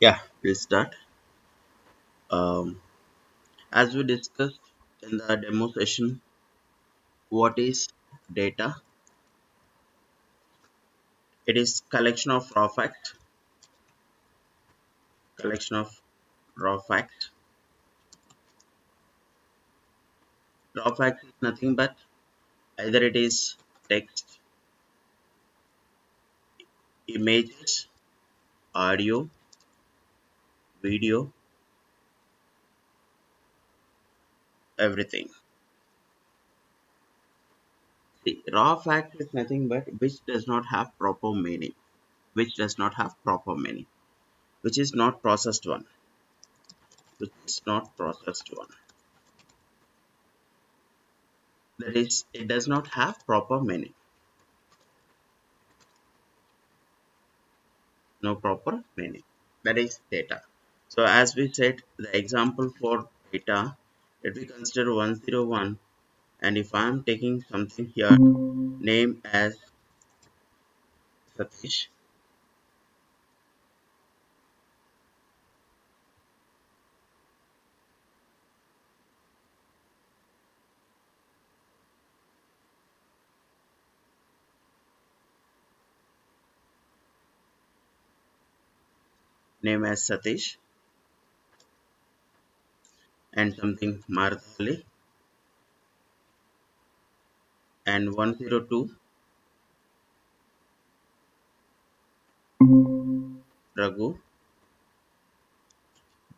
Yeah, we'll start. Um, as we discussed in the demo session, what is data? It is collection of raw facts. Raw facts is nothing but either it is text, images, audio, video, everything. See, raw fact is nothing but which does not have proper meaning, which does not have proper meaning, which is not processed one, which is not processed one. That is, it does not have proper meaning. No proper meaning. That is data. So as we said, the example for data, let me consider 101, and if I am taking something here, name as Satish, name as Satish, and something Mardali, and 102 Raghu,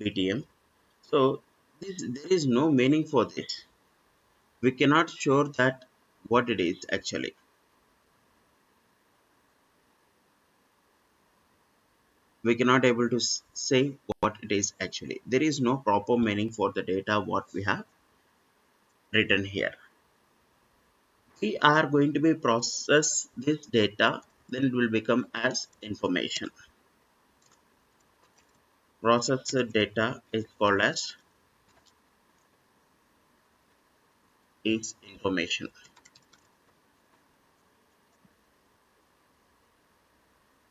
BTM. So there is no meaning for this. We cannot show that what it is actually. We cannot able to say what it is actually. There is no proper meaning for the data what we have written here. We are going to be process this data, then it will become as information. Processed data is called as is information.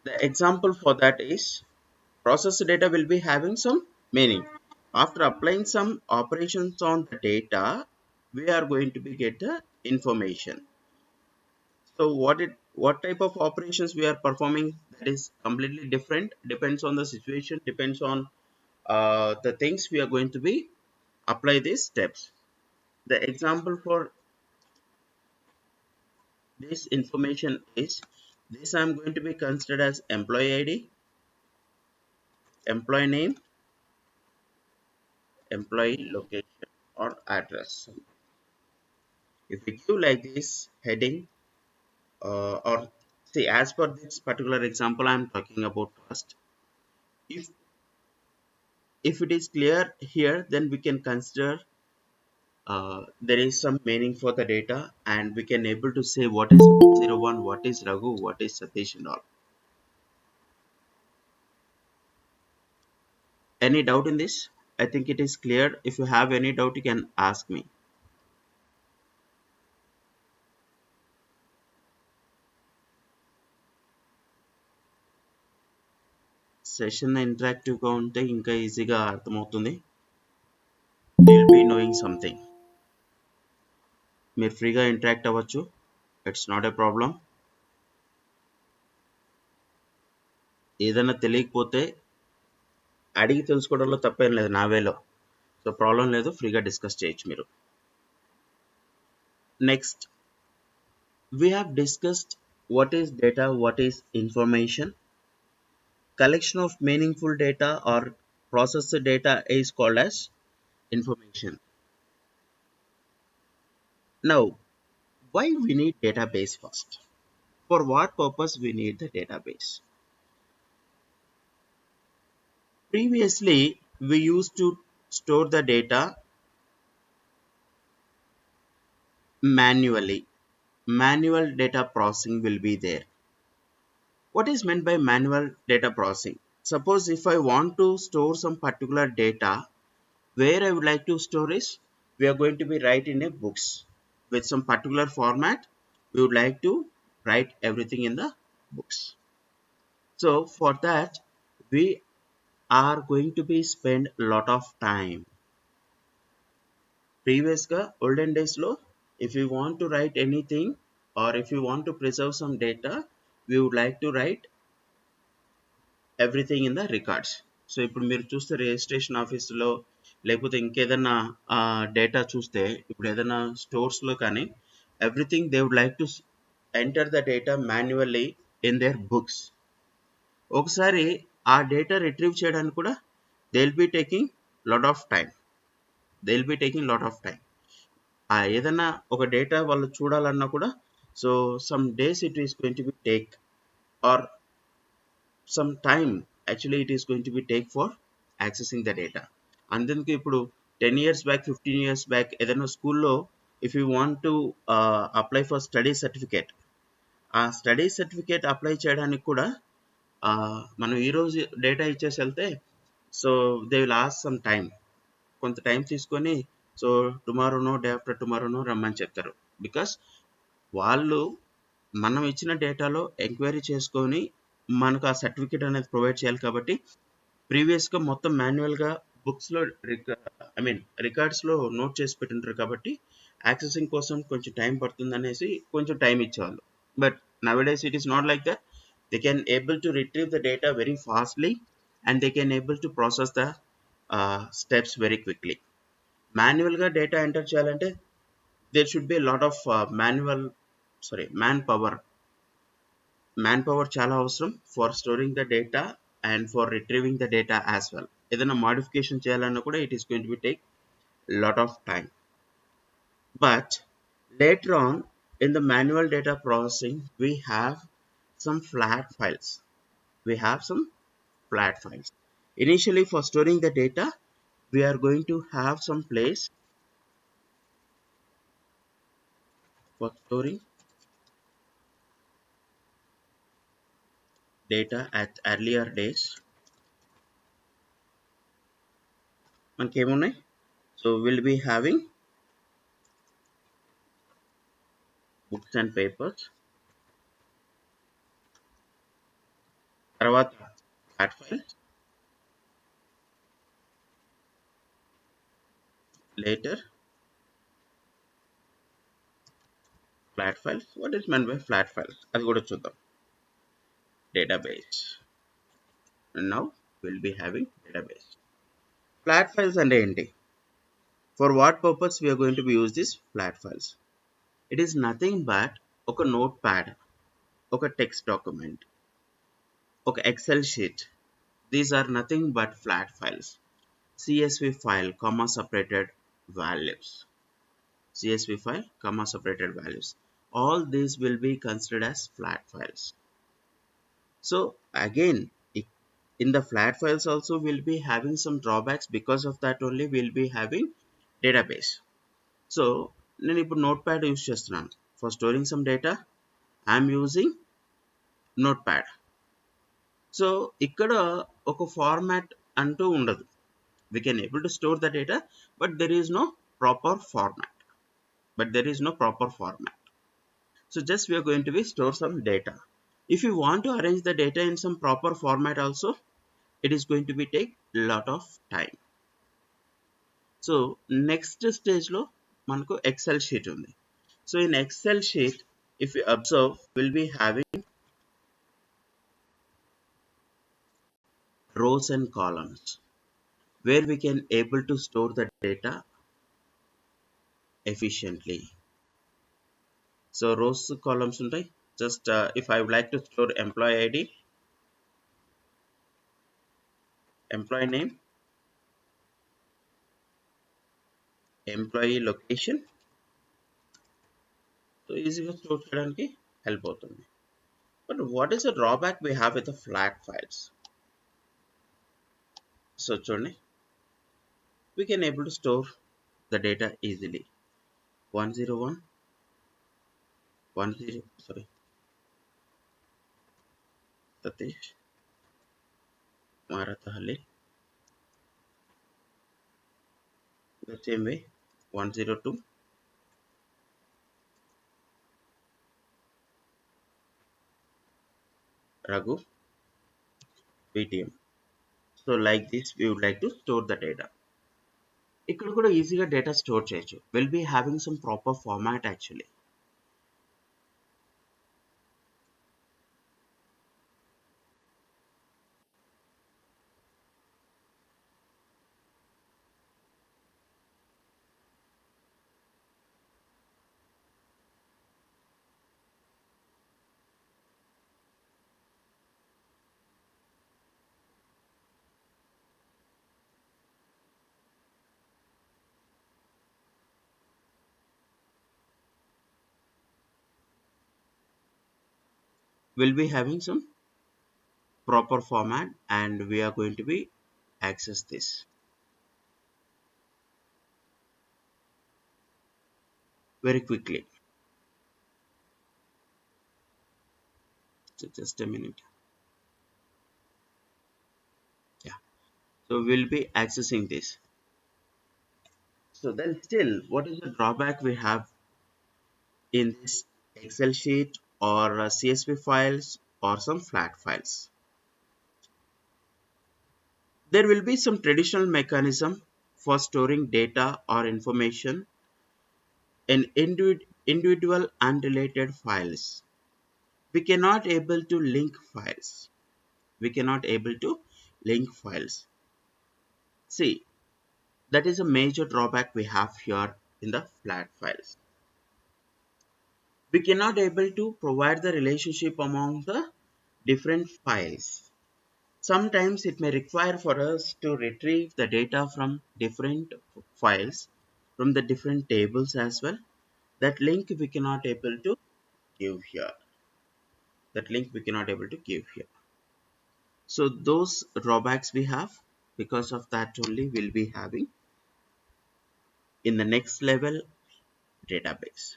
The example for that is processed data will be having some meaning. After applying some operations on the data, we are going to be get the information. So what type of operations we are performing, that is completely different, depends on the situation, depends on the things we are going to be apply these steps. The example for this information is this. I'm going to be considered as employee ID, employee name, employee location or address. If we give like this heading or see, as per this particular example I'm talking about first, if if it is clear here, then we can consider there is some meaning for the data, and we can able to say what is 01, what is Raghu, what is Satish and all. Any doubt in this? I think it is clear. If you have any doubt, you can ask me. Session ఇంటరాక్టివ్గా ఉంటే ఇంకా ఈజీగా అర్థమవుతుంది. Will be knowing something. మీరు ఫ్రీగా interact అవ్వచ్చు. It's not a problem. ఏదైనా తెలియకపోతే అడిగి తెలుసుకోవడంలో తప్పేం లేదు నా వేలో. సో ప్రాబ్లం లేదు, ఫ్రీగా డిస్కస్ చేయొచ్చు మీరు. Next, we have discussed what is data, what is information. Collection of meaningful data or processed data is called as information. Now, why we need database first? For what purpose we need the database? Previously, we used to store the data manually. Manual data processing will be there. What is meant by manual data processing? Suppose if I want to store some particular data, where I would like to store is, we are going to be write in a books with some particular format. We would like to write everything in the books. So for that, we are going to be spend a lot of time. Previously, olden days lo, if you want to write anything or if you want to preserve some data, we would like to write everything in the records. So ఇప్పుడు మీరు చూస్తే registration ఆఫీస్లో లేకపోతే ఇంకేదైనా data చూస్తే ఇప్పుడు ఏదైనా స్టోర్స్లో కానీ everything they would like to enter the data manually in their books. ఒకసారి ఆ డేటా రిట్రీవ్ చేయడానికి కూడా they will be taking lot of time. ఏదైనా ఒక డేటా వాళ్ళు చూడాలన్నా కూడా so some days it is going to be take or some time actually it is going to be take for accessing the data. అందుకే ఇప్పుడు 10 years back 15 years back ఏదైనా స్కూల్లో if you want to apply for study certificate, ఆ study certificate apply చేయడానికి కూడా మనం ఈరోజు data ఇచ్చేసి వెళ్తే so they will ask some time, కొంత టైం తీసుకొని సో టుమారోనో డే ఆఫ్టర్ టుమారోనో రమ్మని చెప్తారు. బికాస్ వాళ్ళు మనం ఇచ్చిన డేటాలో ఎంక్వైరీ చేసుకొని మనకు ఆ సర్టిఫికేట్ అనేది ప్రొవైడ్ చేయాలి. కాబట్టి ప్రీవియస్గా మొత్తం మాన్యువల్గా బుక్స్లో రికార్డ్స్లో నోట్ చేసి పెట్టింటారు కాబట్టి యాక్సెసింగ్ కోసం కొంచెం టైం పడుతుంది అనేసి కొంచెం టైం ఇచ్చేవాళ్ళు. But nowadays it is not like that. They can able to retrieve the data very fastly and they can able to process the steps very quickly. మాన్యువల్గా డేటా ఎంటర్ చేయాలంటే there should be lot of man power చాలా అవసరం for storing the data and for retrieving the data as well. ఏదైనా modification చేయాలన్నా కూడా it is going to be take lot of time. But later on in the manual data processing we have some flat files. Initially for storing the data we are going to have some place for storing data at earlier days. మనకేమున్నాయి, so we'll be having books and papers, తర్వాత flat files, later flat files. What is meant by flat files అది కూడా చూద్దాం. Database, and now we'll be having database. Flat files అంటే ఏంటి, for what purpose we are going to be use these flat files? It is nothing but ఒక notepad, ఒక text document, ఒక excel sheet. These are nothing but flat files. csv file comma separated values, all these will be considered as flat files. So again in the flat files also we'll be having some drawbacks. Because of that only we'll be having database. So నేను ఇప్పుడు notepad use చేస్తున్నాను for storing some data. I'm using notepad. So ఇక్కడ ఒక format అంటూ ఉండదు. we can able to store the data but there is no proper format. So just we are going to be store some data. If you want to arrange the data in some proper format also, it is going to be take lot of time. So next stage లో మనకు excel sheet ఉంది. So in excel sheet if you observe we'll be having rows and columns where we can able to store the data efficiently. So rows columns ఉంటాయి. Just if I would like to store employee ID, employee name, employee location, so ఈజీగా store చేయడానికి help అవుతుంది. But what is the drawback we have with the flat files? So చూడండి, we can able to store the data easily. 101 Satish Marathalli. The same way 102 Raghu PTM. So like this we would like to store the data. ఇక్కడ కూడా ఈజీగా data store చేయొచ్చు. Will be having some proper format actually. Will be having some proper format and we are going to be access this very quickly. So just a minute. Yeah. So we'll be accessing this. So then still, what is the drawback we have in this Excel sheet or CSV files or some flat files? There will be some traditional mechanism for storing data or information in individual unrelated files. We cannot able to link files. We cannot able to link files. See, that is a major drawback we have here in the flat files. We cannot able to provide the relationship among the different files. Sometimes it may require for us to retrieve the data from different files, from the different tables as well. That link we cannot able to give here. That link we cannot able to give here. So those drawbacks we have, because of that only we'll be having in the next level database.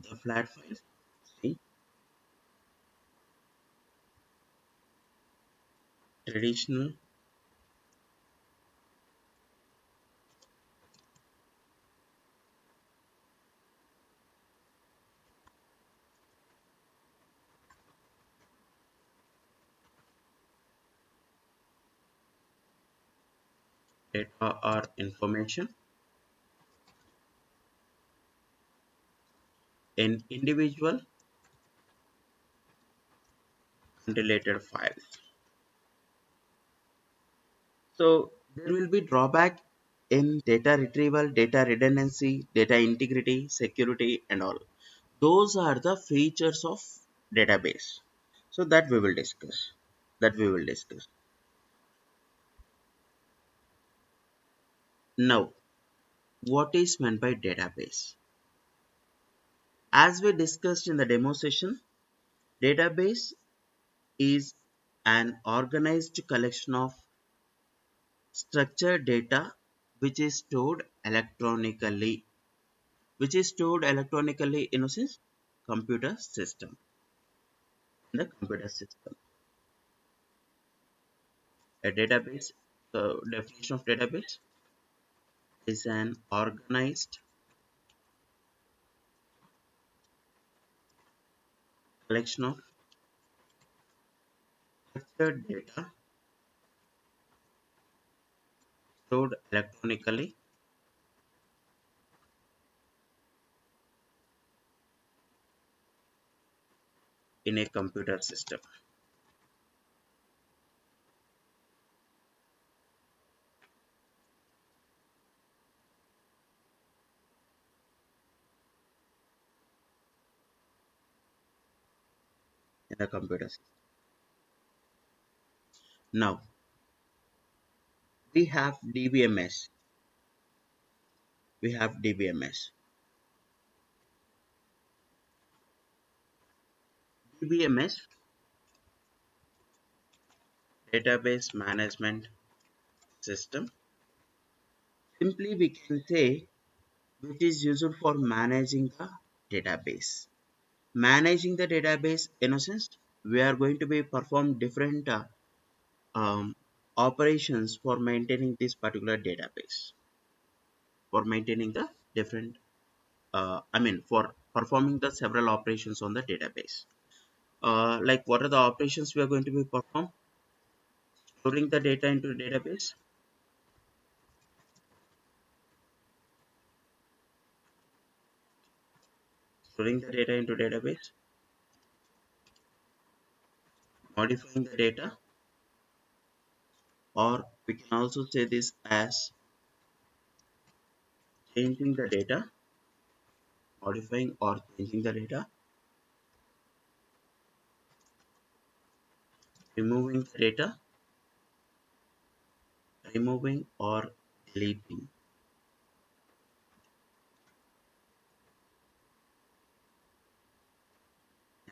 The flat files, see, traditional data or information in individual unrelated files. So there will be drawback in data retrieval, data redundancy, data integrity, security and all. Those are the features of database. So that we will discuss. That we will discuss. Now, what is meant by database? As we discussed in the demo session, database is an organized collection of structured data which is stored electronically, in a sense computer system. In the computer system, a database, the definition of database is an organized collection of structured data stored electronically in a computer system. In a computer system. Now we have DBMS. We have DBMS. DBMS, database management system. Simply we can say which is used for managing the database. Managing the database, in a sense, we are going to be perform different um, operations for maintaining this particular database. For maintaining the different, for performing the several operations on the database. Like what are the operations we are going to be perform? storing the data into database, storing the data into database, modifying the data, or we can also say this as changing the data, modifying or changing the data, removing the data, removing or deleting.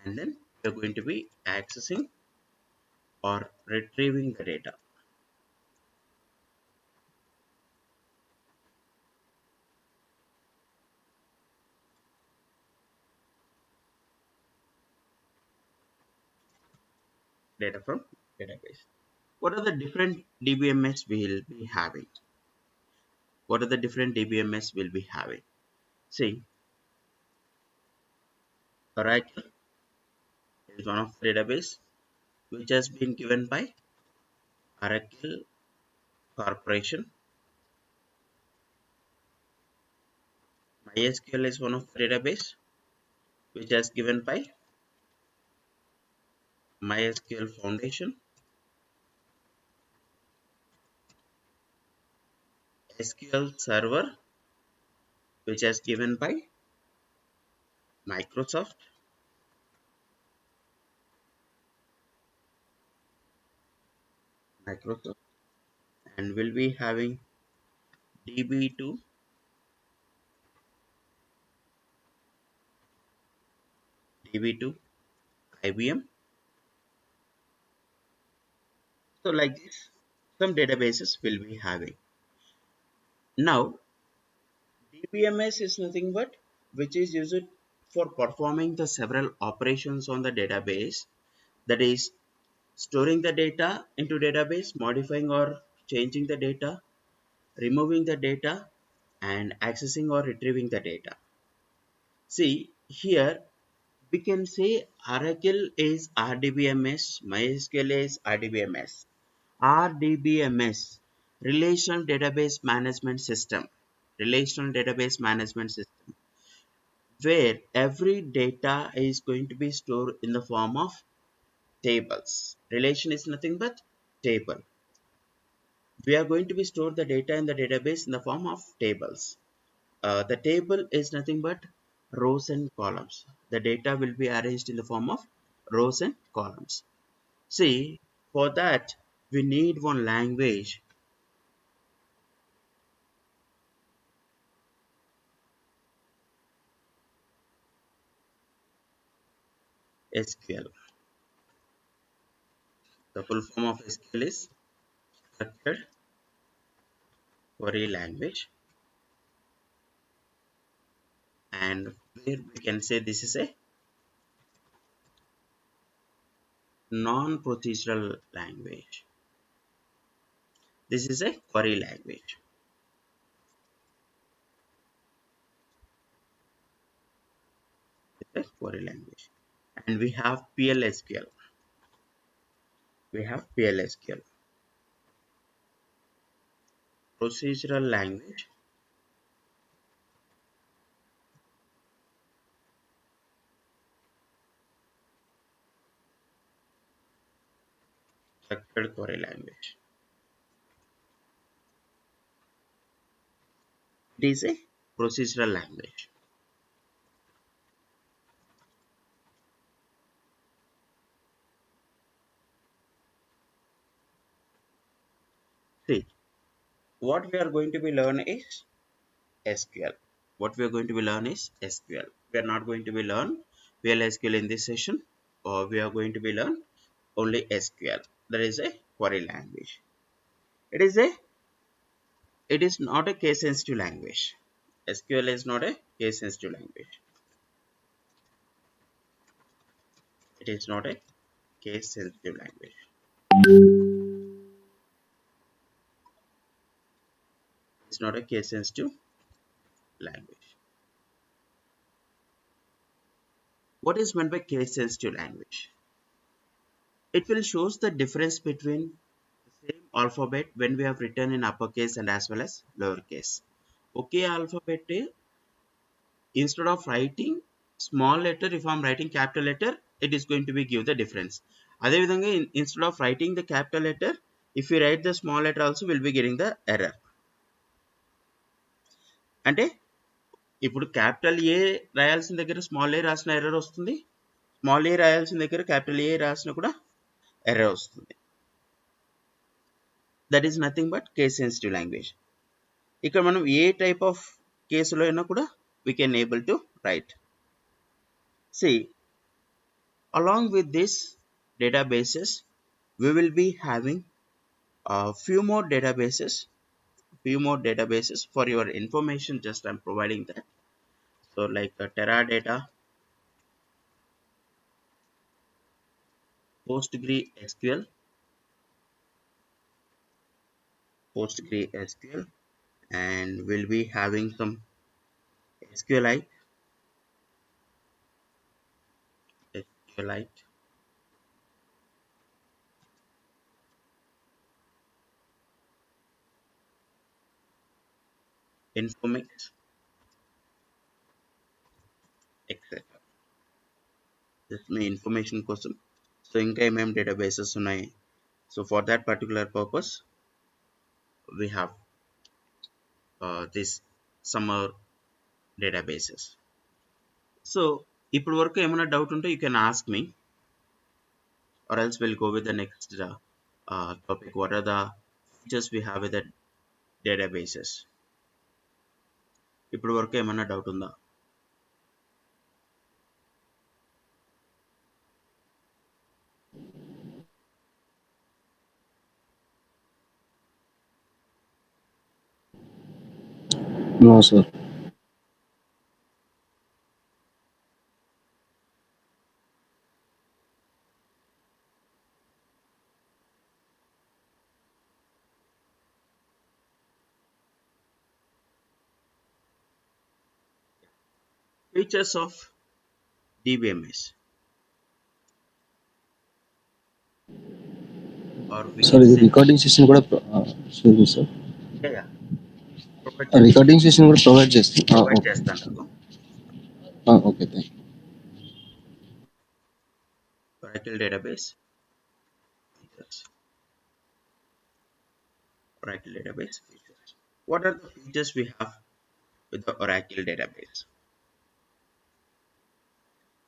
And then we are going to be accessing or retrieving the data. Data from database. What are the different DBMS we'll be having? What are the different DBMS we'll be having? See, Oracle is one of the database which has been given by Oracle Corporation. MySQL is one of the database which has given by MySQL Foundation. SQL Server which has given by Microsoft. Microsoft, and we'll be having DB2, DB2, IBM. So like this, some databases will be having. Now, DBMS is nothing but which is used for performing the several operations on the database, that is storing the data into database, modifying or changing the data, removing the data, and accessing or retrieving the data. See here we can say Oracle is RDBMS, MySQL is RDBMS. RDBMS, Relational Database Management System. Relational Database Management System, where every data is going to be stored in the form of tables. Relation is nothing but table. We are going to be store the data in the database in the form of tables. The table is nothing but rows and columns. The data will be arranged in the form of rows and columns. See, for that we need one language, SQL. The full form of SQL is Structured Query Language, and where we can say this is a non-procedural language. This is a query language. It's a query language. And we have PLSQL. We have PLSQL, procedural language, structured query language. It is a procedural language. See, what we are going to be learn is SQL. What we are going to be learn is SQL. We are not going to be learn PLSQL in this session, or we are going to be learn only SQL. That is a query language. It is a it is not a case sensitive language. SQL is not a case sensitive language. It is not a case sensitive language. It's not a case sensitive language. What is meant by case sensitive language? It will shows the difference between, say, alphabet when we have written in uppercase and as well as lowercase. Okay alphabet, instead of writing small letter, if I'm writing capital letter, it is going to be give the difference. అదే విధంగా instead of writing the capital letter, if you write the small letter also, will be getting the error. అంటే ఇప్పుడు capital ఏ రాయాల్సిన దగ్గర small ఏ రాసిన error వస్తుంది, small ఏ రాయాల్సిన దగ్గర capital ఏ రాసిన కూడా ఎర్రర్ వస్తుంది. That is nothing but case sensitive language. ఇక్కడ మనం ఏ టైప్ ఆఫ్ కేసులో అయినా కూడా we can able to write. See, along with this databases, we will be having a few more databases for your information. Just I'm providing that. So like Teradata, PostgreSQL, and we'll be having some SQLite, SQLite, Informix, etc. This is my information కోసం. So ఇంకా ఏమేం databases ఉన్నాయి, so for that particular purpose we have this summer databases. So ఇప్పుడు వరకు ఏమైనా doubt ఉంటే you can ask me, or else we'll go with the next topic. What are the features we have with the databases? ఇప్పుడు వరకు ఏమైనా doubt ఉందా? No, sir. Features of DBMS, or we can Sorry, the say, recording session కూడా excuse me, sir. yeah, provide recording session కూడా provide చేస్తాను. చేస్తాను. Okay, thank you. Oracle database features. Oracle database features. What are the features we have with the Oracle database?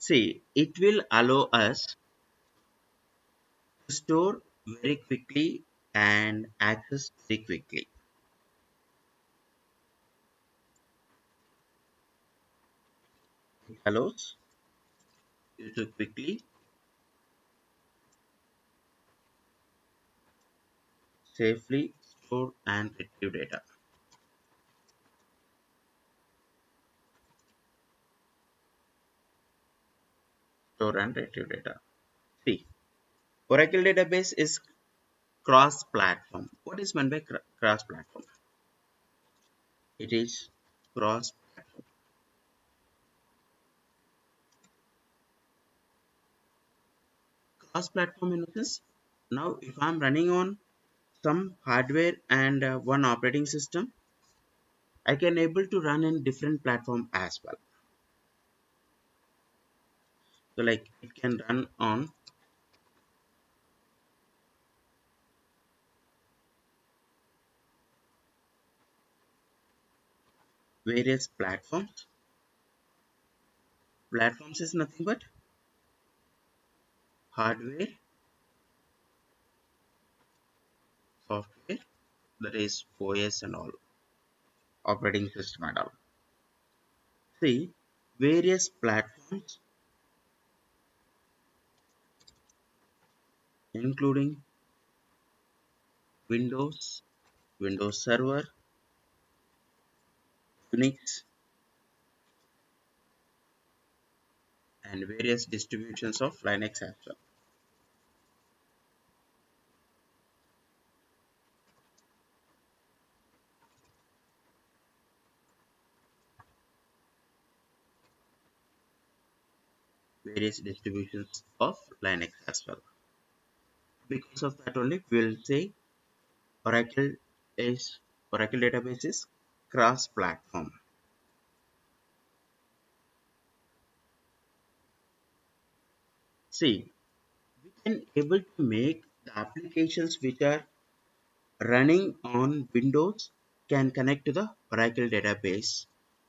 See, it will allow us to store very quickly and access very quickly. It allows you to quickly, safely store and retrieve data. Store and retrieve data. See, Oracle database is cross-platform. What is meant by cross-platform? It is cross-platform. Cross-platform in the sense, now if I'm running on some hardware and one operating system, I can able to run in different platform as well. So like it can run on various platforms. Platforms is nothing but hardware, software, that is OS and all, operating system and all. See, various platforms including Windows, Windows Server, Unix, and various distributions of Linux as well. Various distributions of Linux as well. Because of that only, we'll say Oracle is Oracle database is cross platform. See, we can able to make the applications which are running on Windows can connect to the Oracle database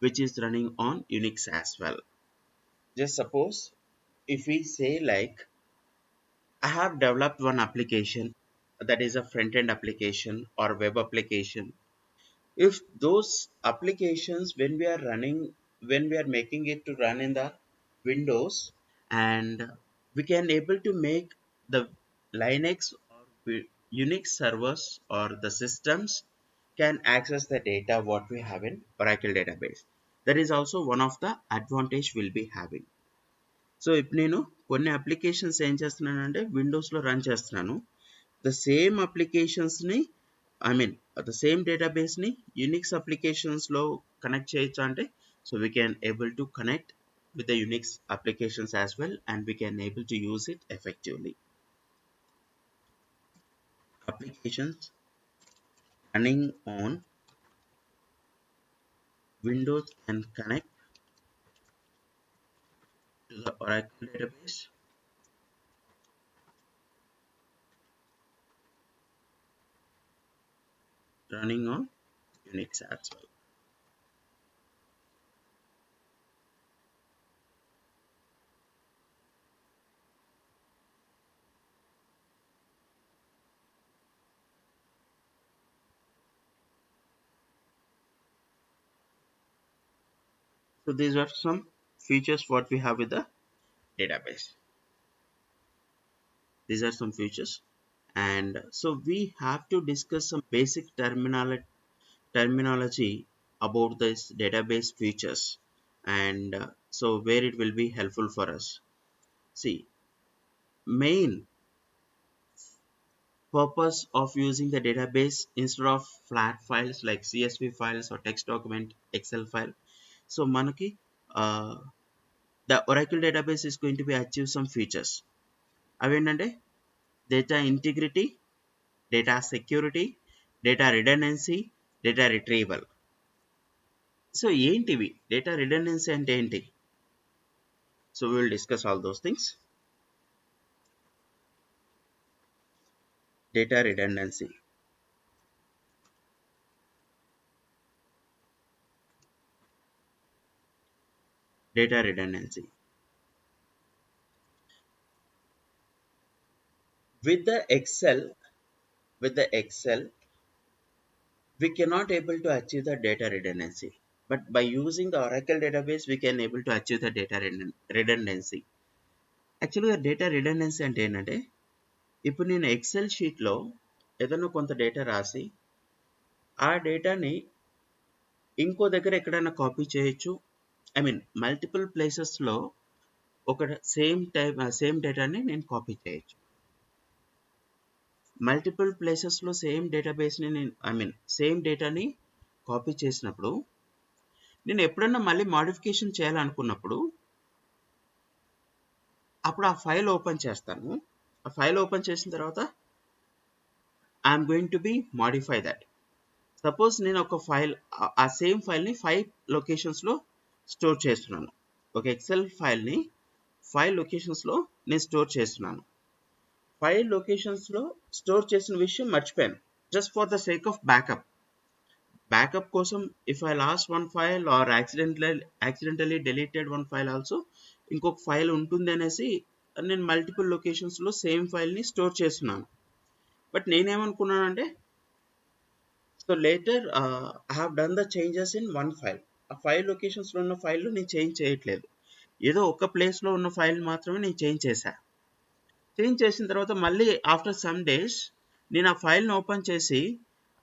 which is running on Unix as well. Just suppose if we say like I have developed one application that is a front end application or web application. If those applications when we are making it to run in the Windows, and we can able to make the Linux or Unix servers or the systems can access the data what we have in Oracle database. That is also one of the advantage we'll be having. So ఇప్పుడు నేను కొన్ని applications ఏం చేస్తున్నానంటే విండోస్లో run చేస్తున్నాను. The same అప్లికేషన్స్ని the same డేటాబేస్ని Unix అప్లికేషన్స్లో కనెక్ట్ చేయొచ్చు అంటే so we can able to connect with the Unix applications as well, and we can able to use it effectively. Applications running on Windows can connect to the Oracle database running on Unix as well. So these are some features what we have with the database. These are some features, and so we have to discuss some basic terminology about this database features, and so where it will be helpful for us. See, main purpose of using the database instead of flat files like CSV files or text document, Excel file. So manaki the Oracle database is going to be achieve some features. Avendante data integrity, data security, data redundancy, data retrieval. So ఏంటివి data redundancy అంటే ఏంటి? So we will discuss all those things. Data redundancy. Data redundancy. With the Excel, with the Excel, we cannot able to achieve the data redundancy. But by using the Oracle database, we can able to achieve the data redundancy. యాక్చువల్గా data redundancy అంటే ఏంటంటే ఇప్పుడు నేను XL షీట్లో ఏదైనా కొంత data రాసి ఆ డేటాని ఇంకో దగ్గర ఎక్కడైనా కాపీ చేయొచ్చు. మల్టిపుల్ ప్లేసెస్లో ఒక సేమ్ డేటాని నేను కాపీ చేయొచ్చు. మల్టిపుల్ ప్లేసెస్లో సేమ్ డేటాబేస్ని సేమ్ డేటాని కాపీ చేసినప్పుడు నేను ఎప్పుడన్నా మళ్ళీ మాడిఫికేషన్ చేయాలనుకున్నప్పుడు అప్పుడు ఆ ఫైల్ ఓపెన్ చేస్తాను. ఆ ఫైల్ ఓపెన్ చేసిన తర్వాత I'm going to B modify that. Suppose నేను ఒక ఫైల్ ఆ సేమ్ ఫైల్ని 5 లొకేషన్స్లో స్టోర్ చేస్తున్నాను. ఒక ఎక్సెల్ ఫైల్ని 5 లొకేషన్స్లో నేను స్టోర్ చేస్తున్నాను. 5 లొకేషన్స్లో స్టోర్ చేసిన విషయం మర్చిపోయాను. Just for the sake of backup కోసం if I lost one file or accidentally deleted one file also ఇంకొక ఫైల్ ఉంటుంది అనేసి నేను మల్టిపుల్ లొకేషన్స్లో సేమ్ ఫైల్ని స్టోర్ చేస్తున్నాను. బట్ నేనేమనుకున్నానంటే so later I have done the changes in one file. ఆ 5 లొకేషన్స్లో ఉన్న ఫైల్లో నేను చేంజ్ చేయట్లేదు. ఏదో ఒక ప్లేస్లో ఉన్న ఫైల్ మాత్రమే నేను చేంజ్ చేశాను. చేంజ్ చేసిన తర్వాత మళ్ళీ ఆఫ్టర్ సమ్ డేస్ నేను ఆ ఫైల్ని ఓపెన్ చేసి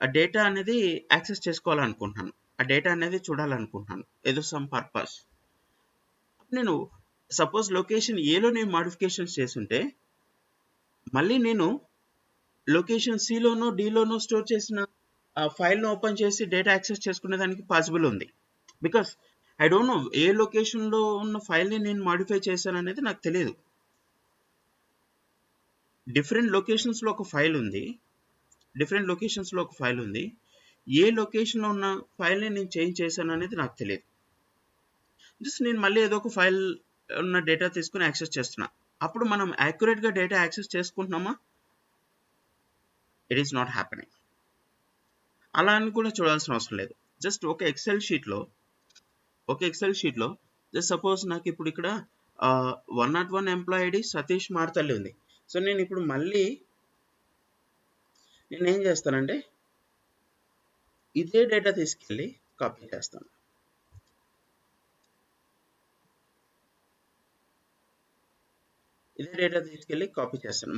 ఆ డేటా అనేది యాక్సెస్ చేసుకోవాలనుకుంటున్నాను. ఆ డేటా అనేది చూడాలనుకుంటున్నాను ఏదో సమ్ పర్పస్. నేను సపోజ్ లొకేషన్ ఏలో నేను మాడిఫికేషన్స్ చేస్తుంటే మళ్ళీ నేను లొకేషన్ సిలోనో డిలోనో స్టోర్ చేసిన ఆ ఫైల్ను ఓపెన్ చేసి డేటా యాక్సెస్ చేసుకునే దానికి పాసిబుల్ ఉంది. బికాస్ ఐ డోంట్ నో ఏ లొకేషన్లో ఉన్న ఫైల్ని నేను మాడిఫై చేశాను అనేది నాకు తెలియదు. డిఫరెంట్ లొకేషన్స్లో ఒక ఫైల్ ఉంది. డిఫరెంట్ లొకేషన్స్లో ఒక ఫైల్ ఉంది. ఏ లొకేషన్లో ఉన్న ఫైల్ని నేను చేంజ్ చేశాను అనేది నాకు తెలియదు. జస్ట్ నేను మళ్ళీ ఏదో ఒక ఫైల్ ఉన్న డేటా తీసుకుని యాక్సెస్ చేస్తున్నా. అప్పుడు మనం యాక్యురేట్గా డేటా యాక్సెస్ చేసుకుంటున్నామా? It is not happening. అలా అని కూడా చూడాల్సిన అవసరం లేదు. జస్ట్ ఒక ఎక్సెల్ షీట్లో జస్ట్ సపోజ్ నాకు ఇప్పుడు ఇక్కడ 101 ఎంప్లాయ్ ఐడి సతీష్ మార్తల్లి ఉంది. సో నేను ఇప్పుడు మళ్ళీ నేను ఏం చేస్తానంటే ఇదే డేటా తీసుకెళ్ళి కాపీ చేస్తాను.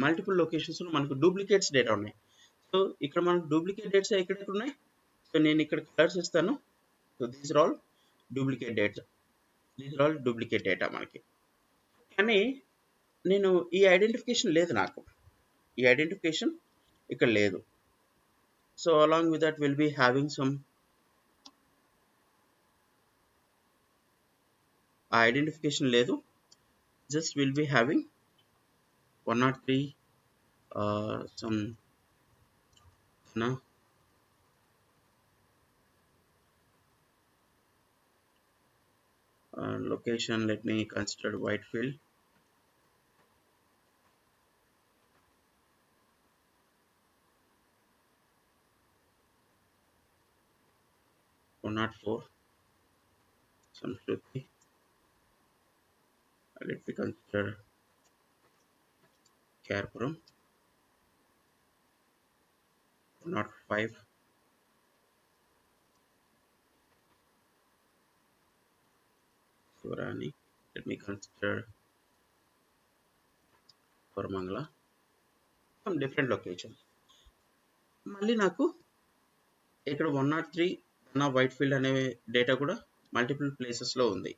మల్టిపుల్ లొకేషన్స్లో మనకు డూప్లికేట్స్ డేటా ఉన్నాయి. సో ఇక్కడ మనకు డూప్లికేట్ డేట్స్ ఎక్కడెక్కడ ఉన్నాయి? సో నేను ఇక్కడ కలర్స్ ఇస్తాను. So these are all duplicate data మనకి. కానీ నేను ఈ ఐడెంటిఫికేషన్ లేదు, నాకు ఈ ఐడెంటిఫికేషన్ ఇక్కడ లేదు. So along with that will be having some identification లేదు. Just will be having 103 some location. Let me consider Whitefield. Not 4 some Shruti. Let me consider Carpuram. Not 5 Surani. Let me consider Koramangala. Some different locations. మళ్ళీ నాకు ఇక్కడ 103 నా Whitefield అనే data కూడా multiple ప్లేసెస్లో ఉంది.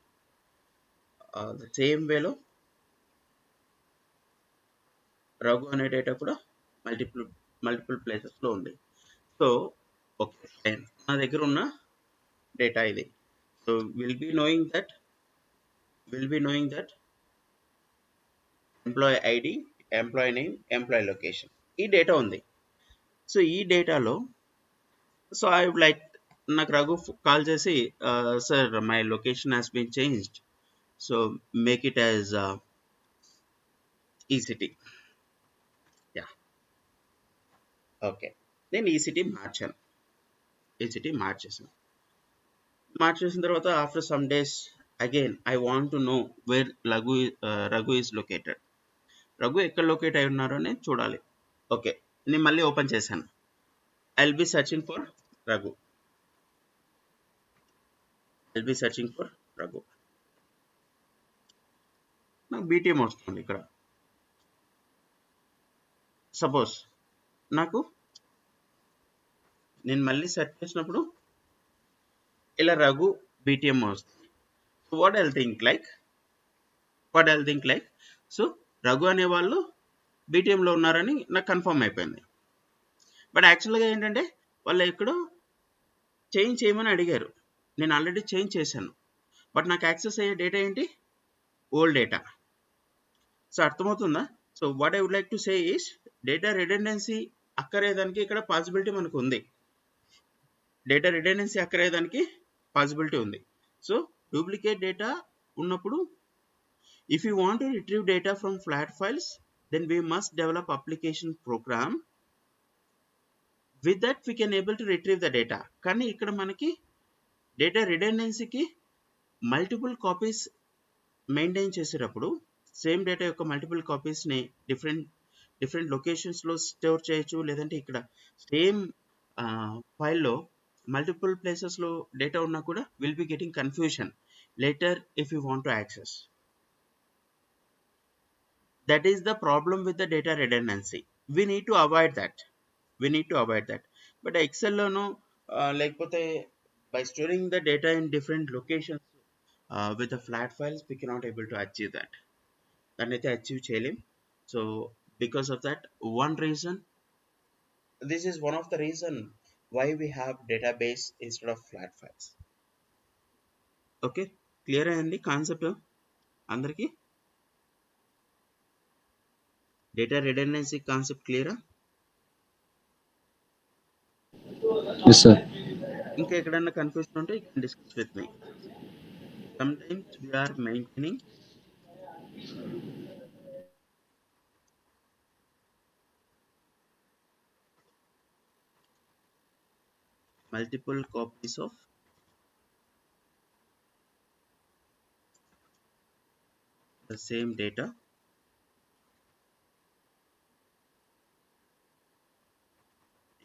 The same వేలో రఘు అనే డేటా కూడా మల్టిపుల్ ప్లేసెస్లో ఉంది. సో ఓకే ఫైన్, నా దగ్గర ఉన్న డేటా ఇది. So will be knowing that employee ID, employee name, employee location, ఈ డేటా ఉంది. సో ఈ డేటాలో సో ఐ వుడ్ లైక్, నాకు రఘు కాల్ చేసి sir my location has been changed, so make it as ఈ సిటీ. యా ఓకే, నేను ఈ city మార్చేసిన తర్వాత after some days again I want to know where Raghu is located. Raghu ఎక్కడ లొకేట్ అయి ఉన్నారో నేను చూడాలి. ఓకే, నేను మళ్ళీ ఓపెన్ చేశాను. I will be searching for Raghu. నాకు బీటీఎం వస్తుంది ఇక్కడ. సపోజ్ నాకు నేను మళ్ళీ సెర్చ్ చేసినప్పుడు ఇలా రఘు బీటీఎం వస్తుంది. So what I'll think like so Raghu అనే వాళ్ళు బీటీఎంలో ఉన్నారని నాకు కన్ఫర్మ్ అయిపోయింది. బట్ యాక్చువల్గా ఏంటంటే వాళ్ళు ఎక్కడో చేంజ్ చేయమని అడిగారు. నేను ఆల్రెడీ చేంజ్ చేశాను. బట్ నాకు యాక్సెస్ అయ్యే డేటా ఏంటి? Old data. సో అర్థమవుతుందా? So what I would like to say is data redundancy అక్కరేదానికి ఇక్కడ పాసిబిలిటీ మనకు ఉంది. సో డూప్లికేట్ డేటా ఉన్నప్పుడు if you want to retrieve data from flat files, then we must develop application program. With that we can able to retrieve the data. కానీ ఇక్కడ మనకి data రిడెండెన్సీకి multiple copies maintain చేసేటప్పుడు same data యొక్క multiple కాపీస్ని different లొకేషన్స్లో store చేయొచ్చు. లేదంటే ఇక్కడ same ఫైల్లో multiple ప్లేసెస్లో డేటా ఉన్నా కూడా will be getting confusion later if you want to access. That is the problem with the data redundancy. We need to avoid that. But Excel lono lekapothe by storing the data in different locations with the flat files, we cannot able to achieve that. Danni aithe achieve cheyalem. So because of that, this is one of the reason why we have database instead of flat files. Okay, clear ayindi concept andarki? Data redundancy concept క్లియరా? Yes, sir. ఇంకా ఎక్కడన్నా confusion ఉంటే you can discuss with me. Sometimes we are maintaining multiple copies of the same data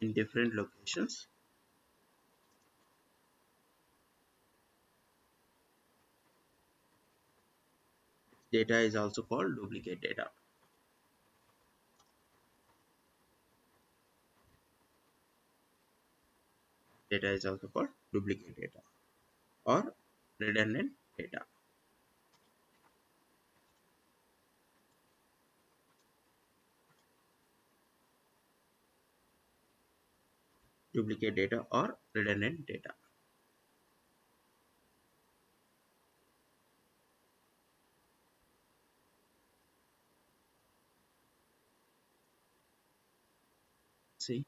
in different locations. Data is also called duplicate data. Data is also called duplicate data or redundant data. Duplicate data or redundant data. See,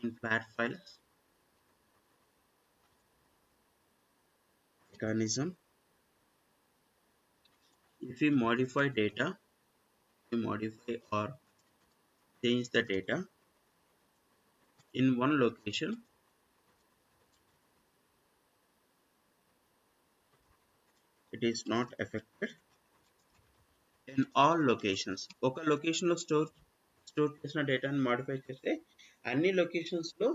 in flat files mechanism, if we modify data, we modify or change the data in one location, it is not affected in all locations. ఒక location లో store చేసిన డేటాను modify చేస్తే అన్ని locations లో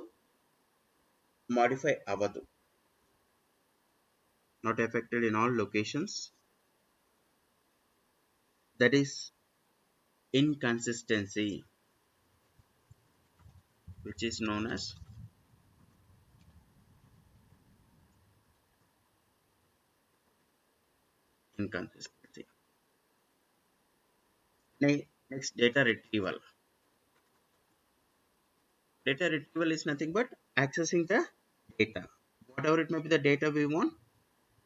modify అవ్వదు. Not affected in all locations. That is inconsistency, which is known as inconsistency. Next, data retrieval. Data retrieval is nothing but accessing the data. Whatever it may be the data we want,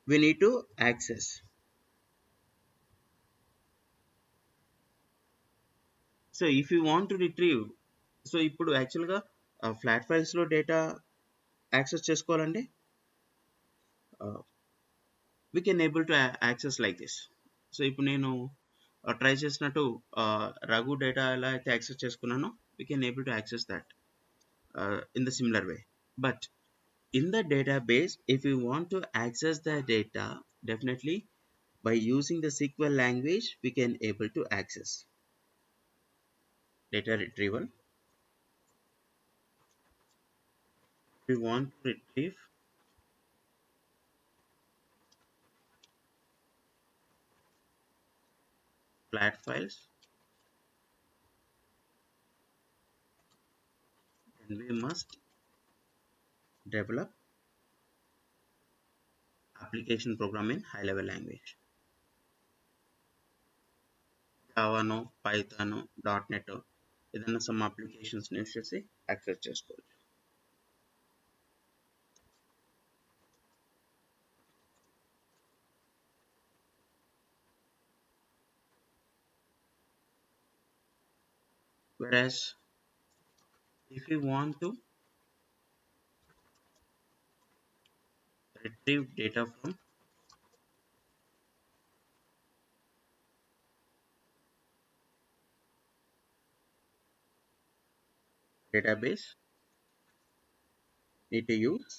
we need to access. So if you want to retrieve, so ఇప్పుడు యాక్చువల్గా flat ఫైల్స్లో data access చేసుకోవాలంటే we can able to access like this. So ఇప్పుడు నేను try చేసినట్టు Raghu data ఎలా అయితే access చేసుకున్నానో we can able to access that in the similar way. But in the database, if you want to access the data, definitely by using the SQL language we can able to access data retrieval. We want to retrieve flat files, then we must develop application program in high level language, Java no, Python no, .NET ఏదైనా some applications use చేసి access చేసుకోవచ్చు. Whereas if you want to retrieve data from database, need to use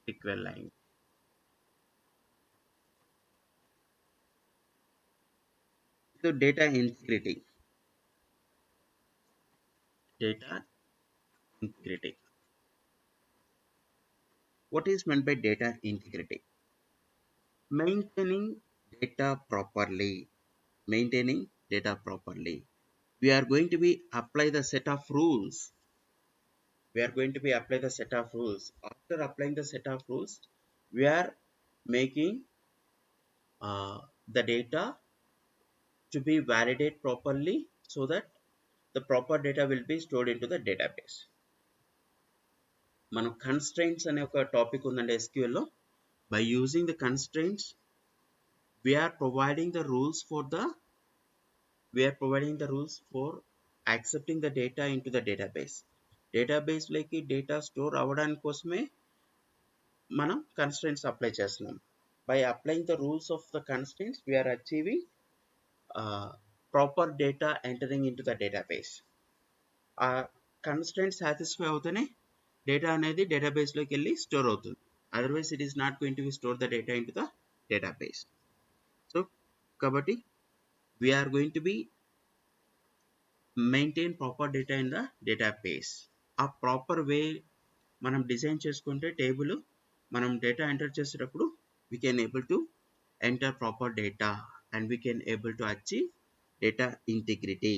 SQL language. So data integrity. Data integrity. What is meant by data integrity? Maintaining data properly. Maintaining data properly. We are going to be apply the set of rules. We are going to be apply the set of rules. After applying the set of rules, we are making the data to be validated properly so that the proper data will be stored into the database. మనం constraints అనే ఒక topic ఉందండి SQL లో. By using the constraints, we are providing the rules for the we are providing the rules for accepting the data into the database. Database లోకి data store అవ్వడానికి కోసమే మనం constraints apply చేస్తున్నాం. By applying the rules of the constraints we're achieving proper data entering into the database. ఆ constraint satisfy అవుతూనే data అనేది డేటాబేస్లోకి వెళ్ళి స్టోర్ అవుతుంది. Otherwise it is not going to be store the data into the database. So కాబట్టి we're going to be maintain proper data in the database. ఆ proper way మనం design చేసుకుంటే table మనం data enter చేసేటప్పుడు we can able to enter proper data and we can able to achieve data integrity.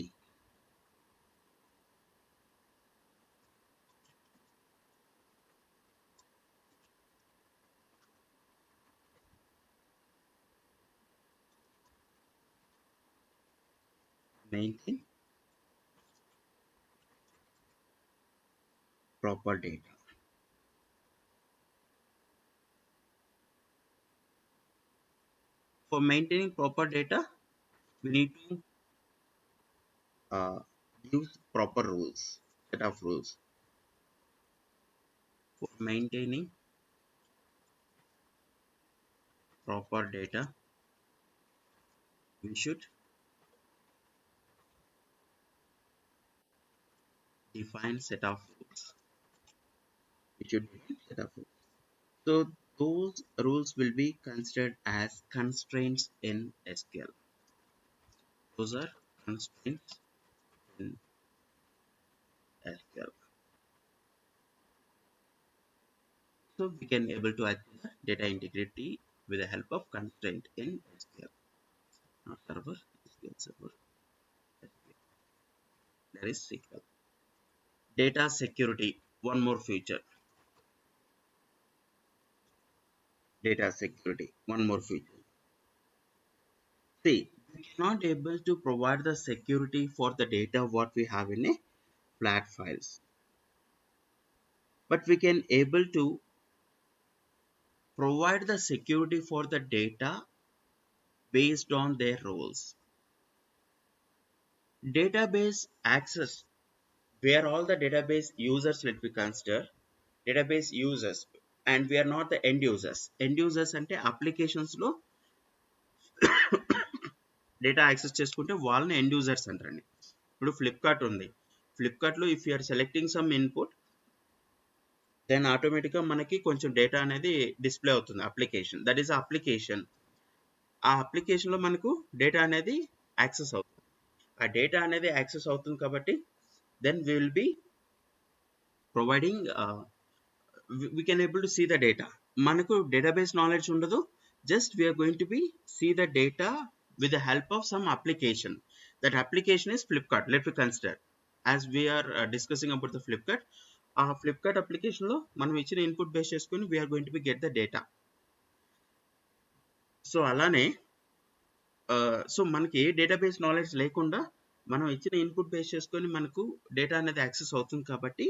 Maintain proper data. For maintaining proper data, we need to use proper rules, set of rules. For maintaining proper data, we should define set of rules. We should define set of rules. So those rules will be considered as constraints in SQL. Those are constraints in SQL. So we can able to achieve data integrity with the help of constraint in SQL. Not server, SQL server, SQL. There is SQL. Data security, one more feature. Data security, one more feature. See, we cannot able to provide the security for the data what we have in a flat files, but we can able to provide the security for the data based on their roles. Database access, where all the database users will be considered database users, and we are not the end users. End users అంటే applications లో data access చేసుకుంటే వాళ్ళని end users అంటారండి. ఇప్పుడు Flipkart ఉంది. ఫ్లిప్కార్ట్లో if you're selecting some input then ఆటోమేటిక్గా మనకి కొంచెం డేటా అనేది డిస్ప్లే అవుతుంది. Application, that is application. ఆ అప్లికేషన్లో మనకు డేటా అనేది యాక్సెస్ అవుతుంది. ఆ డేటా అనేది యాక్సెస్ అవుతుంది కాబట్టి then we will be providing we can able to see the data. మనకు database knowledge ఉండదు. Just we are going to be see the data with the help of some application. That application is Flipkart. Let me consider as we are discussing about the Flipkart. ఆ Flipkart application లో మనం ఇచ్చిన input base చేసుకొని we are going to be get the data. So అలానే so మనకి ఏ database knowledge లేకుండా మనం ఇచ్చిన ఇన్పుట్ బేస్ చేసుకొని మనకు డేటా అనేది యాక్సెస్ అవుతుంది కాబట్టి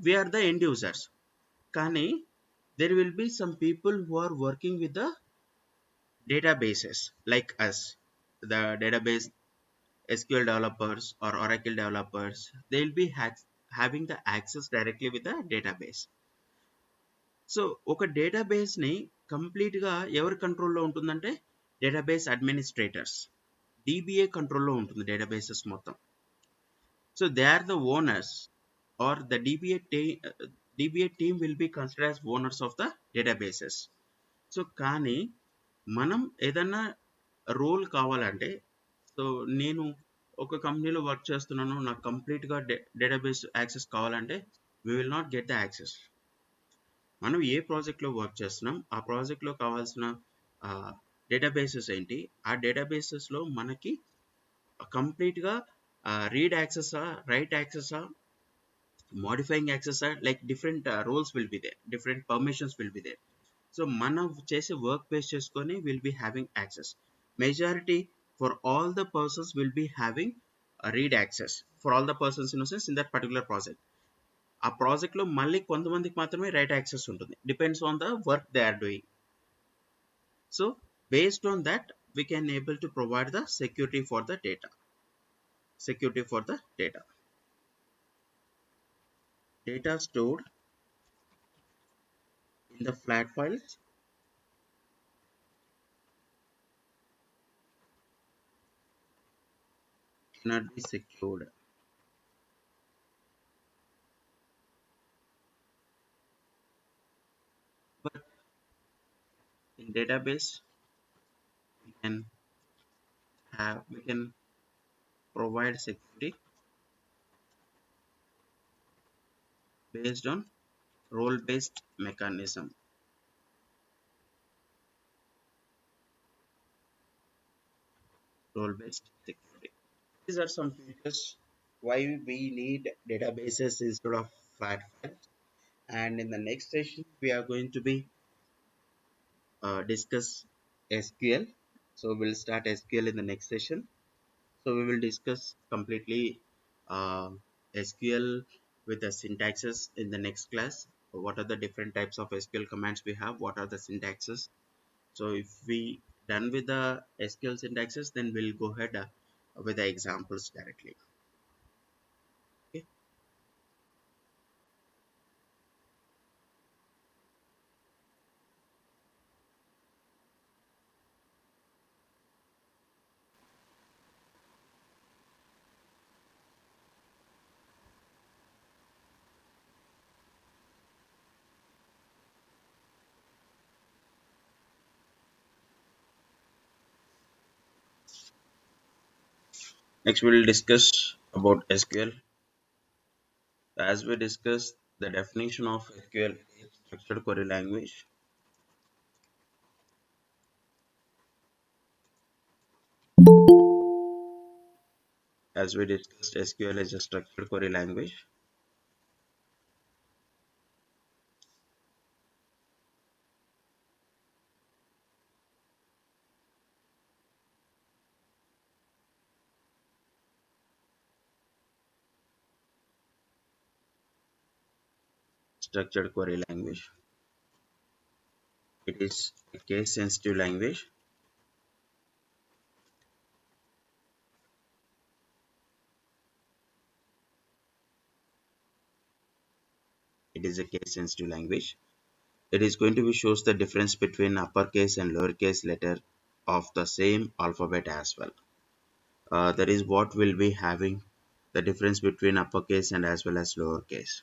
we are the end users. కానీ there will be some people who are working with the databases like us, the database SQL developers or Oracle developers. They will be having the access directly with the database. So ఒక database ని complete గా ఎవరి కంట్రోల్లో ఉంటుందంటే database administrators, DBA కంట్రోల్లో ఉంటుంది databases మొత్తం. So they are the owners or the DBA team will be considered as owners of the databases. So కానీ మనం ఏదన్నా రోల్ కావాలంటే, సో నేను ఒక కంపెనీలో వర్క్ చేస్తున్నాను, నాకు కంప్లీట్గా డేటాబేస్ యాక్సెస్ కావాలంటే we will not get the access. మనం ఏ ప్రాజెక్ట్లో వర్క్ చేస్తున్నాం, ఆ ప్రాజెక్ట్లో కావాల్సిన డేటాబేసెస్ ఏంటి, ఆ డేటాబేసెస్లో మనకి కంప్లీట్గా రీడ్ యాక్సెసా, రైట్ యాక్సెసా, modifying access are like different roles will be there, different permissions will be there. So మనం చేసే వర్క్ బేస్ చేసుకొని will be having access. Majority for all the persons will be having a read access for all the persons in a sense in that particular project. ఆ project లో మళ్ళీ కొంతమందికి మాత్రమే write access ఉంటుంది, depends on the work they are doing. So based on that we can able to provide the security for the data stored in the flat files cannot be secured, but in database can we can provide security based on role based mechanism, role based security. These are some features why we need databases instead of flat files. And in the next session we are going to be discuss SQL. So we'll start SQL in the next session. So we will discuss completely uh, SQL with the syntaxes in the next class. What are the different types of SQL commands we have? What are the syntaxes? So if we done with the SQL syntaxes, then we'll go ahead with the examples directly. Okay. Next we'll discuss about SQL. As we discussed, the definition of SQL is structured query language. As we discussed, SQL is a structured query language. Structured query language. It is a case sensitive language. It is a case sensitive language. It is going to be shows the difference between uppercase and lowercase letter of the same alphabet as well. That is what will be having the difference between uppercase and as well as lowercase.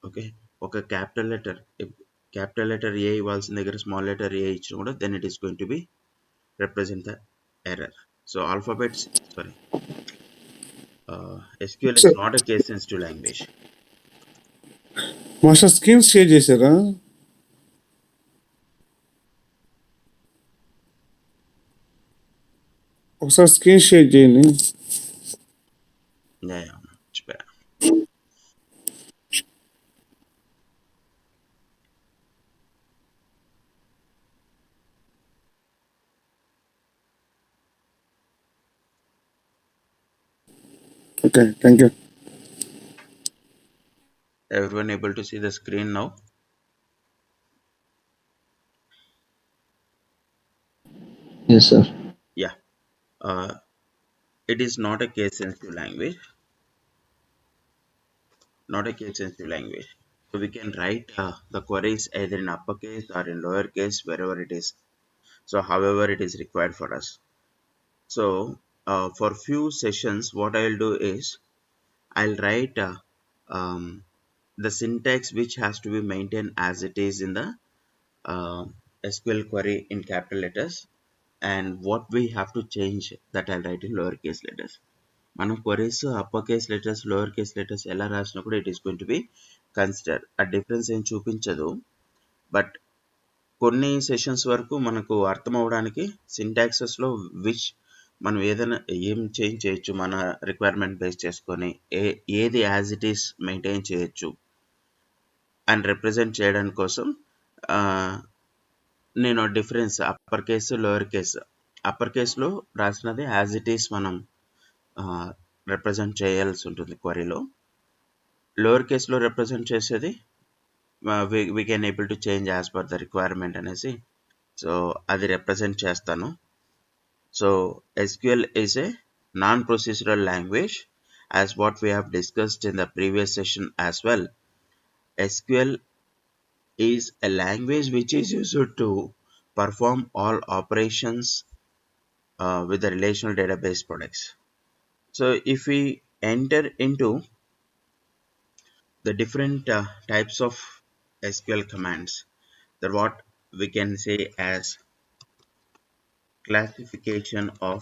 Okay, ఒక capital letter A ఇవ్వాల్సిన దగ్గర small letter A ఇచ్చిన కూడా then it is going to be represent the error. So alphabets, sorry, SQL is sir not a case sensitive language. Master screen share చేశారా ఒకసారి screen share చేయండి Yeah, yeah, much better. Okay thank you Everyone able to see the screen now? Yes, sir. Yeah. uh, it is not a case sensitive language, not a case sensitive language. So we can write the queries either in uppercase or in lowercase, wherever it is. So however it is required for us. So for few sessions, what I'll do is I'll write the syntax which has to be maintained as it is in the uh, SQL query in capital letters, and what we have to change that I'll write in lowercase letters. మనం queries upper case letters lower case letters ఎలా రాసినా కూడా it is going to be consider. ఆ difference ఏం చూపించదు, but కొన్ని sessions వరకు మనకు అర్థం అవడానికి సింటాక్సెస్లో విచ్ మనం ఏదైనా ఏం చేంజ్ చేయొచ్చు మన రిక్వైర్మెంట్ బేస్ చేసుకొని ఏది యాజ్ ఇట్ ఈస్ మెయింటైన్ చేయొచ్చు అండ్ రిప్రజెంట్ చేయడానికి కోసం ఆ, నేను difference upper case lower case, upper కేసులో రాసినది యాజ్ ఇట్ ఈస్ మనం రిప్రజెంట్ చేయాల్సి ఉంటుంది క్వరీలో. లోవర్ కేసులో రిప్రజెంట్ చేసేది we can able to change as per the requirement అనేసి సో అది రిప్రజెంట్ చేస్తాను. So SQL is a non-procedural language as what we have discussed in the previous session as well. SQL is a language which is used to perform all operations with the relational database products. So if we enter into the different types of SQL commands, that what we can say as classification of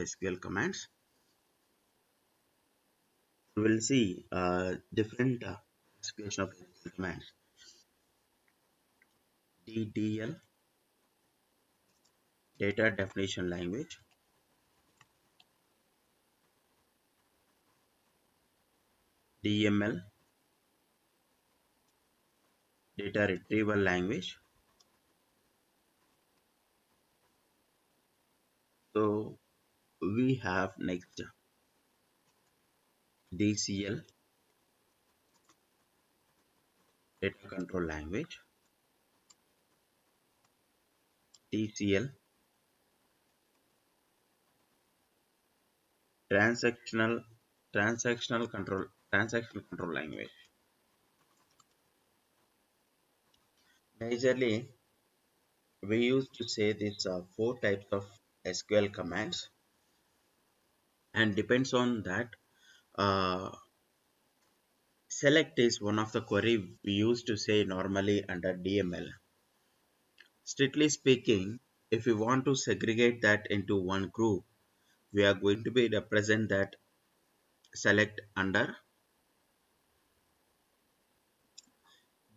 SQL commands. We will see different classification of SQL commands. DDL, data definition language. DML, data retrieval language. So we have next DCL, data control language. TCL, transactional transaction control language. Majorly, we used to say these four types of SQL commands, and depends on that. Select is one of the query we used to say normally under DML. Strictly speaking, if we want to segregate that into one group, we are going to be represent that select under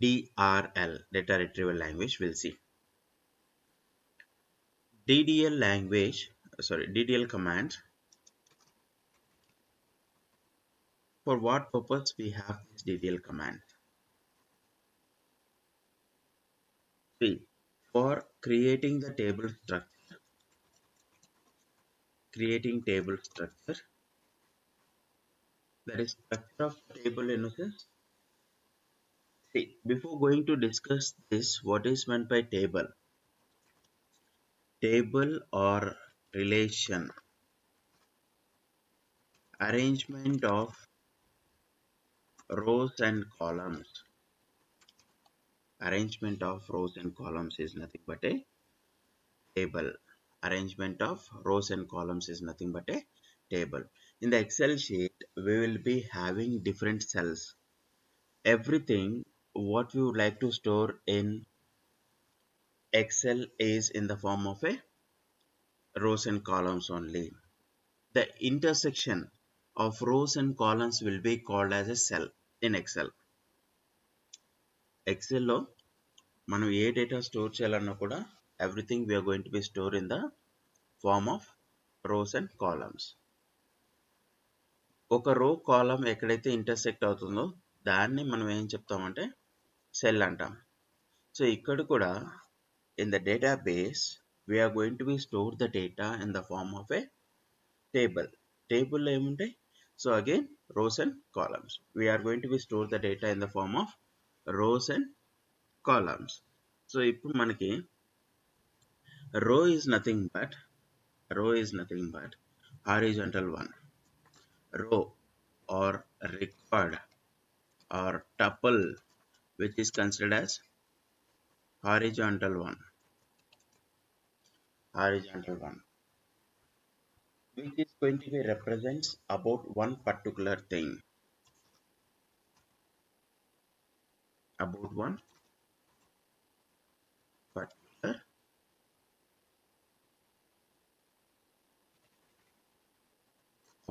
DRL, data retrieval language. We'll see DDL language, DDL commands. For what purpose we have this DDL command? See, for creating the table structure, that is structure of table in a sense. See, before going to discuss this, what is meant by table? Table or relation, arrangement of rows and columns. Arrangement of rows and columns is nothing but a table. Arrangement of rows and columns is nothing but a table. In the Excel sheet, we will be having different cells. Everything what we would like to store in Excel is in the form of a rows and columns only. The intersection of rows and columns will be called as a cell in Excel. Excel లో మనం ఏ data store చేయాలన్నా కూడా everything we are going to be stored in the form of rows and columns. ఒక రో కాలం ఎక్కడైతే intersect అవుతుందో దాన్ని మనం ఏం చెప్తామంటే సెల్ అంటాం. సో ఇక్కడ కూడా in the database we are going to be store the data in the form of a table. Table లో ఏముంటాయి? So again rows and columns. We are going to be store the data in the form of rows and columns. So ఇప్పుడు మనకి row is nothing but horizontal one. Row or record or tuple which is considered as horizontal one, which is going to be represents about one particular thing, about one particular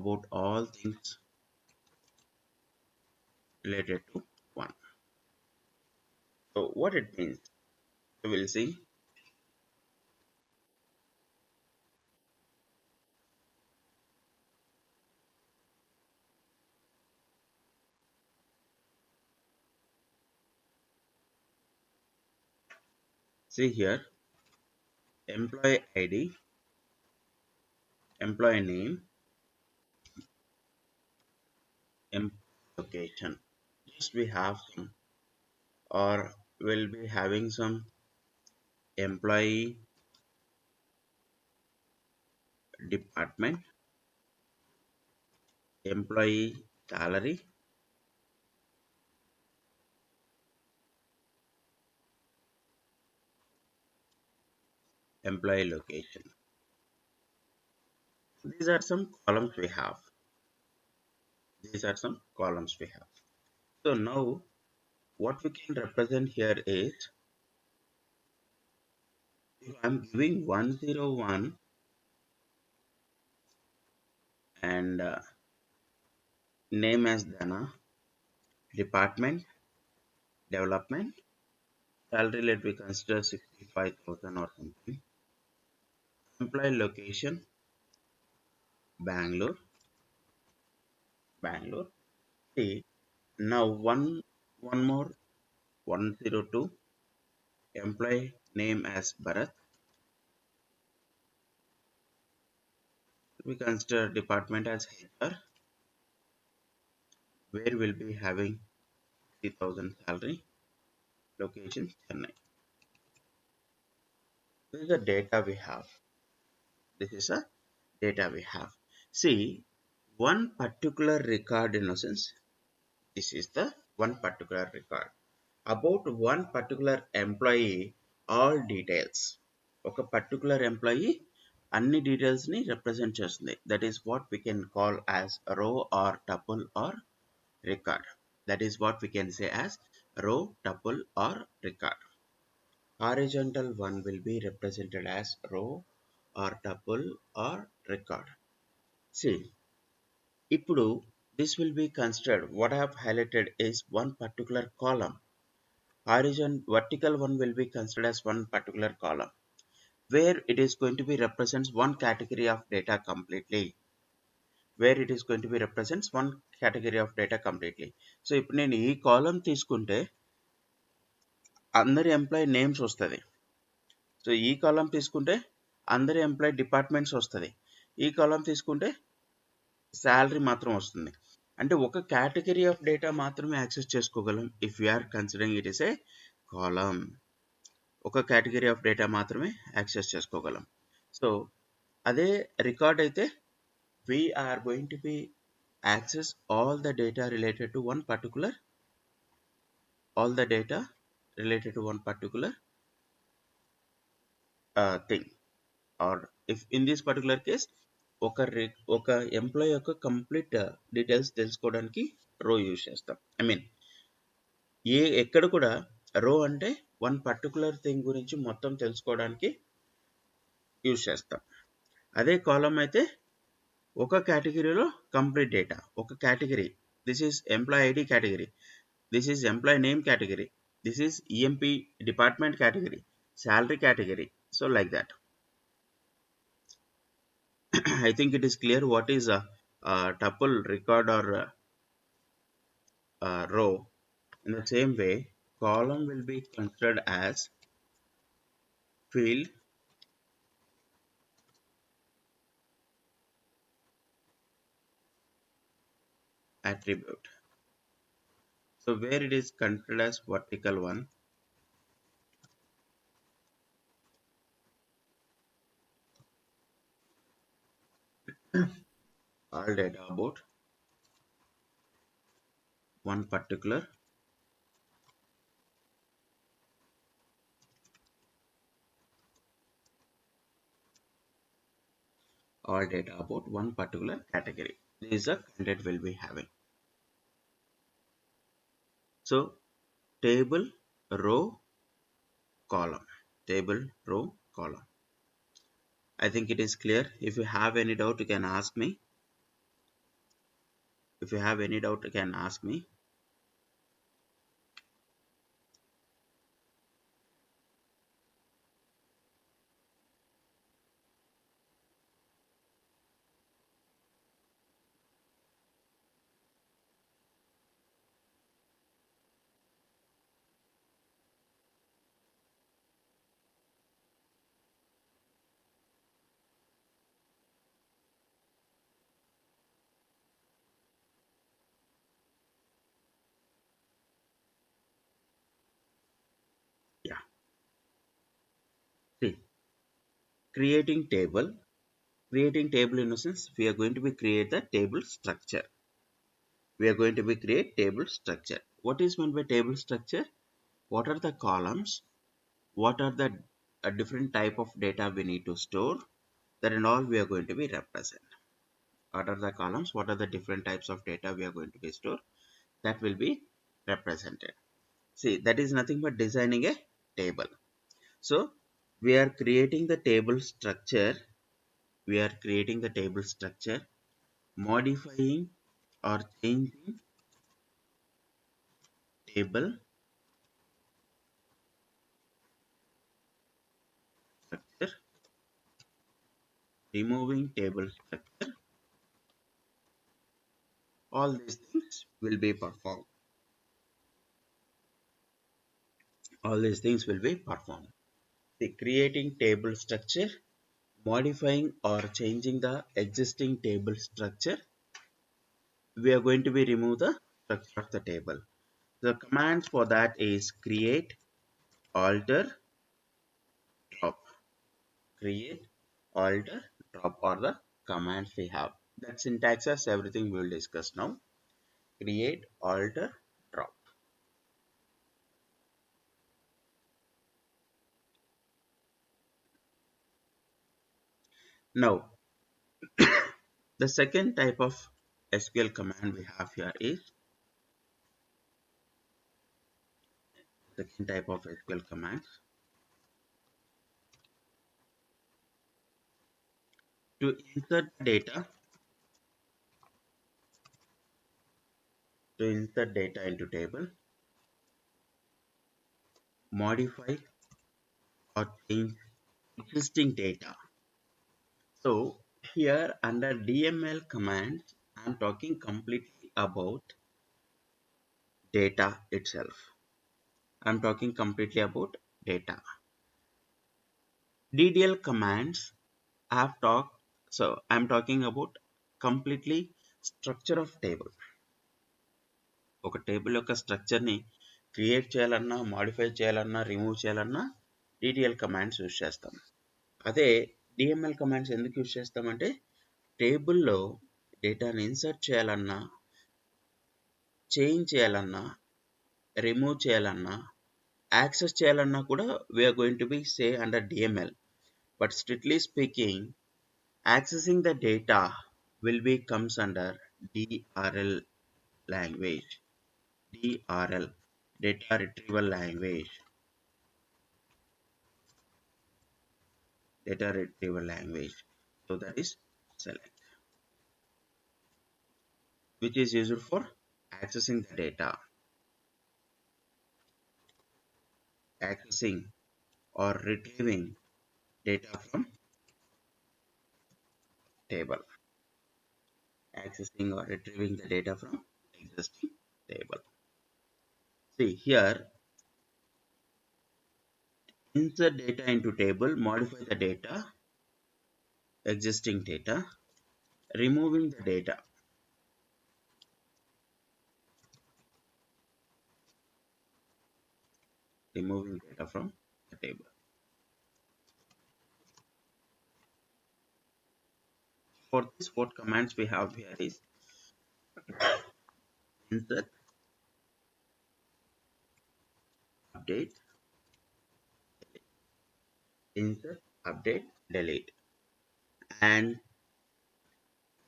about all things related to one. So what it means, we will see. See here, employee ID, employee name, location. Just we have some, or will be having some employee department, employee salary, employee location. These are some columns we have. These are some columns we have. So now what we can represent here is, if I'm giving 101 and name as Dana, department, development, salary let we consider 65,000 or something, employee location, Bangalore, Bangalore. See, now one more 102, employee name as Bharat. We consider department as HR, where we'll be having 3,000 salary, location Chennai. This is the data we have. This is a data we have. See, one particular record, in a sense, this is the one particular record. About one particular employee, all details. ఒక particular employee అన్ని details ని represent చేస్తుంది. That is what we can call as row or tuple or record. That is what we can say as row, tuple or record. Horizontal one will be represented as row or tuple or record. See, ఇప్పుడు this will be considered, what I have highlighted is one particular column. Vertical one will be considered as one particular column, where it is going to be represents one category of data completely. Where it is going to be represents one category of data completely. So ఇప్పుడు నేను ఈ కాలం తీసుకుంటే అందరి employee names వస్తుంది. So ఈ కాలం తీసుకుంటే అందరి employee departments వస్తుంది. ఈ కాలం తీసుకుంటే శాలరీ మాత్రం వస్తుంది. అంటే ఒక కేటగిరీ ఆఫ్ డేటా మాత్రమే యాక్సెస్ చేసుకోగలం if you're considering it is a column. ఒక కేటగిరీ ఆఫ్ డేటా మాత్రమే యాక్సెస్ చేసుకోగలం. సో అదే రికార్డ్ అయితే we're going to be access all the data related to one particular thing, or if in this particular case ఒక employee యొక్క complete details తెలుసుకోవడానికి row use చేస్తాం. I mean ఎక్కడ కూడా రో అంటే వన్ పర్టికులర్ థింగ్ గురించి మొత్తం తెలుసుకోవడానికి యూజ్ చేస్తాం. అదే కాలం అయితే ఒక కేటగిరీలో కంప్లీట్ డేటా, ఒక category, this is employee ID category, this is employee name category, this is EMP department category, salary category, so like that. I think it is clear what is a tuple, record or row. In the same way, column will be considered as field, attribute. So where it is considered as vertical one, all data about one particular category. This is the content we'll be having. So table, row, column, table, row, column. I think it is clear. If you have any doubt, you can ask me. creating table. Creating table in a sense, we are going to be create the table structure. We are going to be create table structure. What is meant by table structure? What are the columns? What are the different type of data we need to store? That and all we are going to be represent. What are the columns? What are the different types of data we are going to be store? That will be represented. See, that is nothing but designing a table. So we are creating the table structure. We are creating the table structure, modifying or changing table structure, removing table structure. All these things will be performed. All these things will be performed. The creating table structure, modifying or changing the existing table structure, we are going to be remove the structure of the table. The commands for that is create, alter, drop. Create, alter, drop are the commands we have. That syntax is everything we will discuss now. Create, alter, drop. Now, the second type of SQL command we have here is second type of SQL command to insert data into table, modify or change existing data. So here under DML commands, I'm talking completely about data itself. I'm talking completely about data. DDL commands have talked, so I'm talking about completely structure of table. ఒక table యొక్క స్ట్రక్చర్ని create చేయాలన్నా, modify చేయాలన్నా, remove చేయాలన్నా DDL commands use చేస్తాం. అదే DML commands ఎందుకు use చేస్తామంటే టేబుల్లో డేటాని ఇన్సర్ట్ చేయాలన్నా, చేంజ్ చేయాలన్నా, రిమూవ్ చేయాలన్నా, యాక్సెస్ చేయాలన్నా కూడా we are going to be say under DML. But strictly speaking, accessing the data will be comes under DRL language. DRL, data retrieval language. Data retrieval language. So that is select, which is used for accessing the data, accessing or retrieving data from table, accessing or retrieving the data from existing table. See here, insert data into table, modify the data, existing data, removing the data, removing data from the table. For this, what commands we have here is insert, update, insert, update, delete. And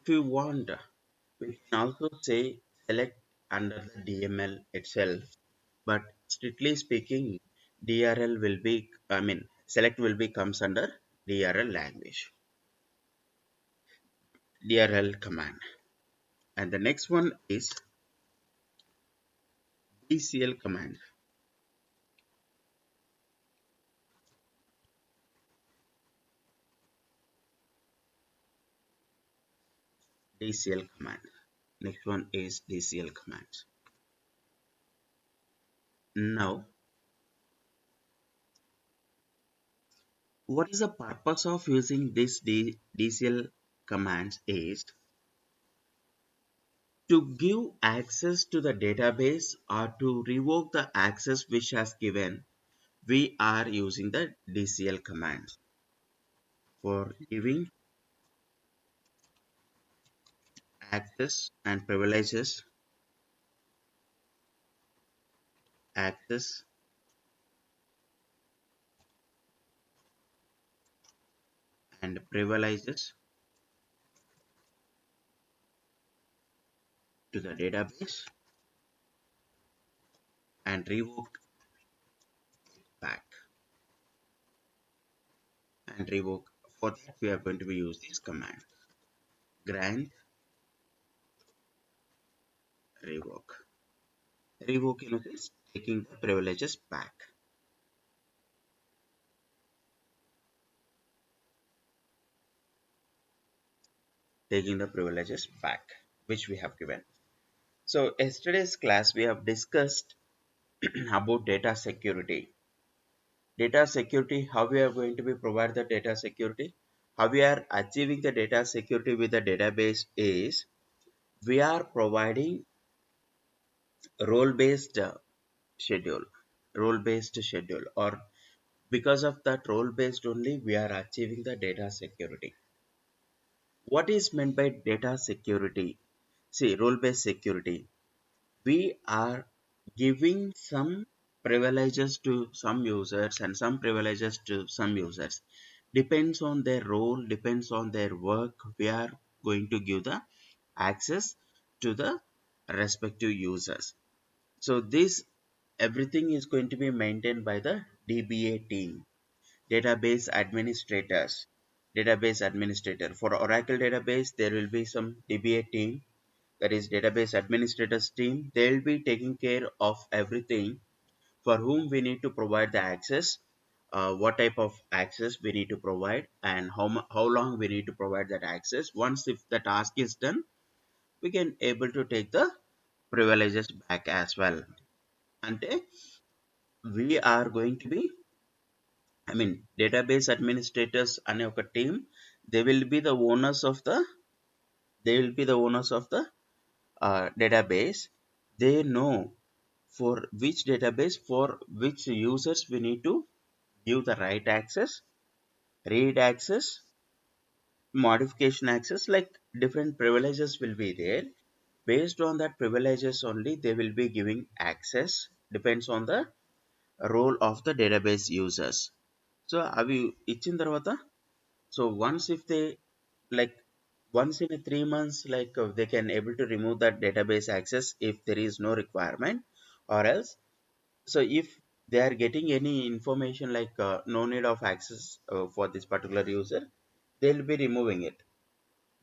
if you want, we can also say select under the DML itself. But strictly speaking, DRL will be, select will be comes under DRL language, DRL command. And the next one is DCL command. DCL command. Next one is DCL command. Now, what is the purpose of using this DCL commands is to give access to the database or to revoke the access which has given. We are using the DCL commands. for giving access and privileges, access and privileges to the database and revoke back and revoke. For that we are going to be use this command grant revoke. Revoke is taking the privileges back. Taking the privileges back which we have given. So yesterday's class we have discussed about data security. Data security, how we are going to be provide the data security, how we are achieving the data security with the database is we are providing role based schedule, role based schedule, or because of that role based only we are achieving the data security. What is meant by data security? See, role based security, we are giving some privileges to some users and some privileges to some users. Depends on their role, depends on their work, we are going to give the access to the respective users. So this everything is going to be maintained by the DBA team, database administrators. Database administrator for Oracle database, there will be some DBA team, that is database administrators team. They will be taking care of everything for whom we need to provide the access, what type of access we need to provide, and how long we need to provide that access. Once if the task is done, we can able to take the privileges back as well. And we are going to be, I mean, database administrators అనే ఒక team, they will be the owners of the, they will be the owners of the database. They know for which database, for which users we need to give the right access, read access, modification access, like different privileges will be there. Based on that privileges only they will be giving access, depends on the role of the database users. So అవి ఇచ్చిన తర్వాత, so once if they, like, once in a 3 months, like they can able to remove that database access if there is no requirement, or else, so if they are getting any information like no need of access for this particular user, they will be removing it,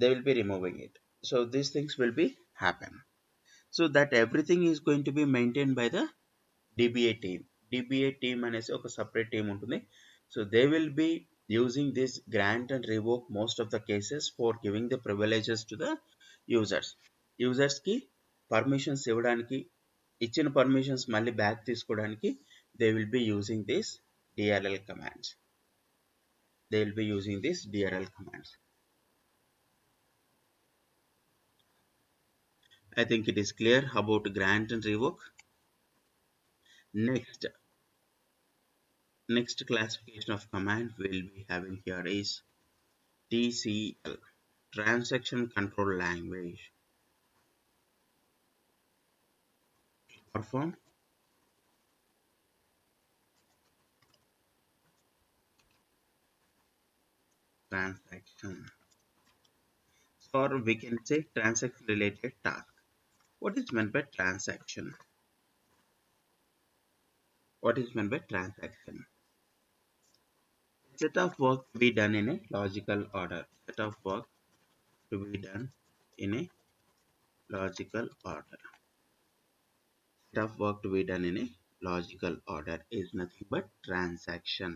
they will be removing it. So these things will be happen, so that everything is going to be maintained by the DBA team. DBA team అనేసి ఒక separate team ఉంటుంది. So they will be using this grant and revoke most of the cases for giving the privileges to the users. Users కి permissions ఇవ్వడానికి, ఇచ్చిన permissions మళ్ళీ back తీసుకోవడానికి they will be using this DRL commands. They will be using this DRL commands. I think it is clear about grant and revoke. Next, next classification of command we'll be having here is TCL, transaction control language. Perform transaction, or we can say transaction related task. What is meant by transaction? What is meant by transaction? Set of work to be done in a logical order. Set of work to be done in a logical order. Set of work to be done in a logical order is nothing but transaction.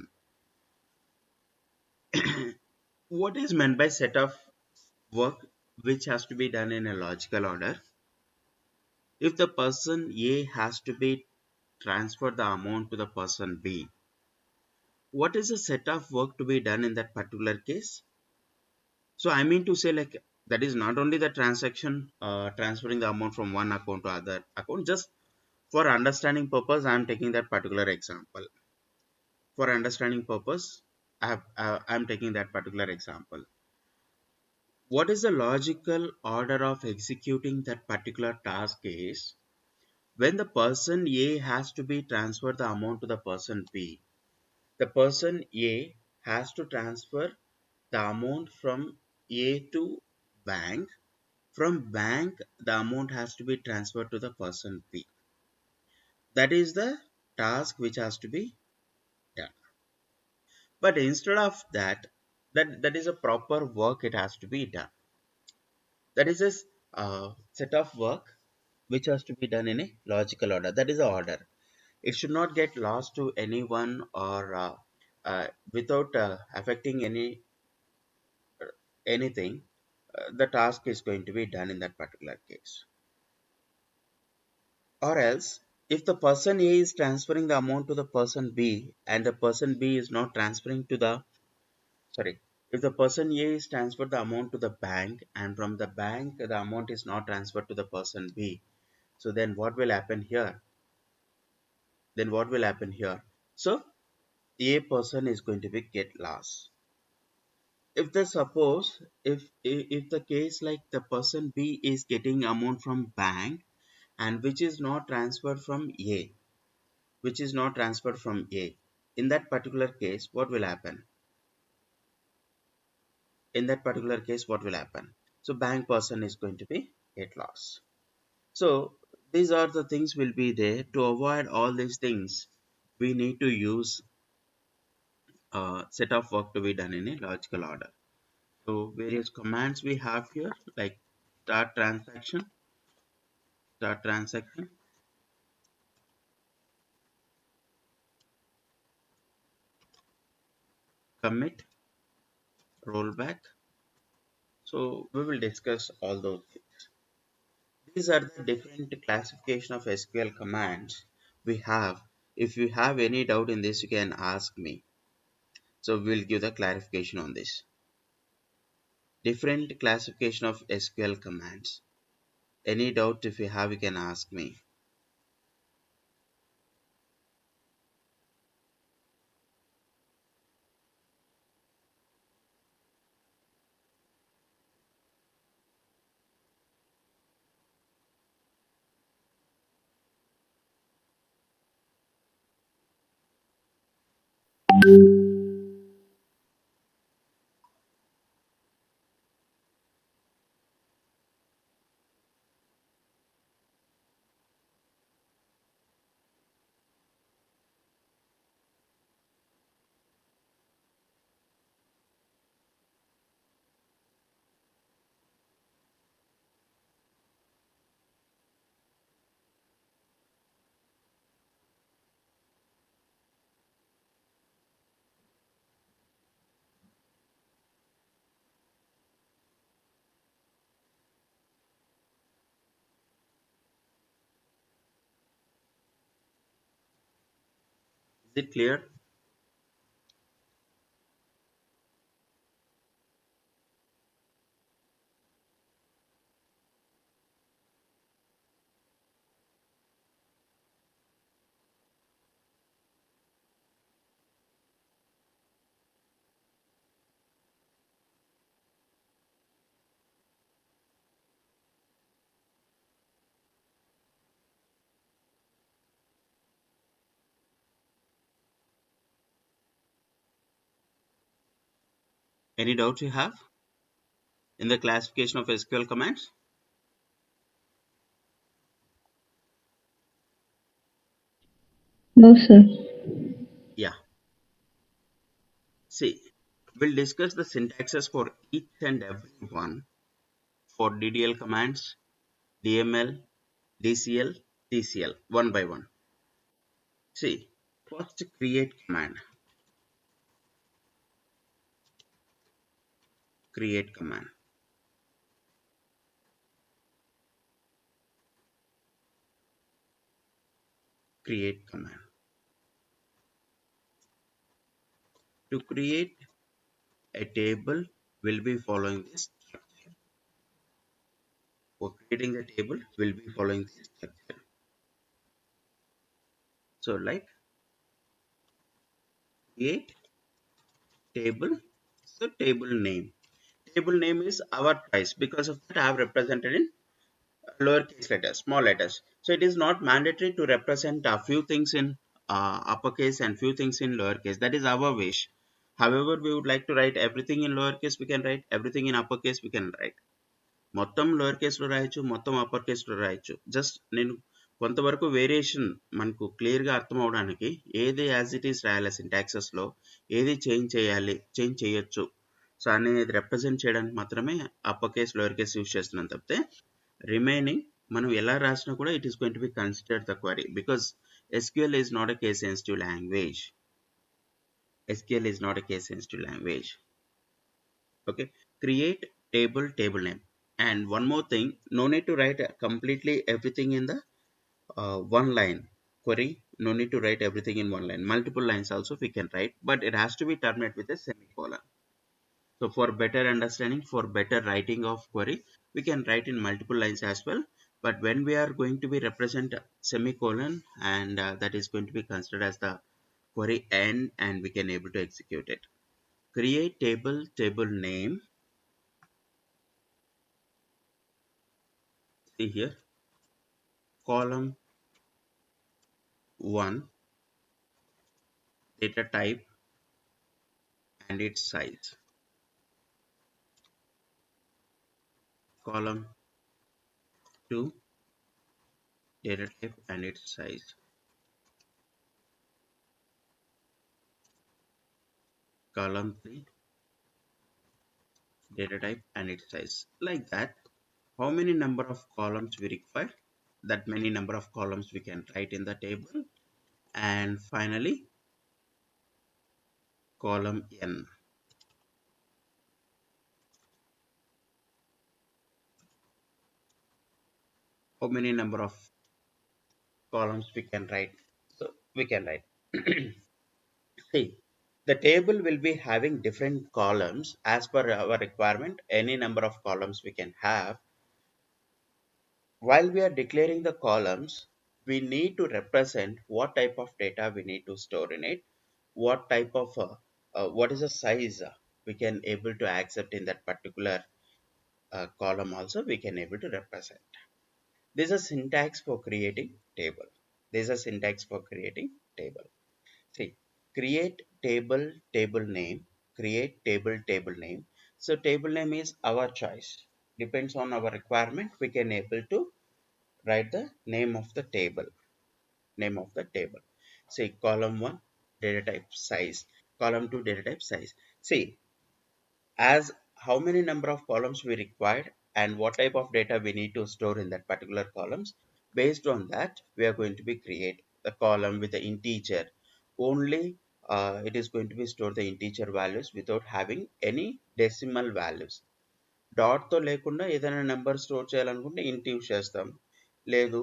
What is meant by set of work which has to be done in a logical order? If the person A has to be transferred the amount to the person B, what is the set of work to be done in that particular case? So I mean to say, like, that is not only the transaction transferring the amount from one account to other account. Just for understanding purpose I am taking that particular example. For understanding purpose I'm taking that particular example. What is the logical order of executing that particular task is when the person A has to be transferred the amount to the person B. The person A has to transfer the amount from A to bank. From bank, the amount has to be transferred to the person B. That is the task which has to be done. But instead of that, that is a proper work it has to be done. That is a set of work which has to be done in a logical order. That is the order. It should not get lost to anyone or without affecting anything. The task is going to be done in that particular case. Or else, if the person A is transferring the amount to the person B and the person B is not transferring to the, sorry, if the person A is transferred the amount to the bank and from the bank the amount is not transferred to the person B, so then what will happen here? So A person is going to be get lost. If the suppose if the case like the person B is getting amount from bank and which is not transferred from A, in that particular case what will happen? So bank person is going to be get lost. So these are the things will be there. To avoid all these things, we need to use a set of work to be done in a logical order. So various commands we have here like start transaction, start transaction, commit, rollback. So we will discuss all those things. These are the different classification of SQL commands we have. If you have any doubt in this, you can ask me. So we'll give the clarification on this. Different classification of SQL commands. Any doubt if you have, you can ask me. Is it clear? Any doubts you have in the classification of SQL commands? No, sir. Yeah. See, we'll discuss the syntaxes for each and every one for DDL commands, DML, DCL, TCL one by one. See, first create command. Create command. Create command. To create a table, will be following this structure. For creating the table, will be following this structure. So like create table. So table name is our choice. Because of that I have represented in lowercase letters, small letters. So it is not mandatory to represent a few things in uppercase and few things in lowercase. That is our wish. However, we would like to write everything in lowercase, we can write everything in uppercase, we can write మొత్తం lower కేసులో రాయొచ్చు, మొత్తం upper కేసులో రాయొచ్చు. Just నేను కొంతవరకు variation మనకు క్లియర్గా అర్థం అవడానికి ఏది యాజ్ ఇట్ ఈస్ రాయాలి సింటాక్సెస్లో, ఏది చేంజ్ చేయొచ్చు సో అనేది రిప్రజెంట్ చేయడానికి మాత్రమే upper case lower case use చేస్తున్నాం తప్పితే రిమైనింగ్ మనం ఎలా రాసినా కూడా it is going to be considered the query because SQL is not a case sensitive language. SQL is not a case sensitive language. Okay, create table name. And one more thing, no need to write completely everything in the one line query. No need to write everything in one line. Multiple lines also we can write, but it has to be terminated with a semicolon. So for better understanding, for better writing of query, we can write in multiple lines as well. But when we are going to be represent semicolon, and that is going to be considered as the query end, and we can able to execute it. Create table name. See here, column 1, data type and its size. Column 2, data type and its size. Column 3, data type and its size. Like that, how many number of columns we require, that many number of columns we can write in the table. And finally, column n, how many number of columns we can write. So we can write see, the table will be having different columns as per our requirement. Any number of columns we can have. While we are declaring the columns, we need to represent what type of data we need to store in it, what type of what is the size we can able to accept in that particular column also we can able to represent. This is a syntax for creating table. This is a syntax for creating table. See, create table name, create table name. So table name is our choice. Depends on our requirement. We can able to write the name of the table. Name of the table. Say column 1 data type size, column 2 data type size. See, as how many number of columns we required and what type of data we need to store in that particular columns. Based on that, we are going to be create the column with the integer. Only it is going to be store the integer values without having any decimal values. డాట్తో లేకుండా ఏదైనా number store చేయాలనుకుంటే int use చేస్తాం. లేదు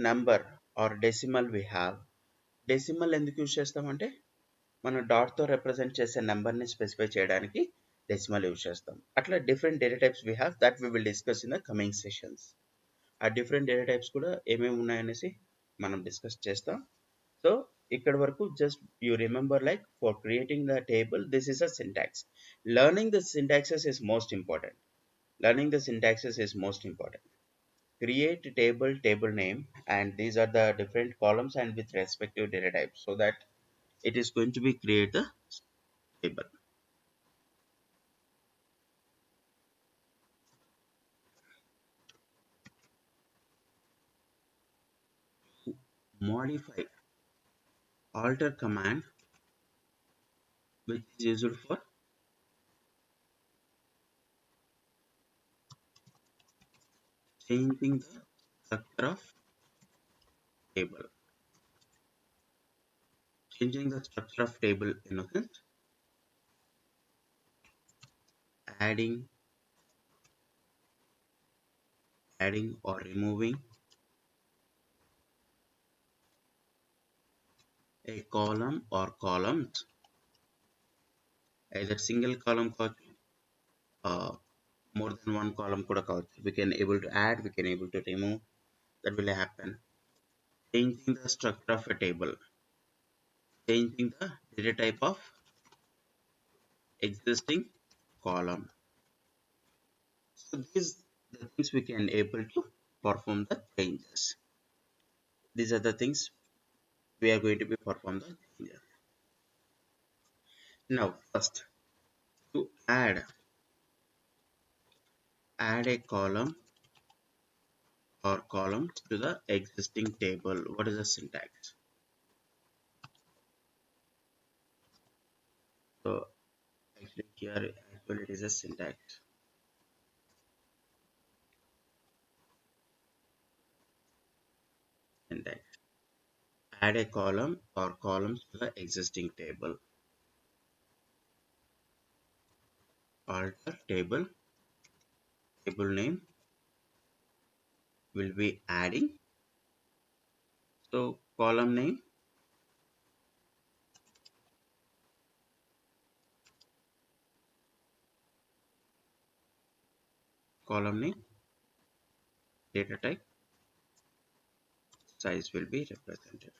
number or decimal we have. Decimal ఎందుకు use చేస్తామంటే మనం డాట్తో represent చేసే నెంబర్ని స్పెసిఫై చేయడానికి డెసిమల్ యూస్ చేస్తాం. అట్లా different data types we have that we will discuss in the coming sessions. ఆ డిఫరెంట్ డేటా టైప్స్ కూడా ఏమేమి ఉన్నాయనేసి మనం డిస్కస్ చేస్తాం. సో ఇక్కడ వరకు just you remember like for creating the table this is a syntax. Learning the syntaxes is most important. Learning the syntaxes is most important. Create table name, and these are the different columns and with respective data types so that it is going to be create the table. Modify alter command which is used for changing the structure of table. Changing the structure of table in a sense, adding or removing a column or columns, either single column uh, more than one column kuda kaవచ్చు. We can able to add, we can able to remove, that will happen. Changing the structure of a table, changing the data type of existing column. So these the things we can able to perform the changes. These are the things we are going to be perform the changes. Now first, to add a column or columns to the existing table. What is the syntax? So actually here actually it is a syntax. Syntax. Add a column or columns to the existing table. Alter table name will be adding. So column name, data type, size will be represented.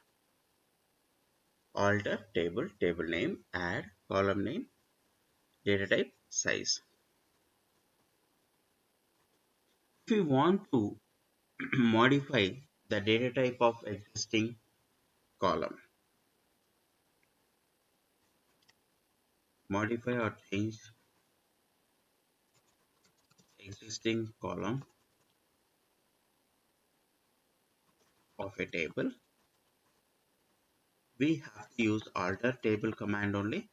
Alter table name, add column name, data type, size. If we want to modify the data type of existing column, modify or change existing column of a table, we have to use alter table command only.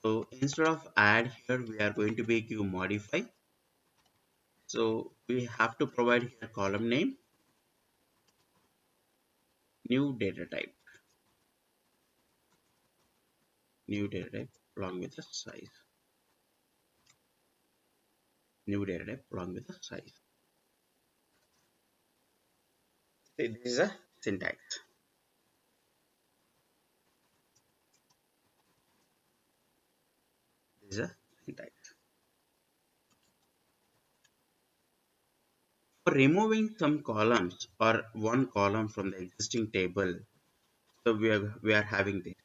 So instead of add, here we are going to be give modify. So we have to provide here column name, new data type, along with the size, new data type along with the size. See, this is a syntax. This is a syntax. For removing some columns or one column from the existing table, so we are having this.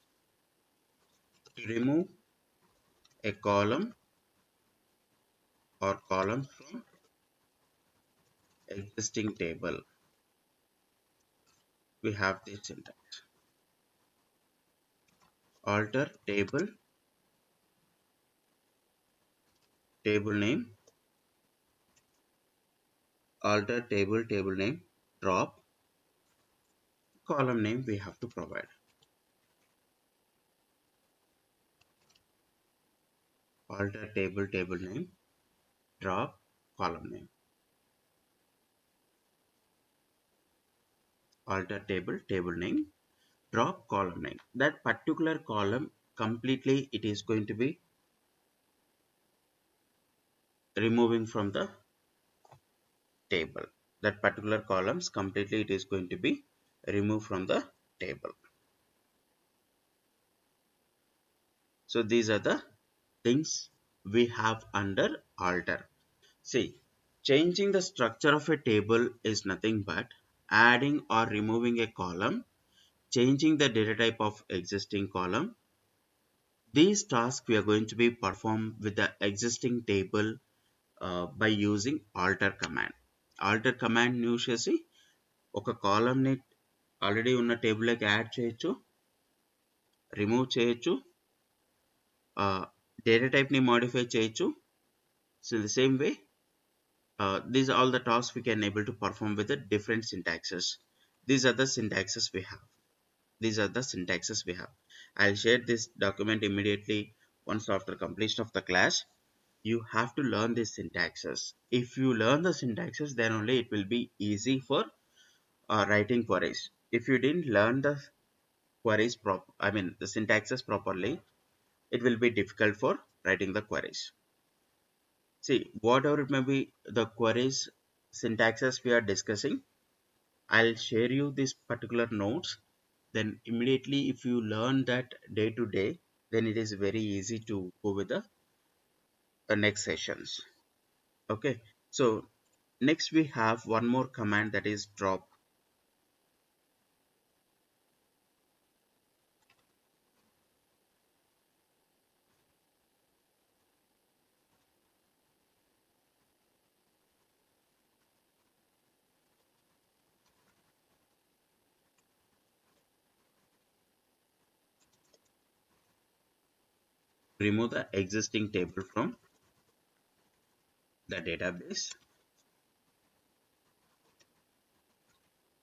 To remove a column or columns from existing table, we have this syntax. Alter table name, alter table name, drop column name we have to provide. Alter table name, drop column name. Alter table name, drop column name. That particular column completely it is going to be removing from the table. That particular columns completely it is going to be removed from the table. So these are the things we have under alter. See, changing the structure of a table is nothing but adding or removing a column, changing the data type of existing column. These tasks we are going to be performed with the existing table by using alter command. Alter command use చేసి ఒక column ని already ఉన్న table లోకి add చేయొచ్చు, remove చేయొచ్చు, data type ని modify చేయొచ్చు. So in the same way, these are all the tasks we can able to perform with the different syntaxes. These are the syntaxes we have. I'll share this document immediately once after completion of the class. You have to learn these syntaxes. If you learn the syntaxes, then only it will be easy for writing queries. If you didn't learn the the syntaxes properly, it will be difficult for writing the queries. See, whatever it may be the queries syntaxes we are discussing, I'll share you these particular notes. Then immediately if you learn that day to day, then it is very easy to go with the next sessions. Okay, so next we have one more command, that is drop. remove the existing table from the database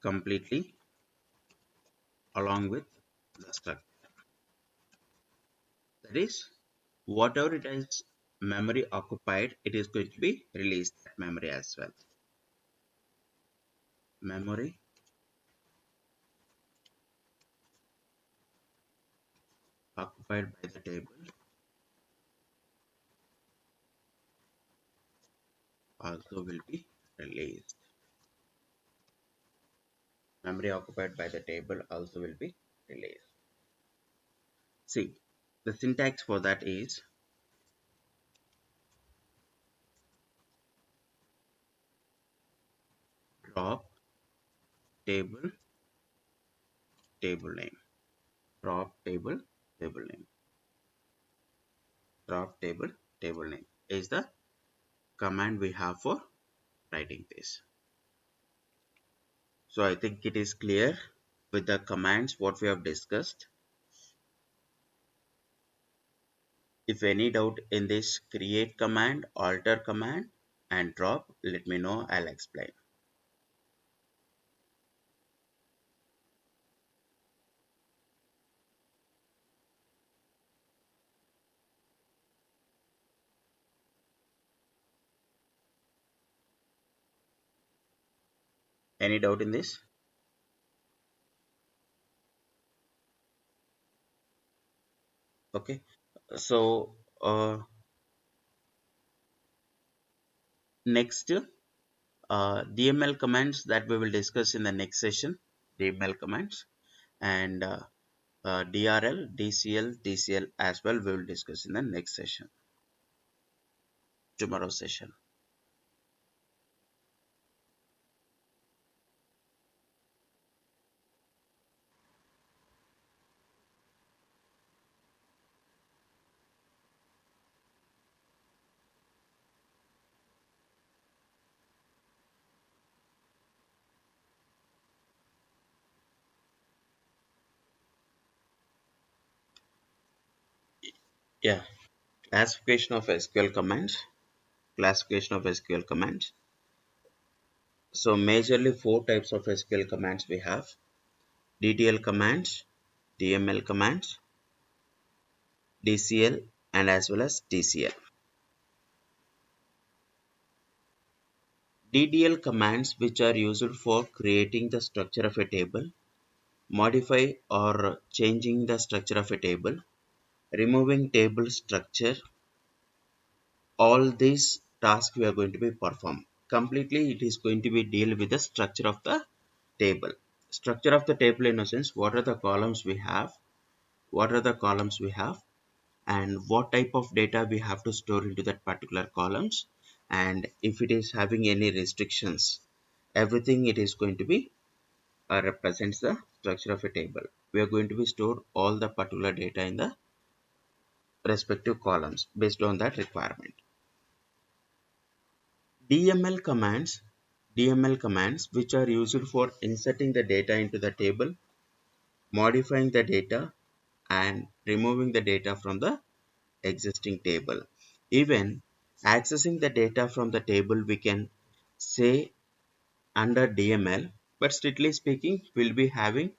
completely along with the structure. That is, whatever it is memory occupied, it is going to be released that memory as well. Memory occupied by the table also will be released. Memory occupied by the table also will be released. See, the syntax for that is drop table table name. Drop table table name. Drop table name is the command we have for writing this. So I think it is clear with the commands what we have discussed. If any doubt in this create command, alter command and drop, let me know, I'll explain. Any doubt in this? Okay. So next DML commands that we will discuss in the next session. DML commands and DRL, DCL, TCL as well we will discuss in the next session, tomorrow session. Yeah, classification of SQL commands. Classification of SQL commands. So majorly four types of SQL commands we have: DTL commands, DML commands, DCL, and as well as TCL. DTL commands, which are used for creating the structure of a table, modify or changing the structure of a table, removing table structure. All these tasks we are going to be perform. Completely it is going to be deal with the structure of the table. Structure of the table in a sense, what are the columns we have, what are the columns we have, and what type of data we have to store into that particular columns, and if it is having any restrictions, everything it is going to be represents the structure of a table. We are going to be store all the particular data in the respective columns based on that requirement. DML commands which are used for inserting the data into the table, modifying the data, and removing the data from the existing table. Even accessing the data from the table we can say under DML, but strictly speaking we'll be having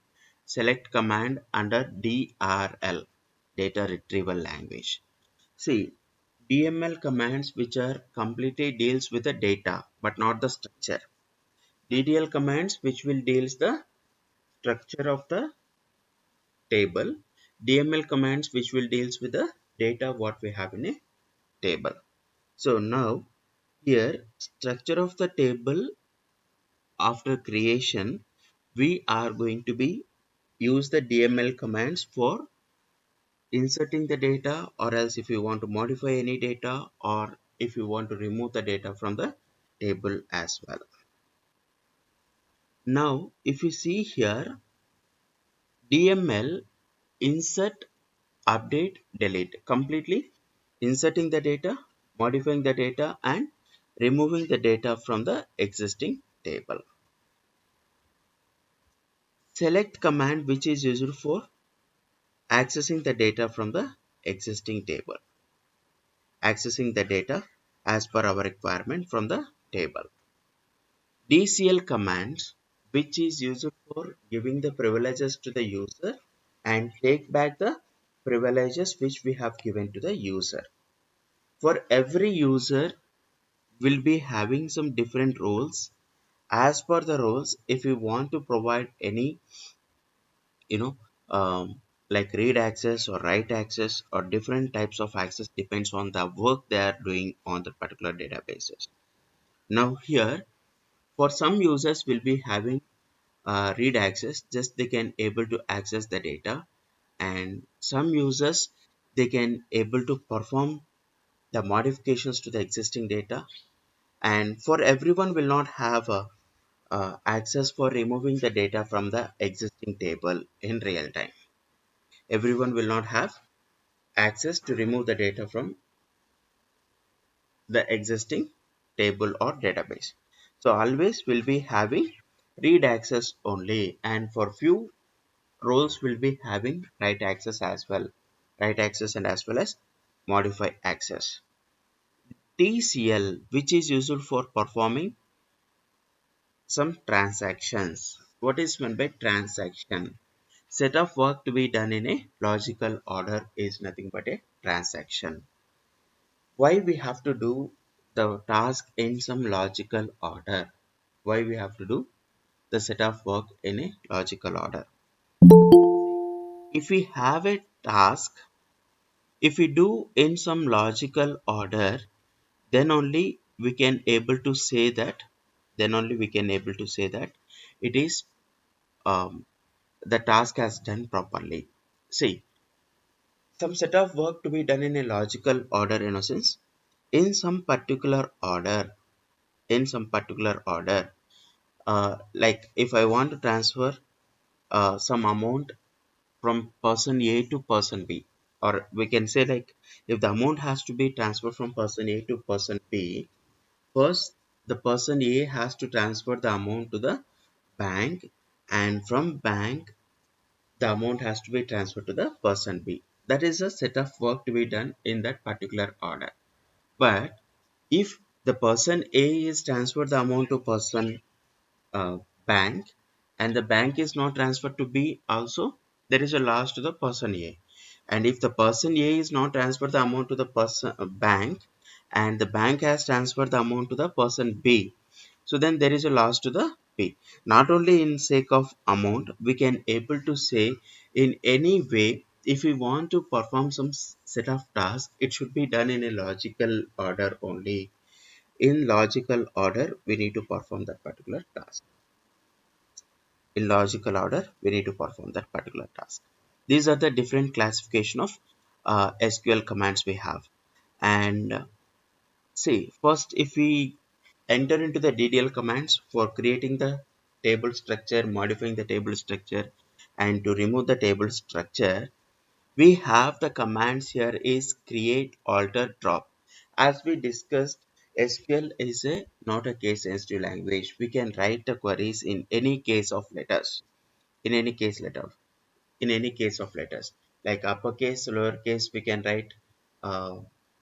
select command under DRL, data retrieval language. See, DML commands which are completely deals with the data but not the structure. DDL commands which will deals the structure of the table. DML commands which will deals with the data what we have in a table. So now here structure of the table after creation, we are going to be use the DML commands for inserting the data, or else if you want to modify any data, or if you want to remove the data from the table as well. Now if you see here, DML insert, update, delete, completely inserting the data, modifying the data, and removing the data from the existing table. Select command which is used for accessing the data from the existing table, accessing the data as per our requirement from the table. DCL commands, which is used for giving the privileges to the user and take back the privileges which we have given to the user. For every user will be having some different roles. As per the roles, if we want to provide any, you know, like read access or write access or different types of access depends on the work they are doing on the particular databases. Now here, for some users will be having read access, just they can able to access the data, and some users they can able to perform the modifications to the existing data, and for everyone will not have a access for removing the data from the existing table in real time. Everyone will not have access to remove the data from the existing table or database. So always will be having read access only, and for few roles will be having write access as well, write access and as well as modify access. TCL, which is used for performing some transactions. What is meant by transaction? Set of work to be done in a logical order is nothing but a transaction. Why we have to do the task in some logical order? Why we have to do the set of work in a logical order? If we have a task, if we do in some logical order, then only we can able to say that, then only we can able to say that it is the task has done properly. See, some set of work to be done in a logical order, in a sense, in some particular order, in some particular order. Like if I want to transfer some amount from person A to person B, or we can say like if the amount has to be transferred from person A to person B, first the person A has to transfer the amount to the bank, and from bank the amount has to be transferred to the person B. That is a set of work to be done in that particular order. But if the person A is transferred the amount to person uh, bank, and the bank is not transferred to B also, there is a loss to the person A. And if the person A is not transferred the amount to the person bank, and the bank has transferred the amount to the person B, so then there is a loss to the B. Not only in sake of amount, we can able to say in any way, if we want to perform some set of tasks, it should be done in a logical order only. In logical order, we need to perform that particular task. In logical order, we need to perform that particular task. These are the different classification of SQL commands we have. And see, first if we enter into the DDL commands for creating the table structure, modifying the table structure, and to remove the table structure, we have the commands here is create, alter, drop. As we discussed, SQL is a not a case sensitive language. We can write the queries in any case of letters, in any case letter, in any case of letters, like uppercase, lowercase. We can write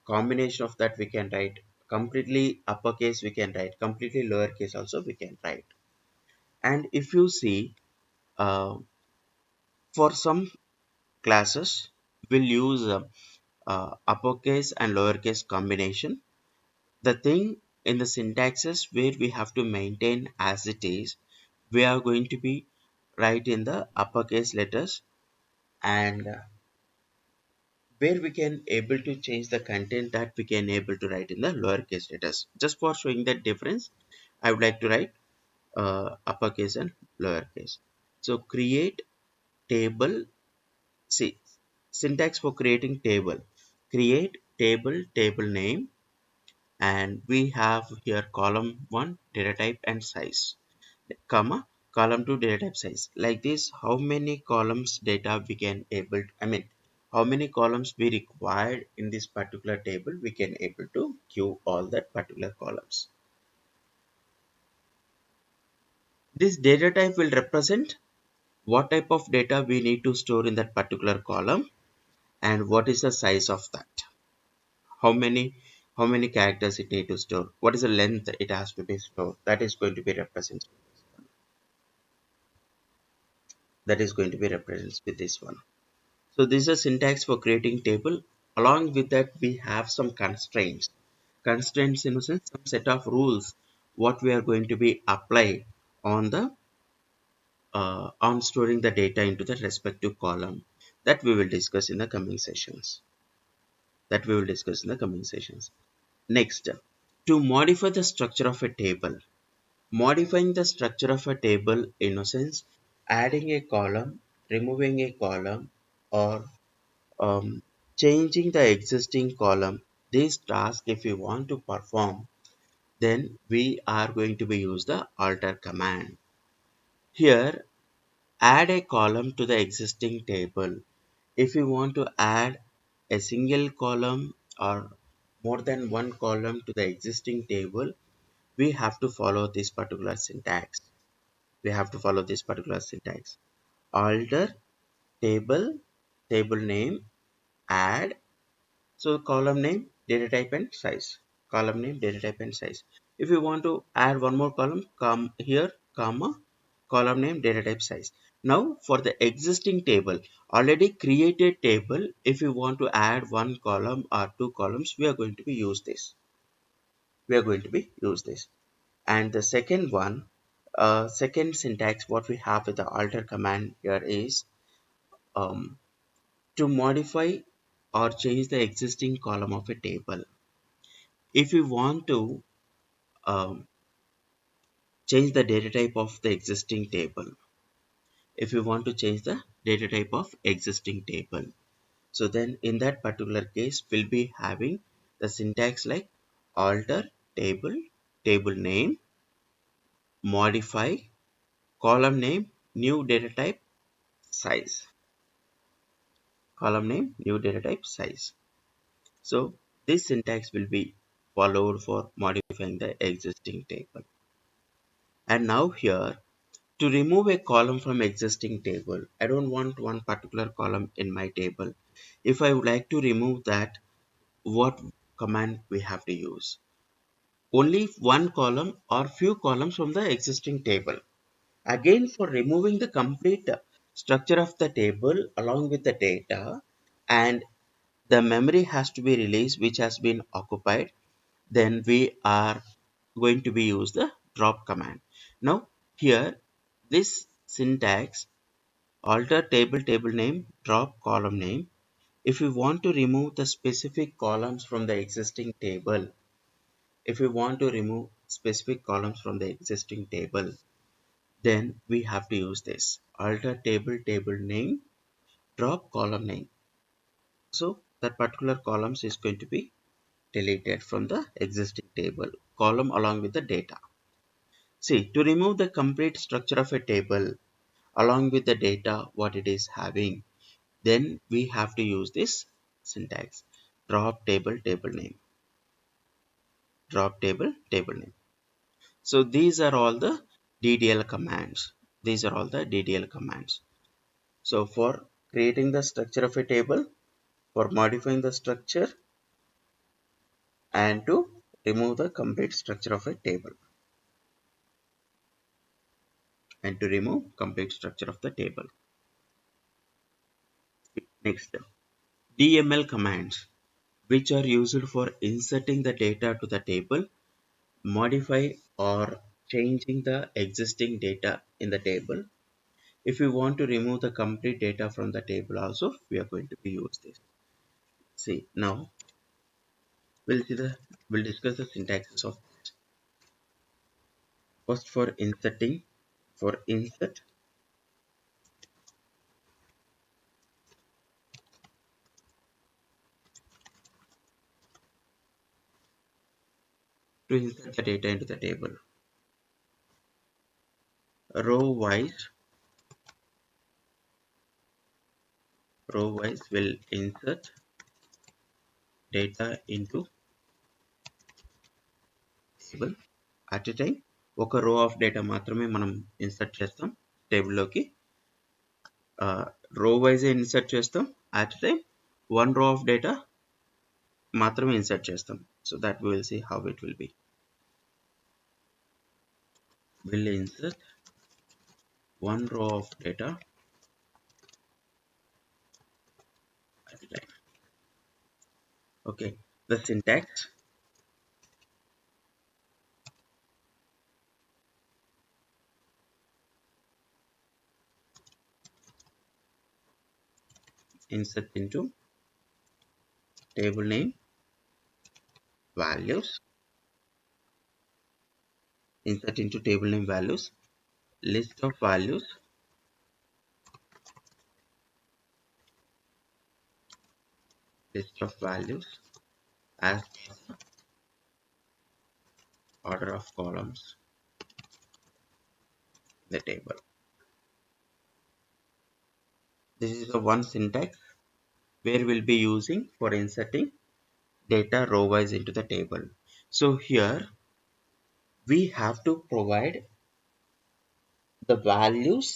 combination of that. We can write completely uppercase. We can write completely lowercase. Also, we can write. And if you see, uh, for some classes, we'll use uppercase and lowercase combination. The thing in the syntaxes where we have to maintain as it is, we are going to be write in the uppercase letters, and where we can able to change the content that we can able to write in the lowercase letters. Just for showing that difference, I would like to write uppercase and lowercase. So create table. See, syntax for creating table: create table, table name, and we have here column 1 data type and size, comma column 2 data type size. Like this, how many columns data we can able to, I mean, how many columns we required in this particular table, we can able to give all that particular columns. This data type will represent what type of data we need to store in that particular column, and what is the size of that, how many characters it need to store, what is the length it has to be stored, that is going to be represented, with this one. So this is a syntax for creating table. Along with that, we have some constraints. Constraints in a sense, some set of rules what we are going to be applied on the on storing the data into the respective column, that we will discuss in the coming sessions. Next, to modify the structure of a table. Modifying the structure of a table in a sense, adding a column, removing a column, or changing the existing column. This task, if we want to perform, then we are going to be use the alter command. Here, add a column to the existing table. If we want to add a single column or more than one column to the existing table, we have to follow this particular syntax. Alter table, table name, add. So column name, data type and size. If you want to add one more column, come here, comma, column name, data type, size. Now for the existing table, already created table, if you want to add one column or two columns, we are going to be use this. And the second one, second syntax, what we have with the alter command here is um, to modify or change the existing column of a table. If you want to um, change the data type of the existing table, so then in that particular case, we'll be having the syntax like alter table, table name, modify, column name, new data type, size. So this syntax will be followed for modifying the existing table. And now here, to remove a column from existing table, I don't want one particular column in my table. If I would like to remove that, what command we have to use? Only one column or few columns from the existing table. Again, for removing the complete structure of the table along with the data, and the memory has to be released which has been occupied, then we are going to be use the drop command. Now here, this syntax, alter table, table name, drop column name. If we want to remove the specific columns from the existing table, then we have to use this alter table, table name, drop column name. So that particular columns is going to be deleted from the existing table column along with the data. See, to remove the complete structure of a table along with the data what it is having, then we have to use this syntax drop table, table name, So these are all the DDL commands. So for creating the structure of a table, for modifying the structure, and to remove the complete structure of a table. Next, DML commands, which are used for inserting the data to the table, modify or changing the existing data in the table. If we want to remove the complete data from the table also, we are going to use this. See, now we'll discuss the syntaxes of that. First, for inserting, for insert, to insert the data into the table. Row wise will insert data into table at a time. ఒక రో of data మాత్రమే మనం insert చేస్తాం టేబుల్లోకి. రో wise insert చేస్తాం at a time, one row of data మాత్రమే insert చేస్తాం. So that we will see how it will be. We'll insert one row of data at a time. Okay, the syntax: insert into table name values, insert into table name values, list of values, list of values as order of columns in the table. This is the one syntax where we'll be using for inserting data row wise into the table. So here we have to provide the values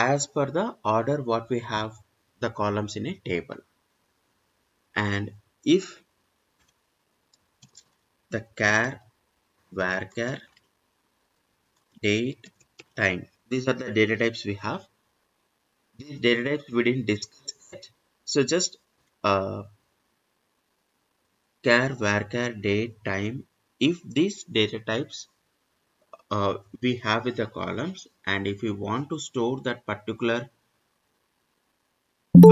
as per the order what we have the columns in a table. And if the char, varchar, date, time, these are the data types we have. These data types we didn't discuss yet. So just char, varchar, date, time. If these data types we have with the columns, and if we want to store that particular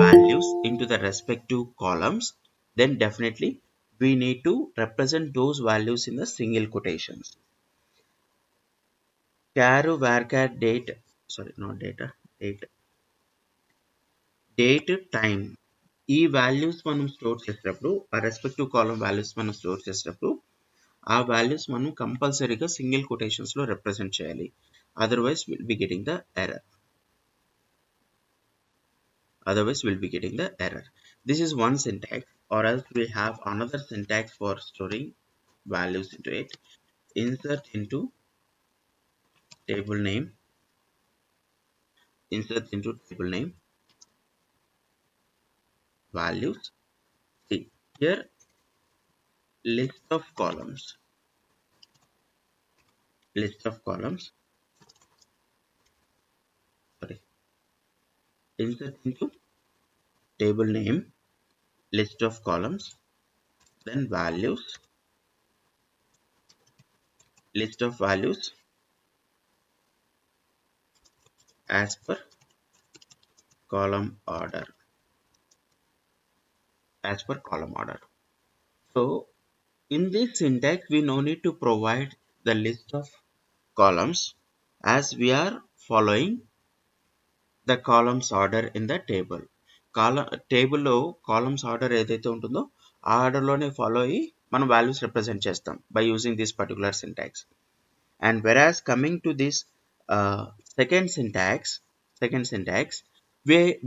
values into the respective columns, then definitely we need to represent those values in the single quotations. Char, varchar, date, sorry, not data, date, time. ఈ values మనం store చేసేటప్పుడు ఆ respective కాలం values మనం store చేసేటప్పుడు ఆ values మనం కంపల్సరీగా single quotations లో రిప్రజెంట్ చేయాలి. Otherwise will be getting the error. This is one syntax, or else we have another syntax for storing values into it. Insert into table name, values. See here, list of columns, sorry, insert into table name, list of columns, then values, list of values as per column order, So in this syntax we no need to provide the list of columns, as we are following the columns order in the table. Table లో columns order ఏదైతే ఉంటుందో ఆ order లోనే follow అయ్యి మనం values represent చేస్తాం by using this particular syntax. And whereas coming to this uh, second syntax,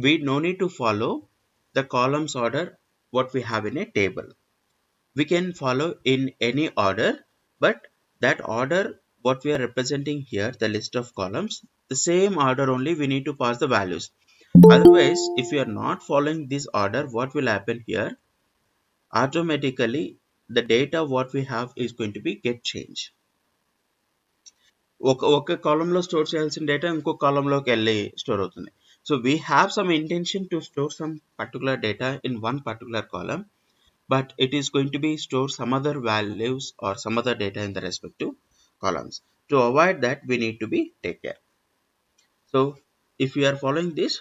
we no need to follow the columns order what we have in a table. We can follow in any order, but that order what we are representing here, the list of columns, the same order only we need to pass the values. Otherwise, if we are not following this order, what will happen here, automatically the data what we have is going to be get changed. ఒక column లో store చేయాల్సిన data ఇంకో column లోకి వెళ్ళి store అవుతుంది. So we have some intention to store some particular data in one particular column, but it is going to be store some other values or some other data in the respective columns. To avoid that, we need to be take care. So if we are following this,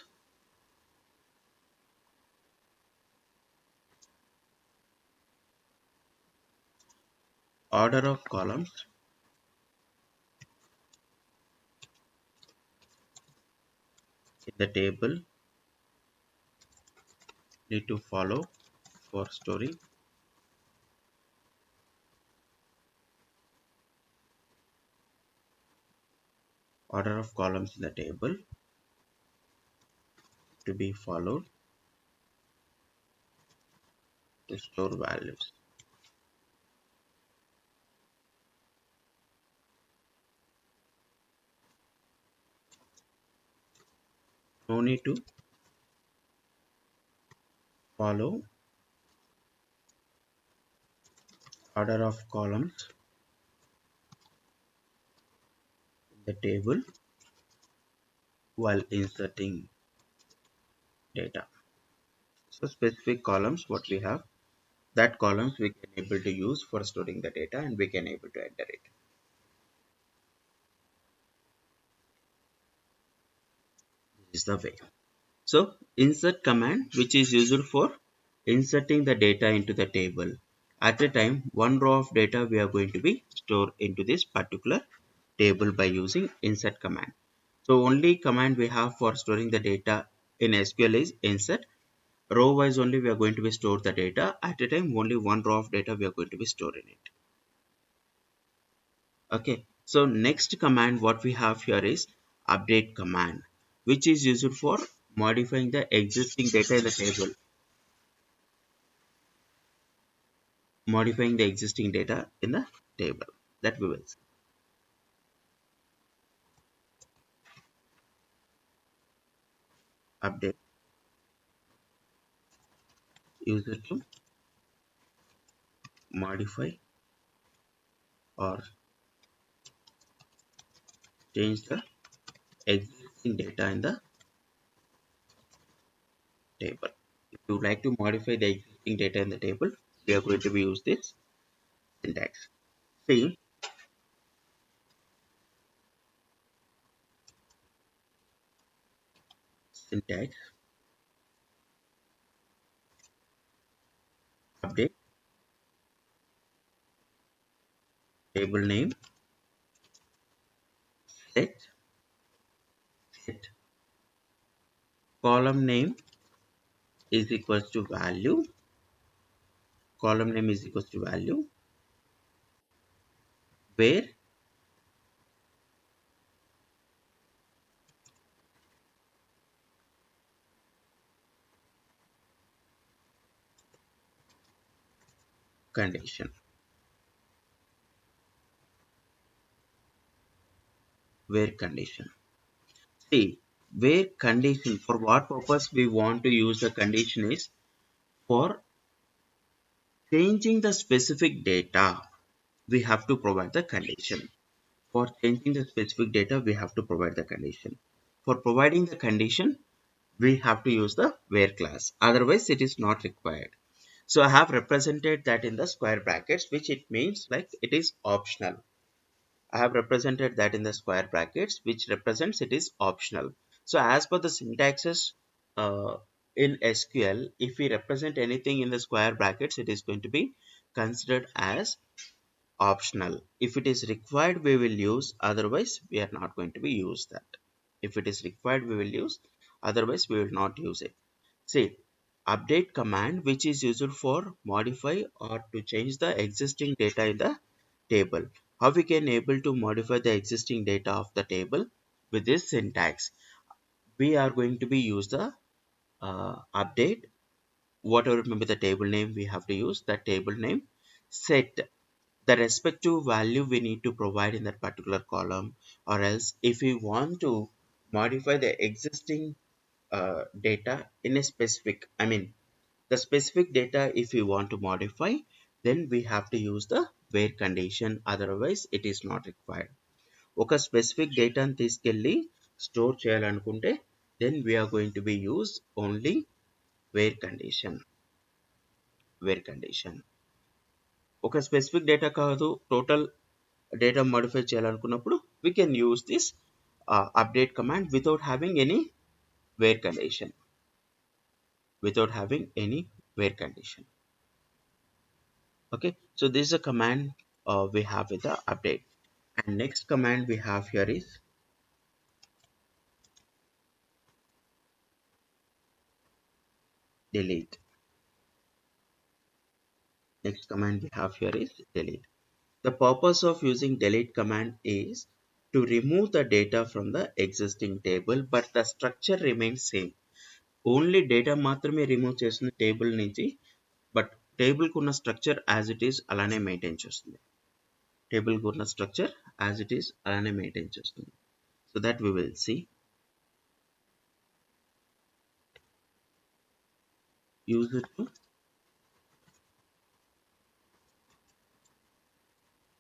order of columns in the table need to follow for storing order of columns in the table to be followed to store values. No need to follow order of columns in the table while inserting data. So specific columns what we have, that columns we can able to use for storing the data and we can able to enter it. This is the way. So insert command which is used for inserting the data into the table. At a time, one row of data we are going to be stored into this particular table by using insert command. So only command we have for storing the data in SQL is insert. Row wise only we are going to be store the data. At a time, only one row of data we are going to be storing it. Okay. So next command what we have here is update command, which is used for modifying the existing data in the table. Modifying the existing data in the table, that we will see. Update user to modify or change the existing data in the table. If you would like to modify the existing data in the table, we are going to use this syntax. See, syntax update table name set set column name is equals to value, column name is equals to value, where condition, where condition. See, where condition, for what purpose we want to use the condition is for changing the specific data, we have to provide the condition. For changing the specific data, we have to provide the condition. For providing the condition, we have to use the where class. Otherwise, it is not required. So I have represented that in the square brackets, which it means like it is optional. I have represented that in the square brackets, which represents it is optional. So as per the syntaxes in SQL, if we represent anything in the square brackets, it is going to be considered as optional. If it is required, we will use, otherwise we are not going to be use that. If it is required, we will use, otherwise we will not use it. See, update command which is used for modify or to change the existing data in the table. How we can able to modify the existing data of the table? With this syntax, we are going to be use the update, whatever remember the table name we have to use that table name, set the respective value we need to provide in that particular column, or else if we want to modify the existing data in a specific, I mean the specific data if we want to modify, then we have to use the where condition, otherwise it is not required. ఒక specific data తీసుకెళ్ళి store చేయాలనుకుంటే then we are going to be use only where condition, where condition. ఒక specific data కాదు, total data modify చేయాలనుకున్నప్పుడు we can use this update command without having any where condition, without having any where condition. Okay, so this is a command we have with the update. And next command we have here is delete. Next command we have here is delete. The purpose of using delete command is to remove the data from the existing table, but the structure remains same. Only data మాత్రమే remove చేస్తుంది table నుంచి, but table కున్న structure as it is అలానే maintain చేస్తుంది. Table కున్న structure as it is అలానే maintain చేస్తుంది. So that we will see. use it to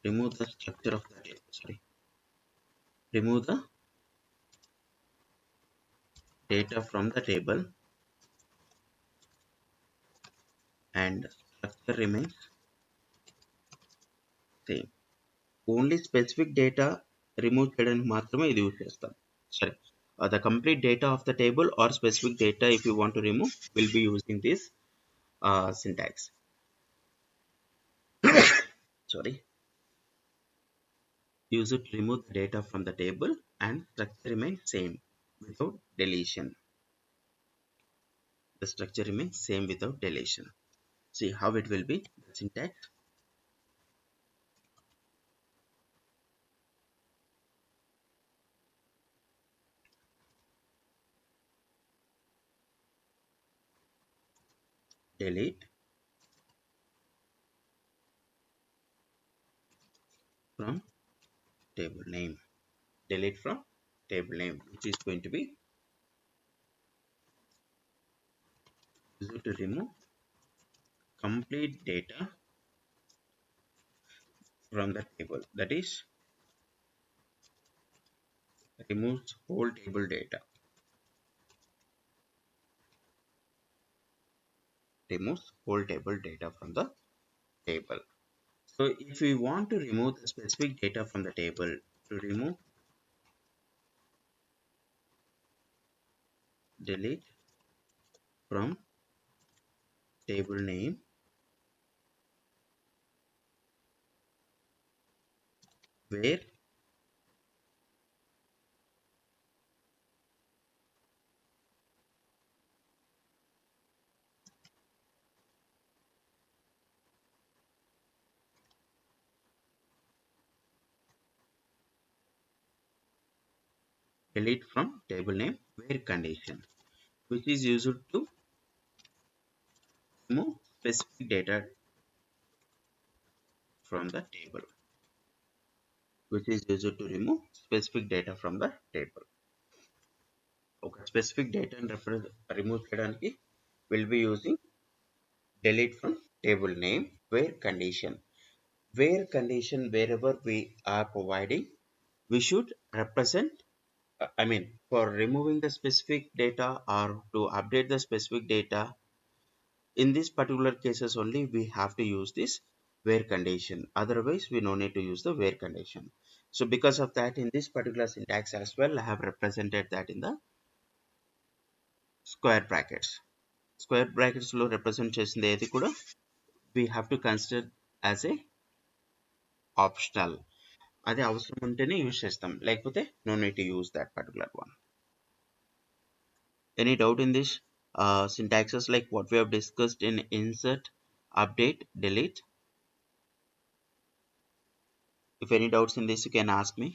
remove the structure of the table. Remove the data from the table and structure remains same. Only specific data remove చేయడానికి మాత్రమే ఇది use చేస్తాం. సరే, the complete data of the table or specific data if you want to remove will be using this syntax. Sorry, use it to remove the data from the table and structure remains same without deletion. The structure remains same without deletion. See how it will be. The syntax: delete from table name. Delete from table name, which is going to be used to remove complete data from the table. That is, removes whole table data. Removes whole table data from the table. So if we want to remove the specific data from the table, to remove, delete from table name, where delete from table name where condition, which is used to remove specific data from the table, which is used to remove specific data from the table. Okay, specific data and remove చేయడానికి will be using delete from table name where condition. Where condition, wherever we are providing, we should represent, for removing the specific data or to update the specific data, in this particular cases only we have to use this where condition. Otherwise we no need to use the where condition. So because of that, in this particular syntax as well, I have represented that in the square brackets. Square brackets లో represent చేసింది ఏది కూడా we have to consider as a optional. అది అవసరం ఉంటేనే use చేస్తాం, లేకపోతే no need to use that particular one. Any doubt in this syntaxes like what we have discussed in insert, update, delete? If any doubts in this, you can ask me.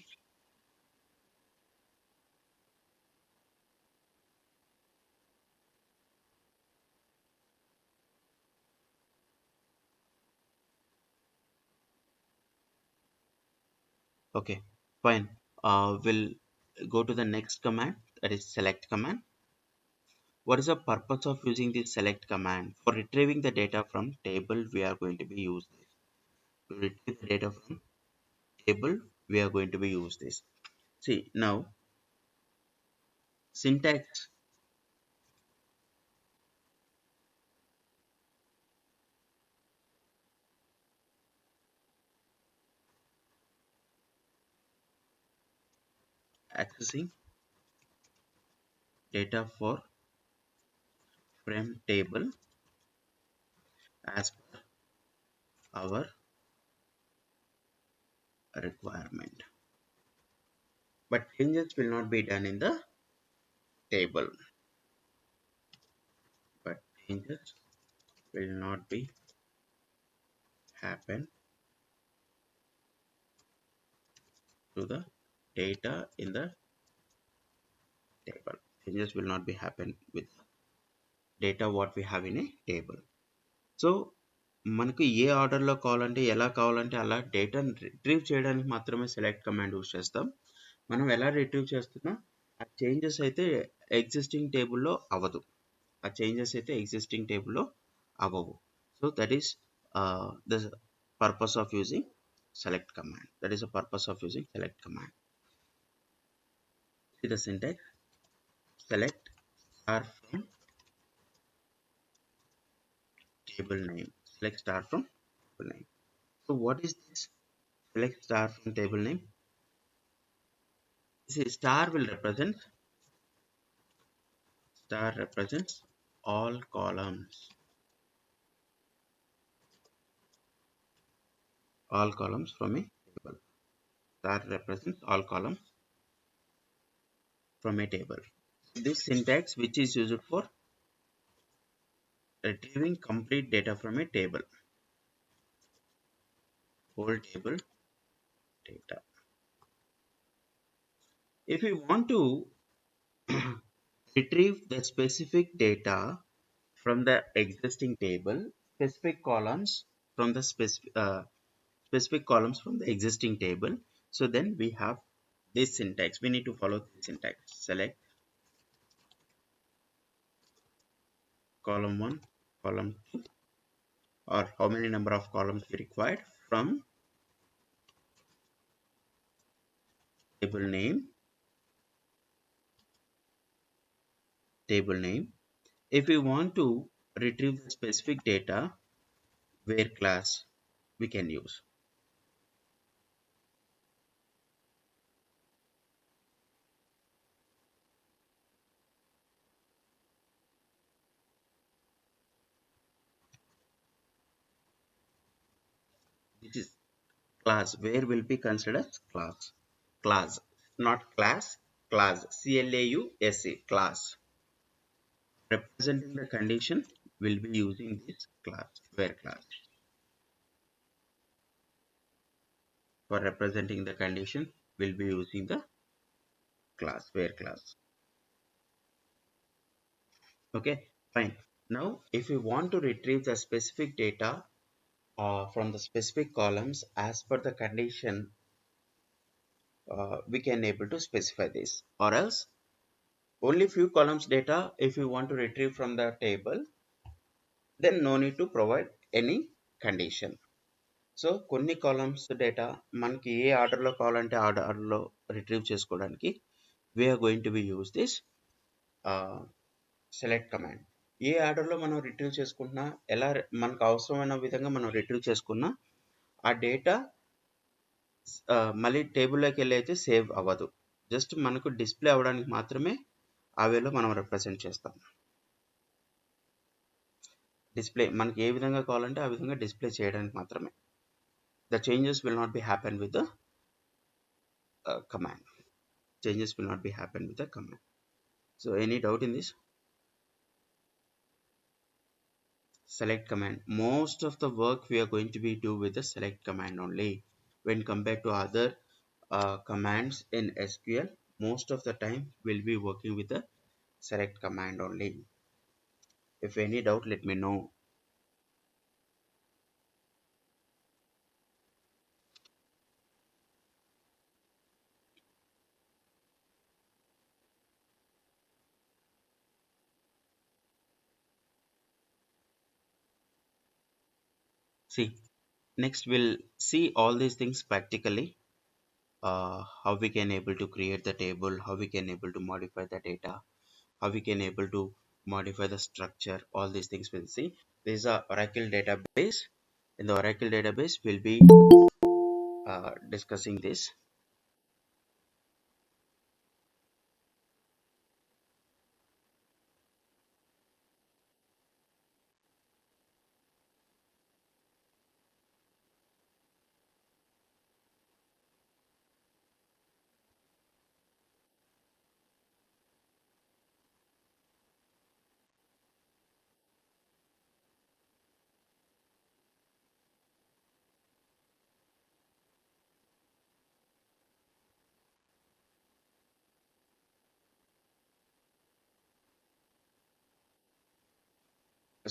Okay, fine. We'll go to the next command, that is select command. What is the purpose of using this select command? For retrieving the data from table, we are going to be use this. To retrieve the data from table, we are going to be use this. See now, syntax accessing data for from table as per our requirement, but changes will not be done in the table. But changes will not be happen to the data in the table. Changes will not be happen with data what we have in a table. So మనకు ఏ ఆర్డర్లో కావాలంటే ఎలా కావాలంటే అలా డేటాను retrieve చేయడానికి మాత్రమే select command use చేస్తాం. మనం ఎలా రిట్రీవ్ చేస్తున్నాం, ఆ చేంజెస్ అయితే ఎగ్జిస్టింగ్ టేబుల్లో అవ్వదు. ఆ చేంజెస్ అయితే ఎగ్జిస్టింగ్ టేబుల్లో అవ్వవు. So that is the purpose of using select command. That is the purpose of using select command. See the syntax: select star from table name. Select star from table name. So what is this select star from table name? See, star represents all columns, from a table. Star represents all columns from a table. This syntax, which is used for retrieving complete data from a table, whole table data. If we want to retrieve the specific data from the existing table, specific columns from the specific columns from the existing table, so then we have this syntax. We need to follow this syntax: select column 1, column 2, or how many number of columns we required from table name. If we want to retrieve the specific data, where class we can use. This is class, where will be considered as class, not class, class, representing the condition. Will be using this class, where class, for representing the condition. Will be using the class, where class. Okay, fine. Now if we want to retrieve the specific data from the specific columns as per the condition, we can able to specify this, or else only few columns data if you want to retrieve from the table, then no need to provide any condition. So కొన్ని columns data మనకి ఏ ఆర్డర్లో కావాలంటే ఆర్డర్లో retrieve చేసుకోవడానికి we are going to be use this select command. ఏ ఆర్డర్లో మనం రిట్రీవ్ చేసుకుంటున్నా, ఎలా మనకు అవసరమైన విధంగా మనం రిట్రీవ్ చేసుకున్నా ఆ డేటా మళ్ళీ టేబుల్లోకి వెళ్ళి అయితే సేవ్ అవ్వదు. జస్ట్ మనకు డిస్ప్లే అవ్వడానికి మాత్రమే ఆ వేలో మనం రిప్రజెంట్ చేస్తాం. డిస్ప్లే మనకి ఏ విధంగా కావాలంటే ఆ విధంగా డిస్ప్లే చేయడానికి మాత్రమే. The changes will not be happen with the command. Changes will not be happen with the command. So any doubt in this? Select command. Most of the work we are going to be do with the select command only. When compared to other commands in SQL, most of the time we'll be working with the select command only. If any doubt, let me know. See, next we'll see all these things practically. How we can able to create the table, how we can able to modify the data, how we can able to modify the structure. All these things we'll see. This is a Oracle database. In the Oracle database we'll be discussing this.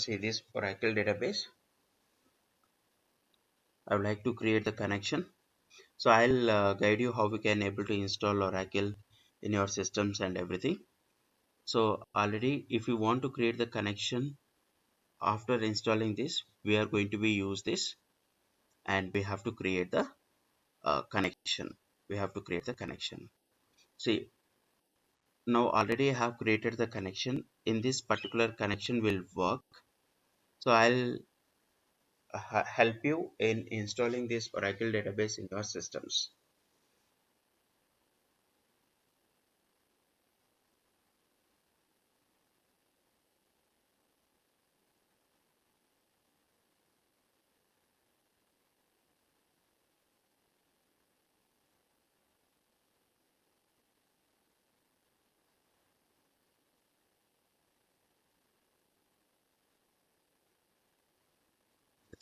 See this Oracle database. I would like to create the connection. So I'll guide you how we can able to install Oracle in your systems and everything. So already if you want to create the connection after installing this, we are going to be use this, and we have to create the connection. We have to create the connection. See, now already I have created the connection. In this particular connection will work. So I'll help you in installing this Oracle database in your systems.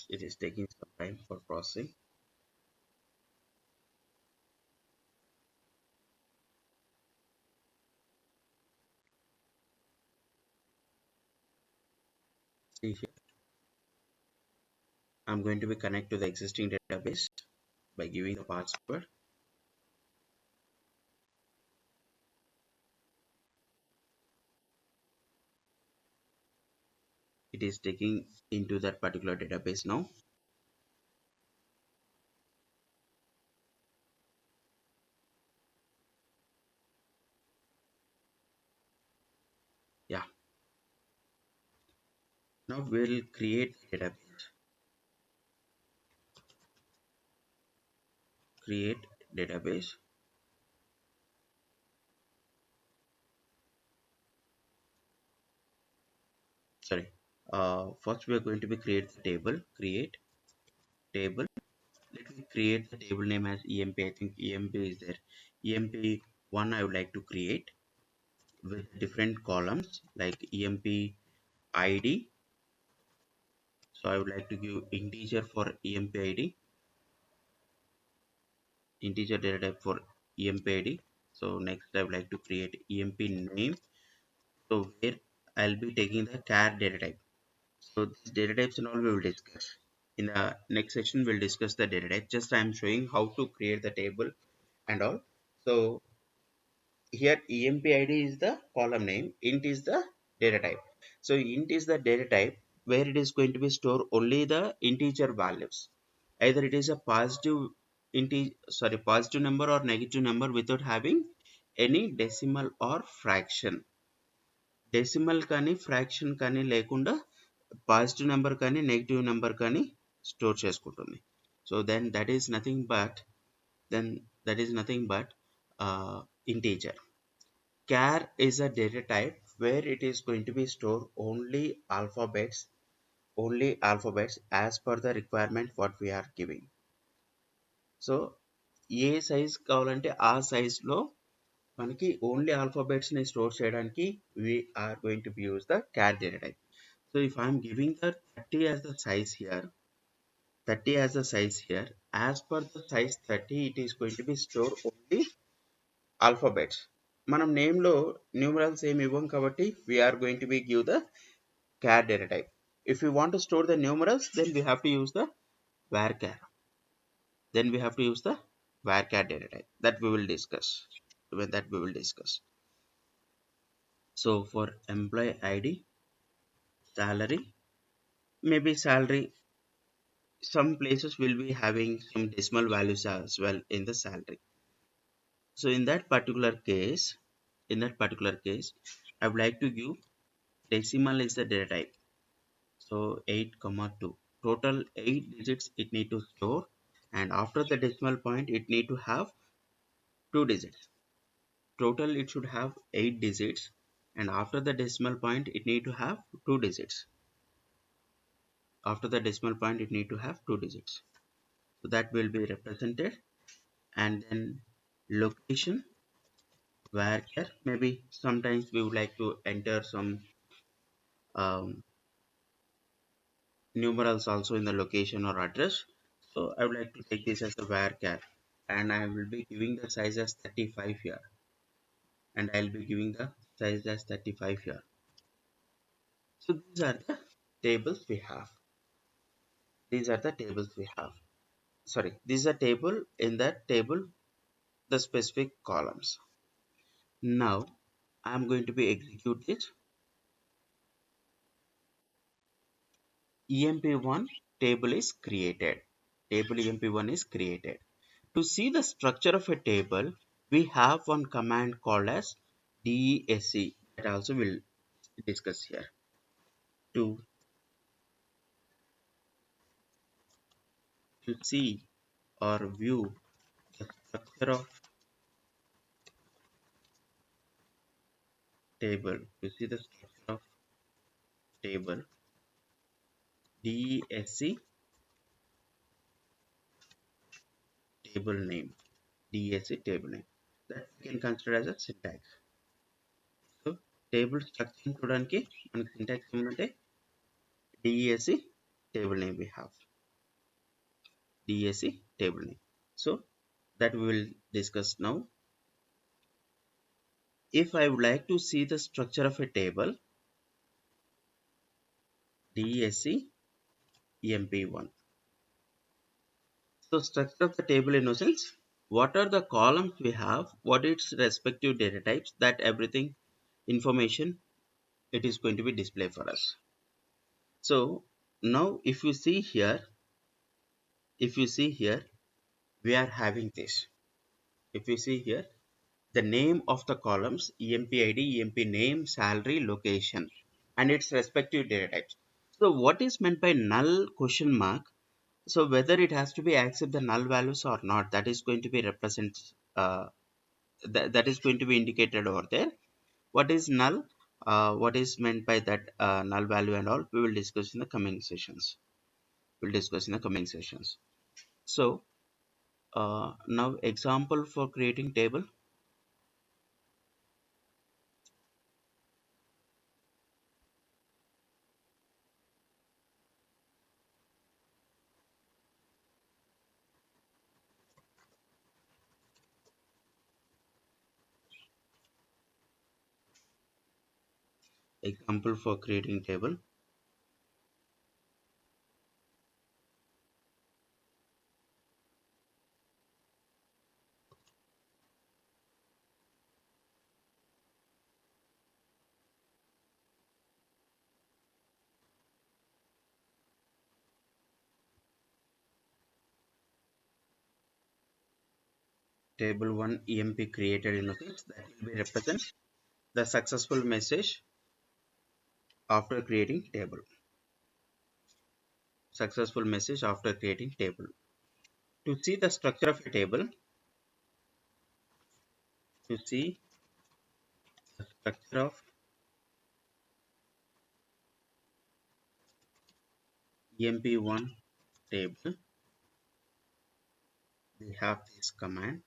It is taking some time for processing. See here, I'm going to be connect to the existing database by giving the password. It is taking into that particular database now. Yeah, now we'll create database. Create database. Sorry. First we are going to be create the table. Create table. Let me create the table name as EMP. I think EMP is there. EMP1 I would like to create with different columns like EMP ID. So I would like to give integer for EMP ID, integer data type for EMP ID. So next I would like to create EMP name. So where I'll be taking the char data type. So these data types and all we will discuss. In the next section, we'll discuss the data type. Just I'm showing how to create the table and all. So here EMP ID is the column name, int is the data type. So int is the data type where it is going to be store only the integer values. Either it is a positive positive number or negative number without having any decimal or fraction. Decimal కానీ fraction కానీ లేకుండా positive number కానీ negative number కానీ store చేసుకుంటుంది. So then that is nothing but integer. Char is a data type where it is going to be store only alphabets as per the requirement what we are giving. So A size కావాలంటే ఆ size లో మనకి only alphabets ని store చేయడానికి we are going to use the char data type. So if I am giving the 30 as the size here, 30 as the size here, as per the size 30, it is going to be store only alphabets. మనం name లో numerals ఏమి ఇవ్వం కాబట్టి we are going to be give the char data type. If we want to store the numerals, then we have to use the varchar. Then we have to use the varchar data type that we will discuss. That we will discuss. So for employee ID, salary, maybe salary, some places will be having some decimal values as well in the salary. So in that particular case, I would like to give decimal is the data type. So 8 comma 2. Total 8 digits it need to store, and after the decimal point it need to have 2 digits. Total it should have 8 digits, and after the decimal point it need to have 2 digits. After the decimal point it need to have 2 digits. So that will be represented. And then location, where maybe sometimes we would like to enter some um, numerals also in the location or address. So I would like to take this as a varchar, and I will be giving the size as 35 here, and I'll be giving the size as 35 here. So these are the tables we have. These are the tables we have. Sorry, this is a table. In that table, the specific columns. Now I'm going to be execute this. emp1 table is created. Table emp1 is created. To see the structure of a table, we have one command called as desc that also we'll discuss here. To see or view the structure of table, to see the structure of table, desc table name, desc table name, that we can consider as a syntax. So table structure చూడడానికి మనకి syntax ఏమంటే desc table name we have, desc table name. So that we will discuss now. If I would like to see the structure of a table, desc emp1. So structure of the table in essence, what are the columns we have, what its respective data types, that everything information it is going to be displayed for us. So now if you see here, we are having this. If you see here, the name of the columns, emp id, emp name, salary, location, and its respective data types. So what is meant by null question mark? So whether it has to be accept the null values or not, that is going to be represent, that is going to be indicated over there. What is null? What is meant by that null value and all, we will discuss in the coming sessions. We'll discuss in the coming sessions. So now example for creating table. Example for creating table. Table 1 emp created in notice, that will be represent the successful message after creating table. Successful message after creating table. To see the structure of a table, to see the structure of emp1 table, we have this command,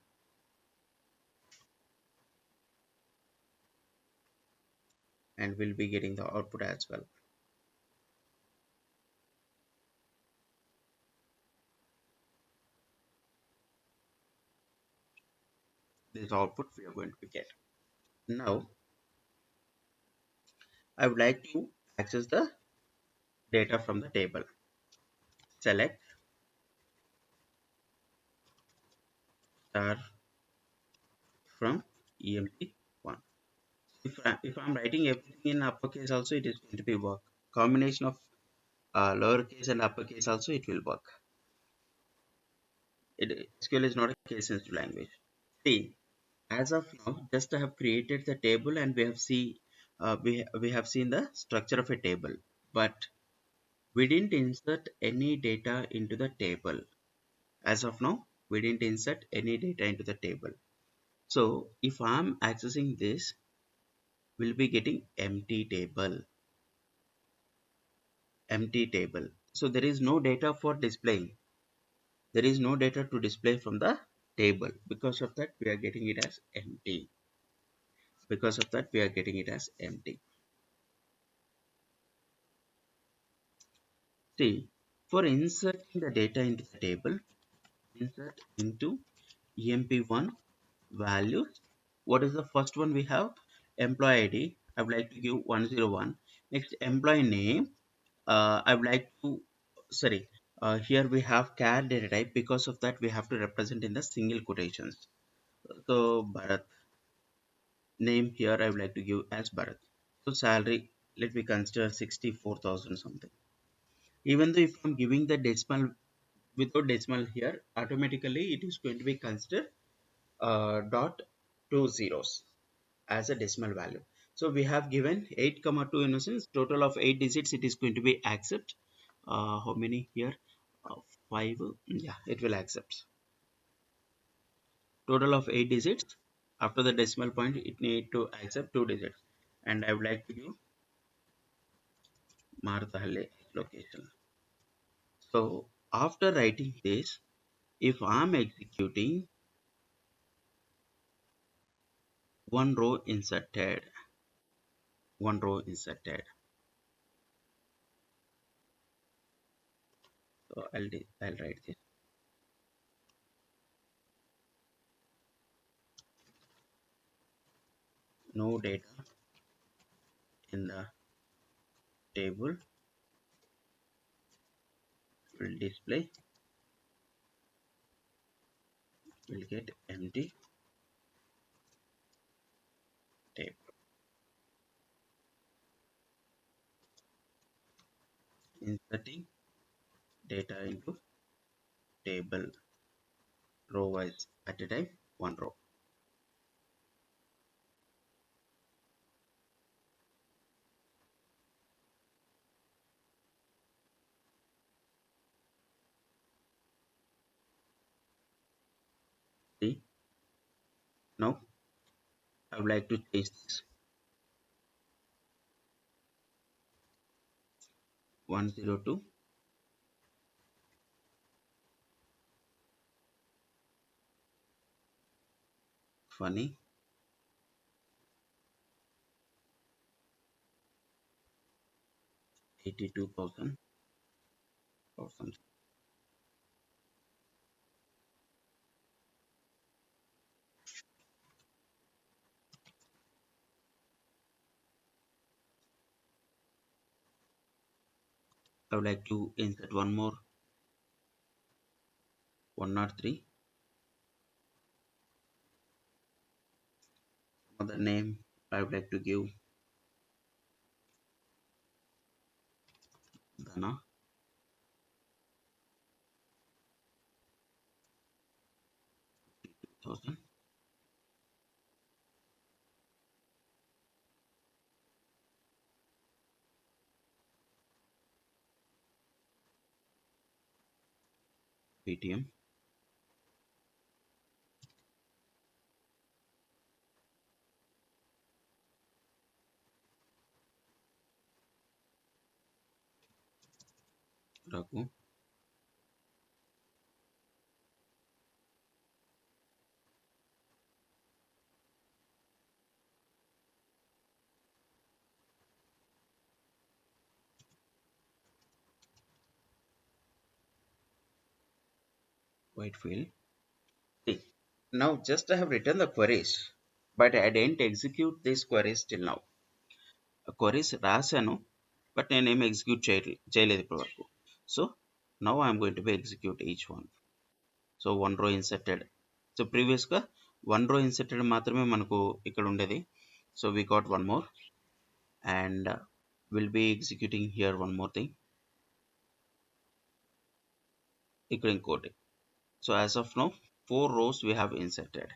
and we'll be getting the output as well. This output we are going to get. Now I would like to access the data from the table. Select star from emp1. If I'm writing everything in uppercase also, it is going to be work. Combination of lowercase and uppercase also, it will work. SQL is not a case sensitive language. See, as of now, just I have created the table, and we have seen the structure of a table, but we didn't insert any data into the table. As of now, we didn't insert any data into the table. So if I'm accessing this, we'll be getting empty table. Empty table. So there is no data for displaying. There is no data to display from the table. Because of that, we are getting it as empty. Because of that, we are getting it as empty. See, for inserting the data into the table, insert into emp1 values. What is the first one we have? Employee ID. I would like to give 101. Next, employee name. I would like to, sorry, here we have char data type. Because of that, we have to represent in the single quotations. So Bharat. name here I would like to give as Bharat. So salary, let me consider 64,000 something. Even though if I'm giving the decimal without decimal here, automatically it is going to be considered dot two zeros as a decimal value. So we have given 8 comma 2 innocence, total of 8 digits, it is going to be accept. How many here? 5. Yeah, it will accept. Total of 8 digits. After the decimal point, it need to accept 2 digits. And I would like to give Marthalle location. So after writing this, if I'm executing one row inserted, one row inserted. So I'll write this. No data in the table will display, will get empty table. Inserting data into table row wise at a time, one row. See, now I would like to change this 102 funny 82,000 or something. I would like to insert one more 103. Other name I would like to give Dana 2000 PTM Raghu. Whitefield. See, now just I have written the queries, but I didn't execute these queries till now. Queries రాశాను, but నేనేం execute చేయలేదు ఇప్పటి వరకు. So now I'm going to be execute each one. So one row inserted. So previous గా one row inserted మాత్రమే మనకు ఇక్కడ ఉండేది. So we got one more, and we'll be executing here one more thing. ఇక్కడ ఇంకోటి. So as of now, 4 rows we have inserted.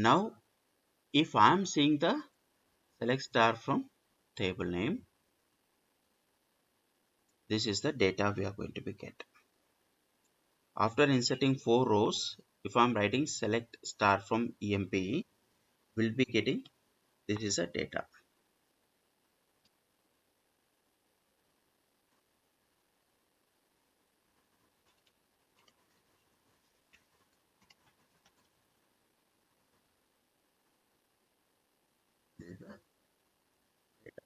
Now if I'm seeing the select star from table name, this is the data we are going to be get. After inserting 4 rows, if I'm writing select star from EMP, we'll be getting, this is a data. This is the data.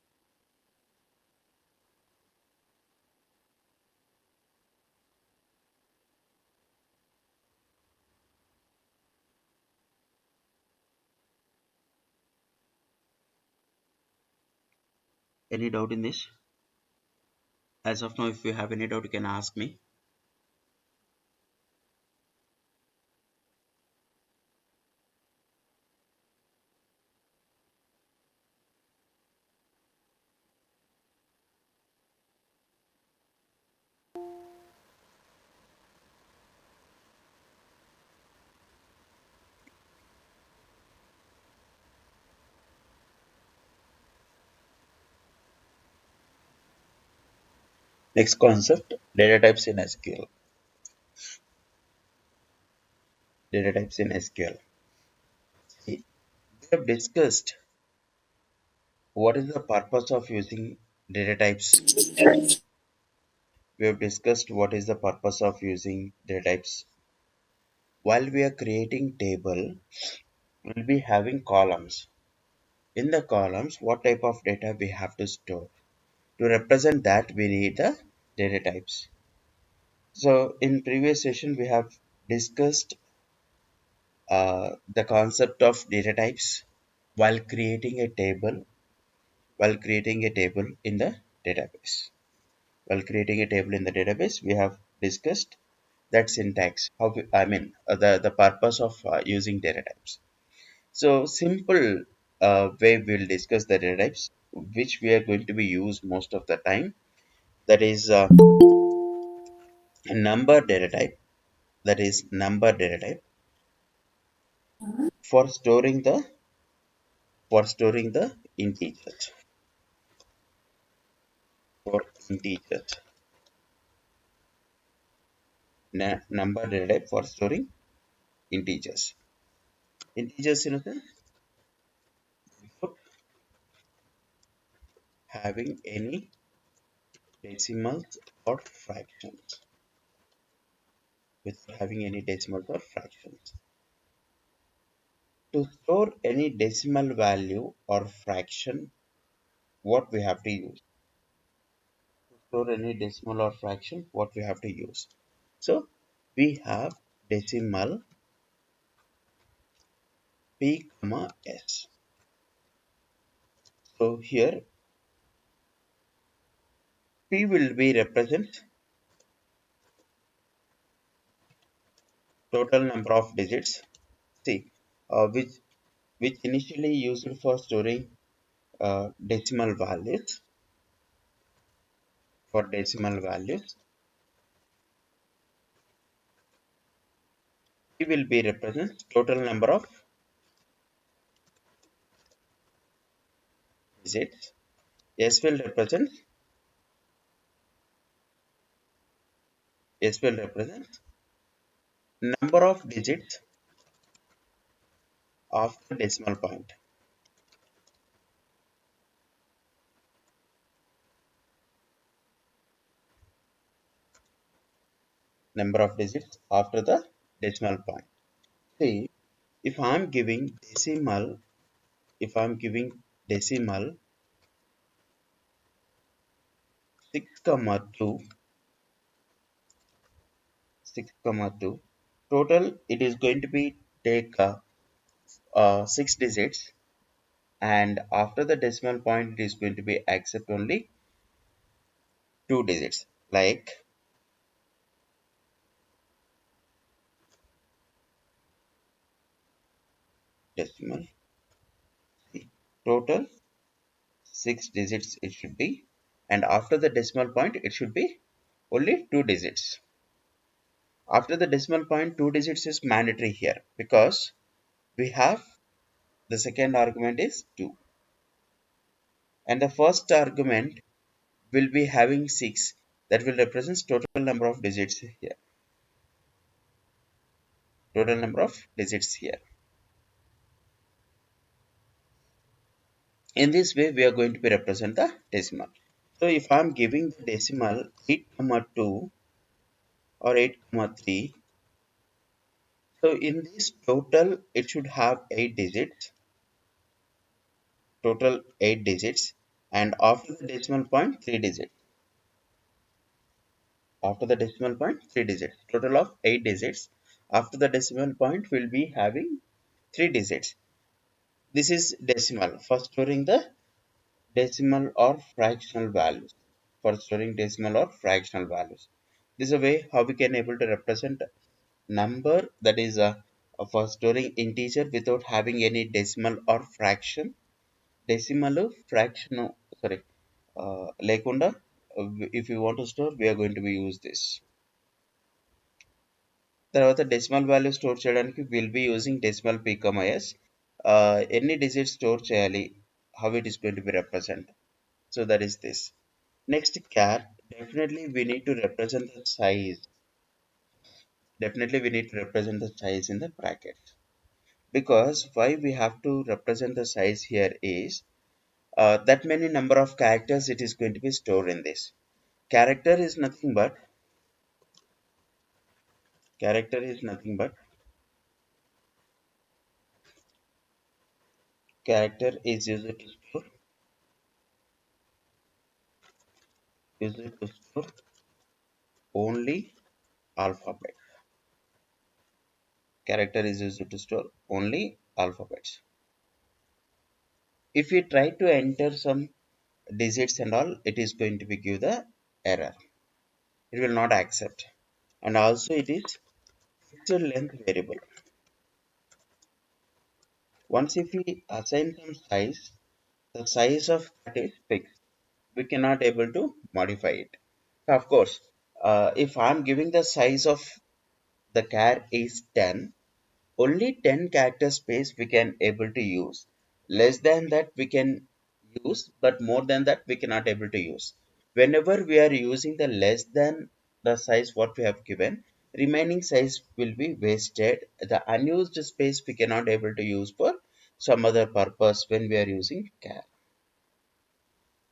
Any doubt in this? As of now, if you have any doubt, you can ask me. Next concept, data types in SQL. Data types in SQL. We have discussed what is the purpose of using data types. We have discussed what is the purpose of using data types. While we are creating table, we'll be having columns. In the columns, what type of data we have to store. To represent that, we need the data types. So in previous session, we have discussed the concept of data types while creating a table in the database. While creating a table in the database, we have discussed that syntax. The purpose of using data types. So simple way we'll discuss the data types, which we are going to be used most of the time. That is a number data type. That is number data type for storing the integers. For integers, number data type for storing integers. Integers in a sense without having any decimals or fractions. Without having any decimals or fractions. To store any decimal value or fraction, what we have to use? To store any decimal or fraction, what we have to use? So we have decimal p comma s. So here p will be represent total number of digits. See, which initially used for storing decimal values. For decimal values, p will be represent total number of digits. S will represent S will represent number of digits after decimal point. Number of digits after the decimal point. See, if I'm giving decimal, if I'm giving decimal 6 comma 2, 6 comma 2, total it is going to be take 6 digits, and after the decimal point it is going to be accept only 2 digits, like decimal. See, total 6 digits it should be, and after the decimal point it should be only 2 digits. After the decimal point 2 digits is mandatory here, because we have the second argument is 2, and the first argument will be having 6, that will represent total number of digits here. Total number of digits here. In this way we are going to be represent the decimal. So if I am giving the decimal 8 comma 2 or 8 comma 3, so in this total it should have 8 digits, total 8 digits, and after the decimal point 3 digits. After the decimal point 3 digits, total of 8 digits. After the decimal point will be having 3 digits. This is decimal for storing the decimal or fractional values. For storing decimal or fractional values, this is a way how we can able to represent number, that is for storing integer without having any decimal or fraction. Decimal fraction, sorry, లేకుండా if you want to store, we are going to be use this. తర్వాత decimal value store చేయడానికి will be using decimal p, s. ఎన్ని digits store చేయాలి, how it is going to be represent. So that is this. Next, char. definitely we need to represent the size. Definitely we need to represent the size in the brackets. Because why we have to represent the size here is that many number of characters it is going to be stored in this. Character is nothing but character is nothing but character is used to store only alphabet. Character is used to store only alphabets. If we try to enter some digits and all, it is going to be give the error. It will not accept. And also it is fixed length variable. Once if we assign some size, the size of that is fixed. We cannot able to modify it. Of course, if I'm giving the size of the char is 10, only 10 character space we can able to use. Less than that we can use, but more than that we cannot able to use. Whenever we are using the less than the size what we have given, remaining size will be wasted. The unused space we cannot able to use for some other purpose when we are using char.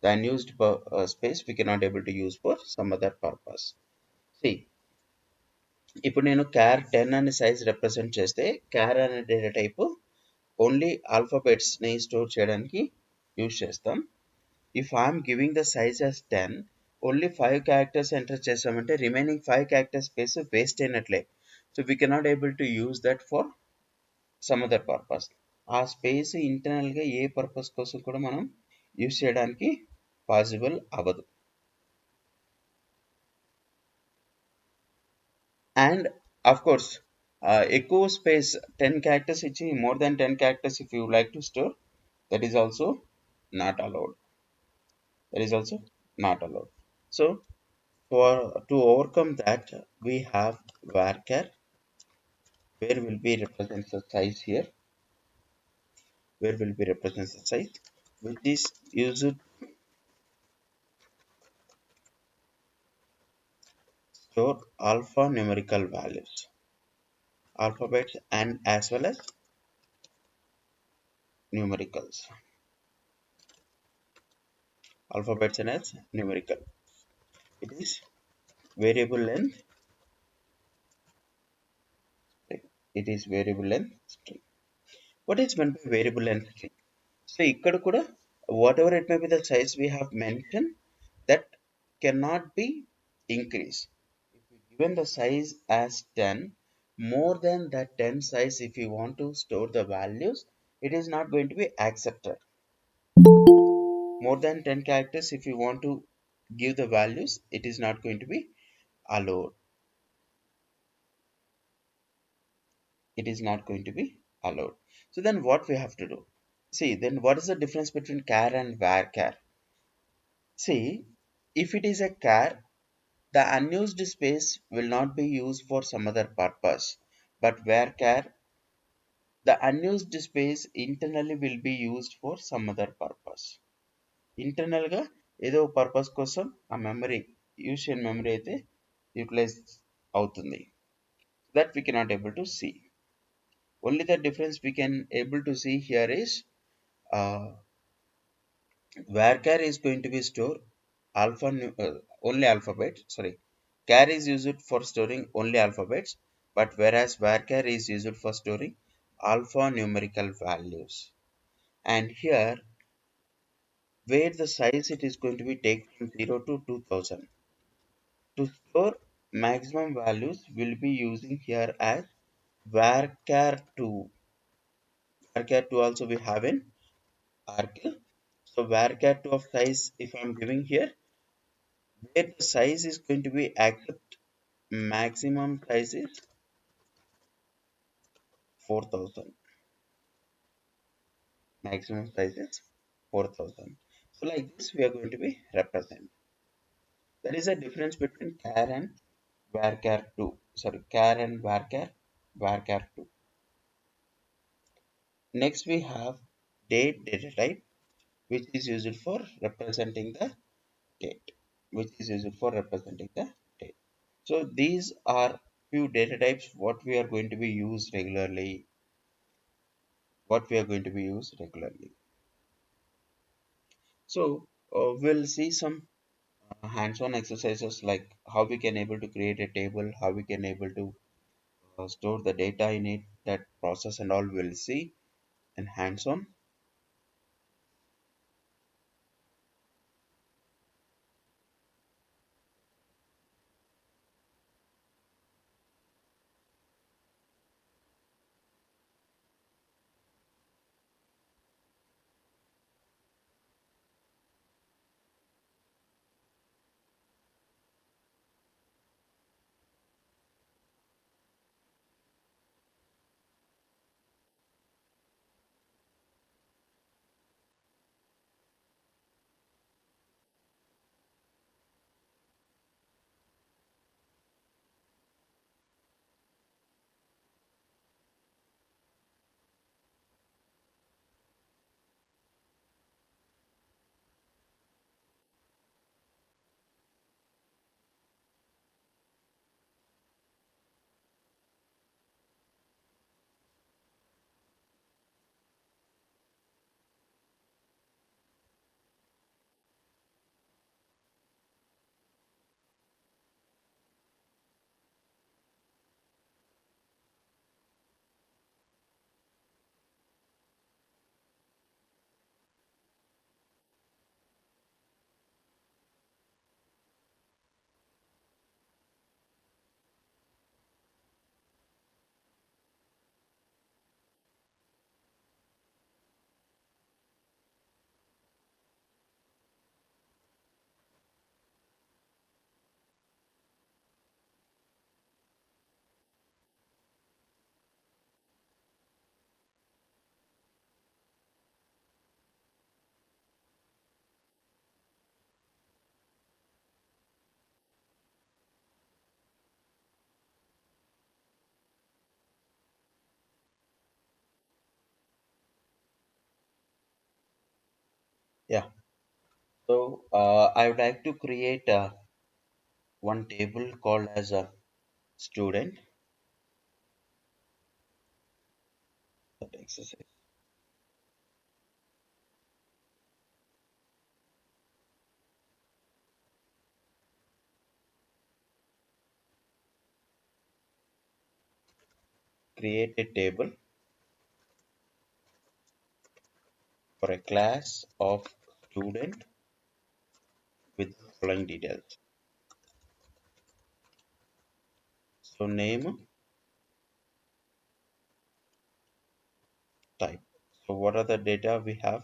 The unused space we cannot able to use for some other purpose. See, ఇప్పుడు నేను char 10 అనే size represent చేస్తే char అనే data type only alphabets ని store చేయడానికి use చేస్తాం. If I'm giving the size as 10, only 5 characters enter చేసామంటే remaining 5 character space waste అయినట్లే. So we cannot able to use that for some other purpose. ఆ space internal గా ఏ purpose కోసం కూడా మనం యూజ్ చేయడానికి పాసిబుల్ అవ్వదు. And of course, ఎక్కువ స్పేస్ 10 characters ఇచ్చి more than 10 characters if you like to store, that is also not allowed. That is also not allowed. So for to overcome that, we have varchar, where will be represents the size here, where will be represents the size, which is used to store alpha numerical values, alphabets and as well as numericals, alphabets and as numerical. It is variable length. It is variable length string. What is meant by variable length string? So ikkada kuda whatever it may be the size we have mentioned, that cannot be increased. If we given the size as 10, more than that 10 size if you want to store the values, it is not going to be accepted. More than 10 characters if you want to give the values, it is not going to be allowed. It is not going to be allowed. So then what we have to do? See, then what is the difference between char and varchar? See, if it is a char, the unused space will not be used for some other purpose. But varchar, the unused space internally will be used for some other purpose. Internal గా ఏదో purpose కోసం ఆ memory use చేయని memory అయితే utilise అవుతుంది. That we cannot able to see. Only the difference we can able to see here is uh, varchar is going to be store only alphabet. Sorry, char is used for storing only alphabets, but whereas varchar is used for storing alphanumerical values. And here, where the size it is going to be take from 0 to 2000. To store maximum values, will be using here as varchar 2. Varchar 2 also we have in arc. So varchar 2 of size, if I am giving here, where the size is going to be accept maximum size is 4000. Maximum size is 4000. So like this we are going to be represent. There is a difference between char and varchar 2. Sorry, char and varchar 2. Next we have date data type, which is used for representing the date. which is used for representing the data. So these are few data types what we are going to be used regularly. So we'll see some hands-on exercises like how we can able to create a table, how we can able to store the data in it, that process and all we'll see in hands-on. Yeah. So I would like to create one table called as a student. That exercise. Create a table for a class of student with the following details. So name, type. So what are the data we have?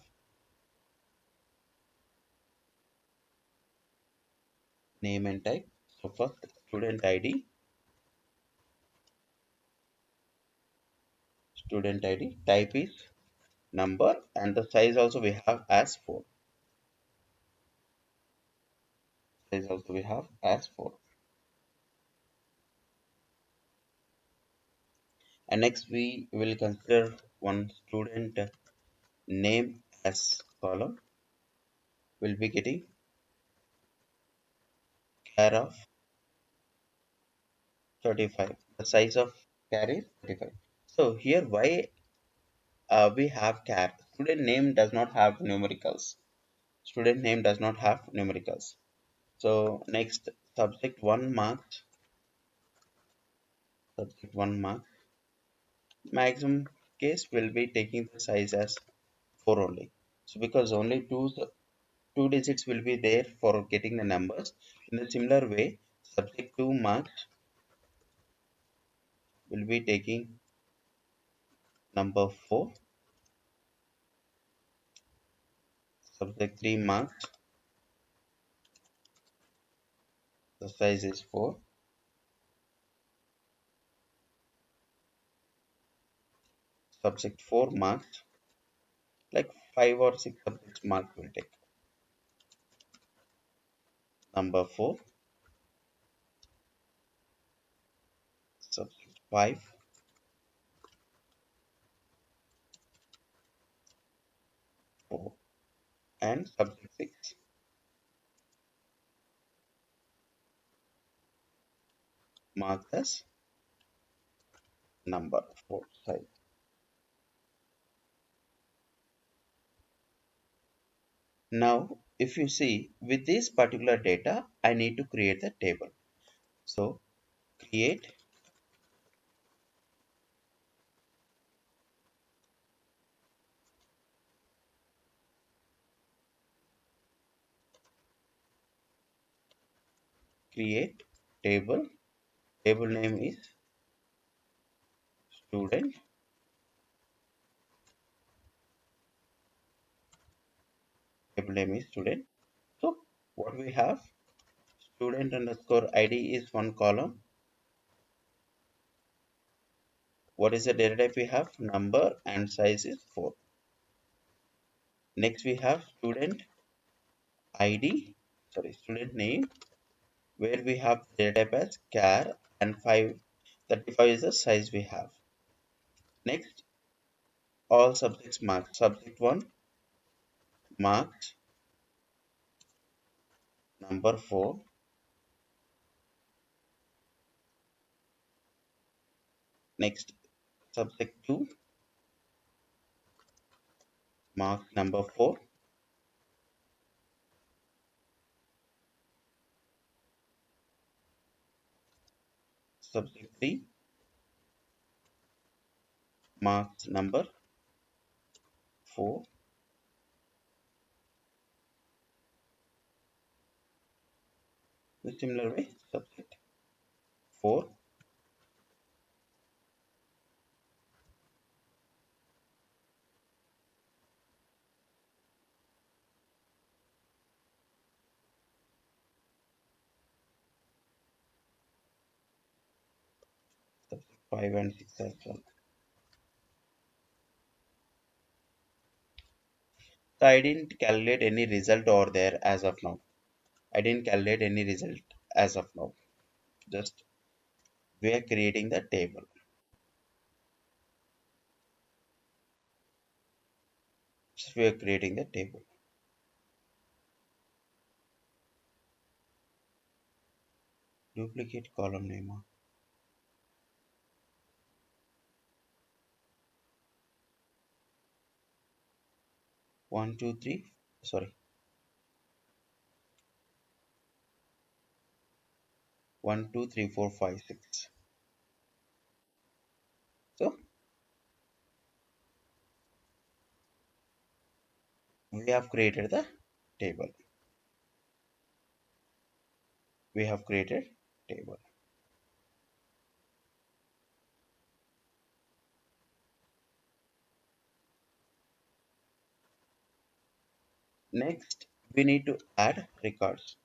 Name and type. So first student ID, type is number, and the size also we have as 4. Size also we have as 4. And next we will consider one student name as column. Will be getting care of 35. The size of care is 35. So here why we have care. Student name does not have numericals. Student name does not have numericals. So next subject 1 marks. Subject 1 mark. Maximum case will be taking the size as 4 only. So because only two digits will be there for getting the numbers. In a similar way, subject 2 marks will be taking number 4. Subject 3 marks, the size is 4. Subject 4 marks, like 5 or 6 subjects mark will take. Number 4. Subject 5, 4. And subject 6. marked as number 4 size. Now, if you see with this particular data, I need to create the table. So create create table. Table name is student. Table name is student. So what we have, student underscore ID is one column. What is the data type we have? Number and size is 4. Next we have student ID, sorry, student name, where we have the data type as char and 35 is the size we have. Next, all subjects marked. Subject 1 marked number 4. Next, subject 2 marked number 4. Subject 3 marked number 4. In a similar way, subject 4, subject 5 and 6 as well. So I didn't calculate any result over there as of now. I didn't calculate any result as of now. Just we are creating the table. Just we are creating the table. Duplicate column name. 1, 2, 3. Sorry. 1, 2, 3, 4, 5, 6. So we have created the table. We have created table. Next, we need to add records.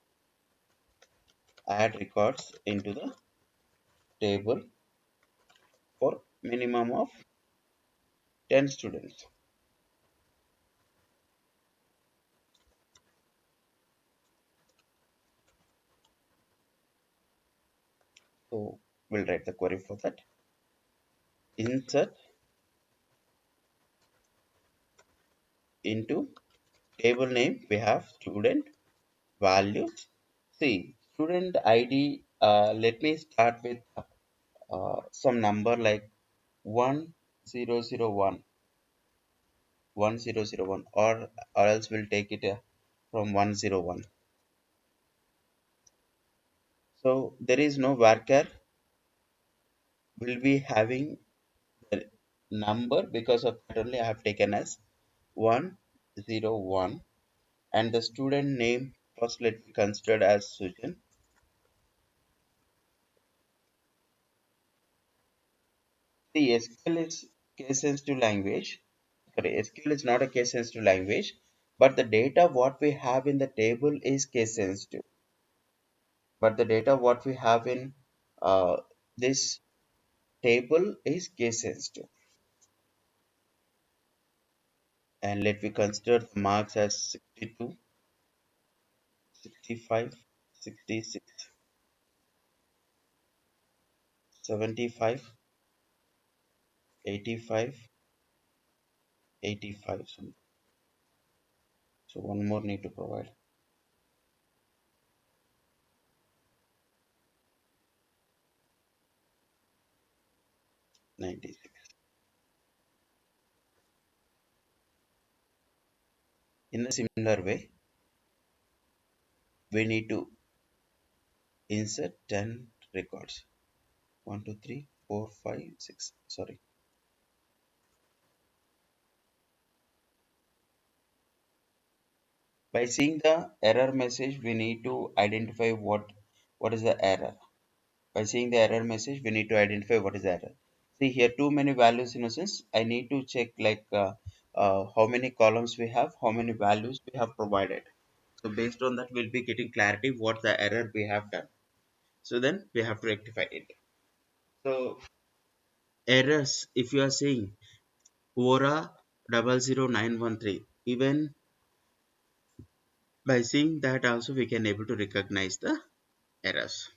Add records into the table for minimum of 10 students. So we'll write the query for that. Insert into table name. We have student values. See, student ID. Let me start with some number like 1001, 1001, or else we'll take it from 101. So there is no varchar. Will be having the number, because of that only I have taken as 101, and the student name first let me consider as Sujan. The SQL is case sensitive language. Sorry, SQL is not a case sensitive language, but the data what we have in the table is case sensitive. But the data what we have in this table is case sensitive. And let me consider the marks as 62, 65, 66, 75, 85, 85. So one more need to provide. 96. In a similar way, we need to insert 10 records. 1, 2, 3, 4, 5, 6. Sorry. By seeing the error message, we need to identify what is the error. By seeing the error message, we need to identify what is the error. See here, too many values in a sense. I need to check like how many columns we have, how many values we have provided. So based on that, we'll be getting clarity what the error we have done. So then we have to rectify it. So errors, if you are saying Quora 00913, even by seeing that also we can able to recognize the errors.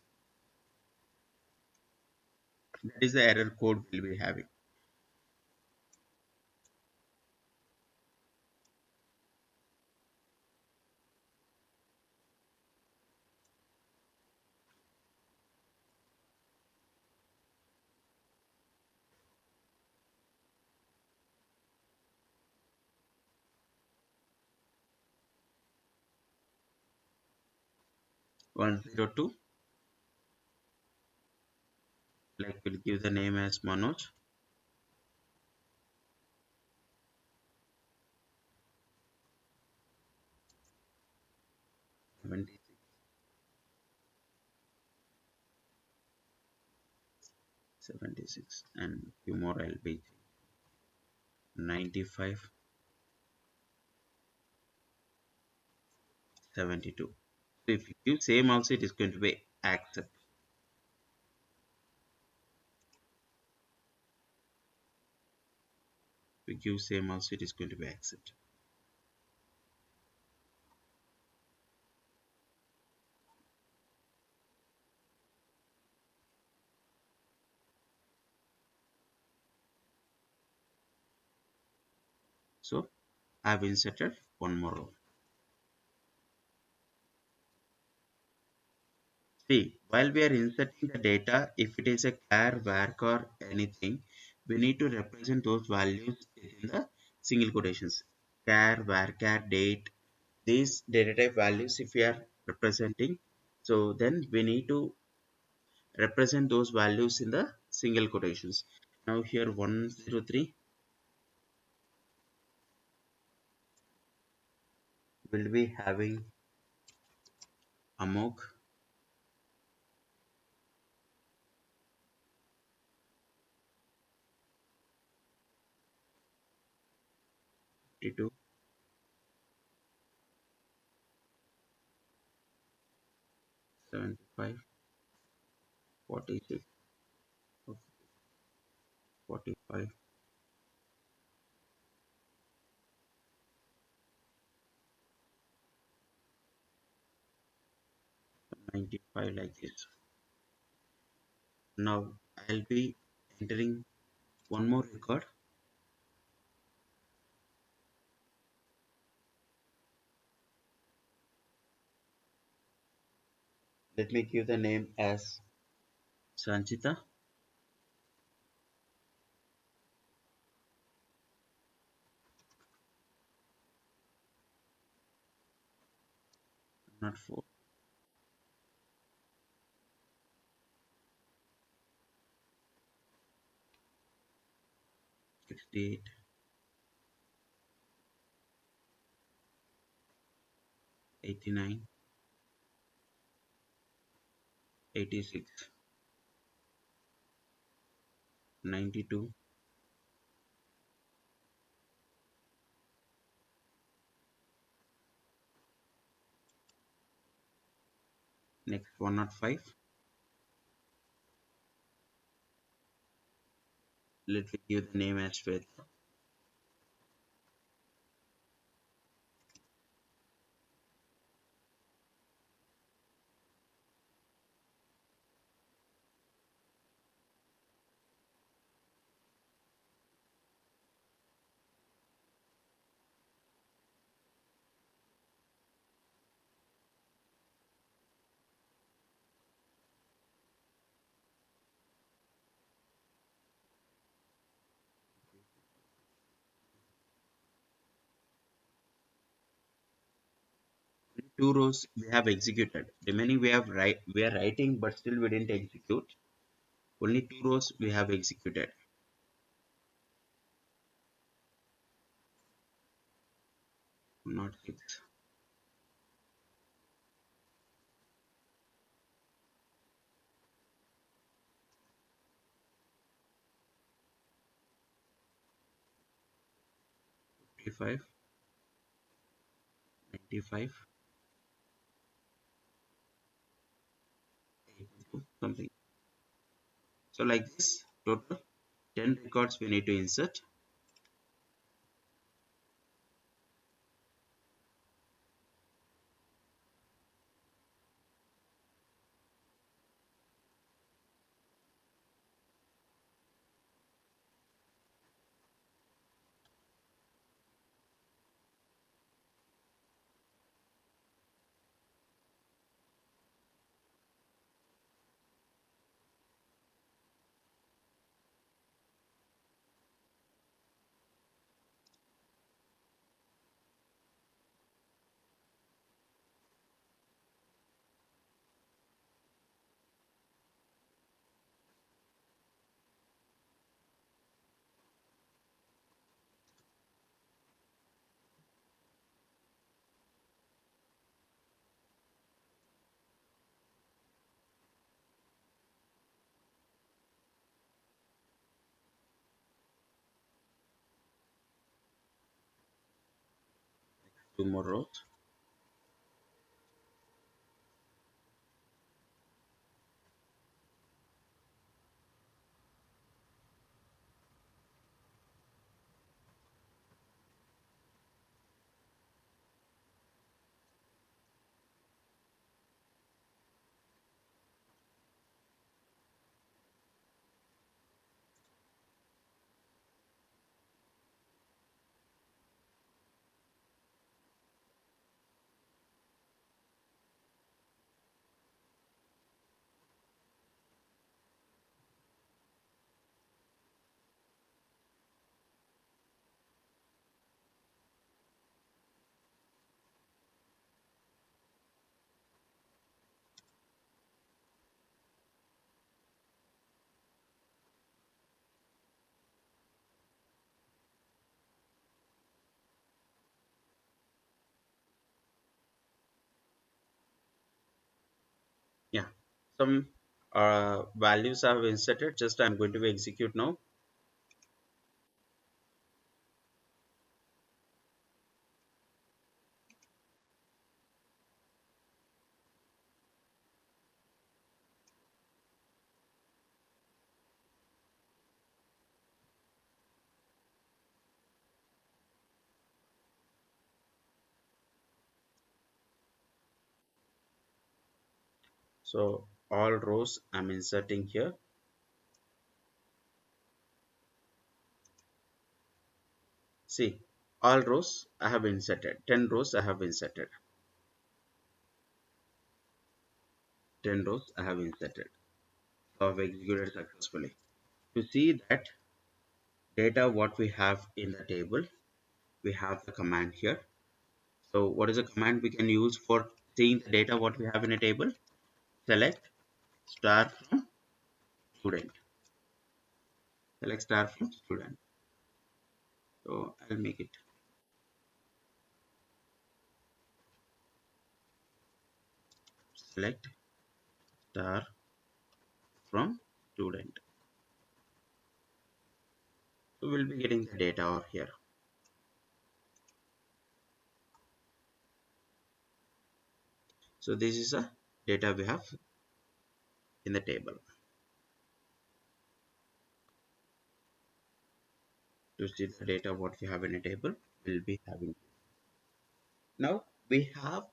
That is the error code we'll be having. One zero two, like we'll give the name as Manoj. 76, 76, and few more I'll be 95, 72. So if you give same also, it is going to be accept. If we give same also, it is going to be accept. So I've inserted one more row. See, while we are inserting the data, if it is a char, vark or anything, we need to represent those values in the single quotations. Char, varchar, date, these data type values if we are representing, so then we need to represent those values in the single quotations. Now here 103 will be having amok, 52, 75, 46, 45, 95, like this. Now I'll be entering one more record. Let me give the name as Sanchita, not 4, 68, 89, 86, 92. Next 105. Let me give the name as Shweta. two rows we have executed. Remaining we are writing, but still we didn't execute. Only two rows we have executed. Not six. Five, 95, 82, something. So like this, total 10 records we need to insert. Two more rows. Yeah, some values I have inserted. Just I'm going to execute now. So all rows I'm inserting here. See, all rows I have inserted. 10 rows I have inserted. 10 rows I have inserted. So I've executed successfully. To see that data what we have in the table, we have the command here. So what is the command we can use for seeing the data what we have in a table? Select star from student. Select star from student. So I'll make it select star from student. So we'll be getting the data over here. So this is the data we have in the table. To see the data what we have in a table, we'll be having. Now we have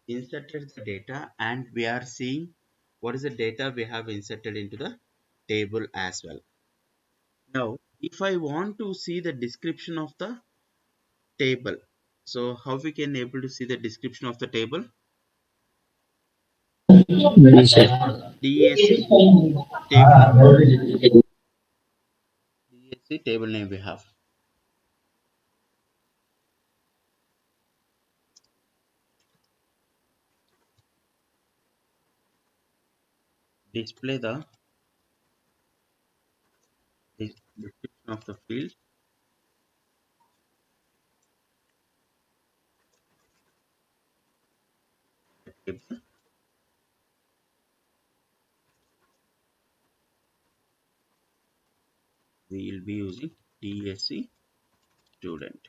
inserted the data and we are seeing what is the data we have inserted into the table as well. Now if I want to see the description of the table, so how we can able to see the description of the table? DAC table name. DAC table name we have. display the description of the field table. We will be using DSC student.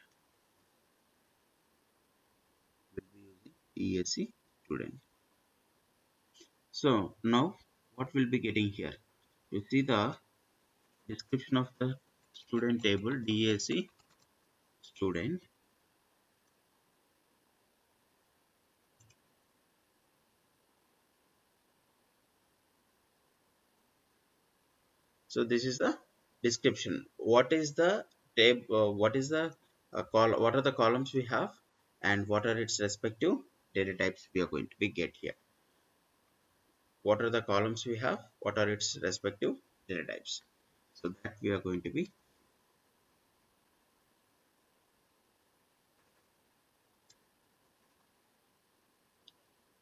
We'll be using DSC student. So now what we'll be getting here? You see the description of the student table DSC student. So this is the description. What is the table? What is the what are the columns we have, and what are its respective data types we are going to be get here? What are the columns we have? What are its respective data types? So that we are going to be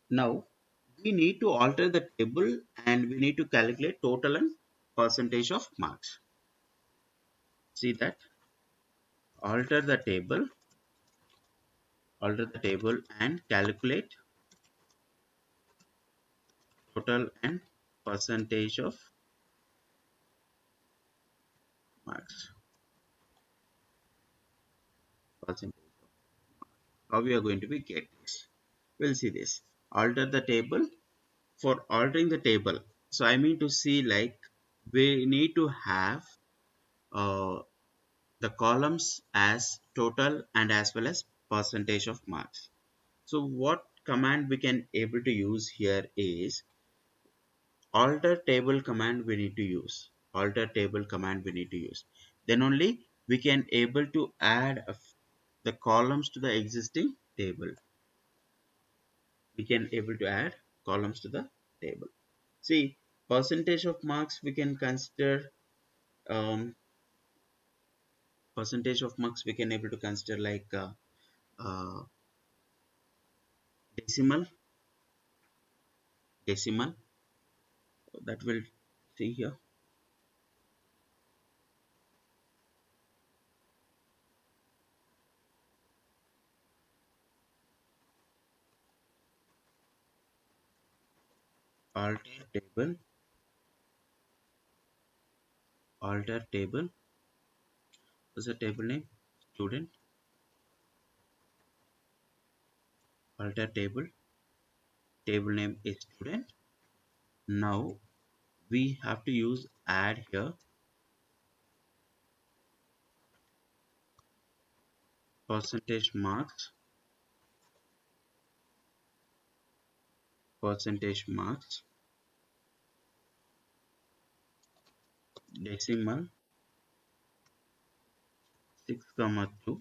now. We need to alter the table and we need to calculate total and percentage of marks. See that alter the table, and calculate total and percentage of marks. Percentage. How we are going to be get this? We'll see this. Alter the table. For altering the table, so I mean to see like we need to have uh, the columns as total and as well as percentage of marks. So what command we can able to use here is alter table command we need to use. Alter table command we need to use. Then only we can able to add the columns to the existing table. We can able to add columns to the table. See, percentage of marks we can consider um, percentage of marks we can able to consider like uh, decimal decimal that will see here. Alter table, alter table. What's the table name? Student. Alter table, table name is student. Now we have to use add here percentage marks, percentage marks, decimal 6 comma 2.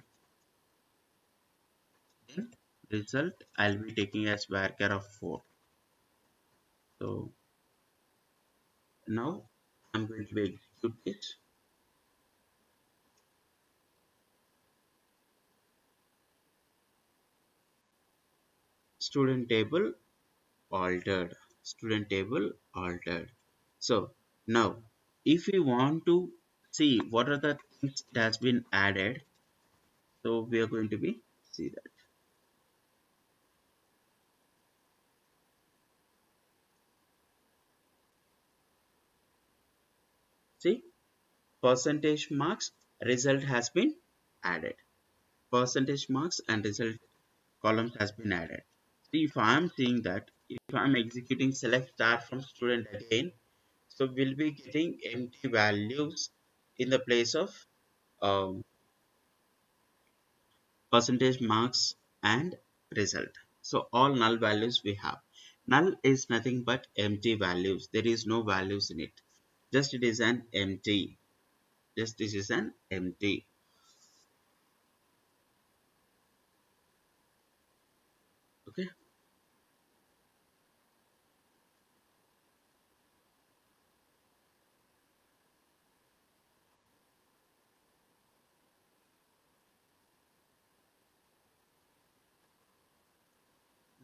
Then result I'll be taking as varchar of 4. So now I'm going to execute this. Student table altered, student table altered. So now if we want to see what are the things that has been added, so we are going to be see that. See, percentage marks result has been added. Percentage marks and result columns has been added. See, if I am seeing that, if I am executing select star from student again, so we'll be getting empty values in the place of um, percentage marks and result. So all null values we have. Null is nothing but empty values. There is no values in it. Just it is an empty. Just this is an empty. Okay.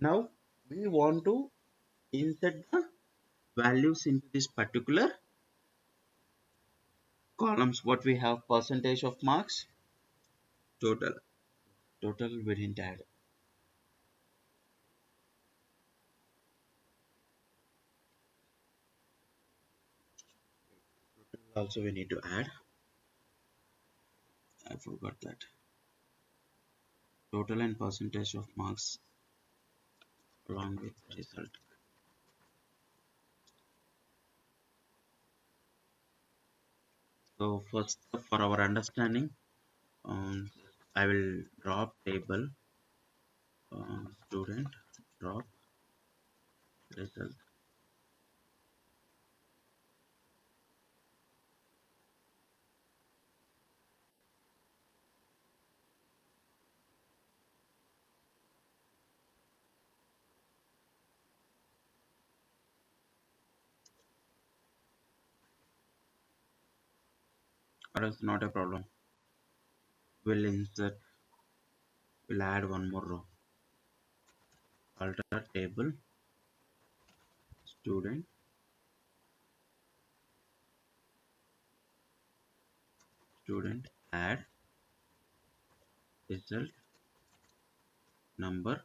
Now we want to insert the values into this particular columns. What we have, percentage of marks, total we didn't add. Also we need to add, I forgot that, total and percentage of marks along with the result. So first, for our understanding, I will drop table student drop result. That is not a problem. We'll insert, we'll add one more row. Alter table student add result number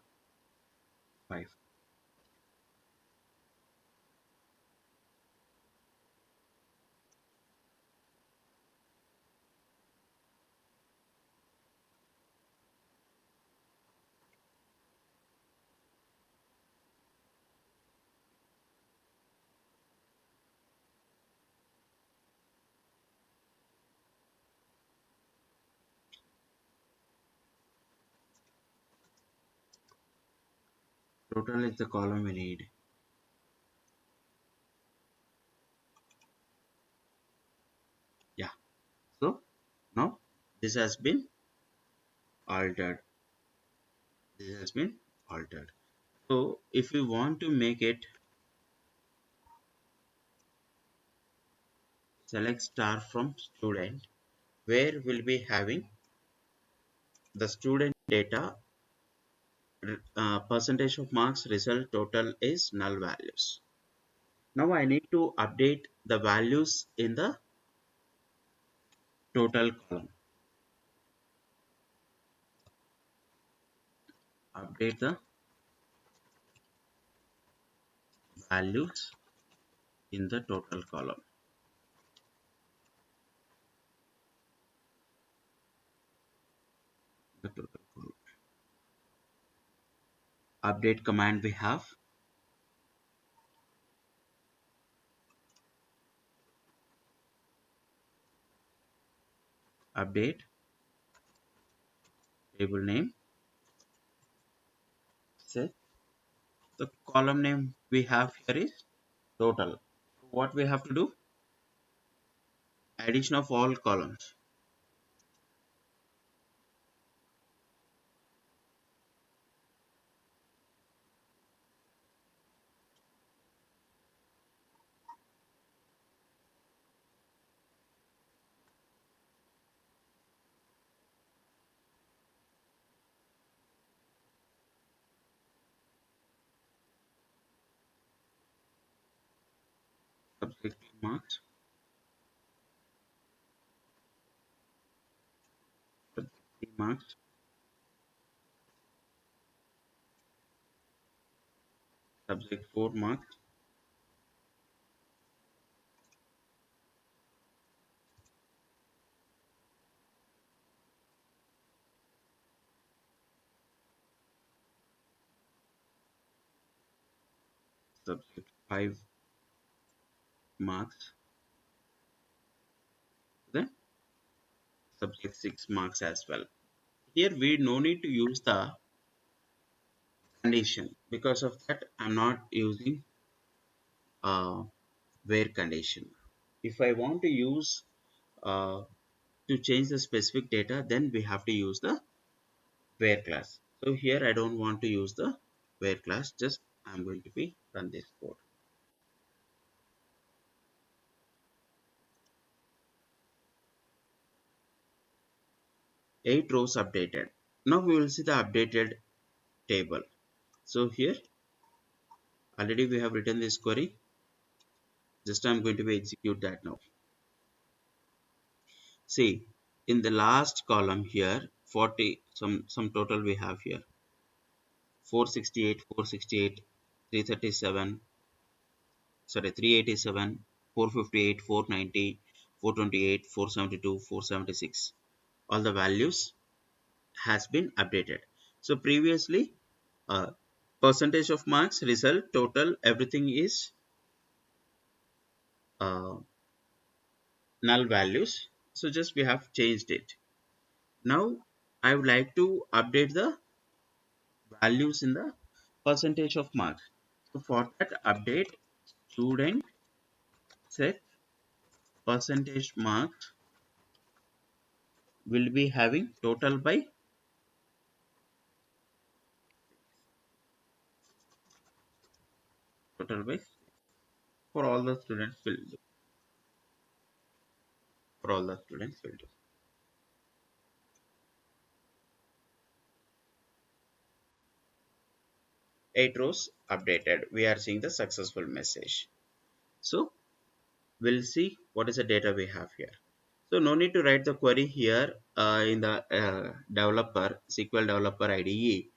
5. Total is the column we need. Yeah. So now this has been altered. This has been altered. So if we want to make it, select star from student, where we'll be having the student data, percentage of marks, result, total is null values. Now I need to update the values in the total column. Update the values in the total column. The total column. Update command we have, update table name, set the column name we have here is total. What we have to do, addition of all columns. Subject marks, subject marks, subject 4 marks, subject 5 marks, then subject 6 marks as well. Here we no need to use the condition. Because of that, I'm not using where condition. If I want to use uh, to change the specific data, then we have to use the where class. So here I don't want to use the where class, just I'm going to be run this code. 8 rows updated. Now we will see the updated table. So here already we have written this query. Just I'm going to be execute that now. See, in the last column here, 40 some total we have here, 468, 468, 337, sorry, 387, 458, 490, 428, 472, 476. All the values has been updated. So previously, percentage of marks, result, total, everything is uh, null values. So just we have changed it. Now I would like to update the values in the percentage of marks. So for that, update student set percentage marks will be having total by for all the students will do, for all the students will do. 8 rows updated. We are seeing the successful message. So we'll see what is the data we have here. So no need to write the query here in the developer SQL developer IDE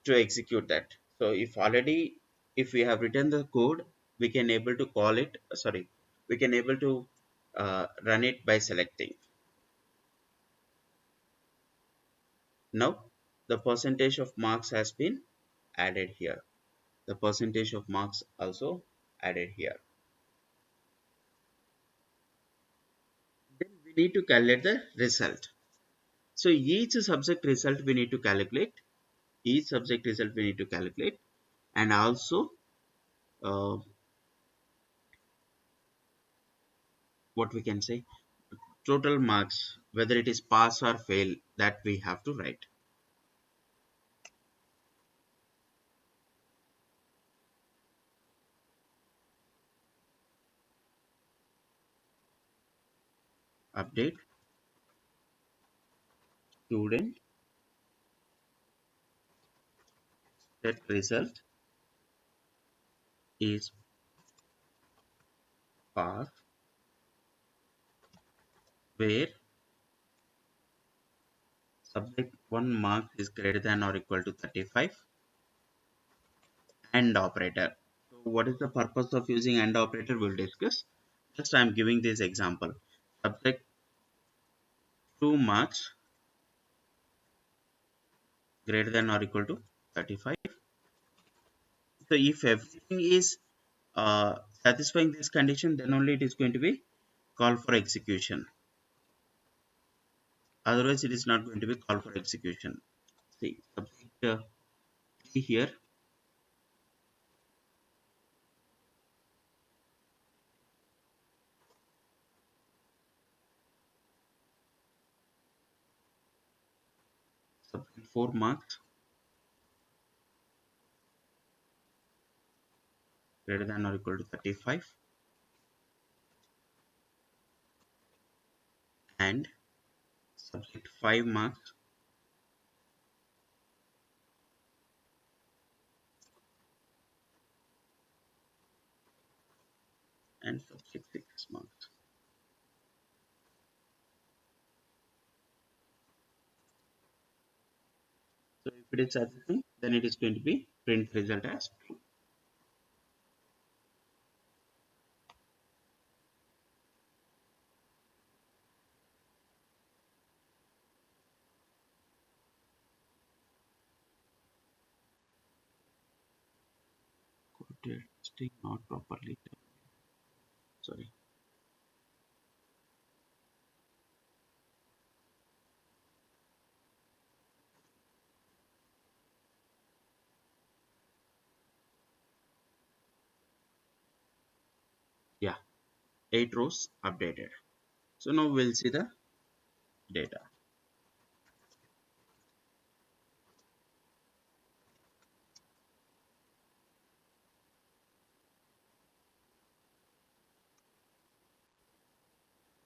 to execute that. So if we have written the code, we can able to call it. Sorry, we can able to run it by selecting. Now the percentage of marks has been added here. The percentage of marks also added here. Then we need to calculate the result. So each subject result we need to calculate. Each subject result we need to calculate, and also uh, what we can say, total marks, whether it is pass or fail, that we have to write. Update student that result is pass where subject 1 mark is greater than or equal to 35, and operator. So what is the purpose of using and operator, we'll discuss. Just I am giving this example. Subject 2 marks greater than or equal to 35. So if everything is satisfying this condition, then only it is going to be called for execution. Otherwise, it is not going to be called for execution. See, subject 3 here, subject 4 marks greater than or equal to 35, and subject 5 marks and subject 6 marks. So if it is satisfying, then it is going to be print result as true. Code testing not properly done. Sorry. Yeah, 8 rows updated. So now we'll see the data.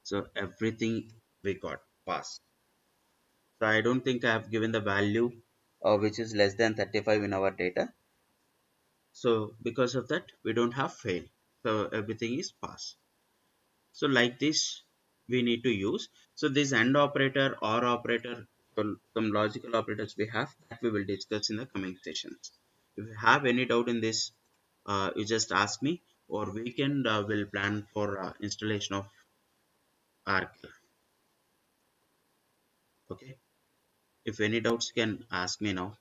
So everything we got passed. So I don't think I have given the value which is less than 35 in our data. So because of that we don't have fail, so everything is pass. So like this we need to use. So this AND operator, or operator, some logical operators we have that we will discuss in the coming sessions. If you have any doubt in this, you just ask me, or weekend will plan for installation of Arc. Okay, if any doubts can ask me now.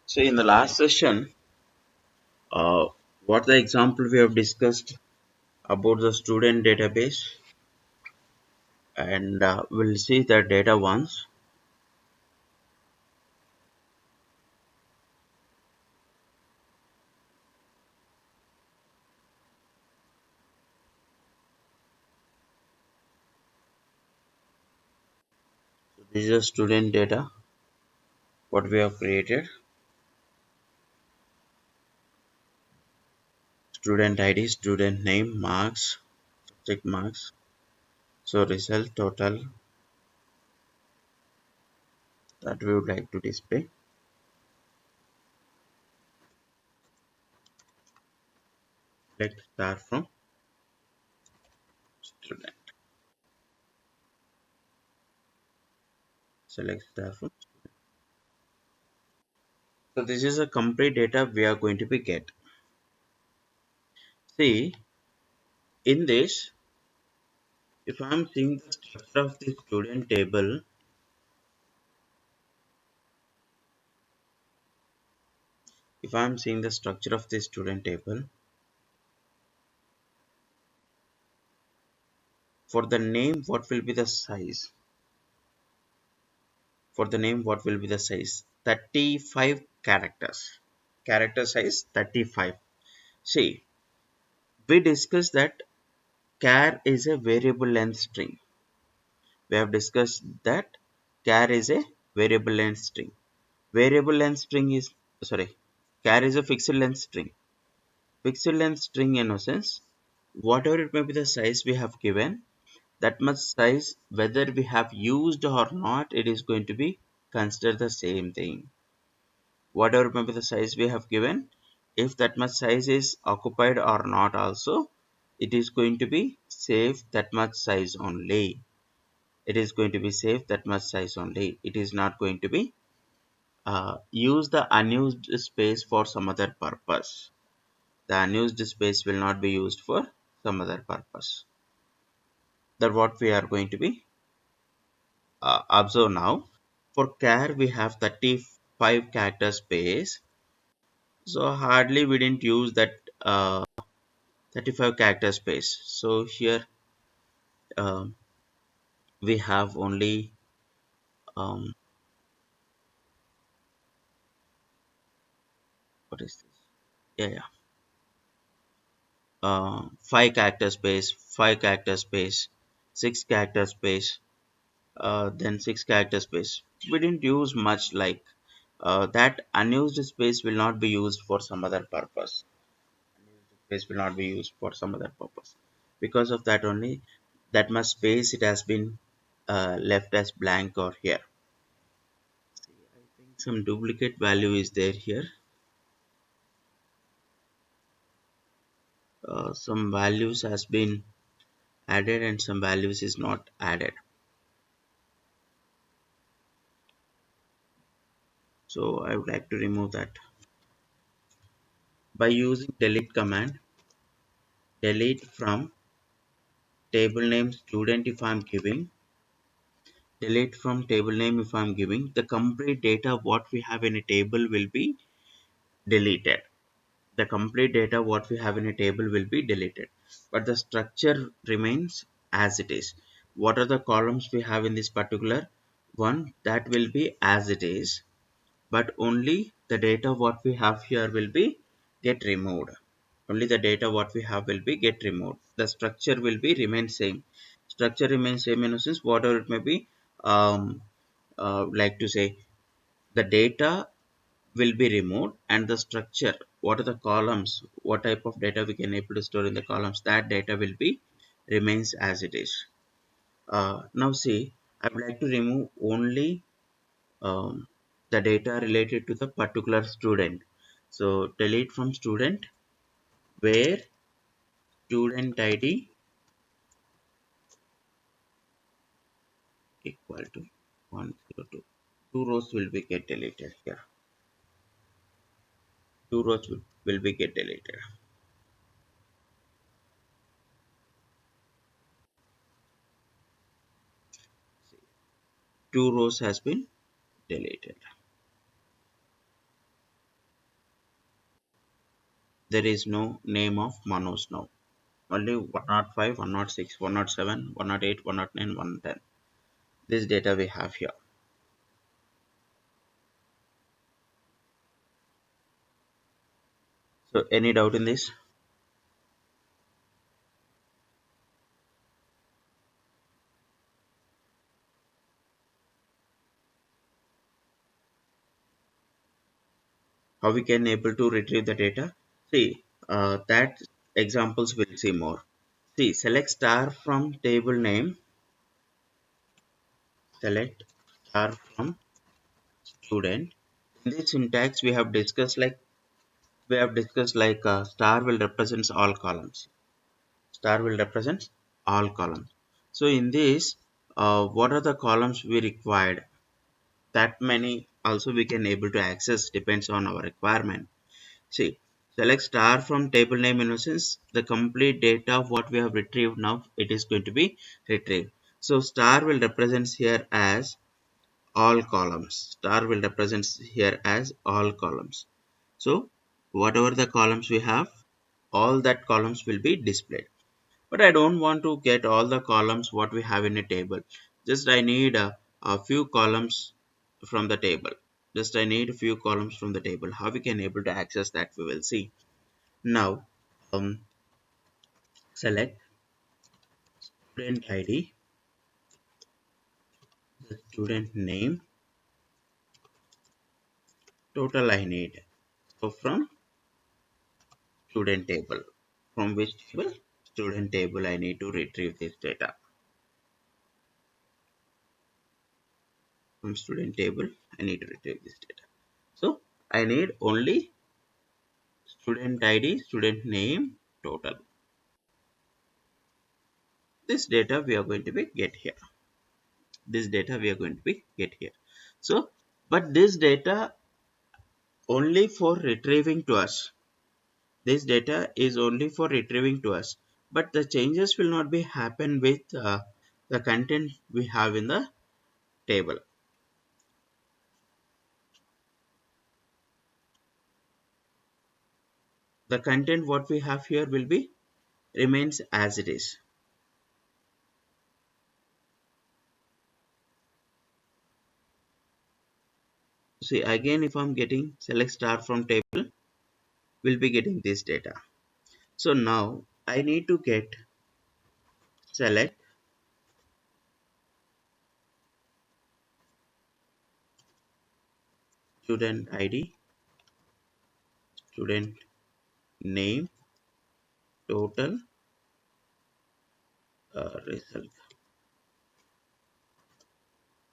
So in the last session, uh, what the example we have discussed about the student database, and we'll see the data once. So this is the student data what we have created. Student ID, student name, marks, subject marks. So result total that we would like to display. Select star from student. Select star from. So this is a complete data we are going to be get. See, in this, if I am seeing the structure of the student table, if I am seeing the structure of the student table, for the name, what will be the size? For the name, what will be the size? 35 characters. Character size 35. See, we discussed that char is a variable length string. We have discussed that char is a variable length string. Variable length string is, sorry, char is a fixed length string. Fixed length string in a sense, whatever it may be the size we have given, that much size, whether we have used or not, it is going to be considered the same thing. Whatever may be the size we have given, if that much size is occupied or not also, it is going to be safe that much size only. It is going to be safe that much size only. It is not going to be use the unused space for some other purpose. The unused space will not be used for some other purpose. That what we are going to be observe now. For char we have 35 character space, so hardly we didn't use that 35 character space. So here um, we have only um, what is this? Yeah, 5 character space, 5 character space, 6 character space, then 6 character space. We didn't use much, like that unused space will not be used for some other purpose. Unused space will not be used for some other purpose. Because of that only, that much space it has been left as blank or here. See, I think some duplicate value is there here. Some values has been added and some values is not added. So I would like to remove that by using delete command. Delete from table name student. If I'm giving, delete from table name, if I'm giving, the complete data what we have in a table will be deleted. The complete data what we have in a table will be deleted, but the structure remains as it is. What are the columns we have in this particular one, that will be as it is, but only the data what we have here will be get removed. Only the data what we have will be get removed. The structure will be remain same. Structure remains same in a sense, whatever it may be, like to say, the data will be removed, and the structure, what are the columns, what type of data we can able to store in the columns, that data will be remains as it is. Now see, I would like to remove only the data related to the particular student. So delete from student, where student id equal to 102. Two rows will be get deleted here. Two rows will be get deleted. Two rows has been deleted. There is no name of Manoj now. Only 105, 106, 107, 108, 109, 110. This data we have here. So any doubt in this? How we can able to retrieve the data? See, that examples we'll see more. See, select star from table name. Select star from student. In this syntax we have discussed like star will represents all columns. Star will represent all columns. So in this, what are the columns we required? That many also we can able to access, depends on our requirement. See, select star from table name, in a sense the complete data what we have retrieved, now it is going to be retrieved. So star will represents here as all columns. Star will represents here as all columns. So whatever the columns we have, all that columns will be displayed. But I don't want to get all the columns what we have in a table. Just I need a few columns from the table. Just I need a few columns from the table. How we can able to access that, we will see. Now select student ID, the student name, total I need. So from student table. From which table? Student table I need to retrieve this data. From student table I need to retrieve this data. So I need only student ID, student name, total. This data we are going to be get here. This data we are going to be get here. So, but this data only for retrieving to us. This data is only for retrieving to us. But the changes will not be happen with the content we have in the table. The content what we have here will be remains as it is. See, again if I'm getting select star from table, we'll be getting this data. So now I need to get select student ID, student name, total, result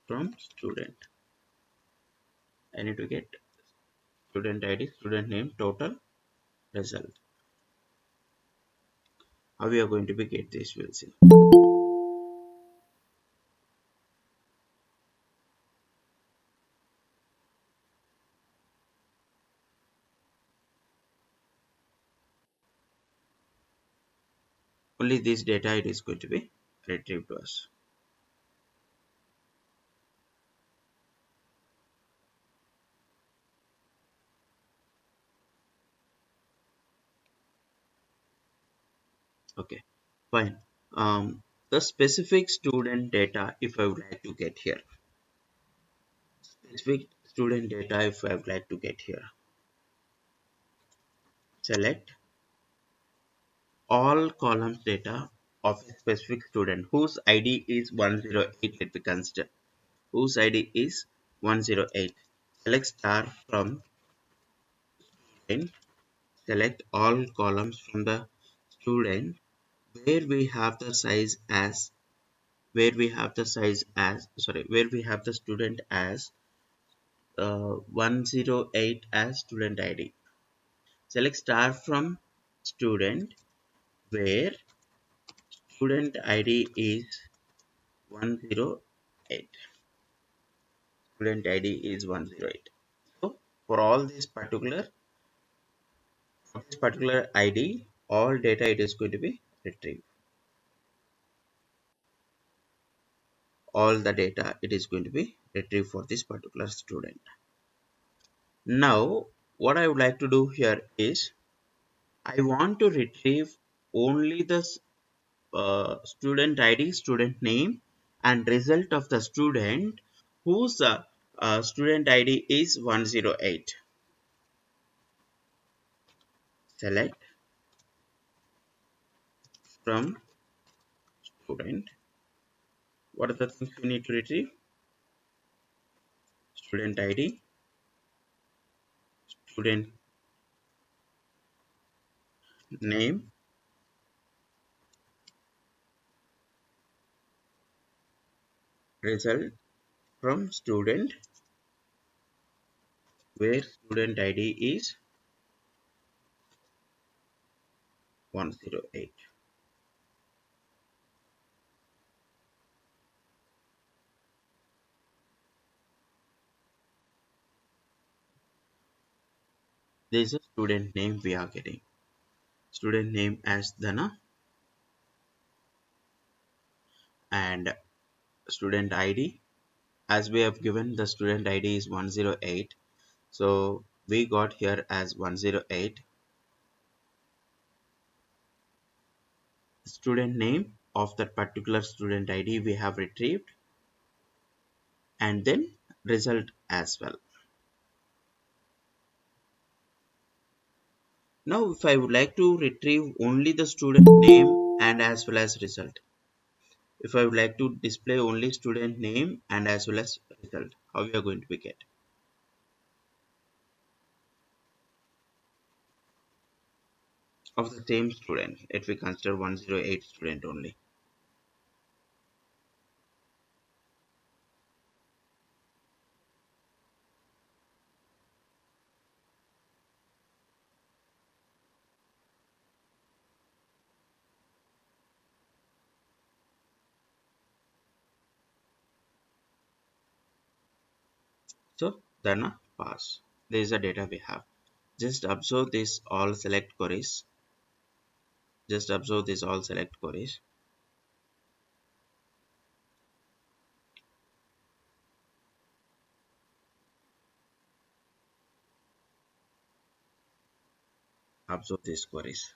from student. I need to get student ID, student name, total, result. How we are going to be get this, we'll see. Only this data it is going to be retrieved to us. Okay, fine. The specific student data, if I would like to get here, specific student data, if I would like to get here, select all columns data of a specific student whose ID is 108. Let me consider whose ID is 108. Select star from select all columns from the student where we have the size as where we have the student as 108 as student id. Select star from student where student id is 108. Student id is 108. So for all this particular id, all data it is going to be retrieved. All the data it is going to be retrieved for this particular student. Now what I would like to do here is I want to retrieve only the student id, student name, and result of the student whose student id is 108. Select from student. What are the things we need to retrieve? Student id, student name, result from student where student id is 108. This is a student name we are getting. Student name as Dana and student id as we have given the student id is 108. So we got here as 108. Student name of that particular student id we have retrieved, and then result as well. Now if I would like to retrieve only the student name and as well as result, if I would like to display only student name and as well as result, how we are going to be get? Of the same student, if we consider 108 student only. So then pass. There is a data we have. Just observe this all select queries. Just observe this all select queries. Observe these queries.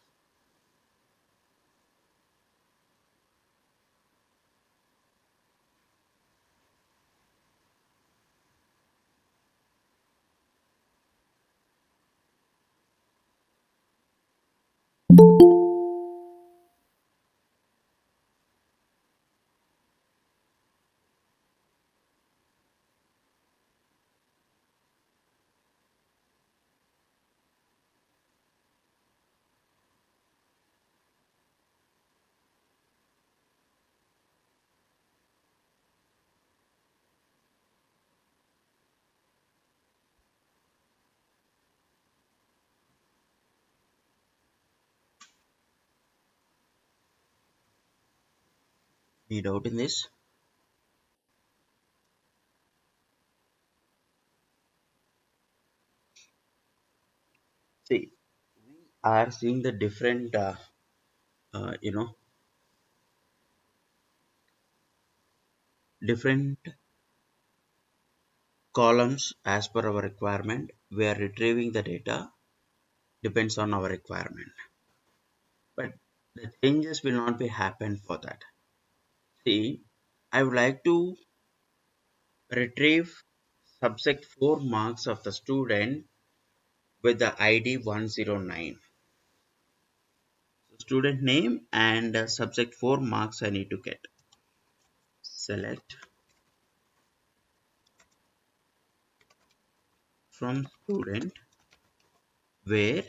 Any doubt in this? See, we are seeing the different, uh, you know, different columns as per our requirement. We are retrieving the data depends on our requirement, but the changes will not be happen for that. See, I would like to retrieve subject 4 marks of the student with the id 109. So student name and subject 4 marks I need to get. Select from student where,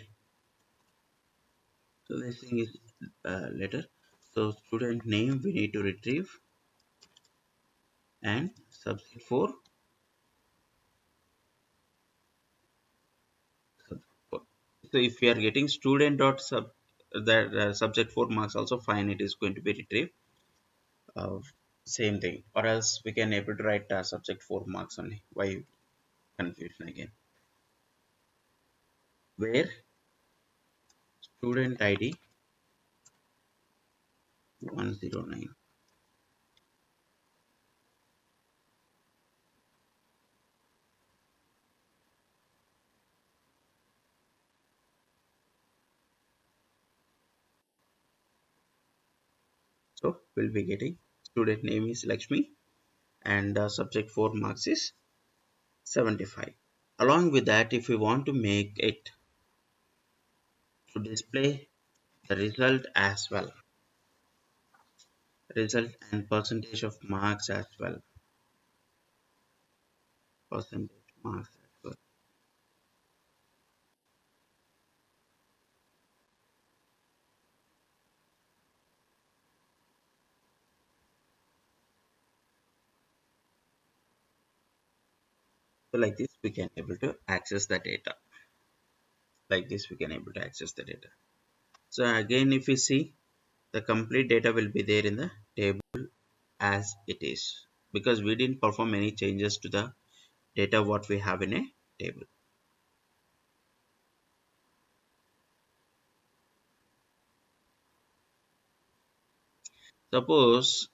so this thing is letter, so student name we need to retrieve, and subject for subject for. So if we are getting student dot sub, that subject for marks also fine, it is going to be retrieved, uh, same thing, or else we can able to write subject for marks only. Why confusion again? Where student id 109. So we'll be getting student name is Lakshmi, and subject for marks is 75. Along with that, if we want to make it to display the result as well, result and percentage of marks as well, percentage marks as well. So like this, we can able to access the data. Like this, we can able to access the data. So again, if we see, the complete data will be there in the table as it is, because we didn't perform any changes to the data what we have in a table. Suppose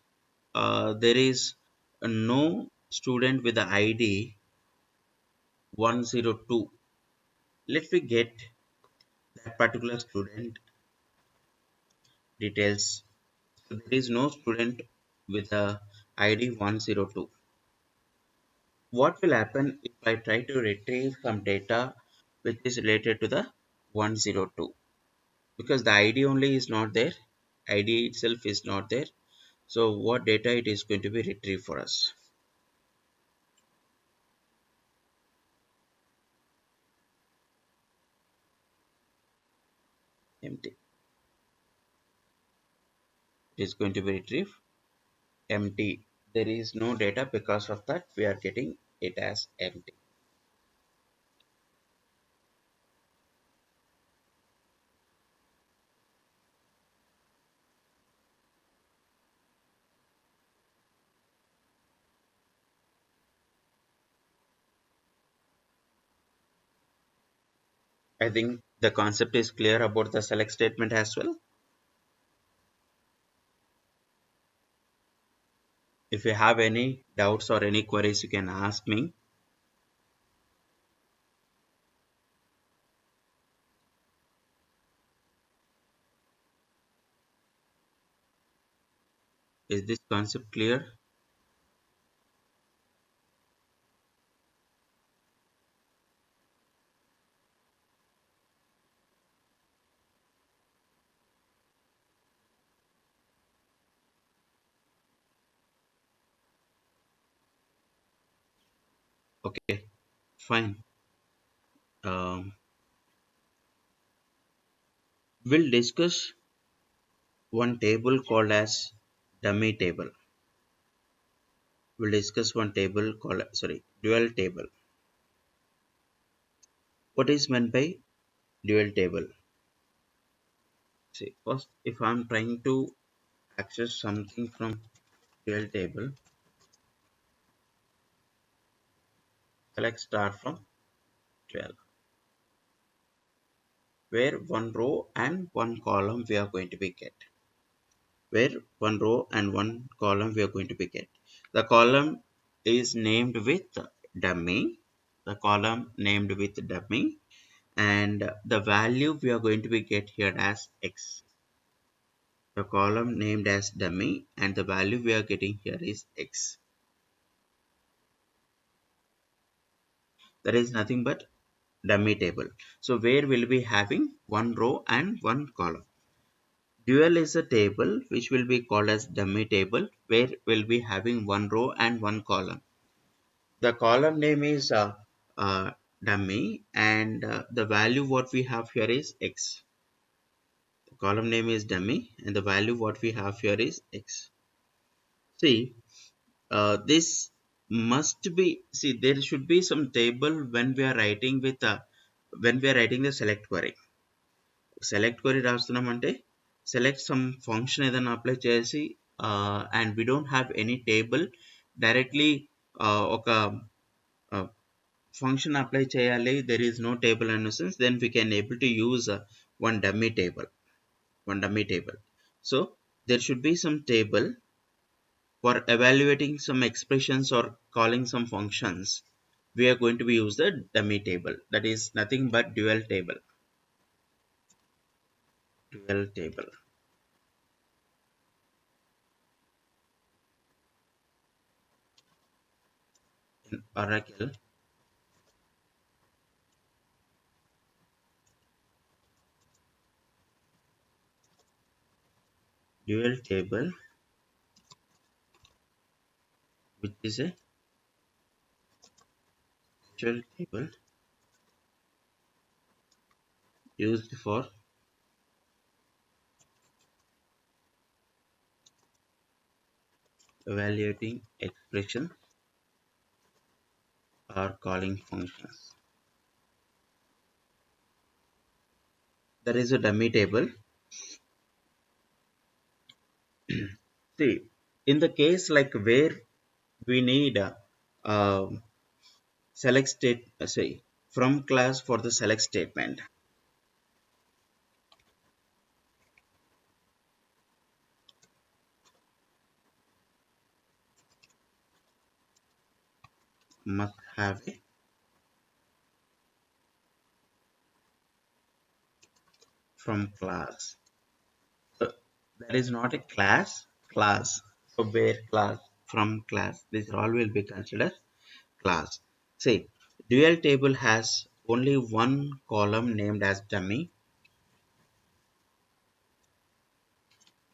there is no student with the ID 102. Let me get that particular student details. So there is no student with the ID 102. What will happen if I try to retrieve some data which is related to the 102? Because the ID only is not there, ID itself is not there. So what data it is going to be retrieved for us? Empty. It is going to be retrieved empty. There is no data, because of that we are getting it as empty. I think the concept is clear about the select statement as well. If you have any doubts or any queries, you can ask me. Is this concept clear? Okay, fine. Um, we'll discuss one table called as dummy table. We'll discuss one table called, sorry, dual table. What is meant by dual table? See, first, if I'm trying to access something from dual table, select start from 12, where one row and one column we are going to be get. Where one row and one column we are going to be get. The column is named with dummy. The column named with dummy, and the value we are going to be get here as x. The column named as dummy, and the value we are getting here is x. That is nothing but dummy table. So where we'll be having one row and one column. Dual is a table which will be called as dummy table, where we'll be having one row and one column. The column name is dummy, and the value what we have here is x. The column name is dummy and the value what we have here is x. See, this must be, see, there should be some table when we are writing with when we are writing the select query. Select query రాస్తున్నామంటే select some function ఏదైనా apply చేసి and we don't have any table directly ఒక function apply చేయాలి, there is no table in a sense, then we can able to use one dummy table. So there should be some table for evaluating some expressions or calling some functions. We are going to be use the dummy table, that is nothing but dual table in Oracle. Dual table, which is a dual table used for evaluating expression or calling functions. There is a dummy table. See, in the case like where we need um, select state, say from class for the select statement, must have a from class. So that is not a class. So where class, from class, these all will be considered class. See, dual table has only one column named as dummy.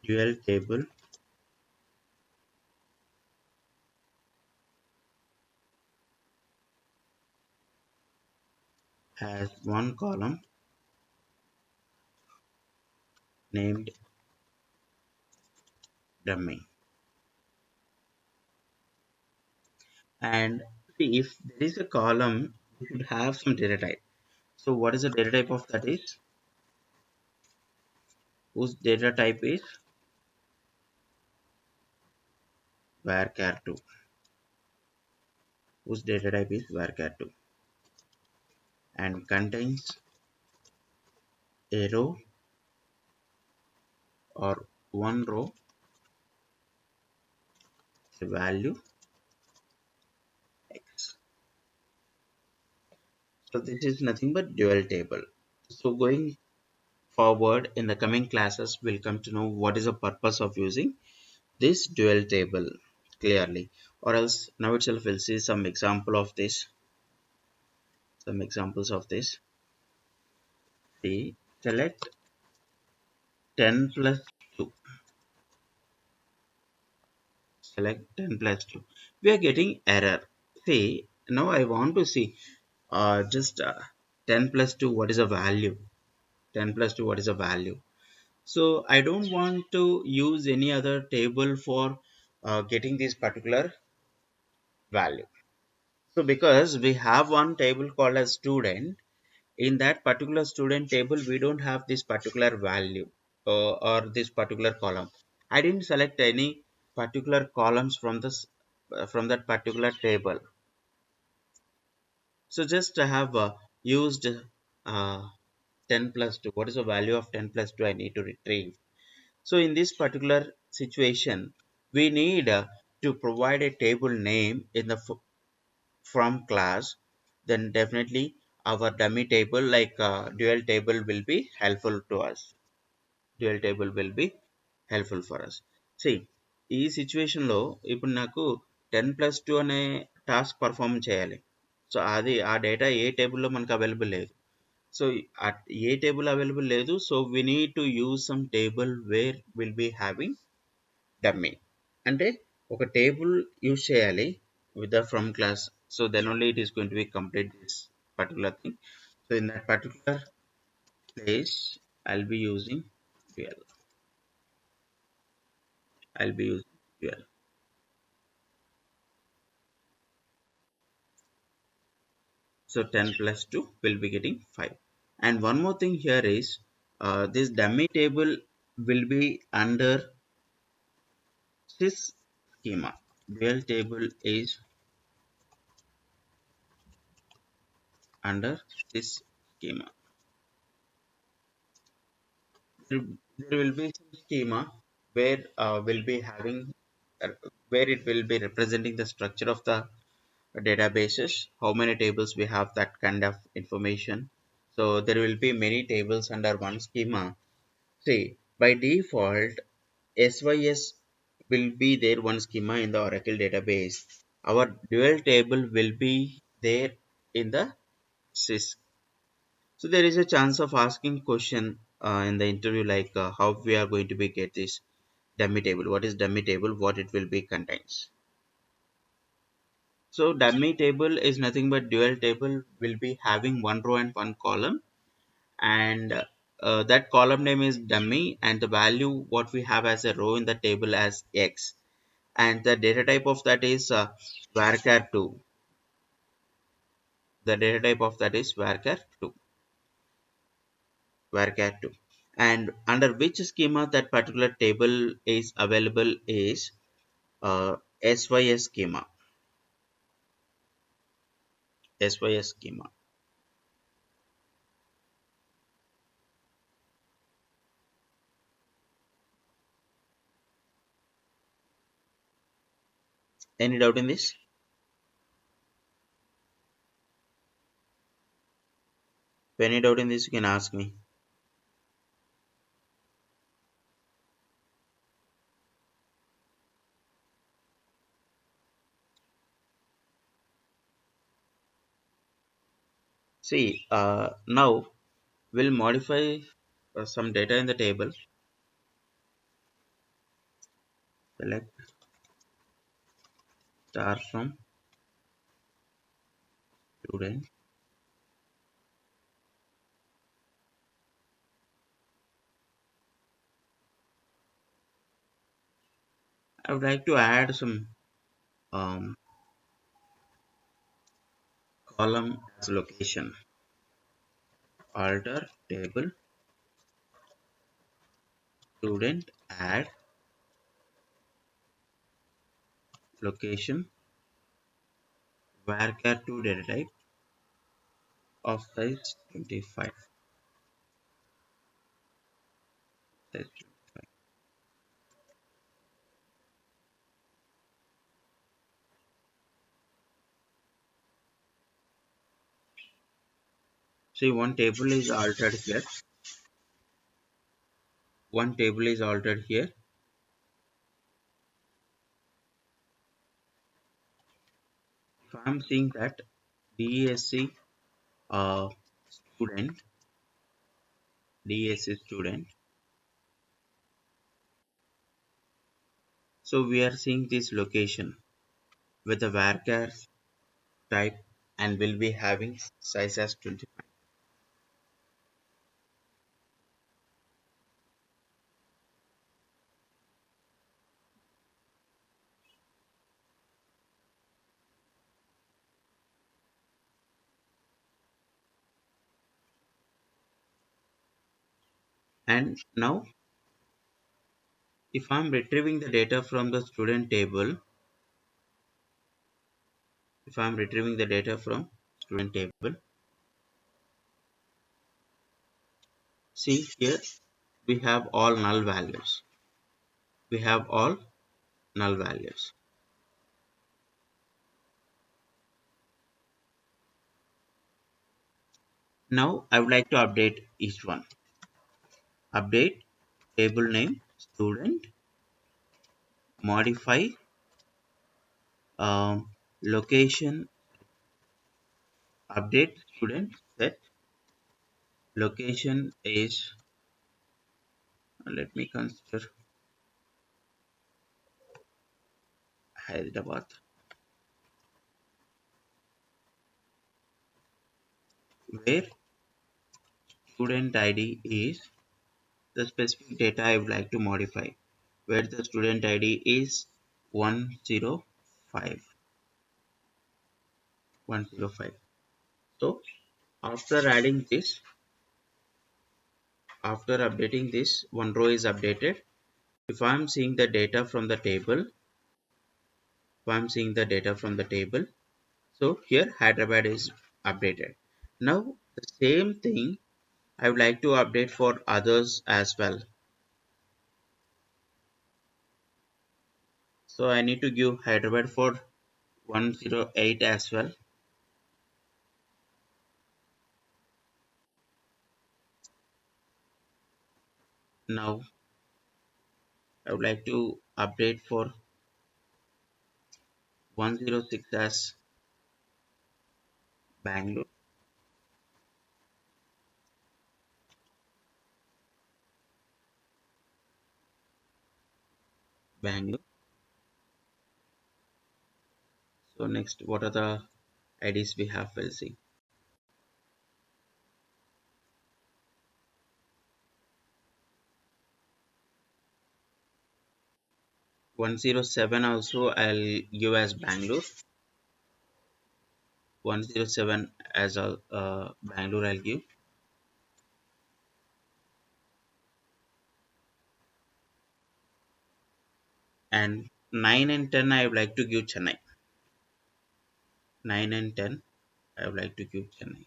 Dual table has one column named dummy. And see, if there is a column, we should have some data type. So what is the data type of that is? Whose data type is varchar2. Whose data type is varchar2 and contains a row or one row, a value x. So this is nothing but dual table. So going forward in the coming classes, we'll come to know what is the purpose of using this dual table clearly, or else now itself we'll see some example of this, some examples of this. See, select 10 plus 2, select 10 plus 2, we are getting error. See, now I want to see just 10 plus 2, what is a value? 10 plus 2, what is a value? So I don't want to use any other table for getting this particular value. So because we have one table called as student, in that particular student table we don't have this particular value or this particular column. I didn't select any particular columns from this from that particular table. So just I have used 10 plus 2. What is the value of 10 plus 2 I need to retrieve? So in this particular situation, we need to provide a table name in the from class. Then definitely our dummy table like dual table will be helpful to us. Dual table will be helpful for us. See, ఈ situation లో ఇప్పుడు నాకు 10 plus 2 అనే task perform చేయాలి. So అది ఆ data ఏ టేబుల్లో మనకు అవైలబుల్ లేదు. సో ఏ టేబుల్ అవైలబుల్ లేదు. So we need to use some table where will be having dummy. అంటే ఒక టేబుల్ యూజ్ చేయాలి with the from clause. So then only it is going to be complete this particular thing. So in that particular place, I'll be using dual. I'll be using dual. So 10 plus 2 will be getting 5. And one more thing here is this dummy table will be under this schema. Dual table is under this schema. There, there will be some schema where will be having where it will be representing the structure of the databases, how many tables we have, that kind of information. So there will be many tables under one schema. See, by default, SYS will be there one schema in the Oracle database. Our dual table will be there in the sys. So there is a chance of asking question in the interview like how we are going to be get this dummy table. What is dummy table? What it will be contains. So dummy table is nothing but dual table will be having one row and one column, and that column name is dummy, and the value what we have as a row in the table as X, and the data type of that is varchar2. The data type of that is varchar2, varchar2. And under which schema that particular table is available is SYS schema. SYS schema. Any doubt in this? If any doubt in this, you can ask me. See, now we'll modify some data in the table. Select star from student. I would like to add some um, column as location. Alter table student add location varchar2 data type of size 25. Size 25. See, one table is altered here. One table is altered here. If I'm seeing that DSC uh, student, DSC student. So we are seeing this location with the varchar type and will be having size as 25. And now if I'm retrieving the data from the student table, if I'm retrieving the data from student table, see here we have all null values. We have all null values. Now I would like to update each one. Update table name student, modify location, update student set location is, let me consider Hyderabad. where student ID is the specific data I would like to modify, where the student ID is 105. So after adding this, after updating this, one row is updated. If I am seeing the data from the table, so here Hyderabad is updated. Now the same thing I would like to update for others as well. So I need to give Hyderabad for 108 as well. Now I would like to update for 106 as Bangalore. Bangalore. So next, what are the IDs we have? We'll see. 107 also I'll give as Bangalore. 107 as a Bangalore I'll give. And 9 and 10 I would like to give Chennai. 9 and 10 I would like to give Chennai.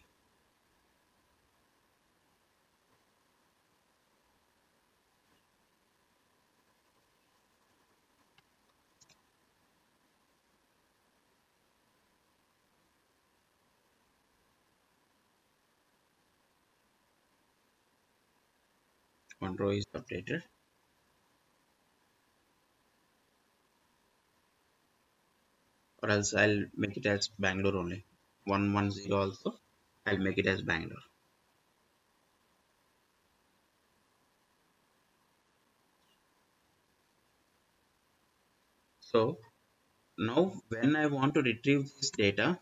One row is updated, or else I'll make it as Bangalore only. 110 also I'll make it as Bangalore. So now when I want to retrieve this data,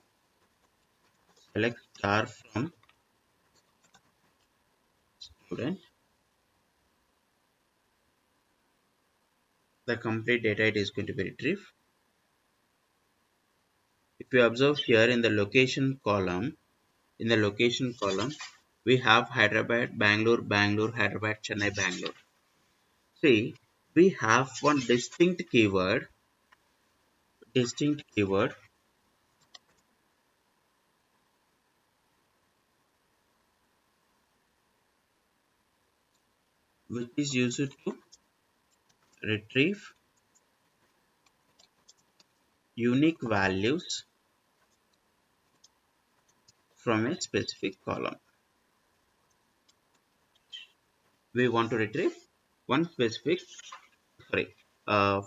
select star from student. The complete data it is going to be retrieved. If you observe here in the location column, we have Hyderabad, Bangalore, Bangalore, Hyderabad, Chennai, Bangalore. See, we have one distinct keyword which is used to retrieve unique values from a specific column. We want to retrieve one specific,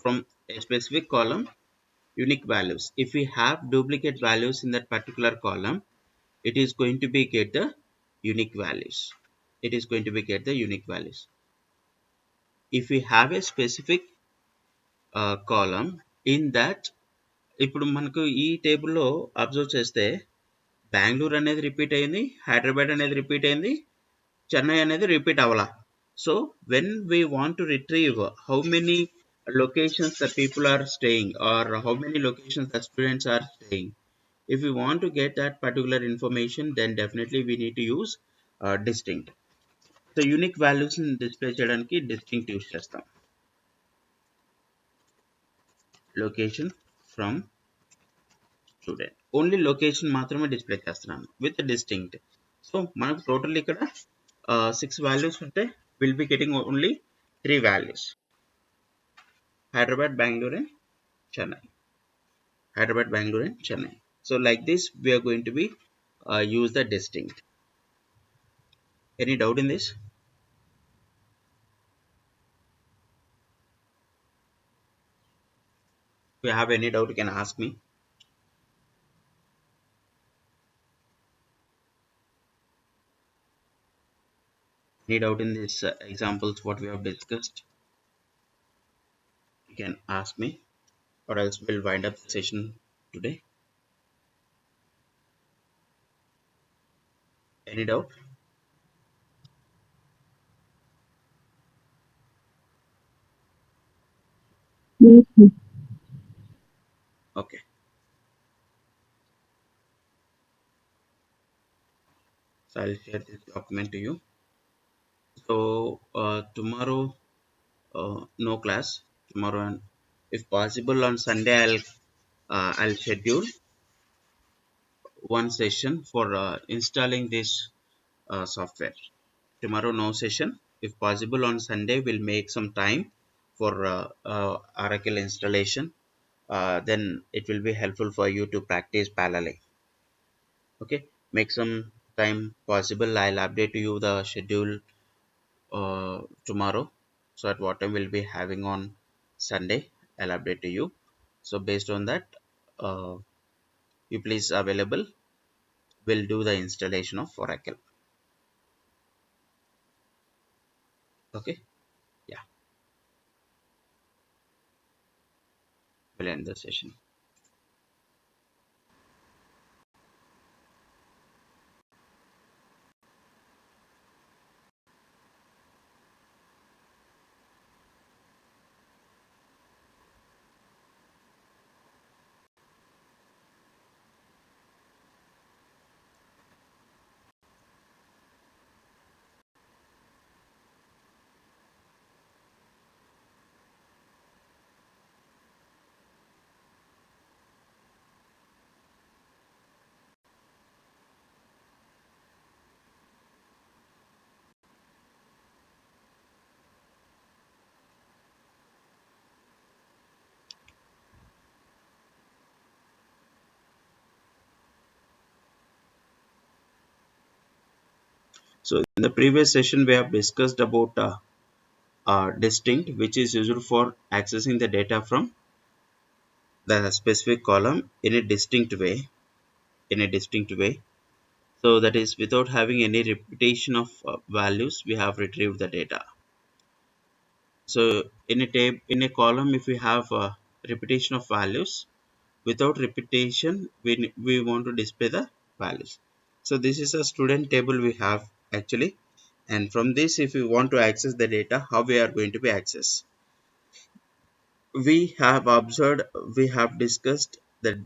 from a specific column, unique values. If we have duplicate values in that particular column, it is going to be get the unique values. If we have a specific column in that, ఇప్పుడు మనకు ఈ టేబుల్లో observe చేస్తే బెంగళూరు అనేది repeat అయింది, హైదరాబాద్ అనేది repeat అయింది, చెన్నై అనేది రిపీట్ అవ్వాలా. So when we want to retrieve how many locations the people are staying, or how many locations the students are staying, if we want to get that particular information, then definitely we need to use distinct. So unique values ని display చేయడానికి distinct use చేస్తాం. Location from student, only location మాత్రమే display చేస్తున్నాను with distinct. So మనకు total ఇక్కడ 6 values ఉంటే will be getting only 3 values, Hyderabad, Bengaluru and Chennai. So like this we are going to be use the distinct. Any doubt in this? If you have any doubt, you can ask me. Any doubt in this examples what we have discussed, you can ask me, or else we'll wind up the session today. Any doubt? Okay. So I'll share this document to you. So tomorrow, no class tomorrow, and if possible on Sunday, I'll schedule one session for installing this software. Tomorrow, no session. If possible on Sunday, we'll make some time for Oracle installation. Then it will be helpful for you to practice parallel. Okay, make some time possible. I'll update you the schedule tomorrow. So at what time we'll be having on Sunday, I'll update to you. So based on that, you please available, we'll do the installation of Oracle. Okay, yeah, we'll end the session. So in the previous session we have discussed about distinct, which is used for accessing the data from the specific column in a distinct way, in a distinct way. So that is without having any repetition of values, we have retrieved the data. So in a tab, in a column, if we have repetition of values, without repetition, we want to display the values. So this is a student table we have actually, and from this, if we want to access the data, how we are going to be access? We have observed, we have discussed that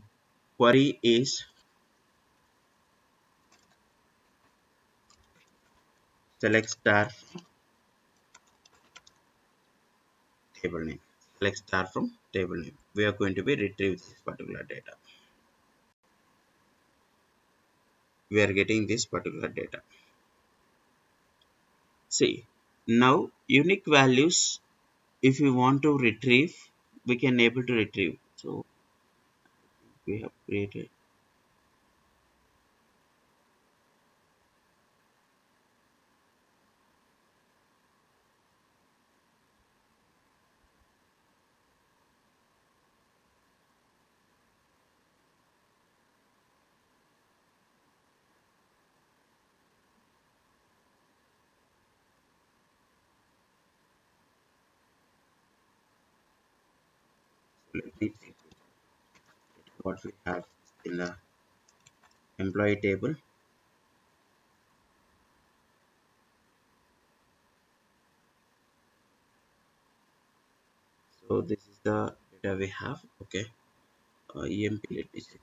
query is select star table name. Select star from table name. We are going to be retrieve this particular data. We are getting this particular data. See, now unique values, if we want to retrieve, we can able to retrieve. So we have created, let me see what we have in the employee table. So this is the data we have. Okay, EMP, let me check.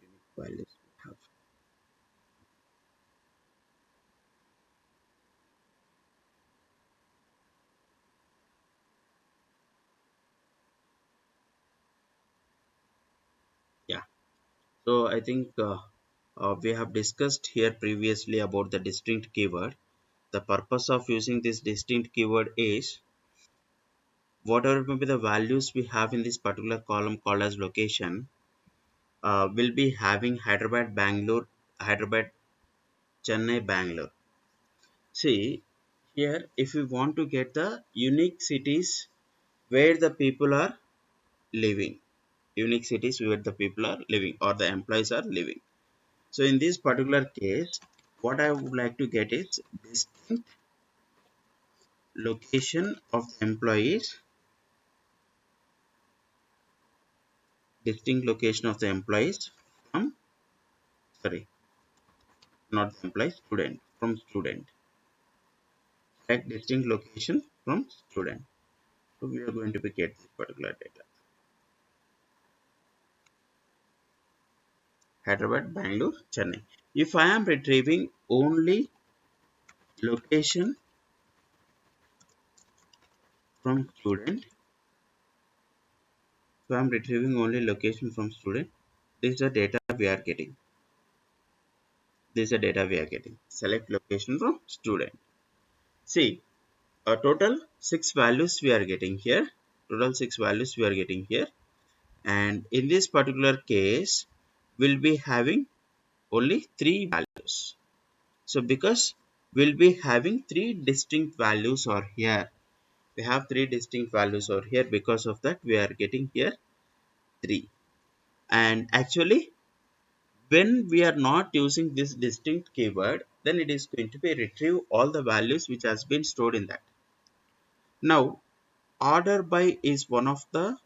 Unique values we have. Yeah. So I think we have discussed here previously about the distinct keyword. The purpose of using this distinct keyword is whatever may be the values we have in this particular column called as location, will be having Hyderabad, Bangalore, Hyderabad, Chennai, Bangalore. See, here if we want to get the unique cities where the people are living, unique cities where the people are living or the employees are living. So in this particular case, what I would like to get is distinct location of the employees, distinct location of the employees from, sorry, not the employee, student, from student. Select distinct location from student. So we are going to be get this particular data. Hyderabad, Bangalore, Chennai. If I am retrieving only location from student, if I am retrieving only location from student, this is the data we are getting. This is the data we are getting. Select location from student. See, a total 6 values we are getting here. Total 6 values we are getting here. And in this particular case, we'll be having only 3 values. So because we'll be having 3 distinct values over here, we have 3 distinct values over here. Because of that, we are getting here 3. And actually, when we are not using this distinct keyword, then it is going to be retrieve all the values which has been stored in that. Now, order by is one of the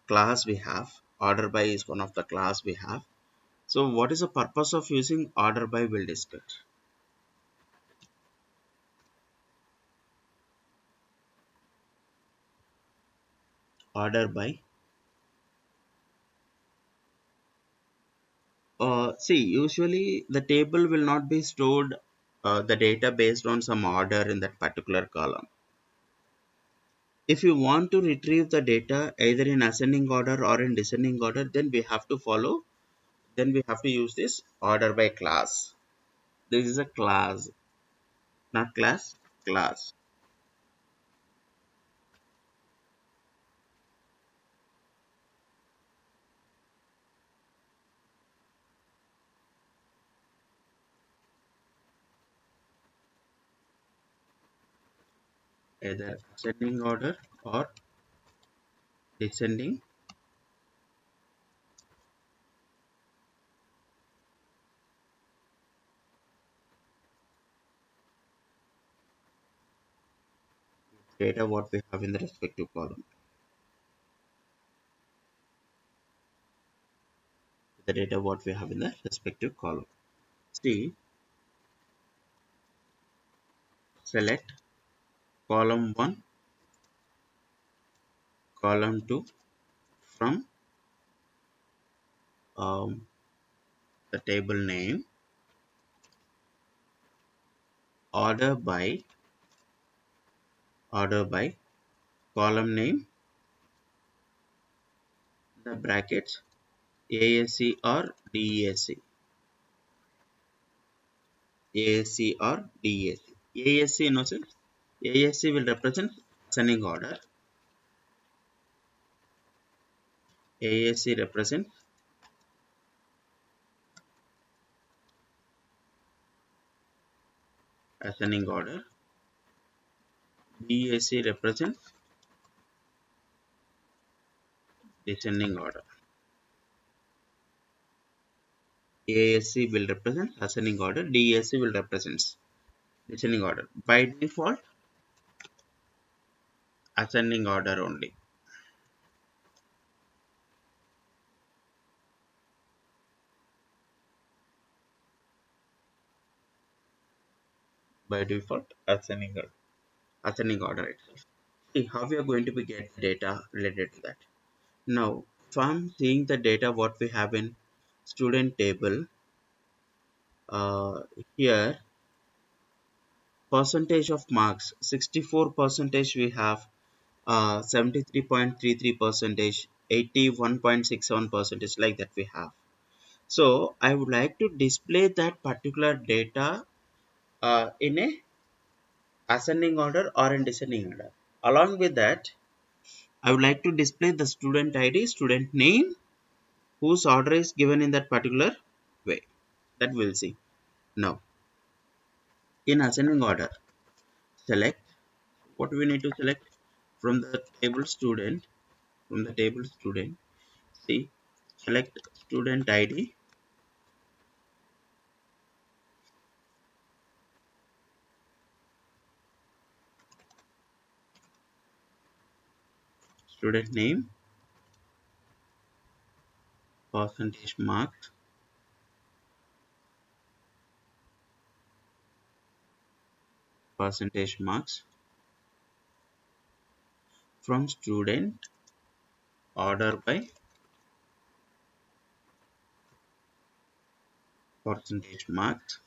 class we have. Order by is one of the class we have. So what is the purpose of using order by, we'll discuss. Order by. See, usually the table will not be stored the data based on some order in that particular column. If you want to retrieve the data either in ascending order or in descending order, then we have to follow, then we have to use this order by class. This is a class, not class, class. Either ascending order or descending data what we have in the respective column. The data what we have in the respective column. See, select column 1, column 2 from the table name, order by, column name, the brackets, ASC or DESC, ASC or DESC. ASC in sense, ASC will represent ascending order, ASC represents ascending order, DESC represents descending order. ASC will represent ascending order, DESC will represent descending order. By default, ascending order only. By default, ascending order itself. See how we are going to be get data related to that. Now, if I'm seeing the data what we have in student table, here percentage of marks 64 percentage we have, 73.33 percentage, 81.67 percentage, like that we have. So I would like to display that particular data in a ascending order or in descending order. Along with that, I would like to display the student ID, student name, whose order is given in that particular way. That we'll see. Now, in ascending order, select what we need to select from the table student. From the table student, see, select student ID, student name, percentage marks, percentage marks from student order by percentage marks,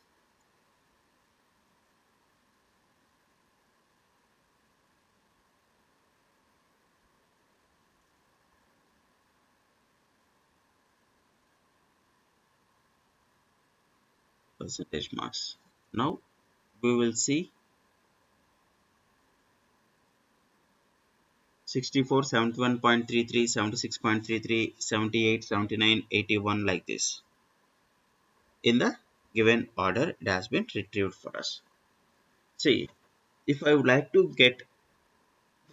percentage marks. Now we will see 64, 71.33, 76.33, 78, 79, 81 like this. In the given order, it has been retrieved for us. See, if I would like to get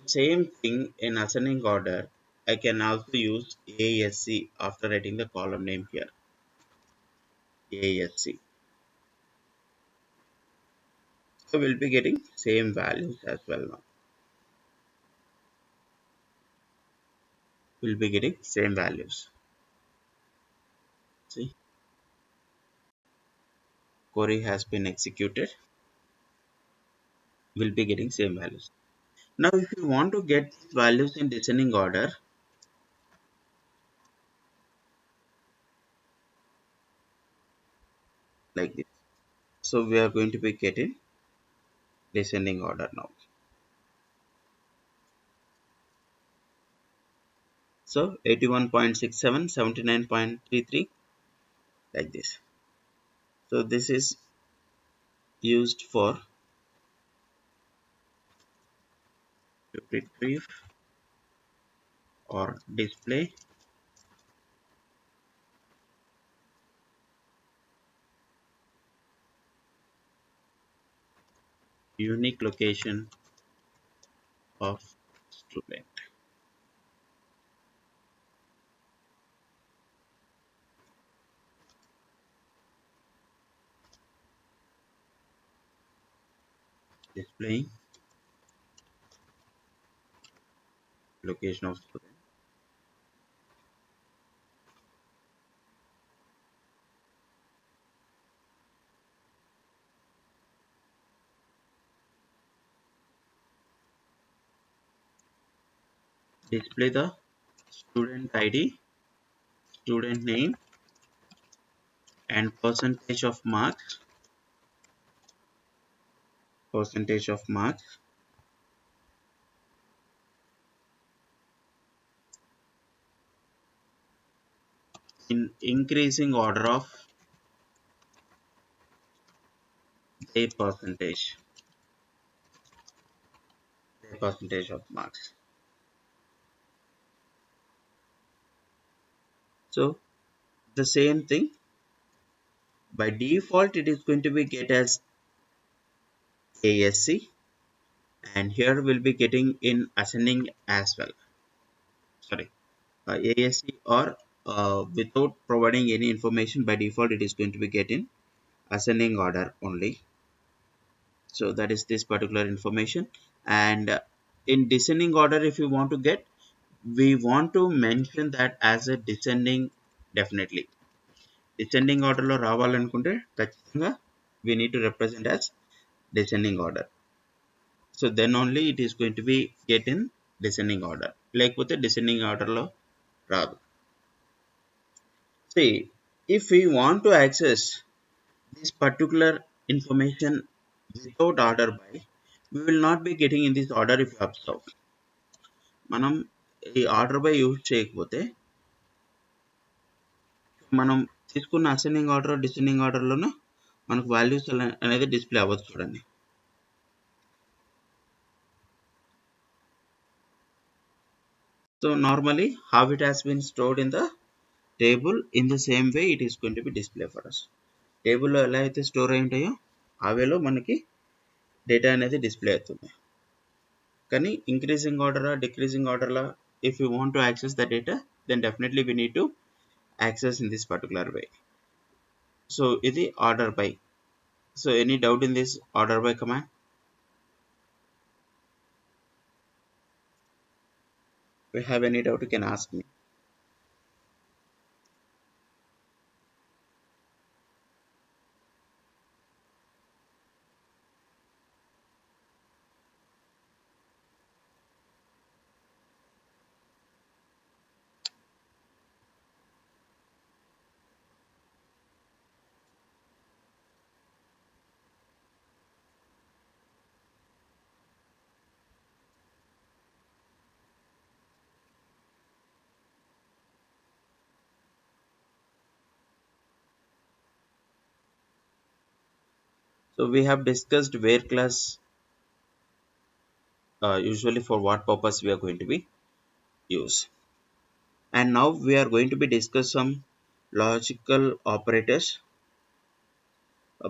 the same thing in ascending order, I can also use ASC after writing the column name here. ASC. So we'll be getting same values as well now. We'll be getting same values. See, query has been executed. We'll be getting same values. Now, if you want to get values in descending order, like this. So we are going to be getting descending order now. So 81.67, 79.33 like this. So this is used for to retrieve or display unique location of student. Displaying location of student. Display the student ID, student name, and percentage of marks in increasing order of a percentage of marks. So the same thing, by default it is going to be get as ASC, and here we'll be getting in ascending as well. Sorry, ASC, or without providing any information, by default it is going to be get in ascending order only. So that is this particular information. And in descending order, if you want to get, we want to mention that as a descending. Definitely descending order lo రావాలనుకుంటే ఖచ్చితంగా we need to represent as descending order. So then only it is going to be get in descending order, లేకపోతే descending order లో రాదు. See, if we want to access this particular information without order by, we will not be getting in this order. If you observe, మనం ఈ order by use చేయకపోతే మనం తీసుకున్న ascending order descending ఆర్డర్లోనూ మనకు values అనేది display అవ్వదు. చూడండి, So normally how it has been stored in the table, in the same way it is going to be displayed for us. Table లో ఎలా అయితే స్టోర్ అయి ఉంటాయో ఆ వేలో మనకి డేటా అనేది డిస్ప్లే అవుతుంది. కానీ ఇంక్రీజింగ్ ఆర్డర్ డిక్రీజింగ్ ఆర్డర్లా if you want to access the data, then definitely we need to access in this particular way. So ఇది order by. So any doubt in this order by command? If you have any doubt, you can ask me. So we have discussed where class, usually for what purpose we are going to be use. And now we are going to be discuss some logical operators.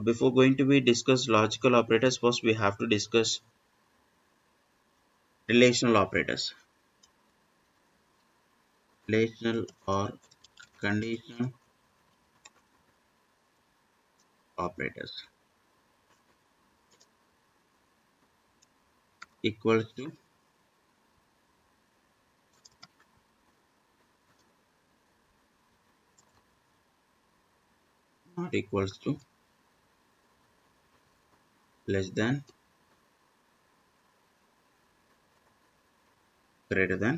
Before going to be discuss logical operators, first we have to discuss relational operators. Relational or conditional operators equals to not equals to less than greater than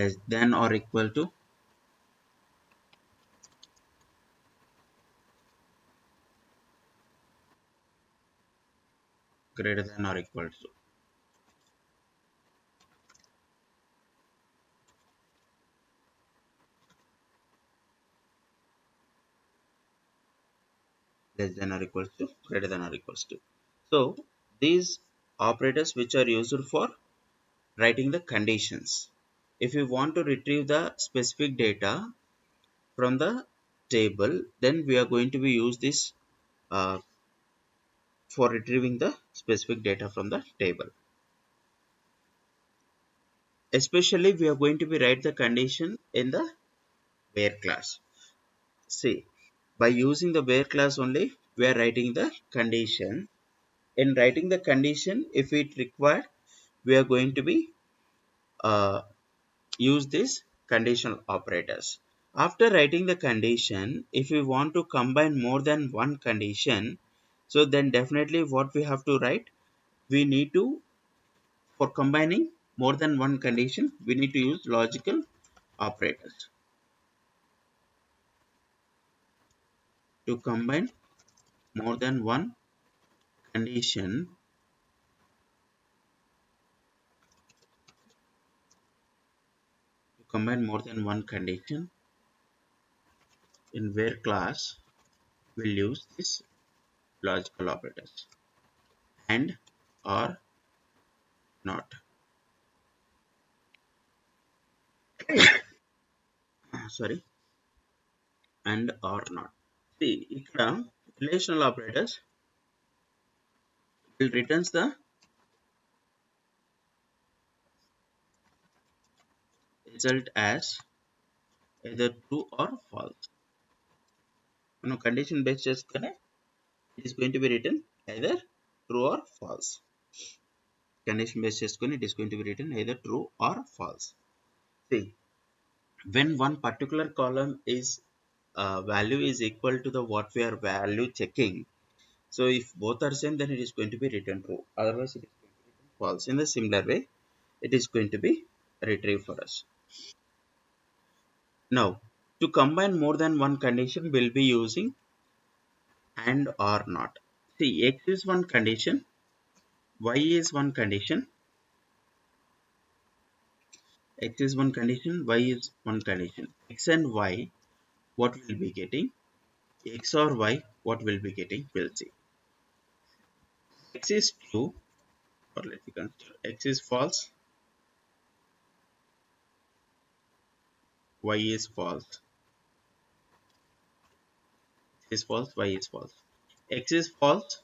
less than or equal to greater than or equal to less than or equals to greater than or equals to. So these operators which are used for writing the conditions. If you want to retrieve the specific data from the table, then we are going to be use this uh, for retrieving the specific data from the table. Especially we are going to be write the condition in the where class. See, by using the where class only we are writing the condition. In writing the condition, if it required, we are going to be uh, use this conditional operators. After writing the condition, if we want to combine more than one condition, so then definitely what we have to write, we need to, for combining more than one condition, we need to use logical operators. To combine more than one condition, in where class will use this logical operators and or not. Sorry, and or not. See, ఇక్కడ relational operators will returns the result as either true or false. Condition based చేసుకొని it is going to be written either true or false. Condition based చేసుకొని it is going to be written either true or false. See, when one particular column is value is equal to the what we are value checking, so if both are same, then it is going to be written true, otherwise it is going to be written false. In the similar way, it is going to be retrieved for us. Now, to combine more than one condition, we'll be using and or not. See, x is one condition, y is one condition, x is one condition, y is one condition. X and y, what we'll be getting? X or y, what we'll be getting? We'll see. X is true, or let me consider x is false, y is false, x is false, y is false. X is false,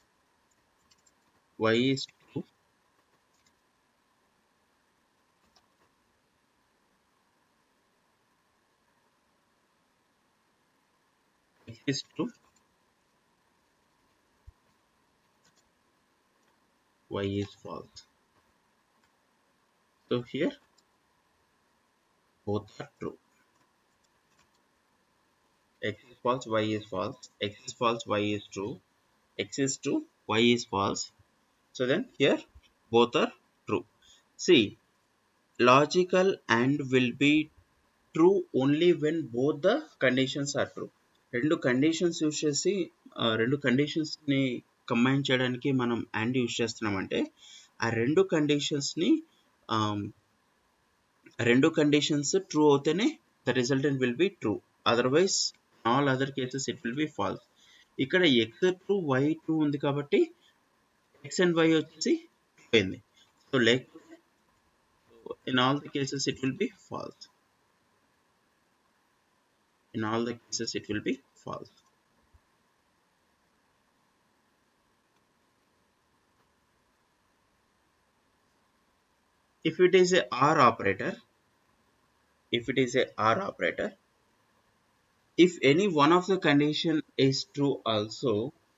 y is true, x is true, y is false. So here both are true. X is false, y is false, x is false, y is true, x is true, y is false. So then here both are true. See, logical and will be true only when both the conditions are true. రెండు conditions use చేసి రెండు కండిషన్స్ని combine చేయడానికి మనం and use చేస్తున్నామంటే ఆ రెండు conditions true అవుతేనే the resultant will be true, otherwise all other cases it will be false. ఇక్కడ ఎక్స్ ట్రూ వై ట్రూ ఉంది కాబట్టి ఎక్స్ అండ్ వై వచ్చేసి ట్రూ అయింది. సో లేకపోతే in all the cases it will be false. In all the cases it will be false. If it is a or operator, if it is a or operator, if any one of the condition is true also,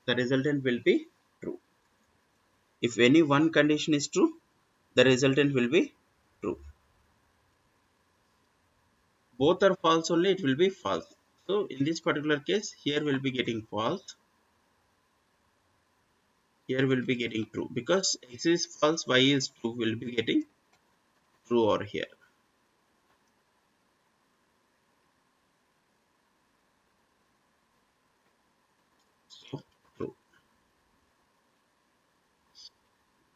the resultant will be true. If any one condition is true, the resultant will be true. Both are false only, it will be false. So in this particular case, here will be getting false, here will be getting true, because x is false, y is true, will be getting true over here. So true.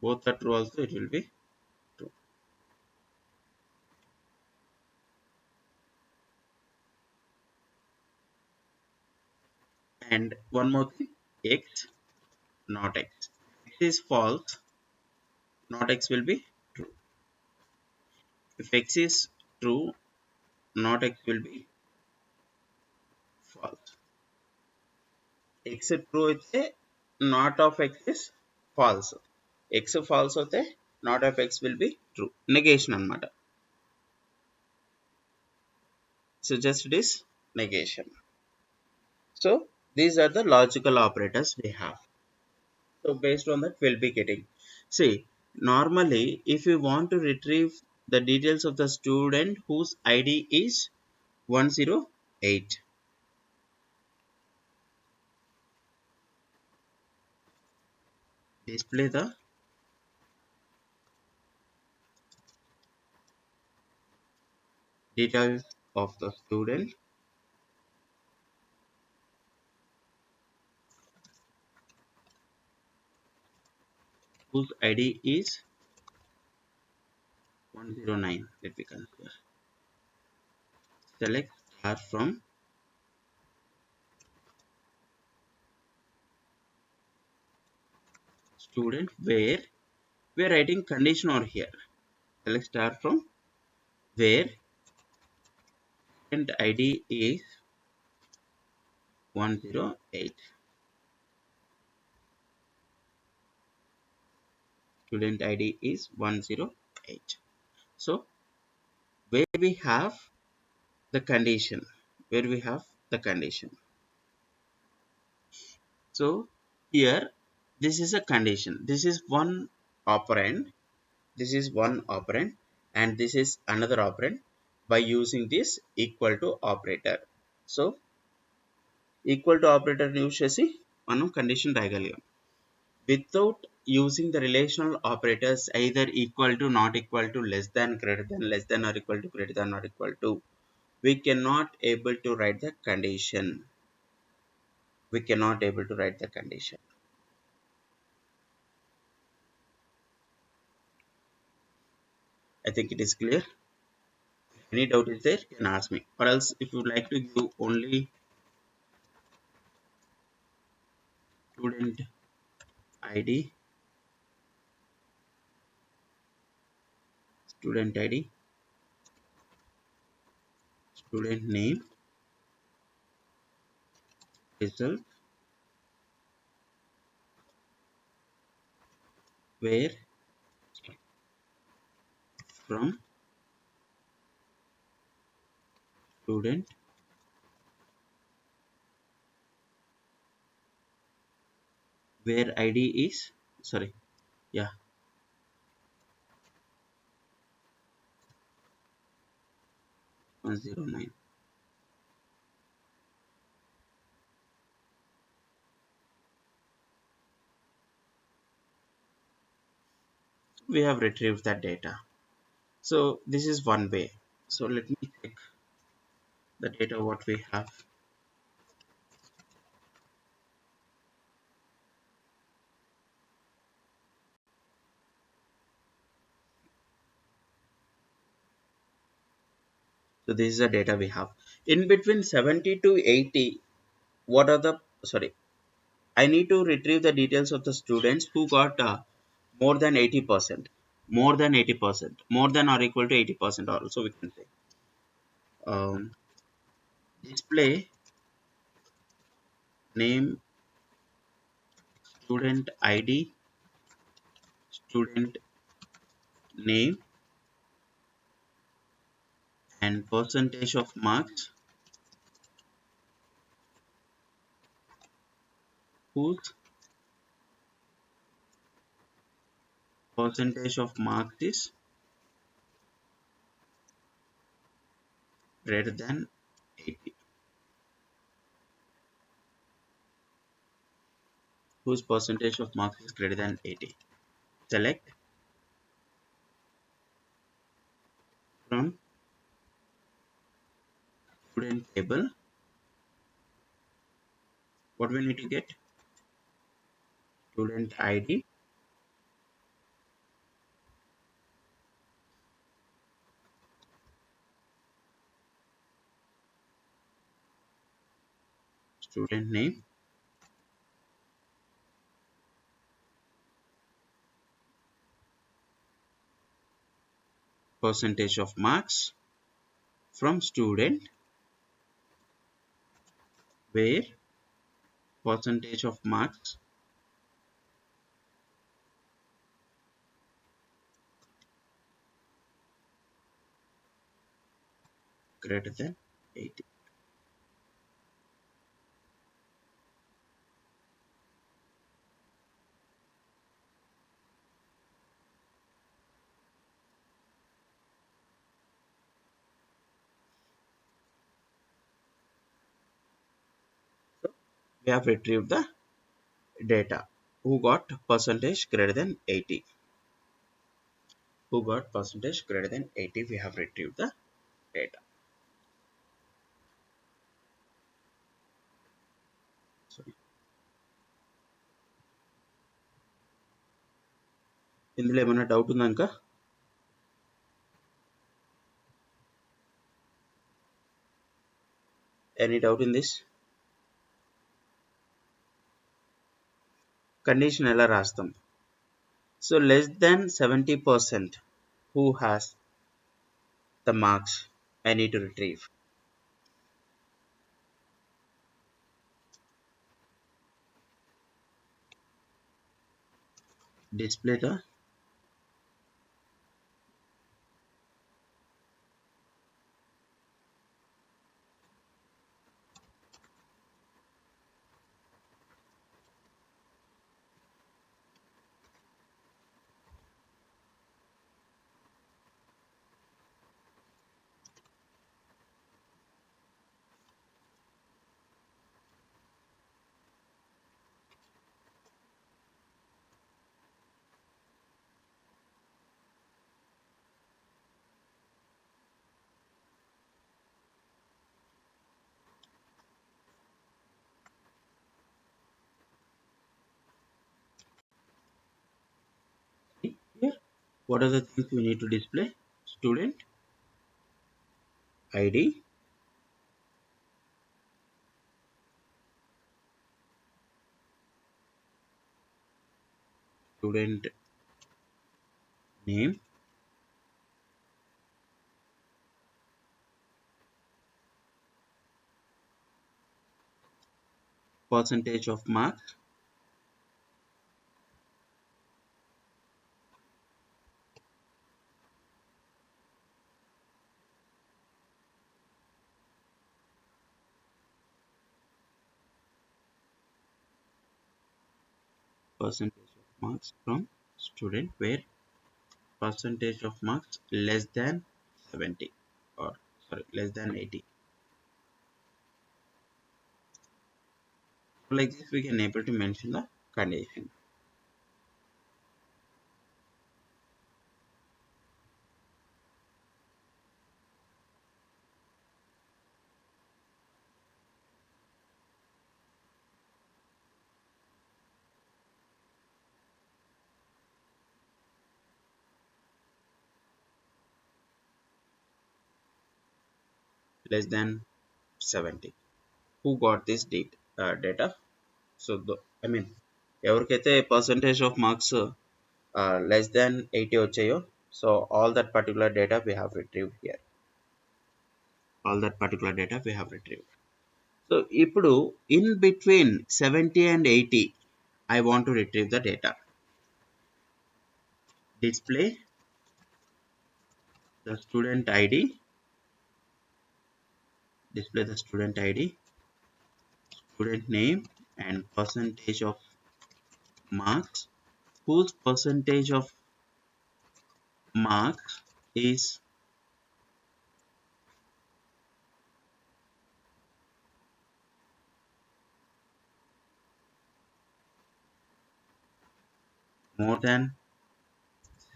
Both are true also, it will be true. And one more thing, x not x. X is false, not x will be true. If x is true, not x will be false. X true అయితే not of x is false. X false అయితే not of x will be true. Negation అన్నమాట. So just it is negation. So these are the logical operators we have. So based on that we'll be getting. See, normally if you want to retrieve the details of the student whose ID is 108, display the details of the student whose ID is 109. Let me consider. Select star from student where we are writing condition over here. Select star from where student ID is 108. Student ID is 108. So where we have the condition, where we have the condition. So here this is a condition. This is one operand, this is one operand, and this is another operand by using this equal to operator. So equal to operator use చేసి మనం condition రాయగలిగాం. Without using the relational operators either equal to, not equal to, less than, greater than, less than or equal to, greater than or equal to, we cannot able to write the condition. We cannot able to write the condition. I think it is clear. Any doubt is there, you can ask me, or else if you would like to give only student ID student ID, student name, result, where from student, where ID is, sorry, yeah, 109. We have retrieved that data. So this is one way. So let me check the data what we have. So this is the data we have. In between 70 to 80, what are the, sorry, I need to retrieve the details of the students who got more than 80%, more than 80%, more than or equal to 80% also we can say. Um, Display name, student ID, student name, and percentage of marks whose percentage of marks is greater than 80, whose percentage of marks is greater than 80. Select from student table. What we need to get? Student ID, student name, percentage of marks from student, where percentage of marks greater than 80. So we have retrieved the data. Who got percentage greater than 80? Who got percentage greater than 80? We have retrieved the data. Sorry. ఇందులో ఏమైనా doubt ఉందా ఇంకా? Any doubt in this? Condition ఎలా రాస్తాం? So less than 70%, who has the marks I need to retrieve? Display the here. What are the things we need to display? Student ID, student name, percentage of marks, percentage of marks from student where percentage of marks less than 70 or sorry less than 80. Like this we can able to mention the condition. Less than 70. Who got this data? So I mean ఎవరికైతే percentage of marks less than 80 వచ్చాయో, so all that particular data we have retrieved here. All that particular data we have retrieved. So ఇప్పుడు in between 70 and 80 I want to retrieve the data. Display the student ID, display the student ID, student name and percentage of marks, whose percentage of marks is more than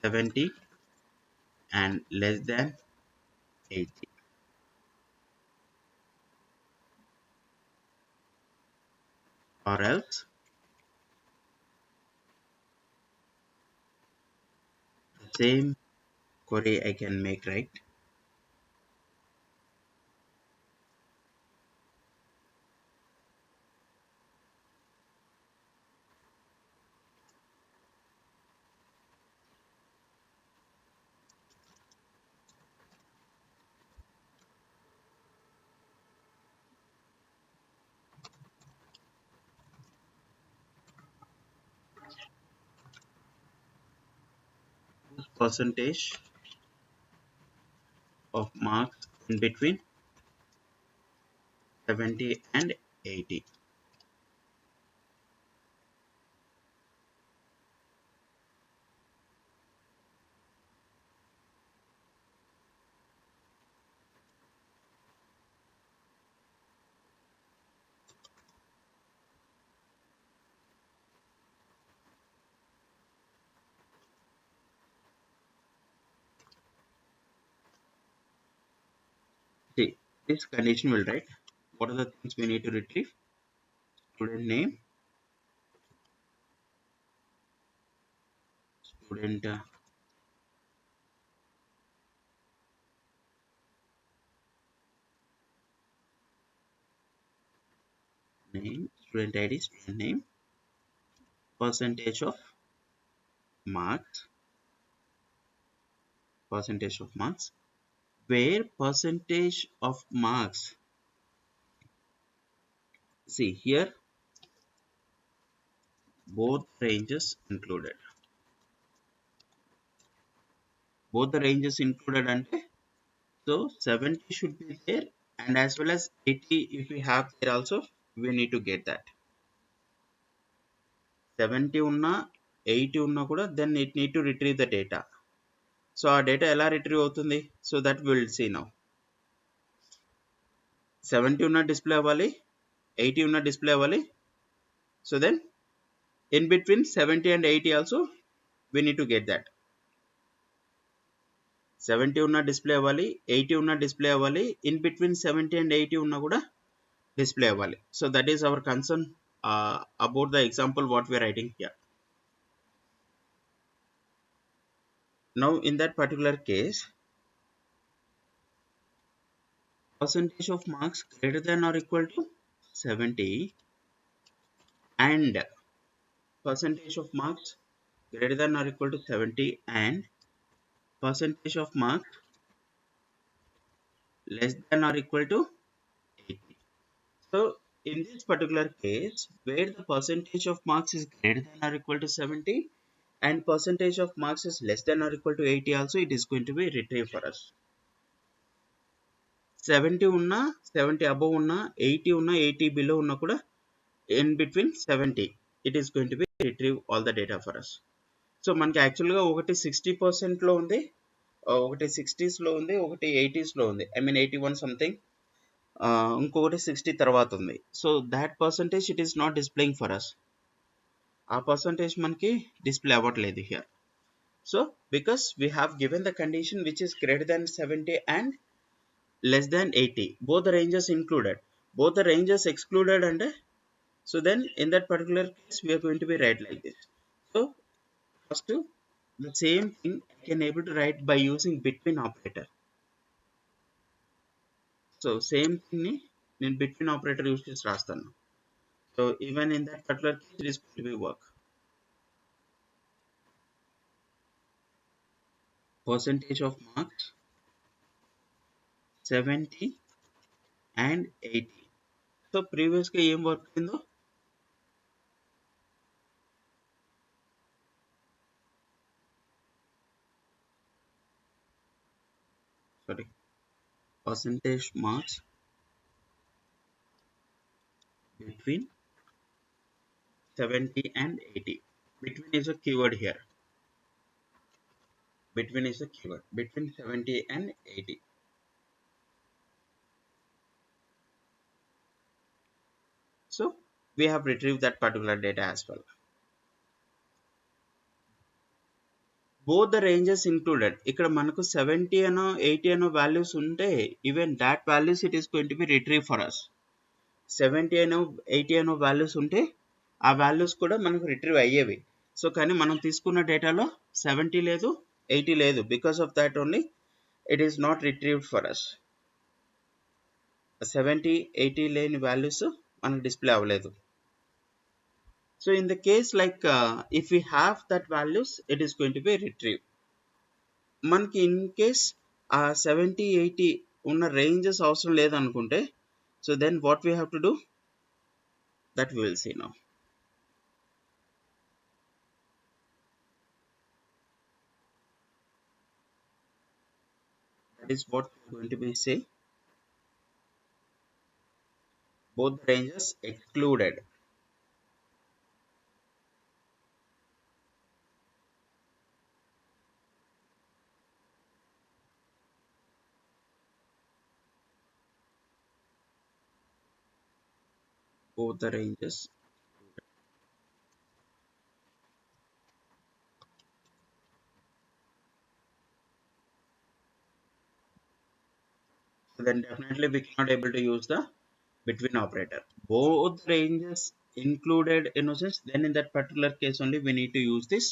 70 and less than 80, or else the same query I can make, right? Whose percentage of marks in between 70 and 80. See, this condition will write what are the things we need to retrieve: student name, student name, student ID, student name, percentage of marks, percentage of marks, where percentage of marks, see here both ranges included, both the ranges included, and so 70 should be there, and as well as 80 if we have there also, we need to get that. 70 ఉన్నా 80 ఉన్నా కూడా then it need to retrieve the data. So ఆ data ఎలా retrieve అవుతుంది? So that will see now. 70 ఉన్న display అవ్వాలి, 80 ఉన్న display అవ్వాలి. So then in between 70 and 80 also we need to get that. 70 ఉన్న డిస్ప్లే అవ్వాలి, 80 ఉన్న డిస్ప్లే అవ్వాలి, in between 70 and 80 ఉన్న కూడా డిస్ప్లే అవ్వాలి. So that is our concern about the example what we are writing here. Now in that particular case, percentage of marks greater than or equal to 70 and percentage of marks greater than or equal to 70 and percentage of marks less than or equal to 80. So in this particular case, where the percentage of marks is greater than or equal to 70 and percentage of marks is less than or equal to 80 also, it is going to be retrieved for us. 70 ఉన్నా 70 above ఉన్నా 80 ఉన్నా 80 below ఉన్నా కూడా in between 70 it is going to be retrieve all the data for us. So మనకి యాక్చువల్గా ఒకటి 60% లో ఉంది, ఒకటి 60s లో ఉంది, ఒకటి 80s లో ఉంది, ఐ మీన్ 81 సంథింగ్, ఇంకొకటి 60 తర్వాత ఉంది. So that percentage it is not displaying for us. ఆ పర్సంటేజ్ మనకి డిస్ప్లే అవ్వట్లేదు here. So because we have given the condition which is greater than 70 and less than 80, both the ranges included, both the ranges excluded, and so then in that particular case we are going to be write like this. So first the same thing I can able to write by using between operator. So same thing ni నేను between operator use చేసి రాస్తాను. So even in that particular case it is going to be work. Percentage of marks 70 and 80. So previous గా ఏం work అయిందో sorry percentage marks between 70 and 80. Between is a keyword here. Between is a keyword. Between 70 and 80. So we have retrieved that particular data as well. Both the ranges included. ఇక్కడ మనకు 70 ano 80 ano values ఉంటే even that values it is going to be retrieved for us. 70 ano 80 ano values ఉంటే ఆ values కూడా మనకు retrieve అయ్యేవి. So కానీ మనం తీసుకున్న డేటాలో 70 లేదు 80 లేదు, because of that only it is not retrieved for us. 70 80 లేని values మనకు డిస్ప్లే అవ్వలేదు. So in the case like if we have that values it is going to be retrieved. మనకి in case 70 80 ఉన్న ranges అవసరం లేదనుకుంటే, so then what we have to do, that we will see now. That is what we are going to be say. Both the ranges excluded. Both the ranges. So then definitely we cannot able to use the between operator. Both ranges included in a sense, then in that particular case only we need to use this.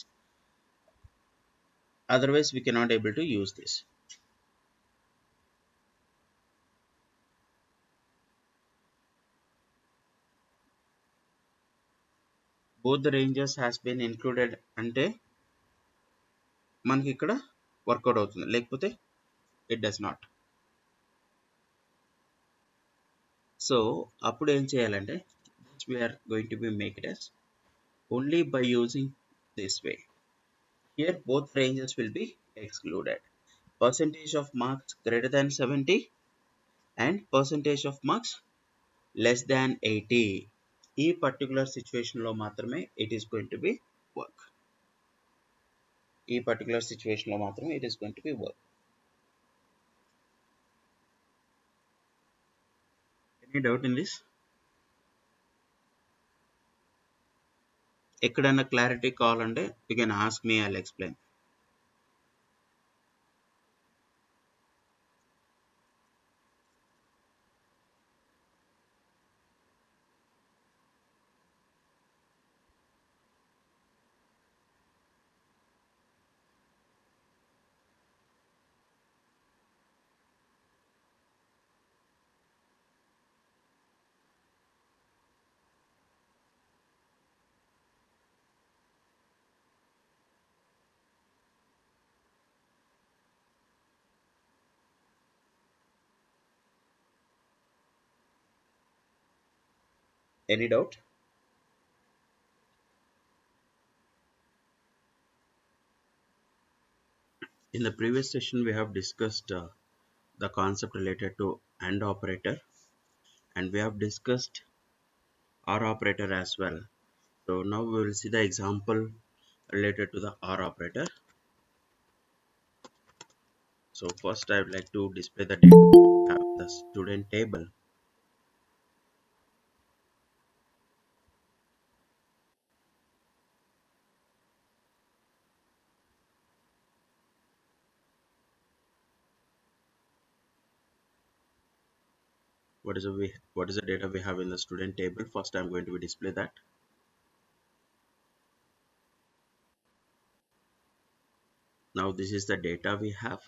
Otherwise we cannot able to use this. Both the ranges has been included అంటే మనకి ఇక్కడ work out అవుతుంది, లేకపోతే it does not. So అప్పుడు ఏం చేయాలంటే we're going to be make it as only by using this way. Here both ranges will be excluded. Percentage of marks greater than 70 and percentage of marks less than 80. ఈ particular situation లో మాత్రమే it is going to B work. ఈ particular situation లో మాత్రమే it is going to B work. Any doubt in this? ఎక్కడైనా clarity కావాలంటే you can ask me, I will explain. Any doubt? In the previous session, we have discussed the concept related to AND operator, and we have discussed OR operator as well. So now we will see the example related to the OR operator. So first I would like to display the data of the student table. What is the data we have in the student table? First I'm going to display that. Now this is the data we have.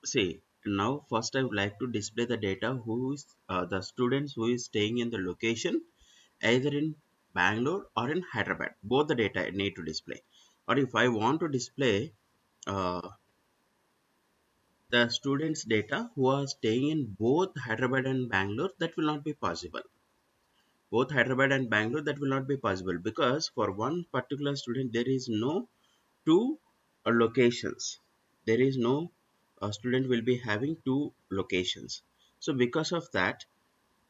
See, now first I would like to display the data who is the students who is staying in the location either in Bangalore or in Hyderabad. Both the data I need to display. Or if I want to display uh, the students data who are staying in both Hyderabad and Bangalore, that will not be possible. Both Hyderabad and Bangalore, that will not be possible, because for one particular student there is no two locations. There is no student will be having two locations. So because of that,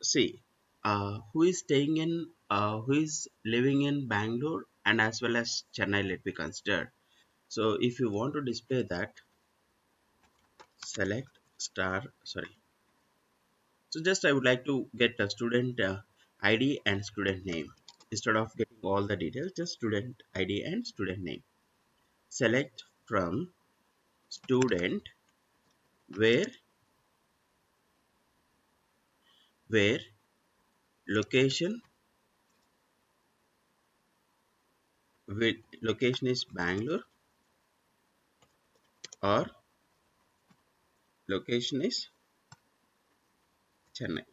see, who is staying in who is living in Bangalore and as well as Chennai, let me consider. So if you want to display that, select star, sorry. So just I would like to get a student ID and student name. Instead of getting all the details, just student ID and student name. Select from student where where location with location is Bangalore or location is Chennai.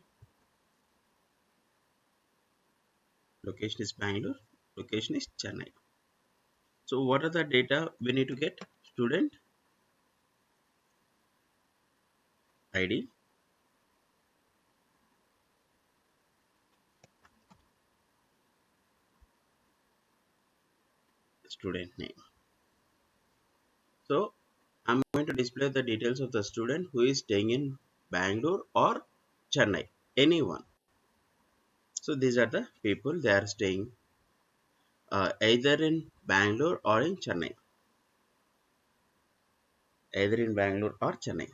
Location is Bangalore, location is Chennai. So what are the data we need to get? Student ID, student name. So I'm going to display the details of the student who is staying in Bangalore or Chennai, anyone. So these are the people, they are staying either in Bangalore or in Chennai, either in Bangalore or Chennai.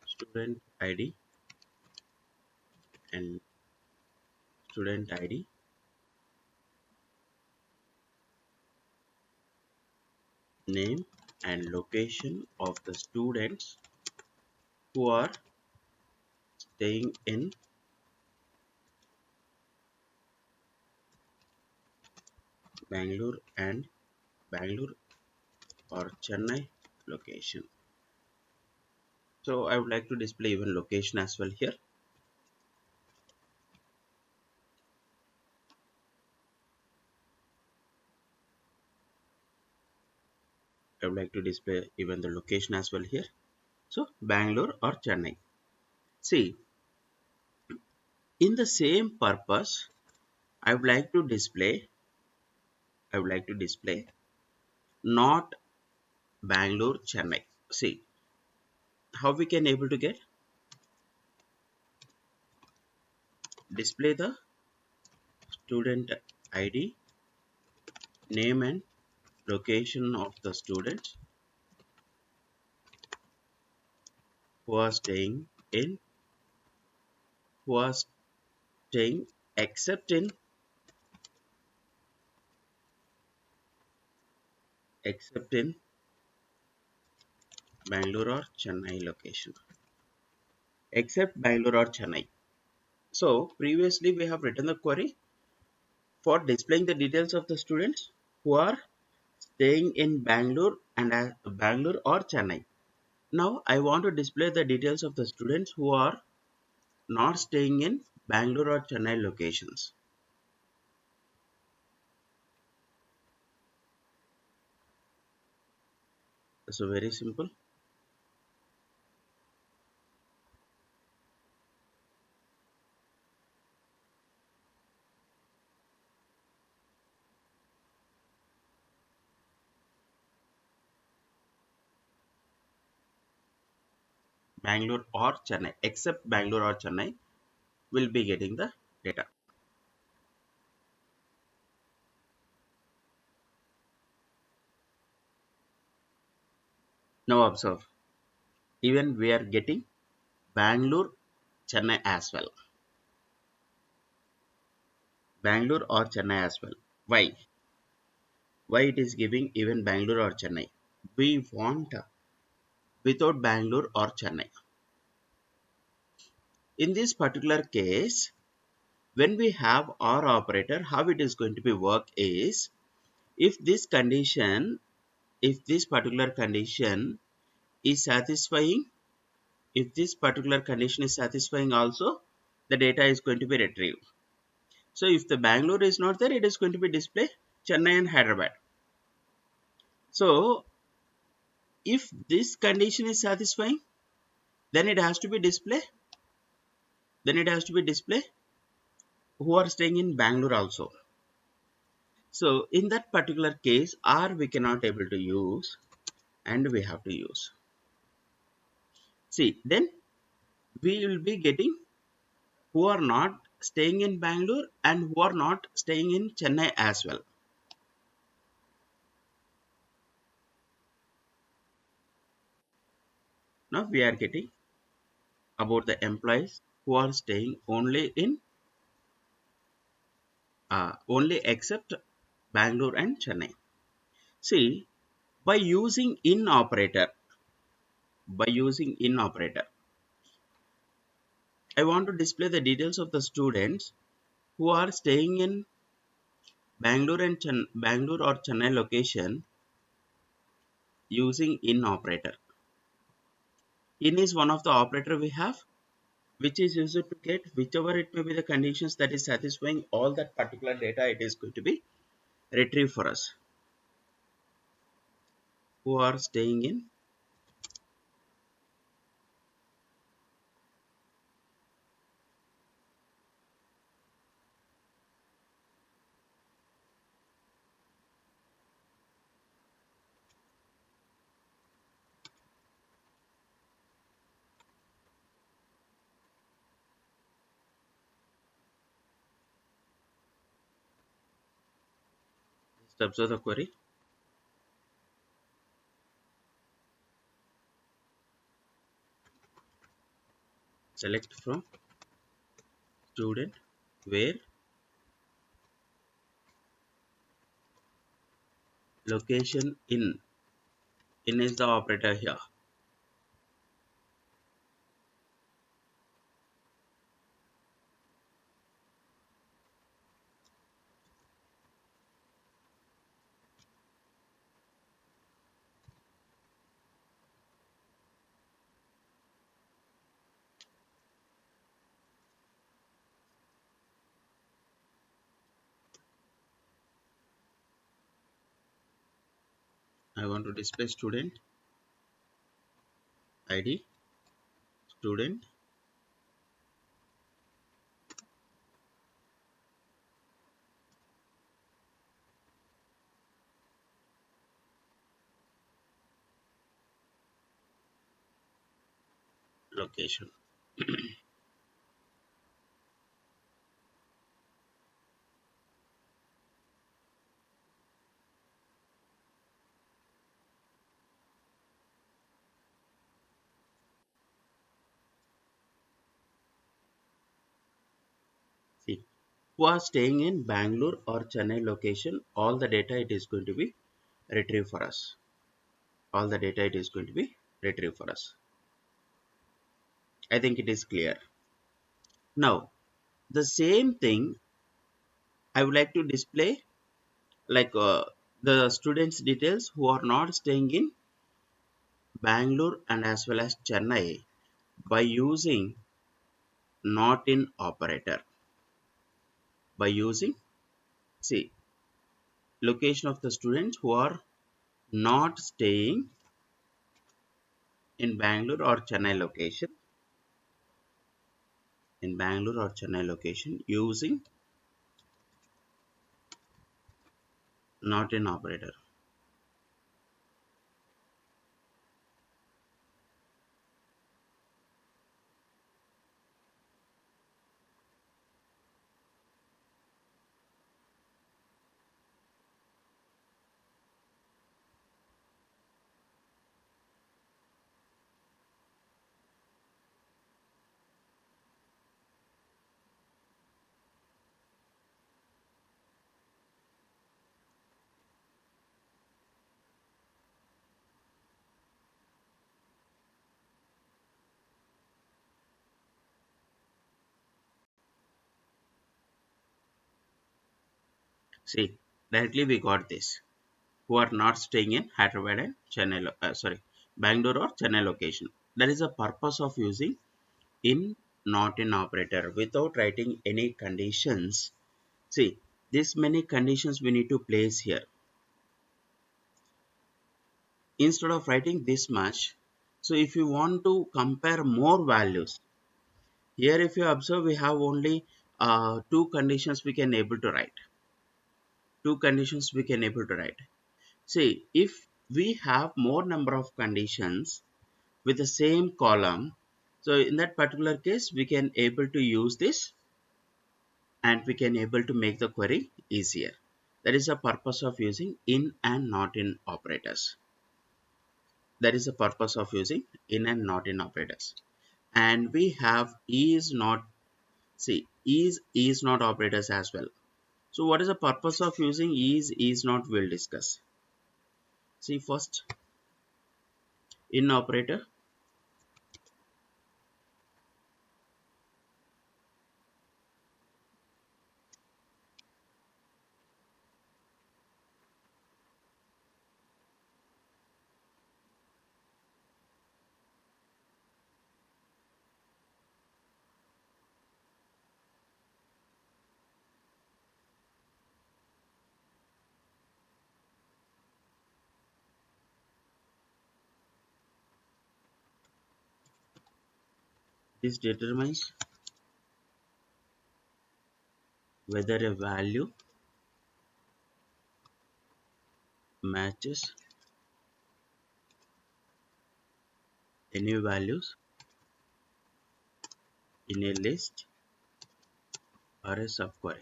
Student ID and student ID, name and location of the students who are staying in Bangalore and Bangalore or Chennai location. So I would like to display even location as well here. I would like to display even the location as well here. So Bangalore or Chennai. See, in the same purpose, I would like to display, I would like to display not Bangalore, Chennai. See, how we can able to get display the student ID, name and location of the students who are staying in, who are staying except in, except in Bangalore or Chennai location, except Bangalore or Chennai. So previously we have written the query for displaying the details of the students who are staying in Bangalore and Bangalore or Chennai. Now I want to display the details of the students who are not staying in Bangalore or Chennai locations. So very simple. Bangalore or Chennai, except Bangalore or Chennai will be getting the data. Now observe, even we are getting Bangalore, Chennai as well. Bangalore or Chennai as well. Why? Why it is giving even Bangalore or Chennai? We want without Bangalore or Chennai. In this particular case, when we have OR operator, how it is going to be work is, if this condition, if this particular condition is satisfying, if this particular condition is satisfying also, the data is going to be retrieved. So if the Bangalore is not there, it is going to be display Chennai and Hyderabad. So if this condition is satisfying, then it has to be display, who are staying in Bangalore also. So in that particular case, R we cannot able to use, and we have to use. See, then we will be getting who are not staying in Bangalore and who are not staying in Chennai as well. Now we are getting about the employees who are staying only in only except Bangalore and Chennai. See, by using in operator, by using in operator, I want to display the details of the students who are staying in Bangalore or Chennai location using in operator. In is one of the operator we have, which is used to get whichever it may be the conditions that is satisfying all that particular data, it is going to be retrieved for us who are staying in. Just observe the query. Select from student where location in is the operator here. I want to display student ID, student location. See, who are staying in Bangalore or Chennai location, all the data it is going to be retrieved for us. All the data it is going to be retrieved for us. I think it is clear. Now, the same thing I would like to display like the students details who are not staying in Bangalore and as well as Chennai by using not in operator. By using, see, location of the students who are not staying in Bangalore or Chennai location, using not in operator. See, directly we got this. Who are not staying in Hyderabad and Chennai, Bangalore or Chennai location. That is the purpose of using in not in operator without writing any conditions. See, this many conditions we need to place here. Instead of writing this much, so if you want to compare more values, here if you observe we have only two conditions we can able to write. See, if we have more number of conditions with the same column, so in that particular case we can able to use this and we can able to make the query easier. That is the purpose of using in and not in operators. That is the purpose of using in and not in operators. And we have is not, see, is not operators as well. So what is the purpose of using is not, we'll discuss. See, first in operator, this determines whether a value matches any values in a list or a subquery.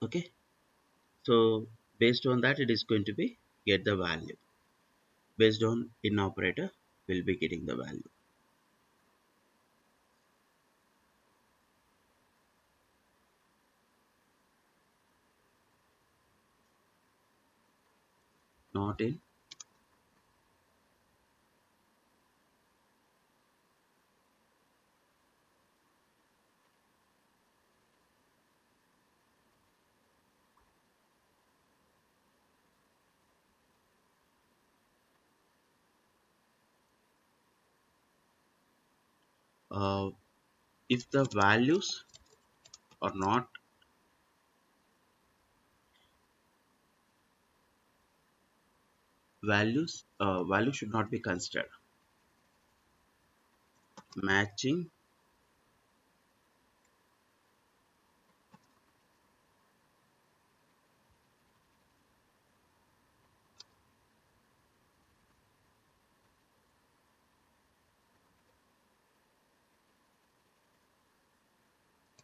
Okay, so based on that it is going to be get the value. Based on in operator will be getting the value. Not in, uh, if the values are not, value should not be considered. Matching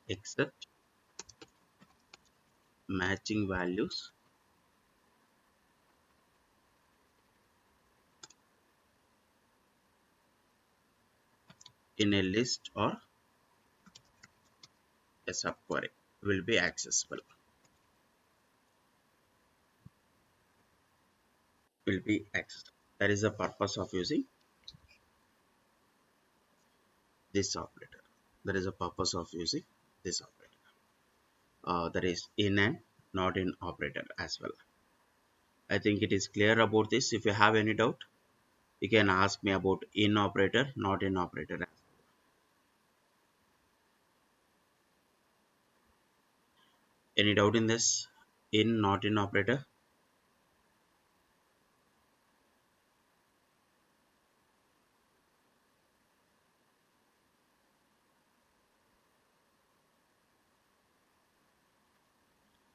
except matching values in a list or a subquery will be accessible, that is the purpose of using this operator. That is the purpose of using this operator, that is in and not in operator as well. I think it is clear about this. If you have any doubt you can ask me about in operator, not in operator. Any doubt in this? In, not in operator?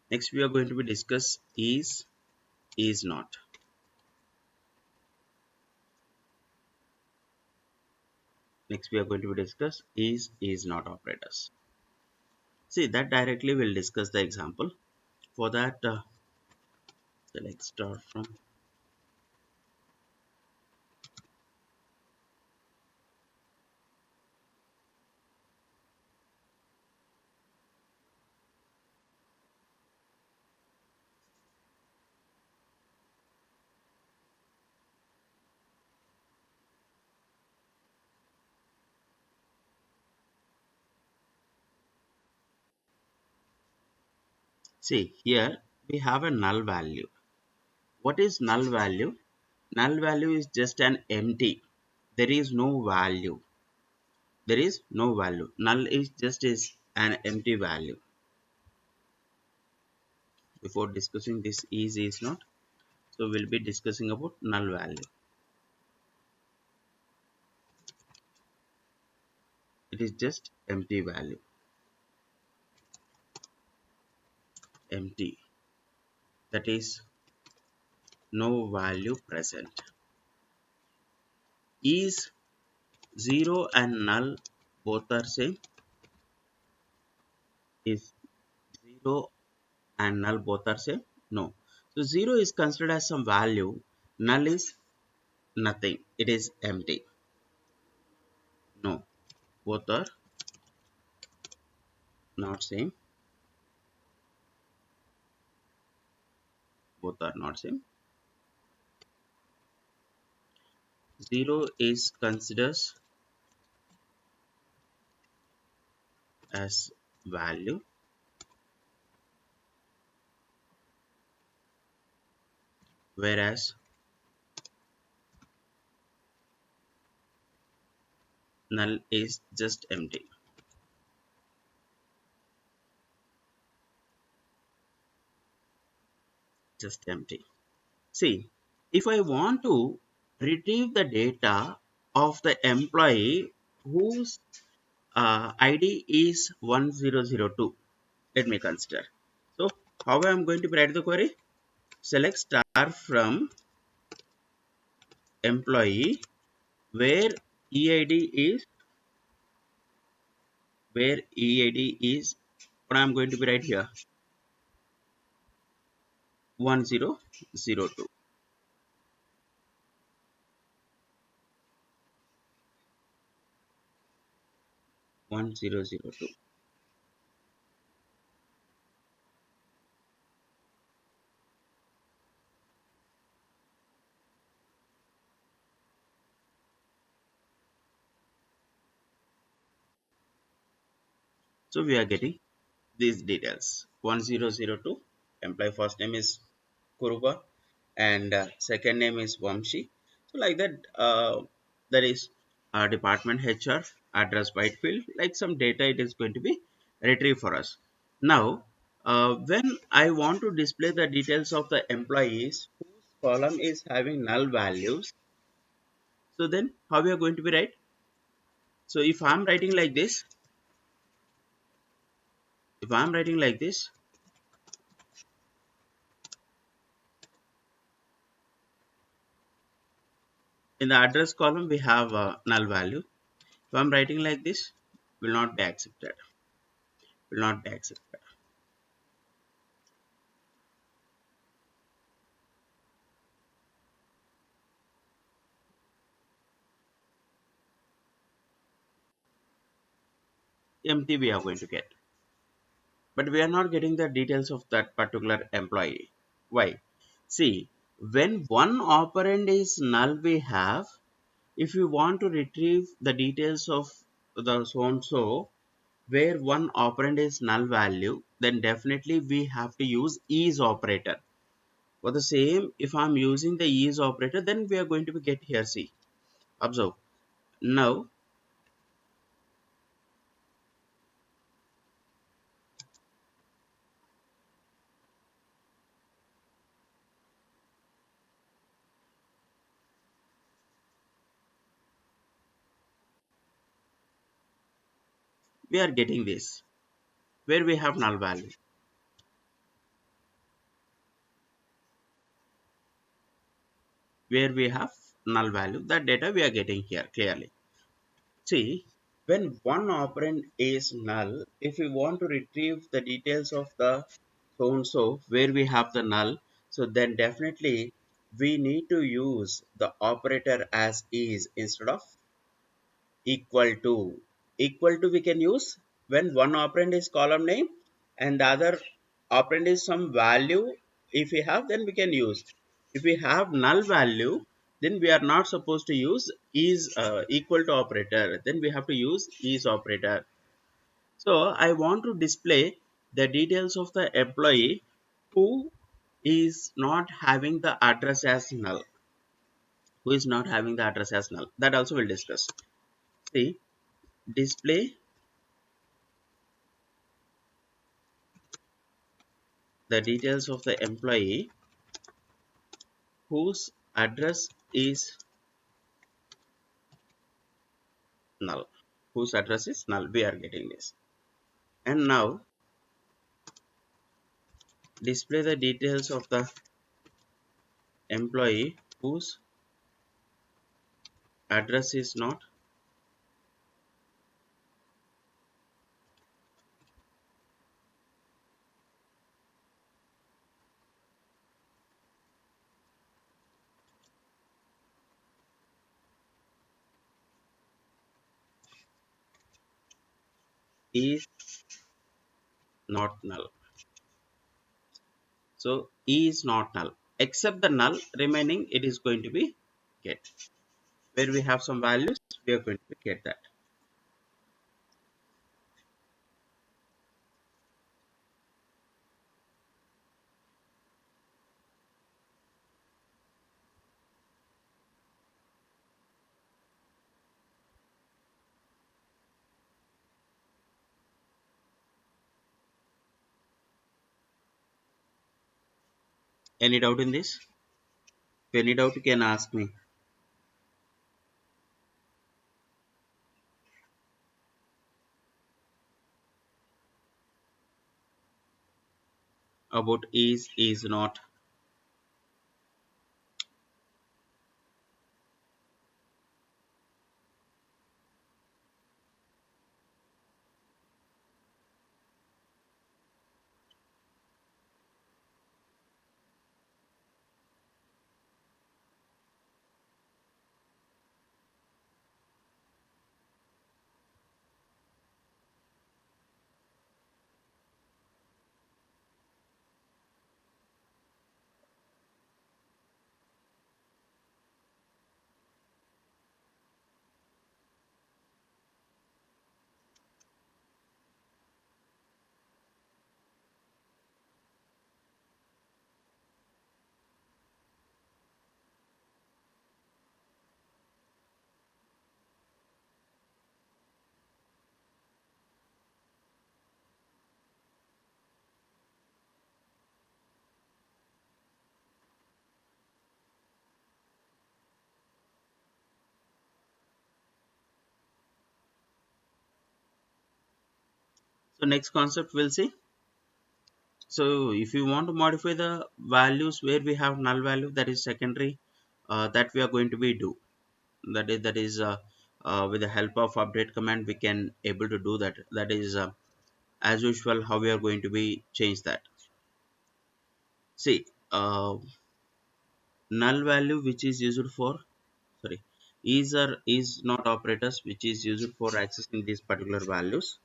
Next we are going to be discuss is not. Next we are going to be discuss is not operators. See, that directly we'll discuss the example. For that, let's start from. See, here we have a null value. What is null value? Null value is just an empty. There is no value. There is no value. Null is just is an empty value. Before discussing this is not, so we'll be discussing about null value. It is just empty value. Empty. That is no value present. Is 0 and null both are same? Is 0 and null both are same? No. So 0 is considered as some value. Null is nothing. It is empty. No. Both are not same. Both are not same. 0 is considered as value, whereas null is just empty. Just empty. See, if I want to retrieve the data of the employee whose ID is 1002, let me consider. So, how I am going to write the query? Select star from employee where EID is what I am going to be right here 1002. 1002. So we are getting these details. 1002, employee first name is Kuruba and second name is Vamshi. So like that, there is department HR, address Whitefield, like some data it is going to be retrieved for us. Now, when I want to display the details of the employees whose column is having null values, so then how we are going to be write? So if I am writing like this, if I am writing like this, in the address column we have null value. If I'm writing like this, will not be accepted. Will not be accepted. Empty we are going to get. But we are not getting the details of that particular employee. Why? See, when one operand is null we have, if you want to retrieve the details of the so and so, where one operand is null value, then definitely we have to use is operator. For the same, if I'm using the is operator, then we are going to get here. See, observe. Now, we are getting this where we have null value. Where we have null value, that data we are getting here clearly. See, when one operand is null, if we want to retrieve the details of the so and so where we have the null, so then definitely we need to use the operator as is instead of equal to. Equal to we can use when one operand is column name and the other operand is some value. If we have, then we can use. If we have null value, then we are not supposed to use is equal to operator, then we have to use is operator. So I want to display the details of the employee who is not having the address as null. Who is not having the address as null, that also we'll discuss. See, display the details of the employee whose address is null. Whose address is null, we are getting this. And now display the details of the employee whose address is not null. So is not null, except the null remaining it is going to be get. Where we have some values, we are going to get that. Any doubt in this? If any doubt, you can ask me. About is not. So next concept we'll see. So if you want to modify the values where we have null value, that is secondary, that we are going to be do. That is with the help of update command we can able to do that. That is as usual how we are going to be change that. See, null value which is used for, sorry, is or is not operators which is used for accessing these particular values.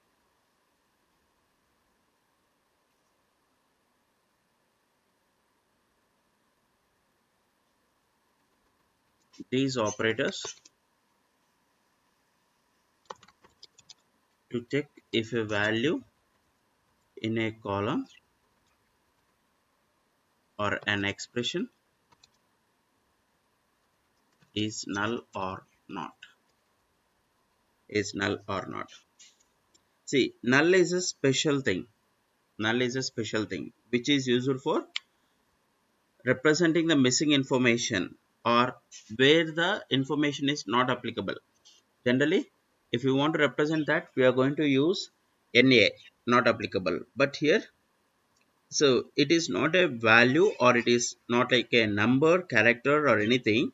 These operators to check if a value in a column or an expression is null or not. Is null or not. See, null is a special thing. Null is a special thing which is used for representing the missing information or where the information is not applicable. Generally, if you want to represent that, we are going to use na not applicable, but here, so it is not a value or it is not like a number, character or anything.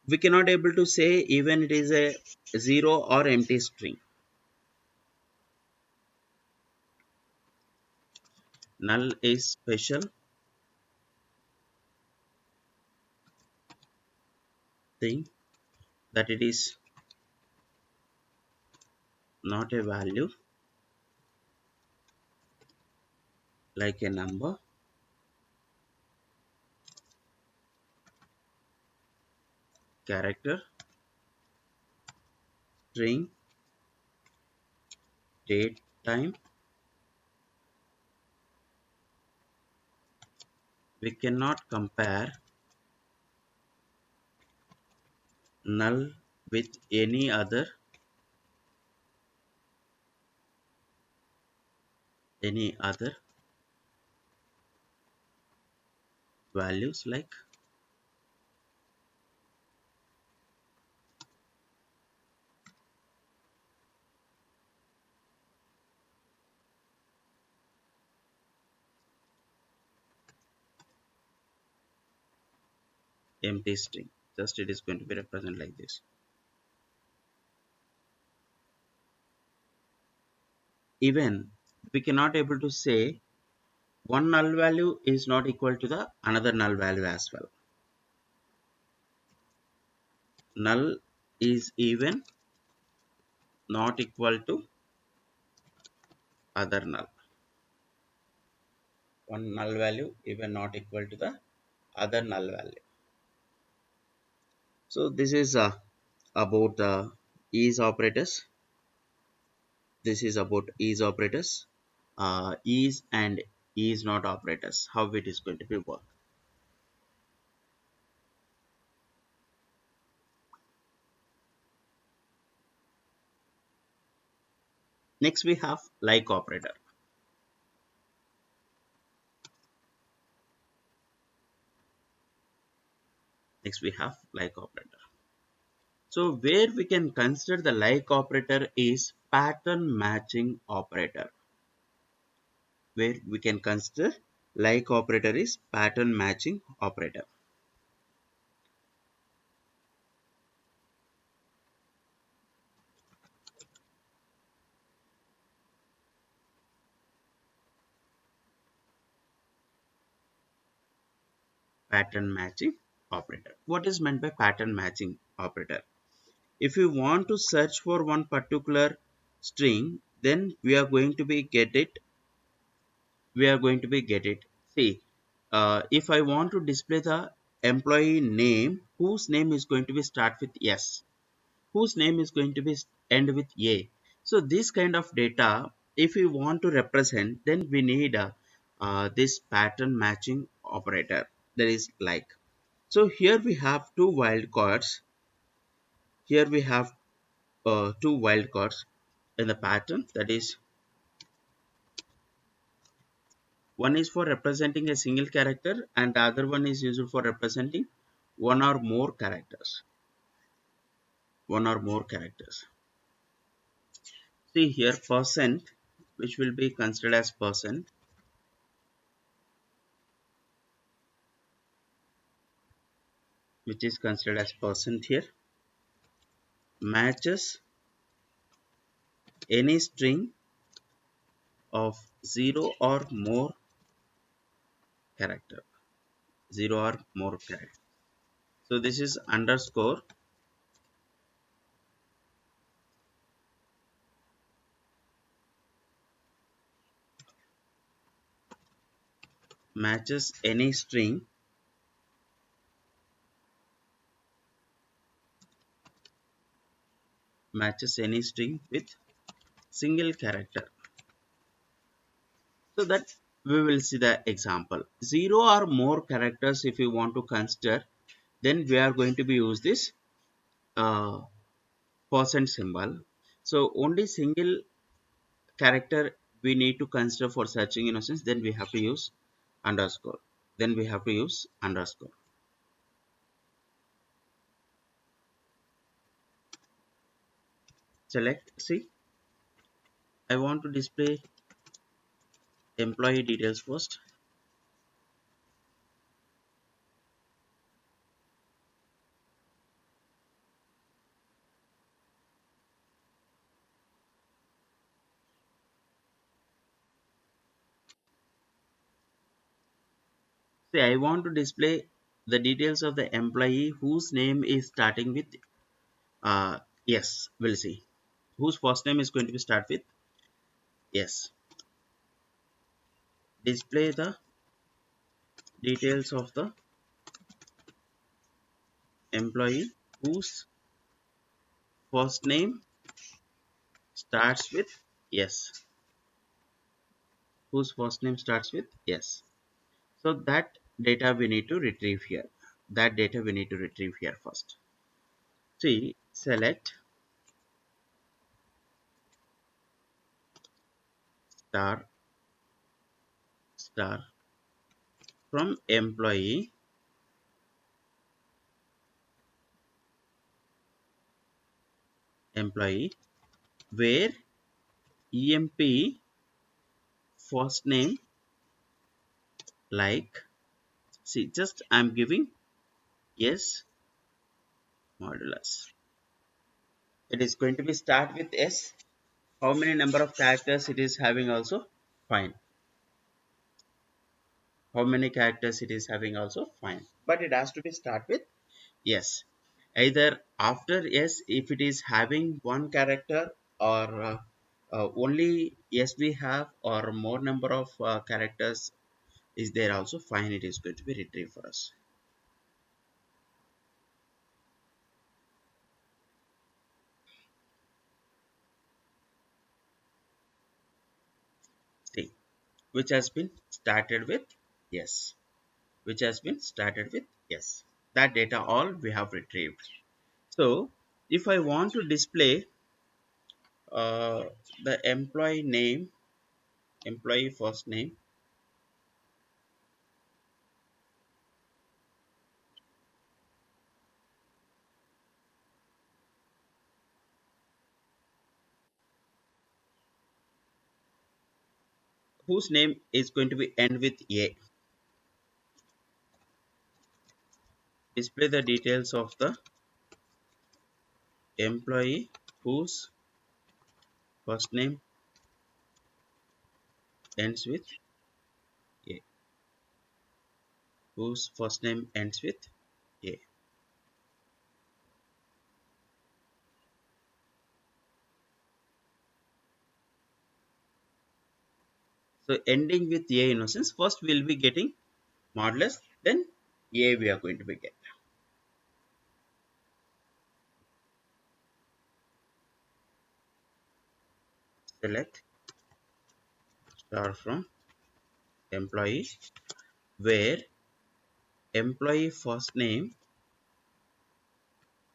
We cannot able to say even it is a zero or empty string. Null is special thing that it is not a value like a number, character, string, date, time. We cannot compare null with any other values like empty string. Just it is going to be represented like this. Even we cannot able to say one null value is not equal to the another null value as well. Null is even not equal to other null. One null value even not equal to the other null value. So this is about is operators. This is about is operators, is and is not operators, how it is going to be work. Next we have like operator. Next we have like operator. So where we can consider the like operator is pattern matching operator. Where we can consider like operator is pattern matching operator. Pattern matching operator. What is meant by pattern matching operator? If you want to search for one particular string, then we are going to be get it. See, if I want to display the employee name whose name is going to be start with s, whose name is going to be end with a, so this kind of data if we want to represent, then we need this pattern matching operator, that is like. So here we have two wildcards. Here we have two wildcards in the pattern, that is, one is for representing a single character and the other one is used for representing one or more characters. One or more characters. See here percent, which will be considered as percent, which is considered as percent here, matches any string of 0 or more character. 0 or more character. So this is underscore matches any string with single character. So that we will see the example. 0 or more characters if you want to consider, then we are going to be use this uh, percent symbol. So only single character we need to consider for searching innocence, then we have to use underscore. Then we have to use underscore. Select, see, I want to display employee details first. See, I want to display the details of the employee whose name is starting with yes, we'll see. Whose first name is going to be start with yes. Display the details of the employee whose first name starts with yes. Whose first name starts with yes. So that data we need to retrieve here. That data we need to retrieve here first. See, select star star from employee where emp first name like, see, just I'm giving yes modulus. It is going to be start with s. How many number of characters it is having also fine. How many characters it is having also fine. But it has to be start with yes. Either after yes if it is having one character or only yes we have or more number of characters is there also fine, it is going to be retrieved for us. See, which has been started with yes, which has been started with yes. That data all we have retrieved. So if I want to display uh, the employee name, employee first name, whose name is going to be end with a, display the details of the employee whose first name ends with a, whose first name ends with a. So ending with a innocence, first we'll be getting modulus, then a we are going to be get. Select star from employee where employee first name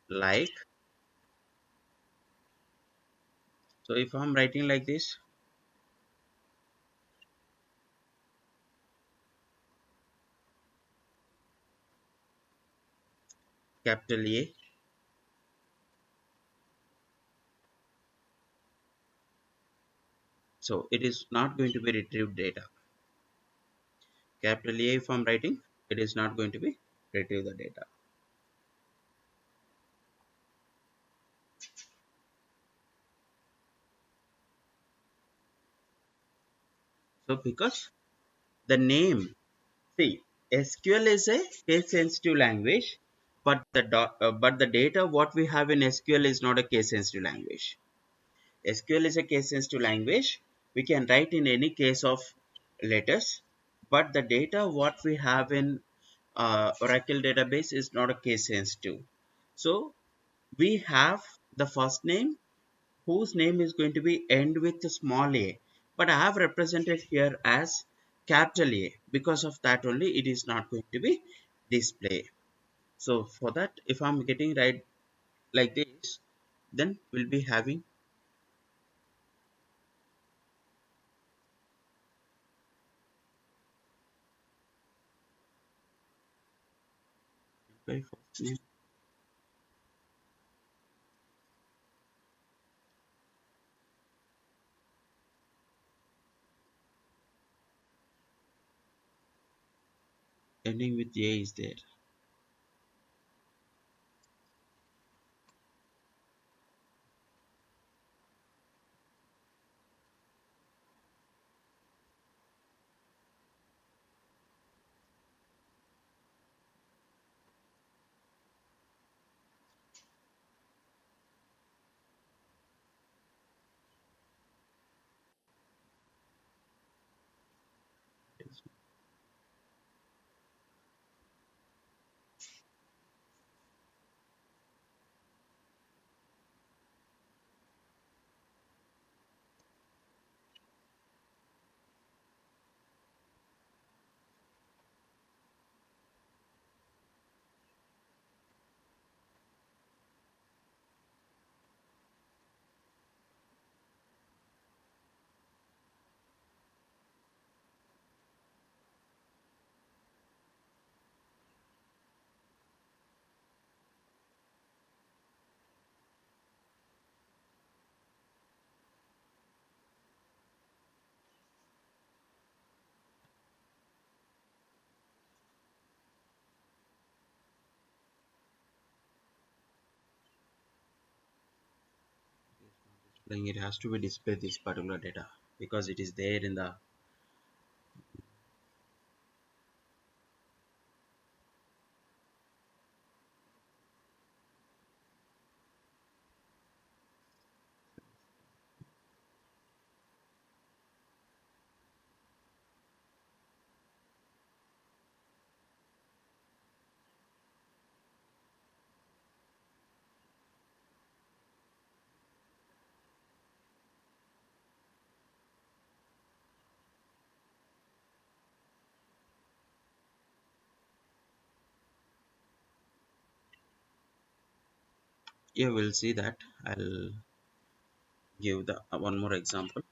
like, so if I'm writing like this, capital A, so it is not going to be retrieved data. Capital A if I'm writing, it is not going to be retrieve the data. So because the name, see, SQL is a case sensitive language, but but the data what we have in SQL is not a case sensitive language. SQL is a case sensitive language. We can write in any case of letters, but the data what we have in Oracle database is not a case sensitive. So we have the first name whose name is going to be end with a small a, but I have represented here as capital A. Because of that only it is not going to be display. So for that, if I'm getting right like this, then we'll be having by first name. ending with A is there. Displaying it has to be displayed this particular data because it is there in the yeah, we'll see that. I'll give the one more example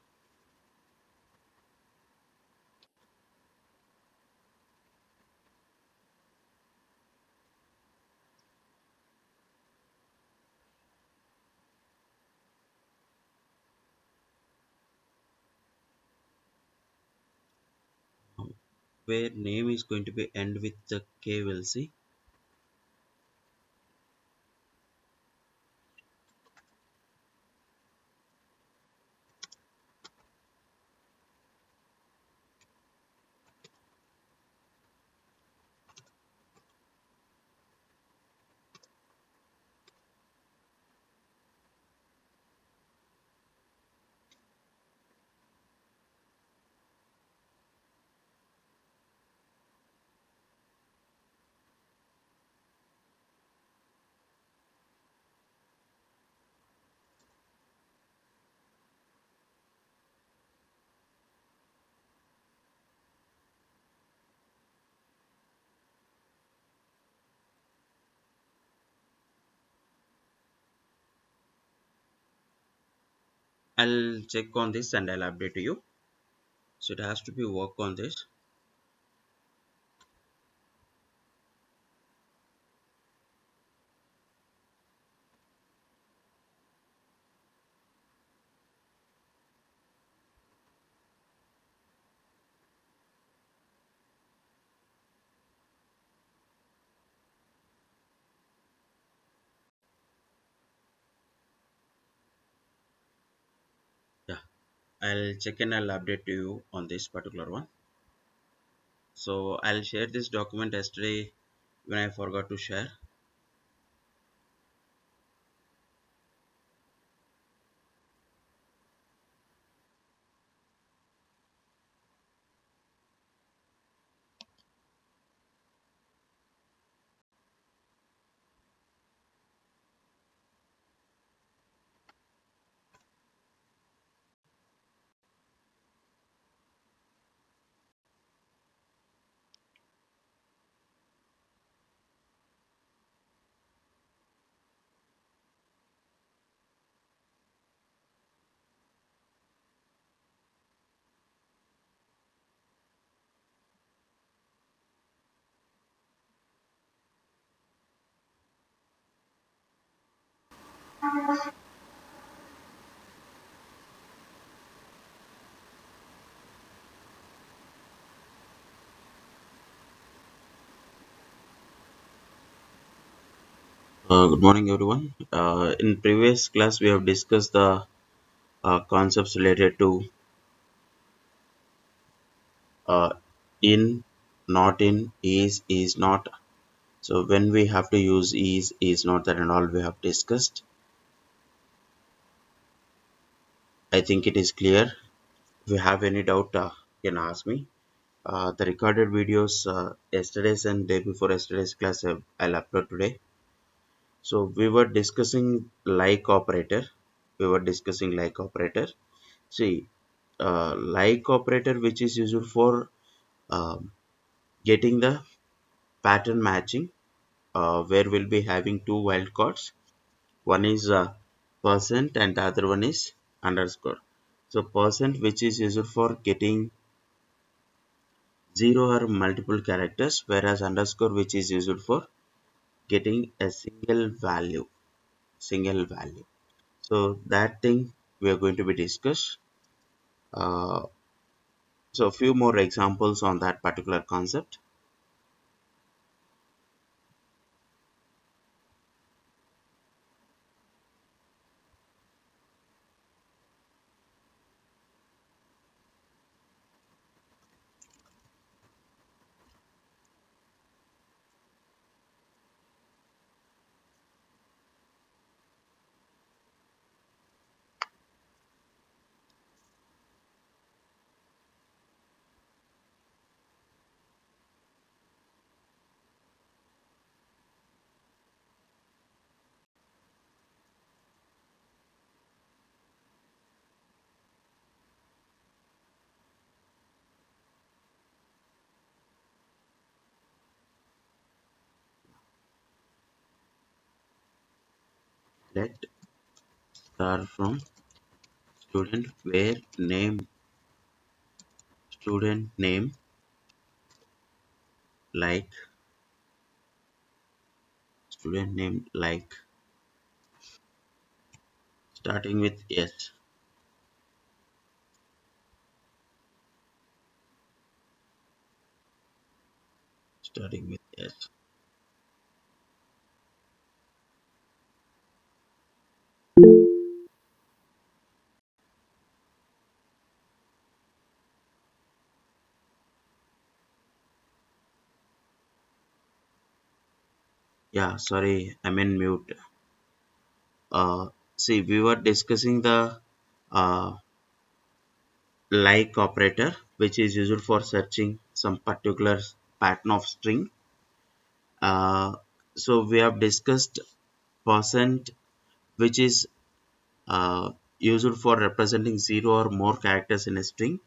where name is going to be end with the K. We'll see. I'll check on this and I'll update to you. So it has to be work on this. Yeah, I'll check and I'll update to you on this particular one. So I'll share this document yesterday when I forgot to share. Good morning, everyone. In previous class, we have discussed the concepts related to uh, in, not in, is not. So when we have to use is not, that and all we have discussed. I think it is clear. If you have any doubt, you can ask me. The recorded videos yesterday's and day before yesterday's class I'll upload today. So we were discussing like operator. We were discussing like operator. See, like operator which is used for um, getting the pattern matching, where we'll be having two wildcards. One is percent and the other one is underscore. So percent which is used for getting zero or multiple characters, whereas underscore which is used for getting a single value. So that thing we are going to be discuss. Uh, so a few more examples on that particular concept. Let start from student name like student name like starting with s, starting with s. Yeah, sorry, I'm in mute. See, we were discussing the uh, like operator which is used for searching some particular pattern of string. So we have discussed percent which is used for representing zero or more characters in a string,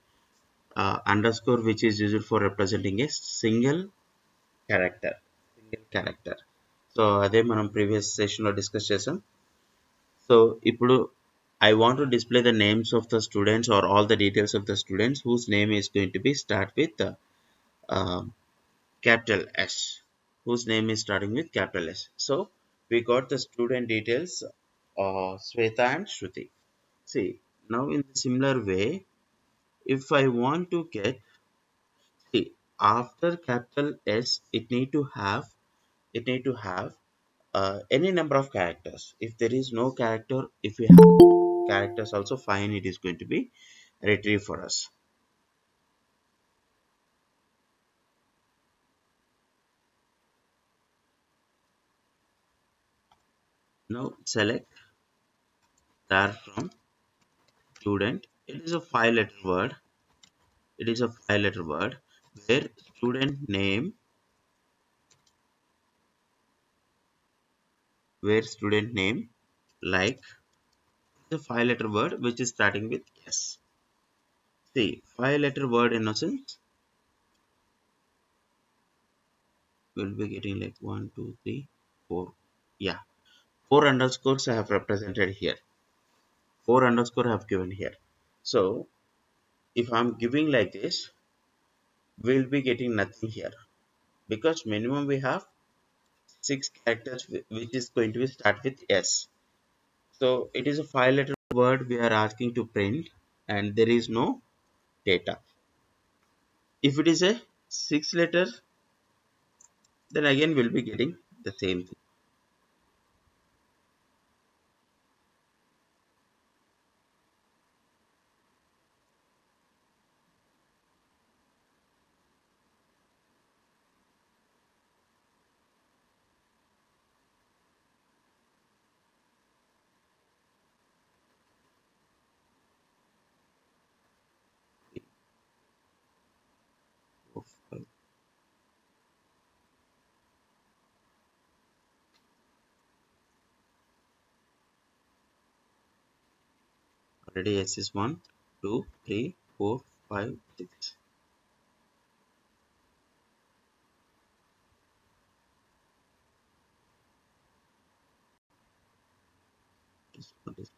underscore which is used for representing a single character. So అదే మనం previous సెషన్లో discuss చేసాం. So ఇప్పుడు I want to display the names of the students or all the details of the students whose name is going to be start with uh, capital S, whose name is starting with capital S. So we got the student details, Sweta and Shruti. See, now in the similar way, if I want to get, see, after capital S, it need to have any number of characters. If there is no character, if we have characters also fine, it is going to be retrieve for us. Now select start from student. It is a five letter word. It is a five letter word where student name, like the five letter word which is starting with S. See, five letter word in essence will be getting like one, two, three, four. Yeah, four underscores I have represented here. Four underscore I have given here. So if I'm giving like this, we'll be getting nothing here because minimum we have six characters which is going to be start with S. So it is a five letter word we are asking to print and there is no data. If it is a six letter, then again we'll be getting the same thing. 4, 5. Already S is 1, 2, 3, 4, 5, 6. This one is-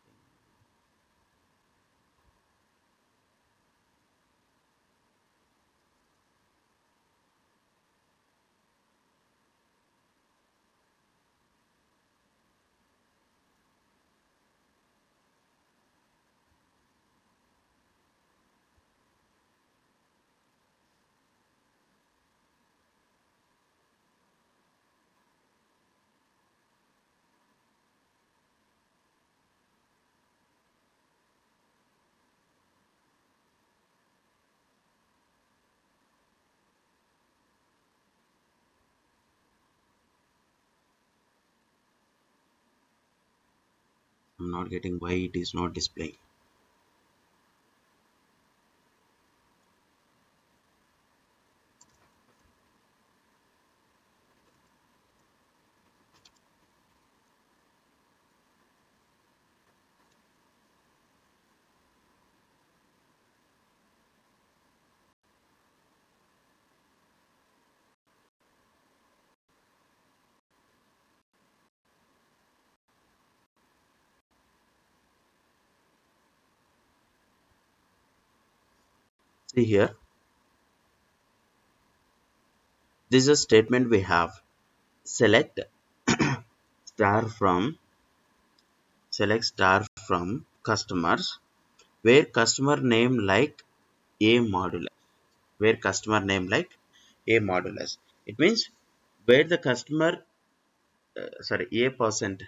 I'm not getting why it is not displaying. See here, this is a statement we have. Select star from select star from customers where customer name like a modulus. Where customer name like a modulus. It means where the customer, sorry, a percent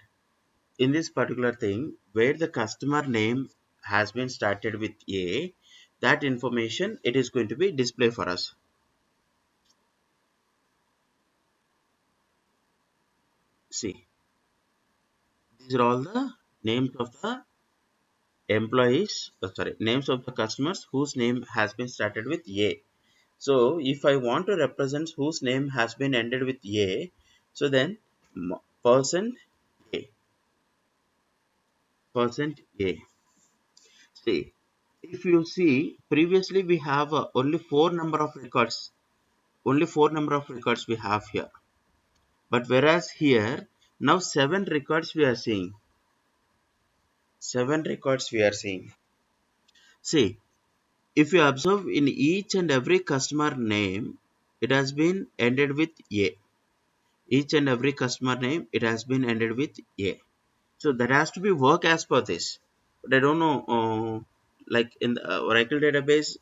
in this particular thing, where the customer name has been started with a, that information it is going to be display for us. See, these are all the names of the employees, sorry, names of the customers whose name has been started with a. So if I want to represent whose name has been ended with a, so then percent a, percent a. See, if you see previously we have only four number of records we have here, but whereas here now seven records we are seeing. Seven records we are seeing. See, if you observe in each and every customer name, it has been ended with a. Each and every customer name, it has been ended with a. So that has to be work as per this. But I don't know, like in the Oracle database,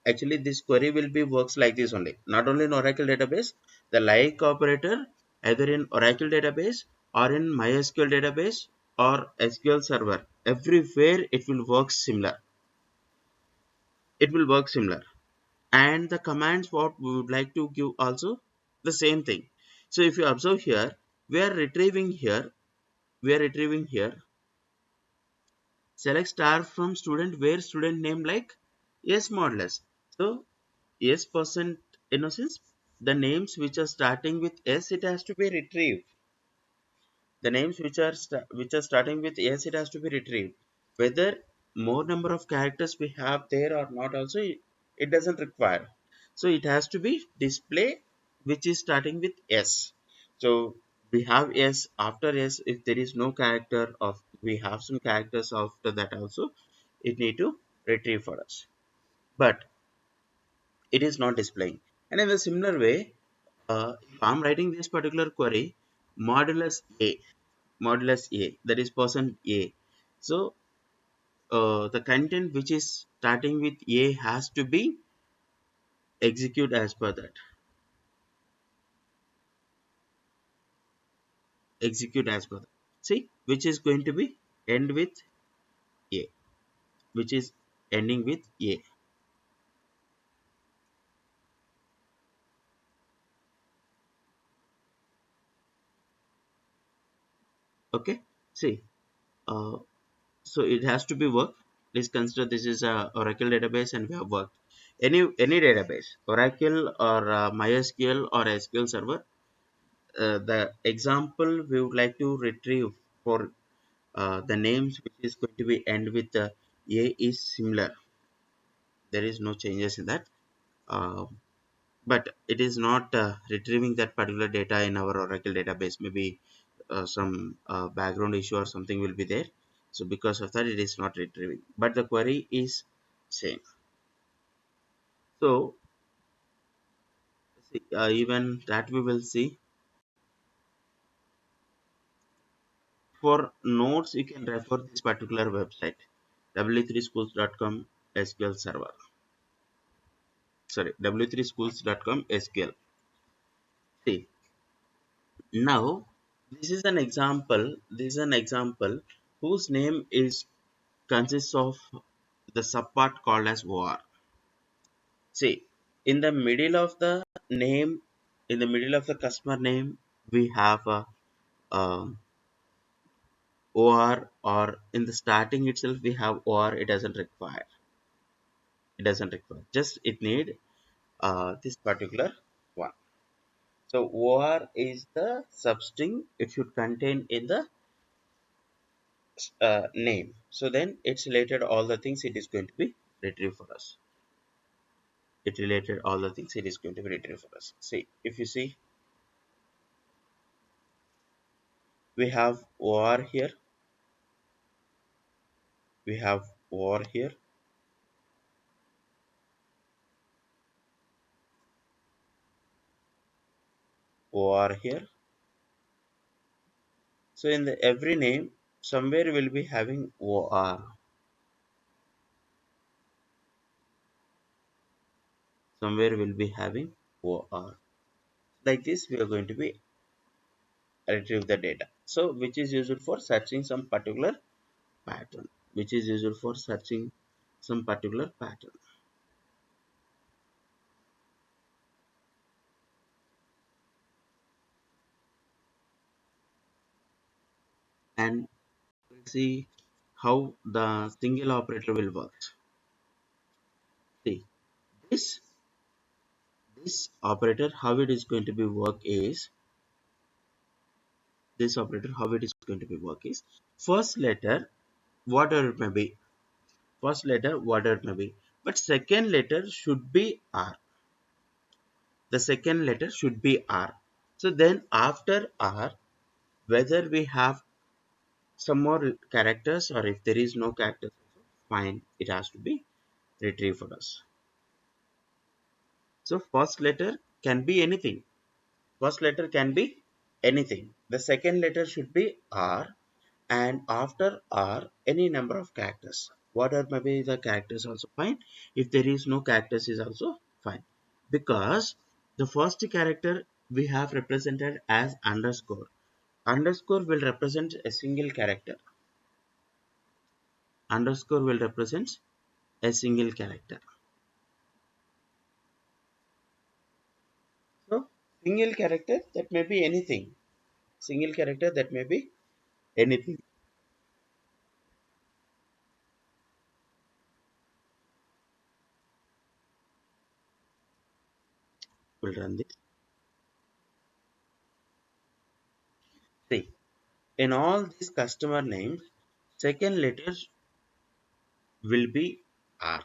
actually this query will be works like this only. Not only in Oracle database, the like operator either in Oracle database or in MySQL database or SQL server. Everywhere it will work similar. It will work similar. And the commands what we would like to give also the same thing. So if you observe here, we are retrieving here, we are retrieving here select star from student where student name like yes modulus. So yes percent innocence, the names which are starting with s it has to be retrieved. The names which are starting with s it has to be retrieved. Whether more number of characters we have there or not also it doesn't require. So it has to be display which is starting with s. So we have s, after s if there is no character of we have some characters after that also it need to retrieve for us, but it is not displaying. And in a similar way, if I'm writing this particular query modulus a, modulus a, that is percent a, so the content which is starting with a has to be execute as per that, execute as per that. See, which is going to be end with a, which is ending with a. Okay, see, uh, so it has to be work. Please consider this is a Oracle database and we have worked. any database, Oracle or MySQL or SQL Server. The example we would like to retrieve for the names which is going to be end with a is similar. There is no changes in that. Uh, but it is not retrieving that particular data in our Oracle database. Maybe some background issue or something will be there. So because of that, it is not retrieving. But the query is same. So see, even that we will see. For notes, you can refer this particular website, w3schools.com SQL server. Sorry, w3schools.com SQL. See, now this is an example. This is an example whose name is consists of the subpart called as OR. See, in the middle of the name, in the middle of the customer name, we have a, or in the starting itself we have or. It doesn't require. It doesn't require. Just it need this particular one. So or is the substring. It should contain in the name. So then it's related all the things it is going to be retrieved for us. It related all the things it is going to be retrieved for us. See, if you see, we have or here, we have or here, or here. So in the every name, somewhere will be having or. Somewhere will be having or. Like this, we are going to be retrieve the data. So which is useful for searching some particular pattern. Which is useful for searching some particular pattern. And let's see how the single operator will work. See, this this operator, how it is going to be work is, this operator how it is going to be work is, first letter whatever it may be, first letter whatever it may be, but second letter should be R. The second letter should be R. So then after R, whether we have some more characters or if there is no characters, fine, it has to be retrieved for us. So first letter can be anything. First letter can be anything. The second letter should be R, and after R, any number of characters. Whatever may be the characters also fine. If there is no characters is also fine. Because the first character we have represented as underscore. Underscore will represent a single character. Underscore will represent a single character. So single character that may be anything. Single character that may be anything. We'll run this. See, in all these customer names, second letters will be R.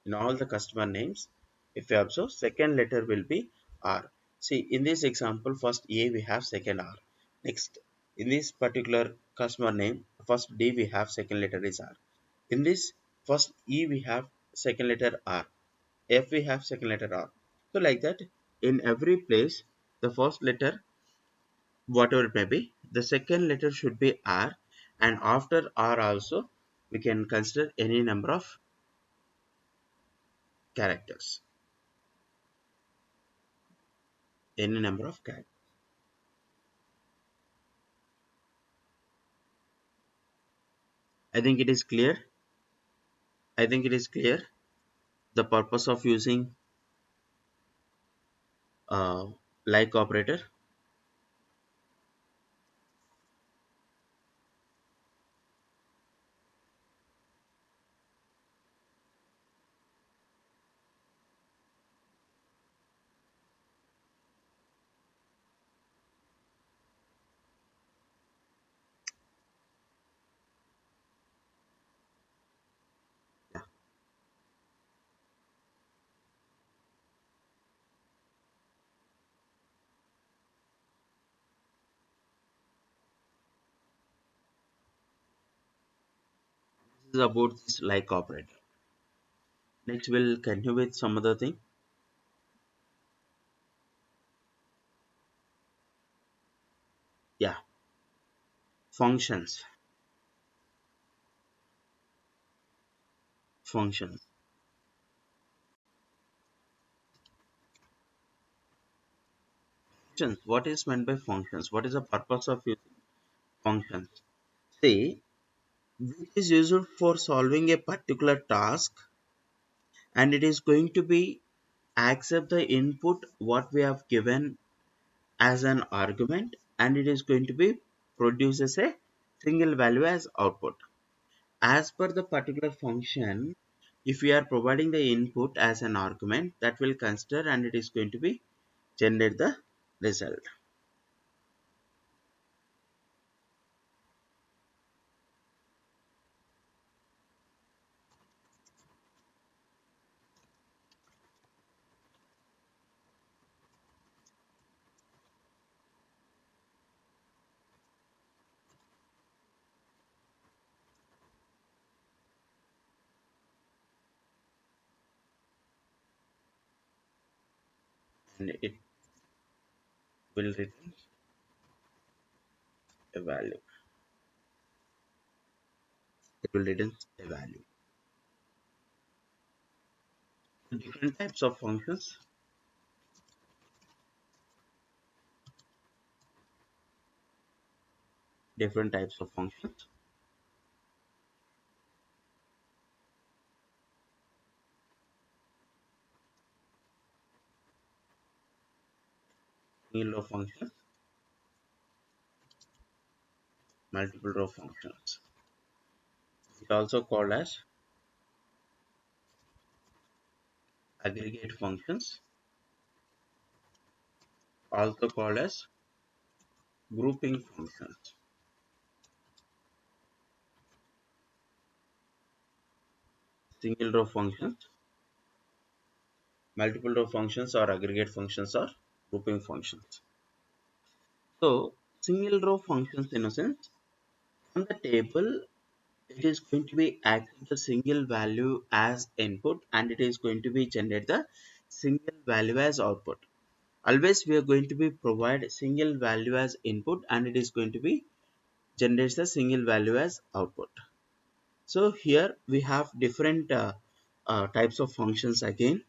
In all the customer names, if you observe, second letter will be R. See, in this example, first A we have second R. Next, in this particular customer name, first D we have second letter is R. In this first E we have second letter R. F we have second letter R. So like that, in every place, the first letter, whatever it may be, the second letter should be R, and after R also, we can consider any number of characters. Any number of characters. I think it is clear. I think it is clear the purpose of using uh, like operator. is about this like operator. Next we'll continue with some other thing. Yeah, functions. Functions. Functions. What is meant by functions? What is the purpose of using functions? See, which is used for solving a particular task, and it is going to be accept the input what we have given as an argument, and it is going to be produces a single value as output. As per the particular function, if we are providing the input as an argument, that will consider and it is going to be generate the result. And it will return a value. It will return a value. Different types of functions. Different types of functions. Single row functions, multiple row functions. It also called as aggregate functions, also called as grouping functions. Single row functions, multiple row functions, or aggregate functions, or grouping functions. So single row functions, in a sense, on the table it is going to be accept the single value as input, and it is going to be generate the single value as output. Always we are going to be provide single value as input, and it is going to be generates the single value as output. So here we have different types of functions again.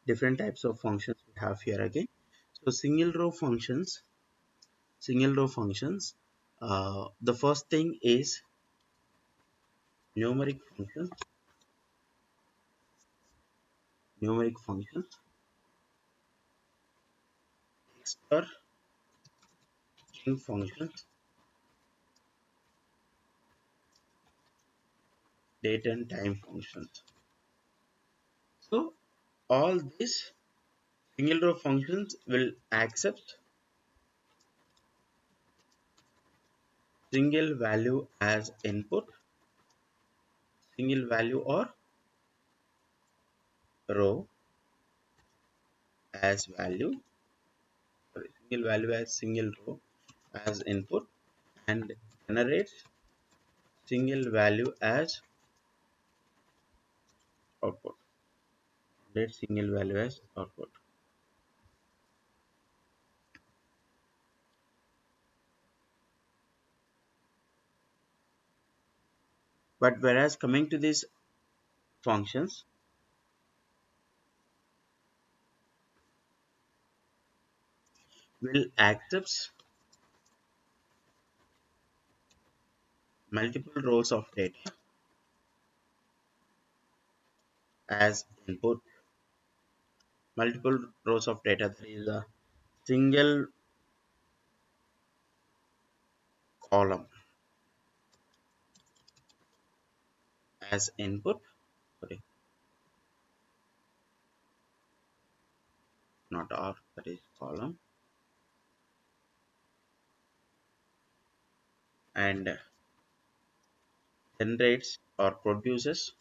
Different types of functions we have here again. So single row functions. The first thing is numeric functions. Numeric functions. Text or string functions. Date and time functions. So all these single row functions will accept single value as input, single value or row as value, sorry, single value as single row as input, and generates single value as output. Generate single value as output. But whereas coming to these functions, will accept multiple rows of data as input, multiple rows of data, that is a single column as input, sorry, not R, that is column, and generates or produces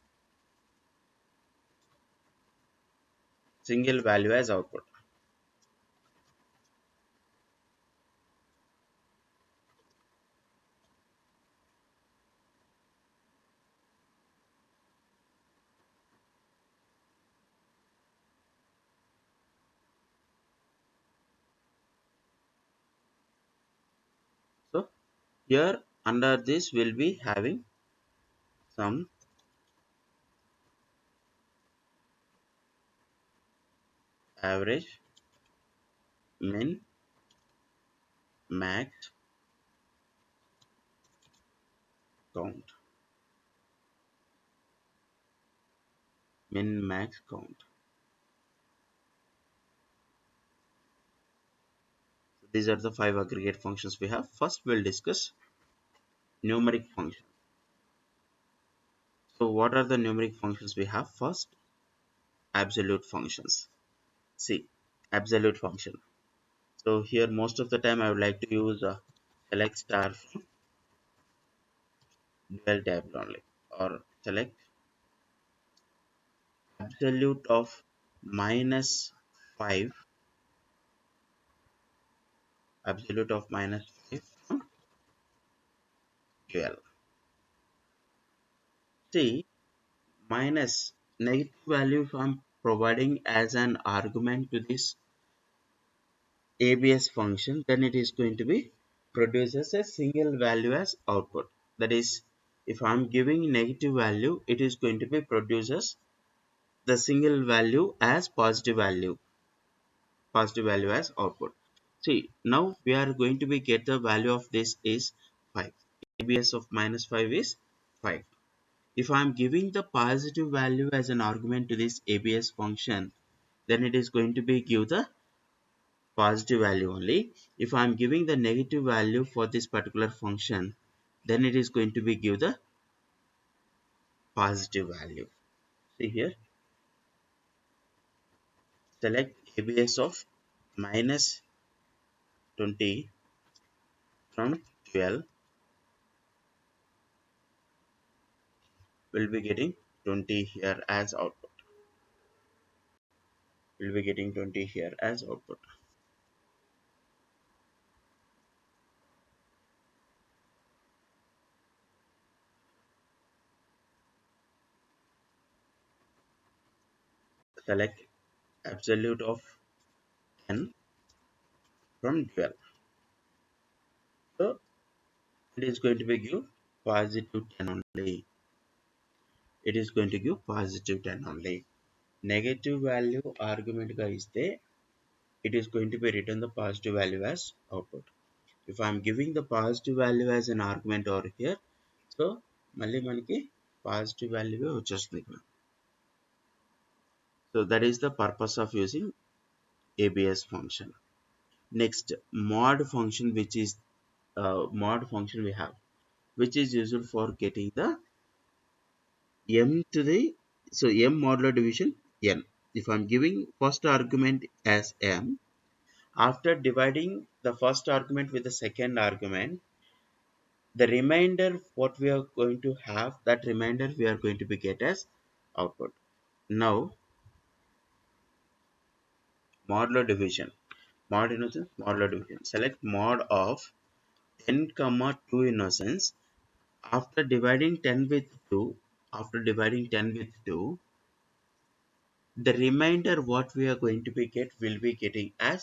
single value as output. Here under this will be having some average, min, max, count, min, max, count. So these are the 5 aggregate functions we have. First we'll discuss numeric function. So what are the numeric functions we have? First, absolute functions. See, absolute function. So here most of the time I would like to use select star from dual table only, or select absolute of minus 5, absolute of minus 5 from dual. See, minus negative value if I'm providing as an argument to this ABS function, then it is going to be produces a single value as output. That is, if I'm giving negative value, it is going to be produces the single value as positive value as output. See, now we are going to be get the value of this is 5. ABS of minus 5 is 5. If I am giving the positive value as an argument to this ABS function, then it is going to be give the positive value only. If I am giving the negative value for this particular function, then it is going to be give the positive value. See here, select ABS of minus 20 from 12, will be getting 20 here as output. Will be getting 20 here as output. Select absolute of 10 from 12. So it is going to be give positive 10 only. It is going to give positive 10 only. Negative value argument ga iste, it is going to be written the positive value as output. If I am giving the positive value as an argument over here, so మళ్ళీ మనకి positive value వచ్చేస్తుంది ఇక్కడ. So that is the purpose of using ABS function. Next, mod function, which is mod function we have, which is useful for getting the m to the, so m modulo division n. If I'm giving first argument as m, after dividing the first argument with the second argument, the remainder what we are going to have, that remainder we are going to be get as output. Now modulo division, modulo division, select mod of 10 comma 2 innocence. After dividing 10 with 2, after dividing 10 with 2, the remainder what we are going to be get will be getting as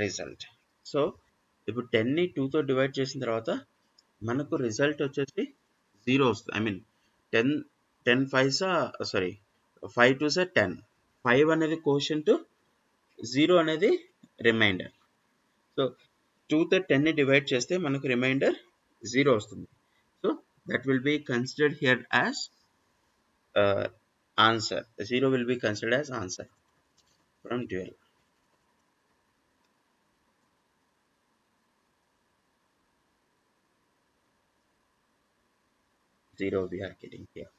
result. So ఇప్పుడు 10ని 2తో divide చేసిన తర్వాత మనకు result వచ్చేసి 0 వస్తుంది. I mean 10 10 5 sorry 5 2 10, 5 అనేది quotient, 0 అనేది reminder. So 2తో 10ని డివైడ్ చేస్తే మనకు రిమైండర్ 0 వస్తుంది. So that will be considered here as answer. 0 will be considered as answer from 12. 0 we are getting here.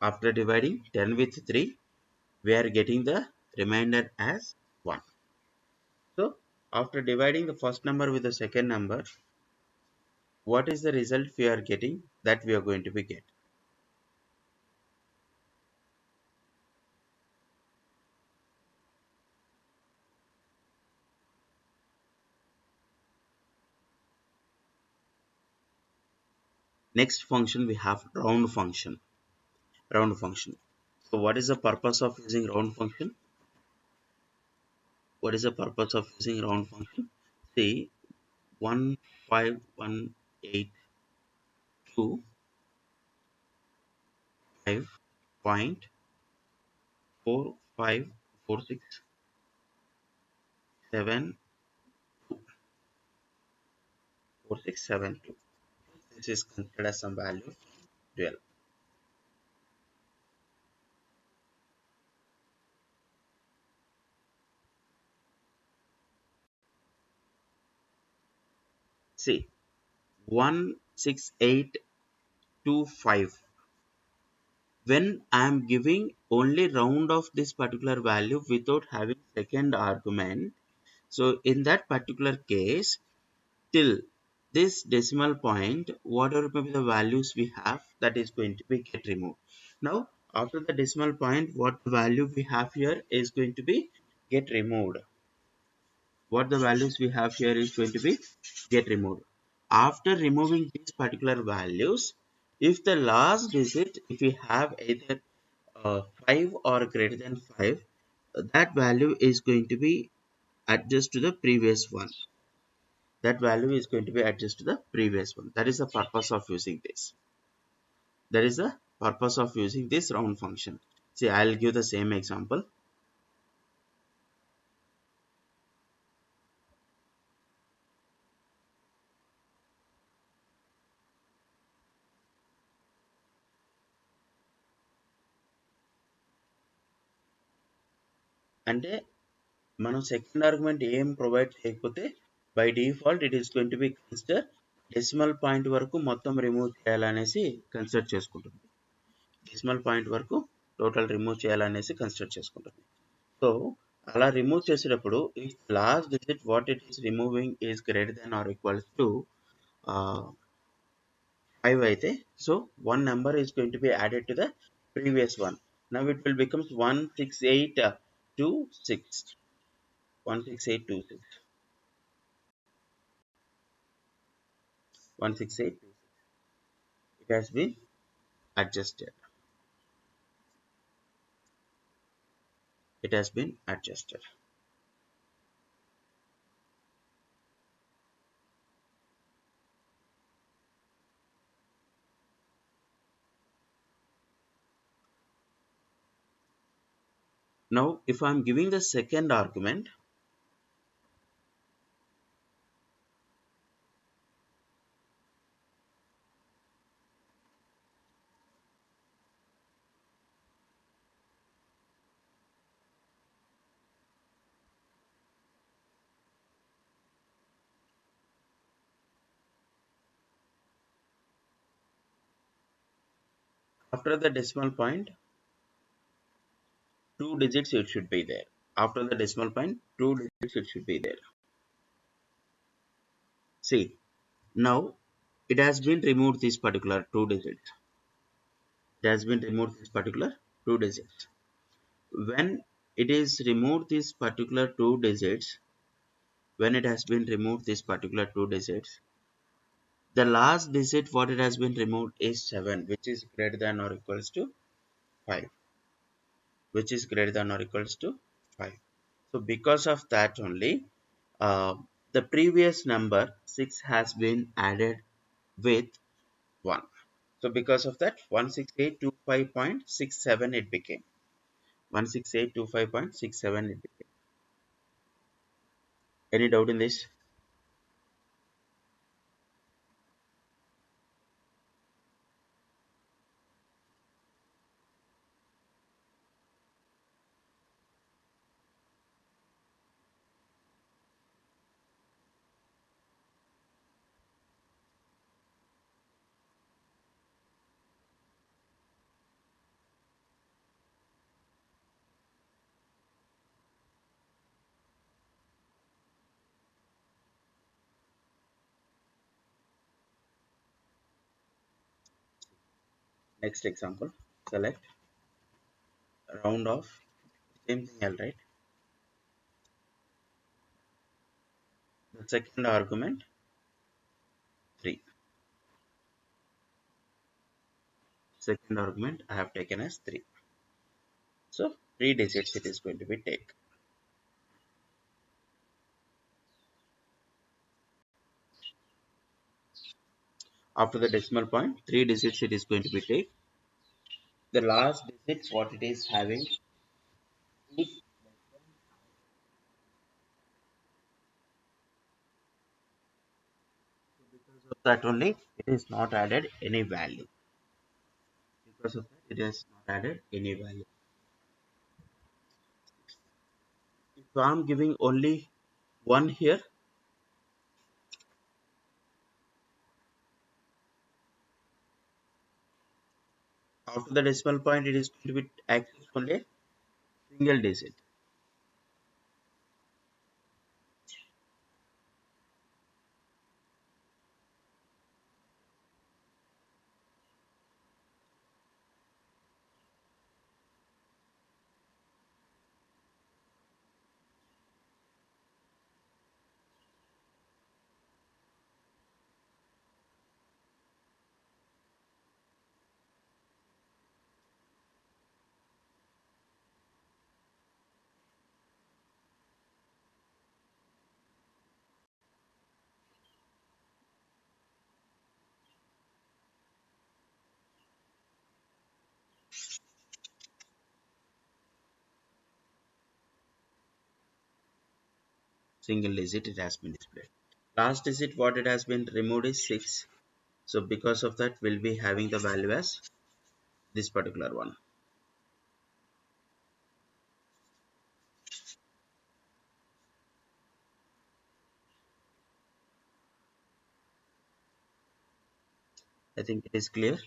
After dividing 10 with 3, we are getting the remainder as 1. So after dividing the first number with the second number, what is the result we are getting, that we are going to be get? Next function we have round function. Round function. So what is the purpose of using round function? What is the purpose of using round function? See, 15.454672. This is considered as some value 12. See, 16825. When I am giving only round of this particular value without having second argument, so in that particular case, till this decimal point, whatever may be the values we have, that is going to be get removed. Now after the decimal point, what value we have here is going to be get removed. What the values we have here is going to be get removed. After removing these particular values, if the last digit, if we have either 5 or greater than 5, that value is going to be adjust to the previous one. That value is going to be adjusted to the previous one. That is the purpose of using this. That is the purpose of using this round function. See, I'll give the same example. అంటే మనం second argument ఏం provide చేయకపోతే by default it is going to be consider decimal point వరకు మొత్తం remove చేయాలనేసి consider చేసుకుంటుంది. Decimal point వరకు total remove చేయాలనేసి కన్సిడర్ చేసుకుంటుంది. సో అలా రిమూవ్ చేసేటప్పుడు if last digit what it is removing is greater then or equals to 5 అయితే, so one number is going to be added to the previous one. Now it will becomes 16826. 16826. 16826. It has been adjusted. It has been adjusted. Now if I am giving the second argument, after the decimal point, 2 digits it should be there. After the decimal point, 2 digits it should be there. See, now it has been removed this particular 2 digits. It has been removed this particular 2 digits. When it is removed this particular 2 digits, when it has been removed this particular 2 digits, the last digit what it has been removed is 7, which is greater than or equals to 5, which is greater than or equals to 5. So because of that only, uh, the previous number 6 has been added with 1. So because of that, 16825.67 it became. 16825.67 it became. Any doubt in this? Next example, select round of same thing, I'll write the second argument 3. Second argument I have taken as 3. So 3 digits it is going to be take. After the decimal point, 3 digits it is going to be take. The last digit what it is having is because of that only it is not added any value. Because of that it is not added any value. If I am giving only 1 here, after the decimal point it is going to be accessed only single digit. Single digit it has been displayed. Last digit what it has been removed is 6. So because of that we'll be having the value as this particular one. I think it is clear.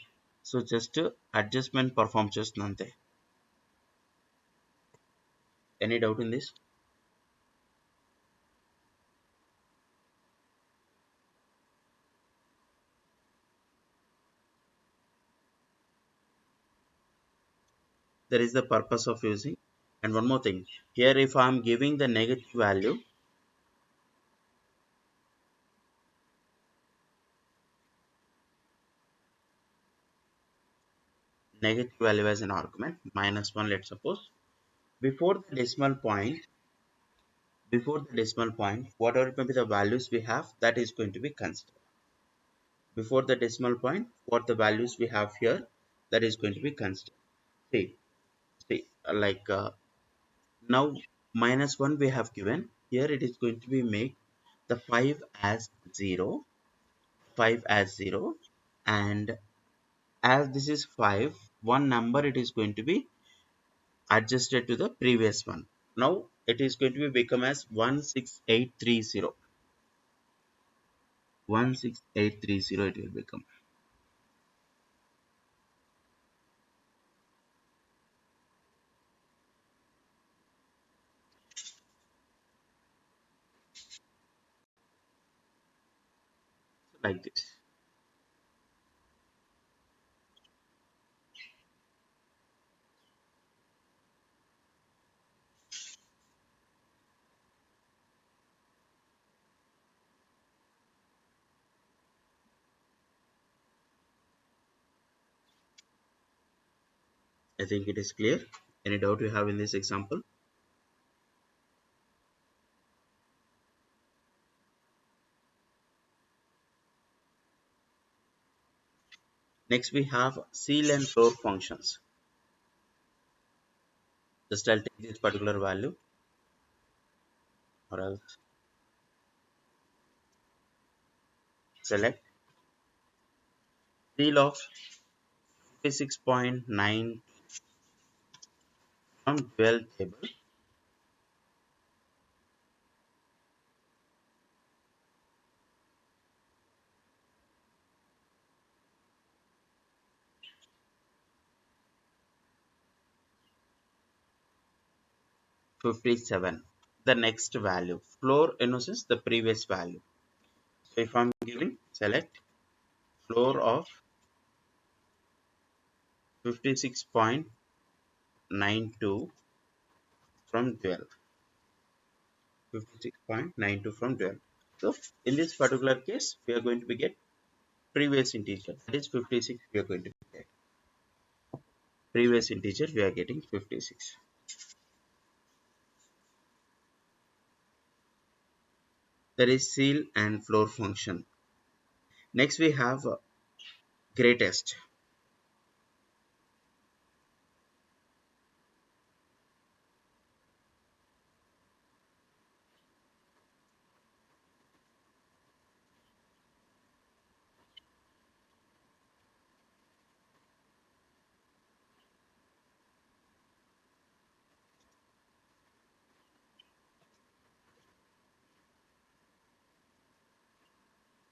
So just adjustment perform chestnante. Any doubt in this? There is the purpose of using. And one more thing. Here if I am giving the negative value as an argument, -1 let's suppose. Before the decimal point, whatever may be the values we have, that is going to be considered. Before the decimal point, what the values we have here, that is going to be considered. Like now -1 we have given. Here it is going to be make the 5 as 0, 5 as 0, and as this is 5, one number it is going to be adjusted to the previous one. Now it is going to be become as 16830. 16830 it will become like this. I think it is clear. Any doubt you have in this example? Next we have ceil and floor functions. Just I'll take this particular value, or else select ceil of 56.9 from dual table, 57. The next value, floor innocence the previous value. So if I'm giving select floor of 56.92 from 12, 56.92 from 12. So in this particular case we are going to be get previous integer, that is 56 we are going to get. previous integer we are getting 56. That is ceil and floor function. Next we have greatest.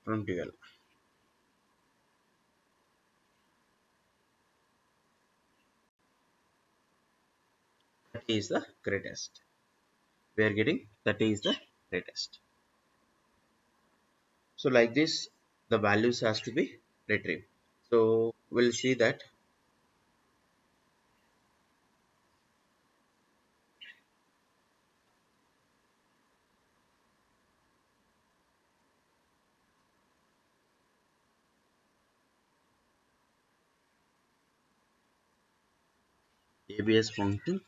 From dual. That is the greatest. We are getting that is the greatest. So like this, the values has to be retrieved. So we'll see that ABS function,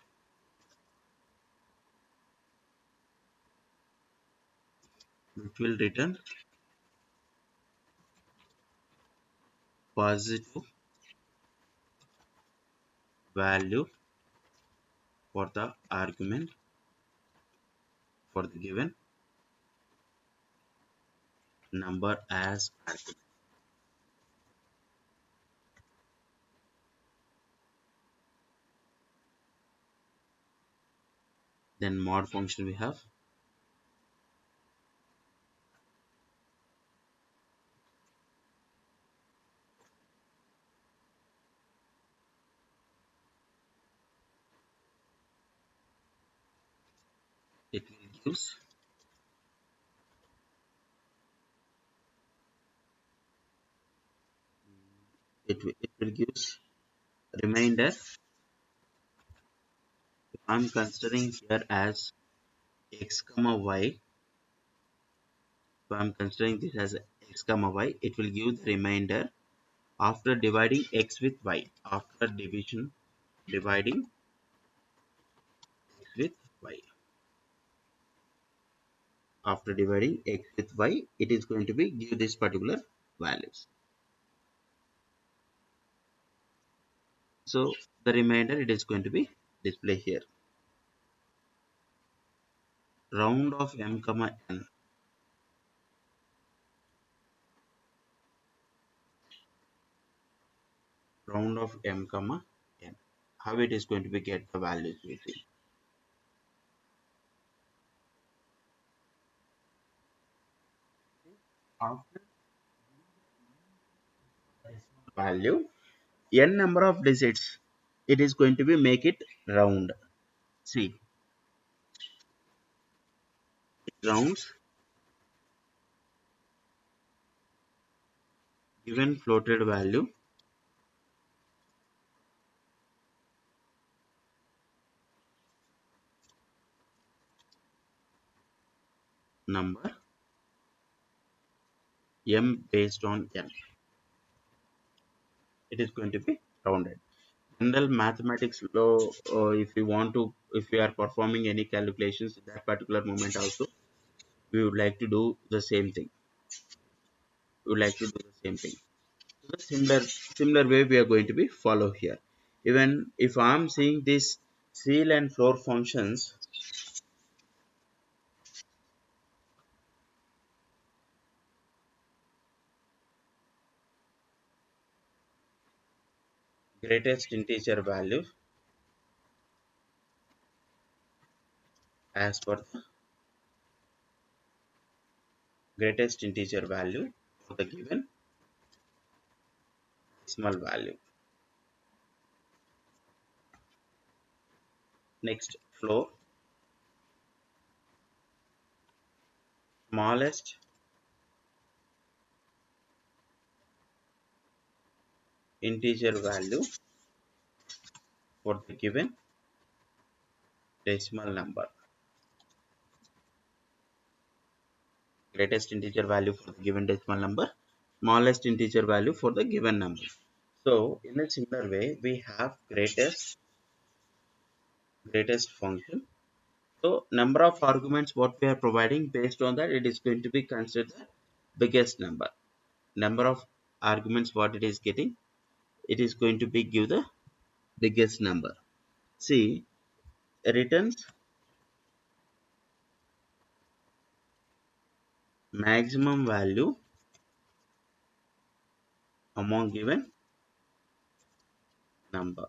which will return positive value for the argument for the given number as argument. Then mod function we have, it will use it will use reminder. If I'm considering here as x comma y, if I'm considering this as x comma y, it will give the reminder after dividing x with y. After dividing x with y. After dividing x with y, it is going to be give this particular values. So the remainder it is going to be display here. Round of m comma n. Round of m comma n. How it is going to be get the values within. After value n number of digits, it is going to be make it round. See, it rounds given floated value number m based on n. It is going to be rounded. General mathematics law, if we want to, if we are performing any calculations at that particular moment also, we would like to do the same thing. We would like to do the same thing. So the similar way we are going to be follow here. Even if I am seeing this ceil and floor functions, greatest integer value as per the greatest integer value for the given decimal value. Next, floor, smallest integer value for the given decimal number. Greatest integer value for the given decimal number, smallest integer value for the given number. So in a similar way, we have greatest function. So number of arguments what we are providing, based on that it is going to be considered the biggest number. Number of arguments what it is getting, it is going to be give the biggest number. See, returns maximum value among given number.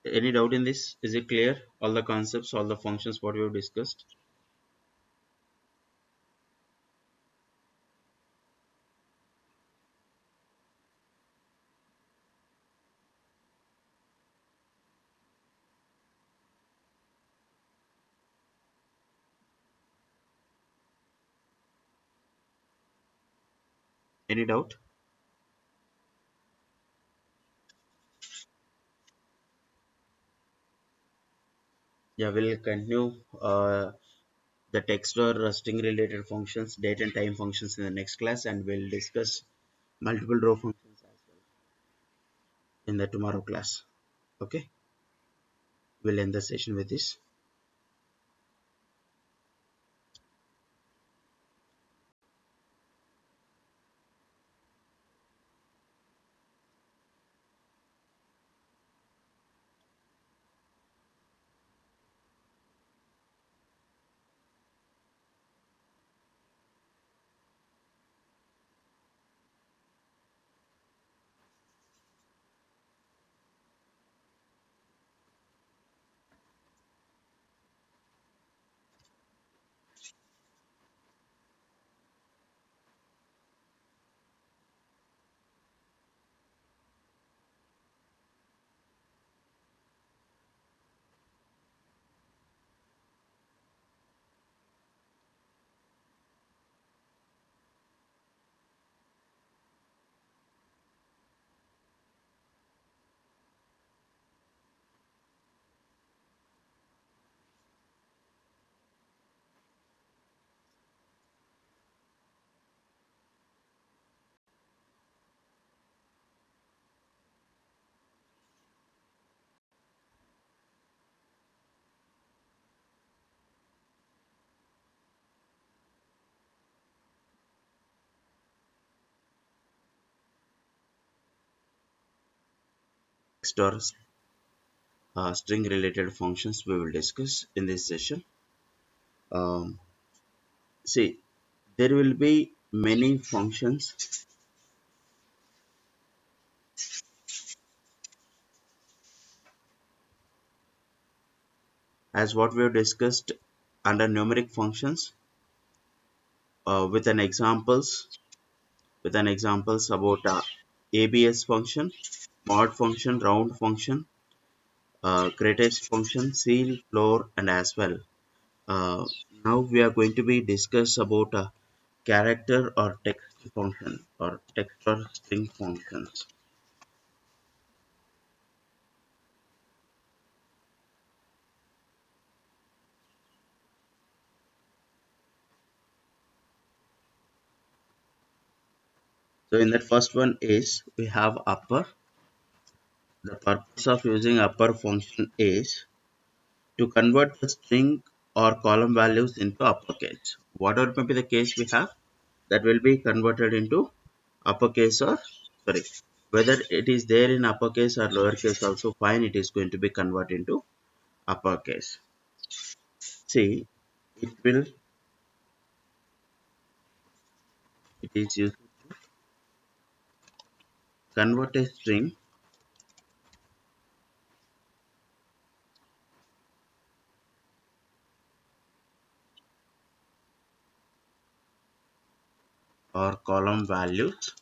Any doubt in this? Is it clear? All the concepts, all the functions what we have discussed? Any doubt? Yeah, we'll continue the text or string related functions, date and time functions in the next class, and we'll discuss multiple row functions as well in the tomorrow class. Okay, we'll end the session with this. Text or string related functions we will discuss in this session. Um, See, there will be many functions as what we have discussed under numeric functions, with an examples about ABS function, mod function, round function, greatest function, seal, floor, and as well. Uh, Now we are going to be discuss about character or text function or text or string functions. So in that first one is we have upper. The purpose of using upper function is to convert the string or column values into uppercase. Whatever may be the case we have, that will be converted into uppercase or sorry, whether it is there in uppercase or lowercase also fine, it is going to be converted into uppercase. See, it will it is used to convert a string or column values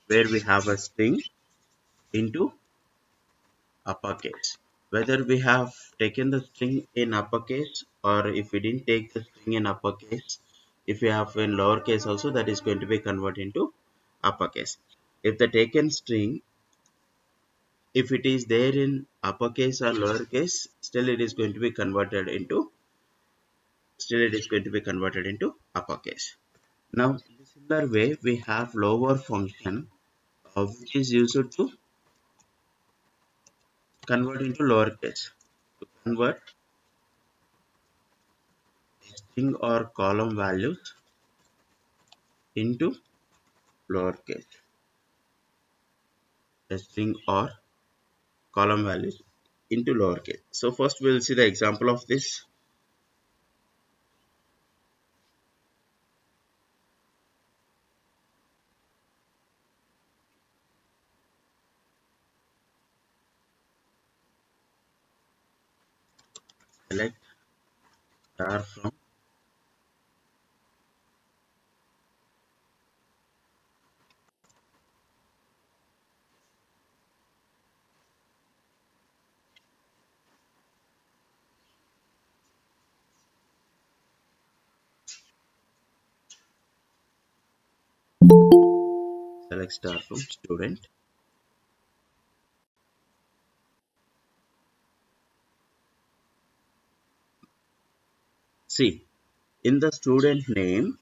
where we have a string into uppercase. Whether we have taken the string in uppercase or if we didn't take the string in uppercase, If you have in lowercase also, that is going to be converted into uppercase. If the taken string, if it is there in uppercase or lowercase, still it is going to be converted into uppercase. Now in a similar way we have lower function, which is used to convert into lowercase, to convert string or column values into lowercase, a string or column values into lowercase. So first we'll see the example of this. Select star from student. See, in the student name,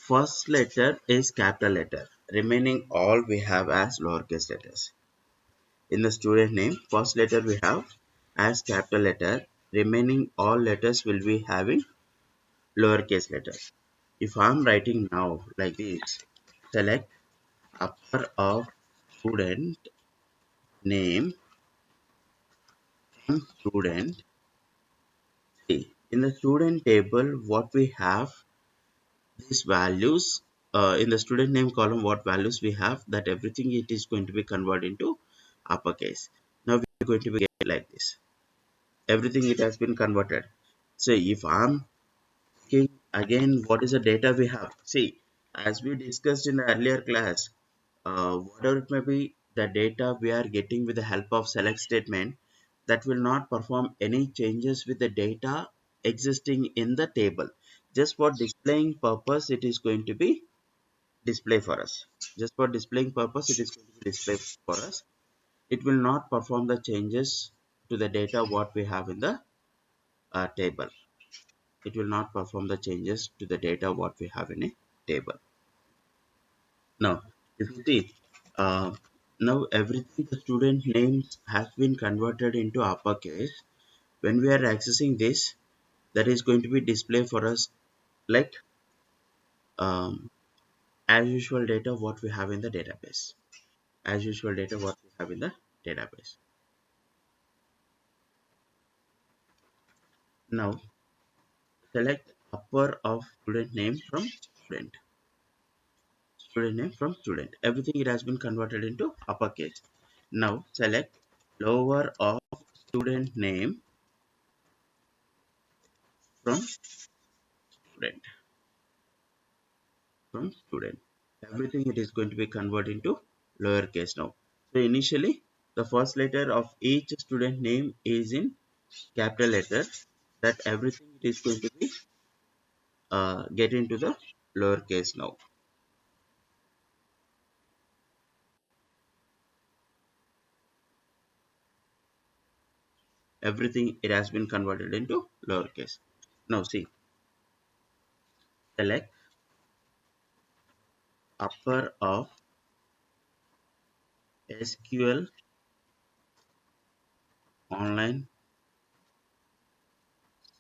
first letter is capital letter, remaining all we have as lowercase letters. In the student name, first letter we have as capital letter, remaining all letters will be having lowercase letters. If I am writing now like this, select upper of student name from student. See, in the student table, what we have, these values, in the student name column, what values we have, that everything it is going to be converted into uppercase. Now we are going to be get like this. Everything it has been converted. So if I'm checking again, what is the data we have? See, as we discussed in the earlier class, whatever it may be, the data we are getting with the help of select statement, that will not perform any changes with the data existing in the table. Just for displaying purpose, it is going to be display for us. Just for displaying purpose, it is going to be display for us. It will not perform the changes to the data what we have in the table. It will not perform the changes to the data what we have in a table. Now if you see, uh, now everything the student names has been converted into uppercase. When we are accessing this, that is going to be display for us like, um, as usual data what we have in the database, as usual data what we have in the database. Now select upper of student name from student, everything it has been converted into uppercase. Now select lower of student name from student, everything it is going to be converted into lowercase now. So initially the first letter of each student name is in capital letter, that everything it is going to be get into the lowercase now. Everything it has been converted into lowercase. Now see, select upper of SQL online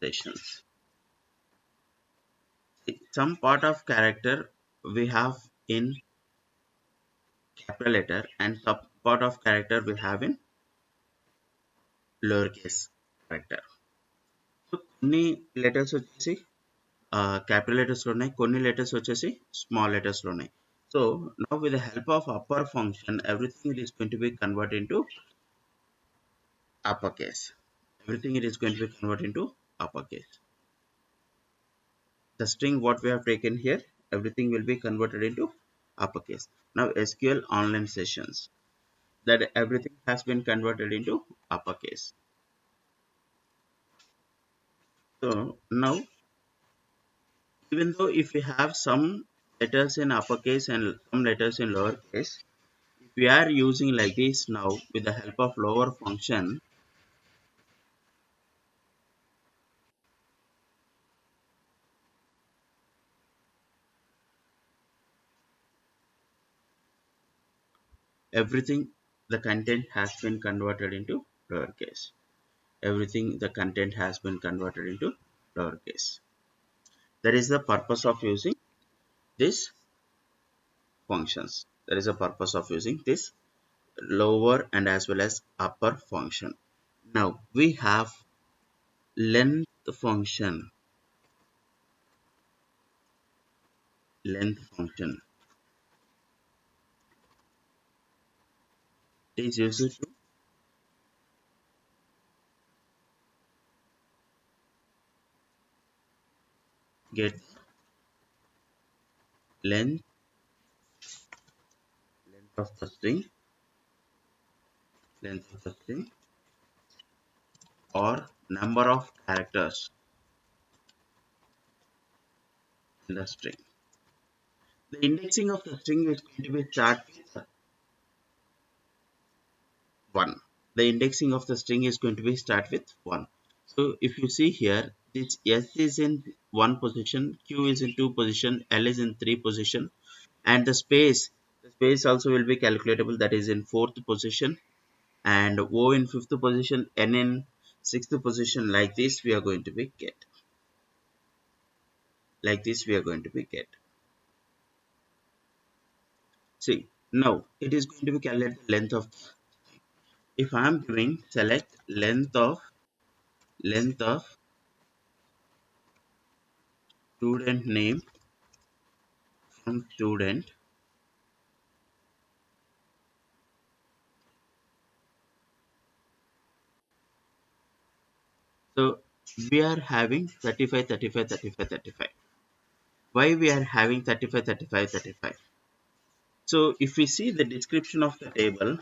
sessions. See, some part of character we have in capital letter and some part of character we have in lowercase character. So కొన్ని letters వచ్చేసి capital లెటర్స్లో ఉన్నాయి, కొన్ని letters వచ్చేసి small లెటర్స్లో ఉన్నాయి. So now with the help of upper function, everything it is going to B convert into upper case. Everything it is going to be converted into uppercase. The string what we have taken here, everything will be converted into uppercase. Now SQL online sessions, that everything has been converted into uppercase. So now Even though if we have some letters in uppercase and some letters in lowercase, if we are using like this now with the help of lower function, everything the content has been converted into lowercase. Everything the content has been converted into lowercase. That is the purpose of using these functions. That is the purpose of using this lower and as well as upper function. Now we have length function. Length function is used to get length length of the string, length of the string, or number of characters in the string. The indexing of the string is going to be start with 1. The indexing of the string is going to be start with 1. So if you see here, this S is in 1 position, Q is in 2 position, L is in 3 position, and the space also will be calculatable, that is in 4th position, and O in 5th position, N in 6th position. Like this we are going to be get. Like this we are going to be get. See, now it is going to be calculated the length of. If I am doing select length of student name from student, so we are having 35, 35, 35, 35. Why we are having 35, 35, 35? So if we see the description of the table,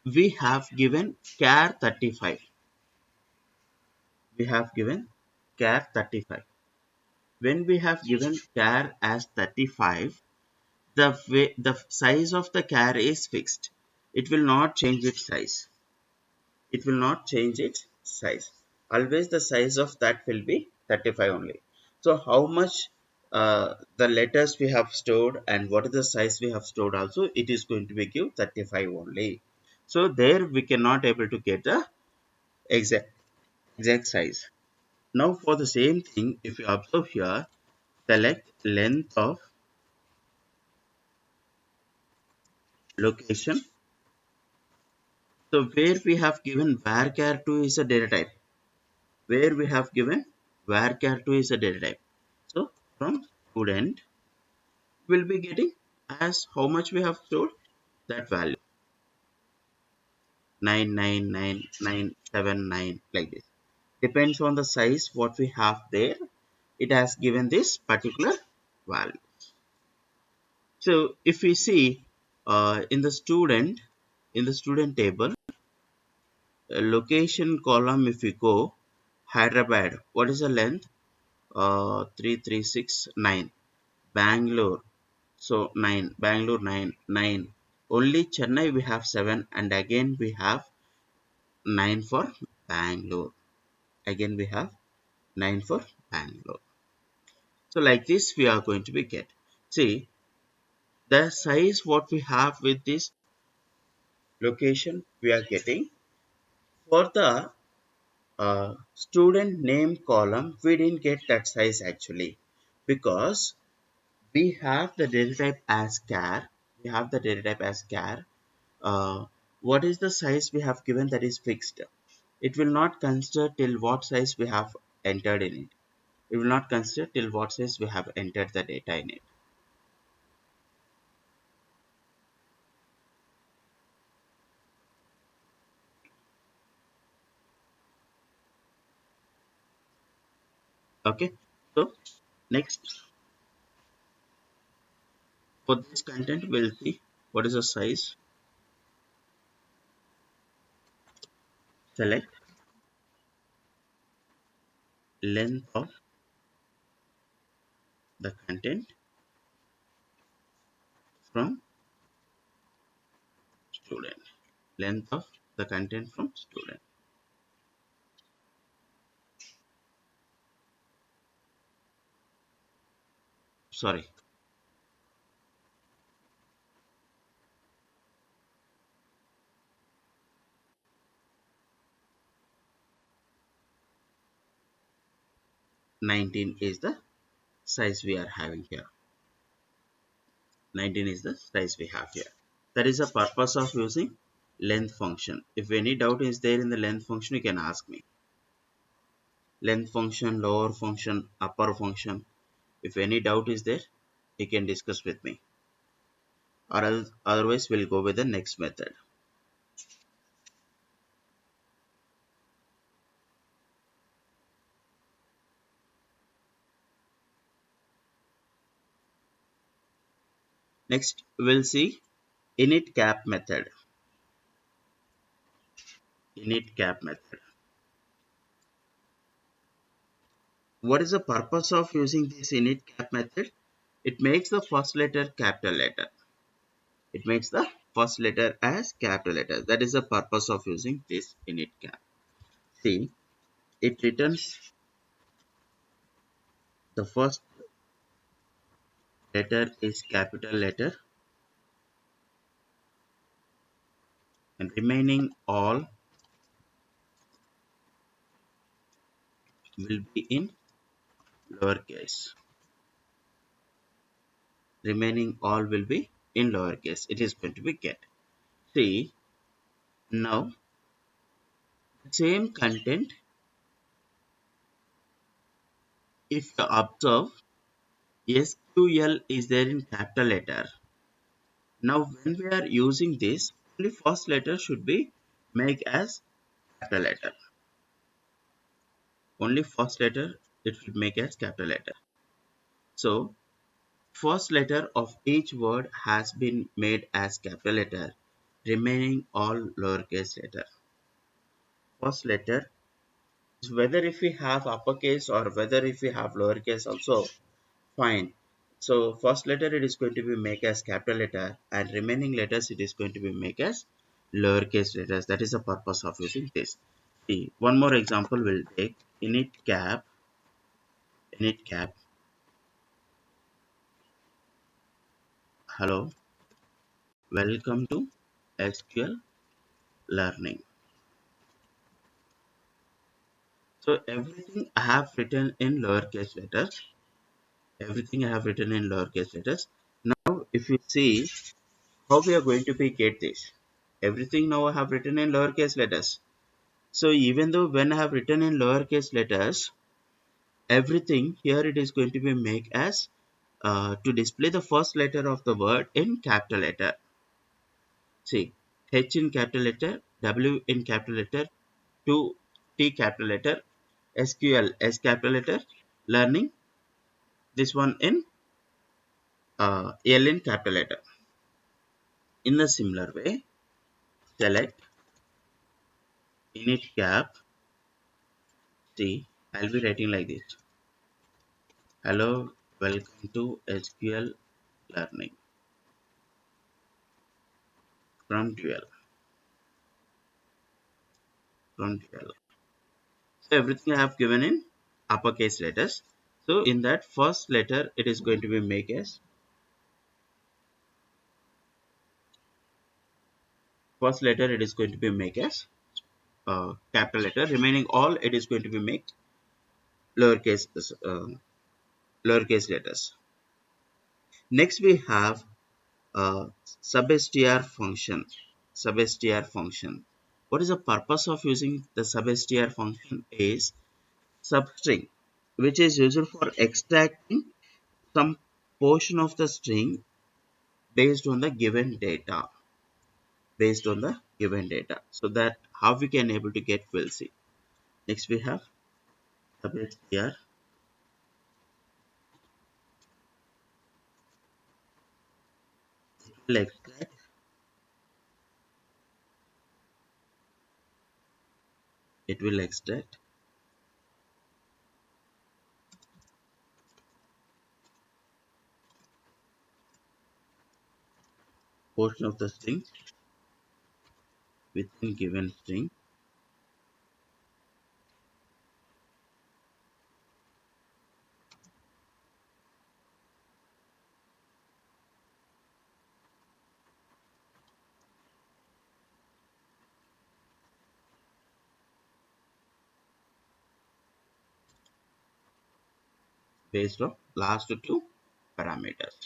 we have given char 35. We have given char 35. When we have given char as 35, the size of the char is fixed. It will not change its size. It will not change its size. Always the size of that will be 35 only. So how much the letters we have stored and what is the size we have stored also, it is going to be give 35 only. So there we cannot able to get the exact size. Now for the same thing, if you observe here, select length of location. So where we have given varchar2 is a data type. Where we have given varchar2 is a data type. So from student will be getting as how much we have stored, that value 999979 like this. Depends on the size what we have there. It has given this particular value. So if we see in the student table, location column, if we go Hyderabad, what is the length? 3369. Bangalore, so 9. Bangalore 9 9. Only Chennai we have 7, and again we have 9 for Bangalore. Again we have 9 for Bangalore. So like this we are going to be get. See the size what we have with this location we are getting. For the student name column we didn't get that size actually, because we have the data type as char. We have the data type as char. What is the size we have given, that is fixed. It will not consider till what size we have entered in it. It will not consider till what size we have entered the data in it. Okay. So next, for this content we'll see What is the size? Select length of the content from student. Length of the content from student. Sorry, 19 is the size we are having here. 19 is the size we have here. That is the purpose of using length function. If any doubt is there in the length function, you can ask me. Length function, lower function, upper function. If any doubt is there, you can discuss with me. Or else, otherwise, we'll go with the next method. Next, we'll see init cap method. Init cap method. What is the purpose of using this init cap method? It makes the first letter capital letter. It makes the first letter as capital letter. That is the purpose of using this init cap. See, it returns the first letter is capital letter and remaining all will be in lowercase. Remaining all will be in lowercase. It is going to be get. See, now same content, if you observe, SQL is there in capital letter. Now when we are using this, only first letter should be make as capital letter. Only first letter it should make as capital letter. So first letter of each word has been made as capital letter, remaining all lowercase letter. First letter, whether if we have uppercase or whether if we have lowercase also fine. So first letter it is going to be make as capital letter and remaining letters it is going to be make as lowercase letters. That is the purpose of using this. See, one more example we'll take init cap. Hello, welcome to SQL learning. So everything I have written in lowercase letters. Everything I have written in lowercase letters. Now, if you see how we are going to be get this, everything now I have written in lowercase letters. So even though when I have written in lowercase letters, everything here it is going to be make as to display the first letter of the word in capital letter. See, H in capital letter, W in capital letter, 2 T capital letter, SQL S capital letter, learning this one in L in capital letter. In a similar way, select init cap. See, I'll be writing like this. Hello, welcome to SQL learning from 12. From 12. So everything I have given in uppercase letters. So in that first letter, it is going to be make as first letter. It is going to be make as capital letter. Remaining all it is going to be make lowercase uh, lowercase letters. Next we have substr function. Substr function. What is the purpose of using the substr function is substring, which is used for extracting some portion of the string based on the given data. Based on the given data. So that how we can able to get, we'll see. Next we have substr. Will extract it will extract portion of the string within given string based on last two parameters.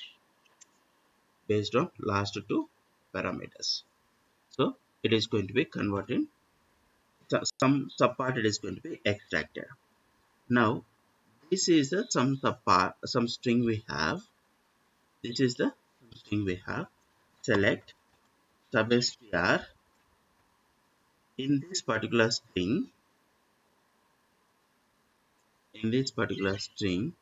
Based on last two parameters. So it is going to be converted. Some subpart it is going to be extracted. Now this is the some subpart, some string we have. This is the string we have. Select substr. In this particular string, in this particular string,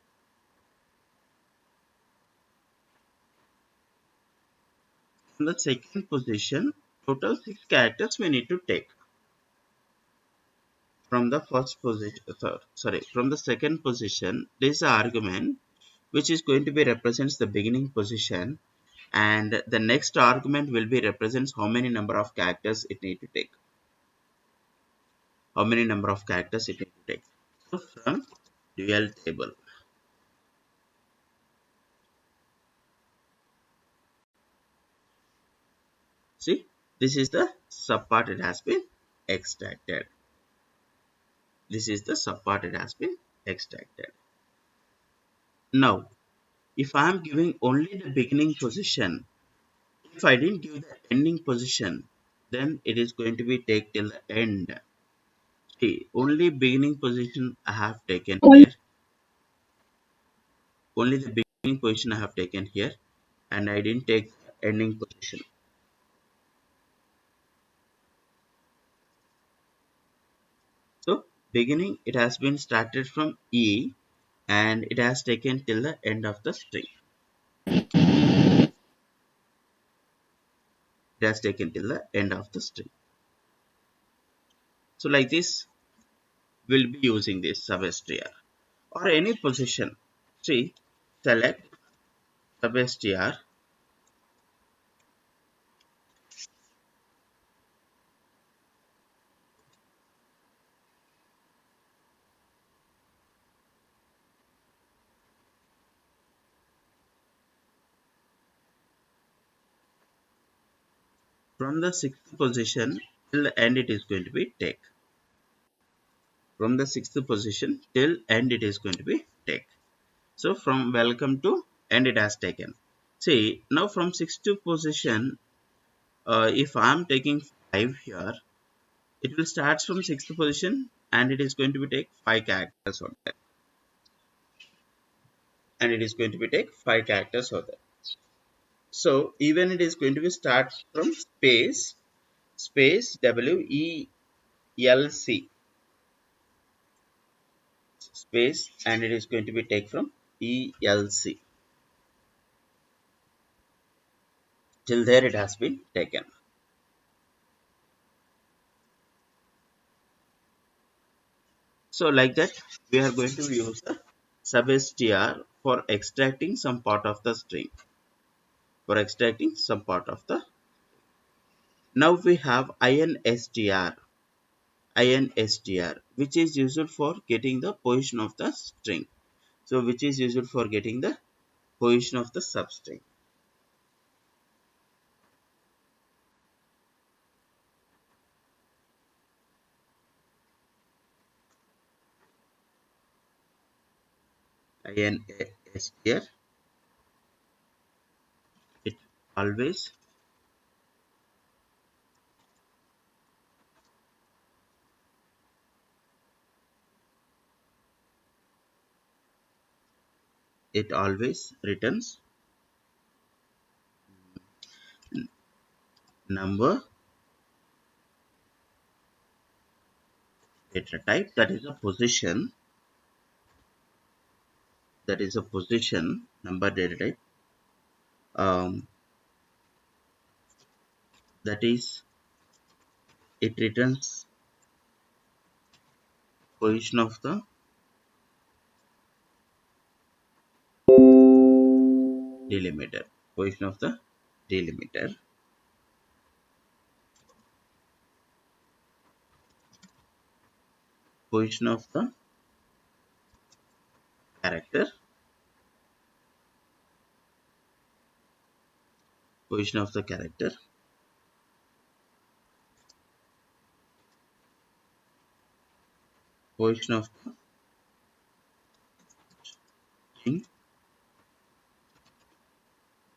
from the second position, total 6 characters we need to take. From the first position, sorry, from the second position, there is an argument which is going to be represents the beginning position, and the next argument will be represents how many number of characters it need to take. How many number of characters it need to take. So from dual table. See, this is the subpart it has been extracted. This is the subpart it has been extracted. Now, if I am giving only the beginning position, if I didn't give the ending position, then it is going to be take till the end. See, only beginning position I have taken here. Only the beginning position I have taken here, and I didn't take the ending position. So beginning it has been started from E and it has taken till the end of the string. It has taken till the end of the string. So like this, we'll be using this substr or any position. See, select substr. From the sixth position till the end it is going to be take. From the sixth position till end it is going to be take. So from welcome to end it has taken. See, now from sixth position, if I am taking 5 here, it will start from sixth position and it is going to be take 5 characters on that. And it is going to be take 5 characters on that. So even it is going to be start from space WELC space, and it is going to be take from ELC. Till there it has been taken. So like that, we are going to use the substr for extracting some part of the string. For extracting some part of the. Now we have instr, which is used for getting the position of the string. So which is used for getting the position of the substring. Instr, it always returns number data type, that is a position, number data type, um, that is it returns position of the delimiter, position of the delimiter, position of the character, position of the character, position of the string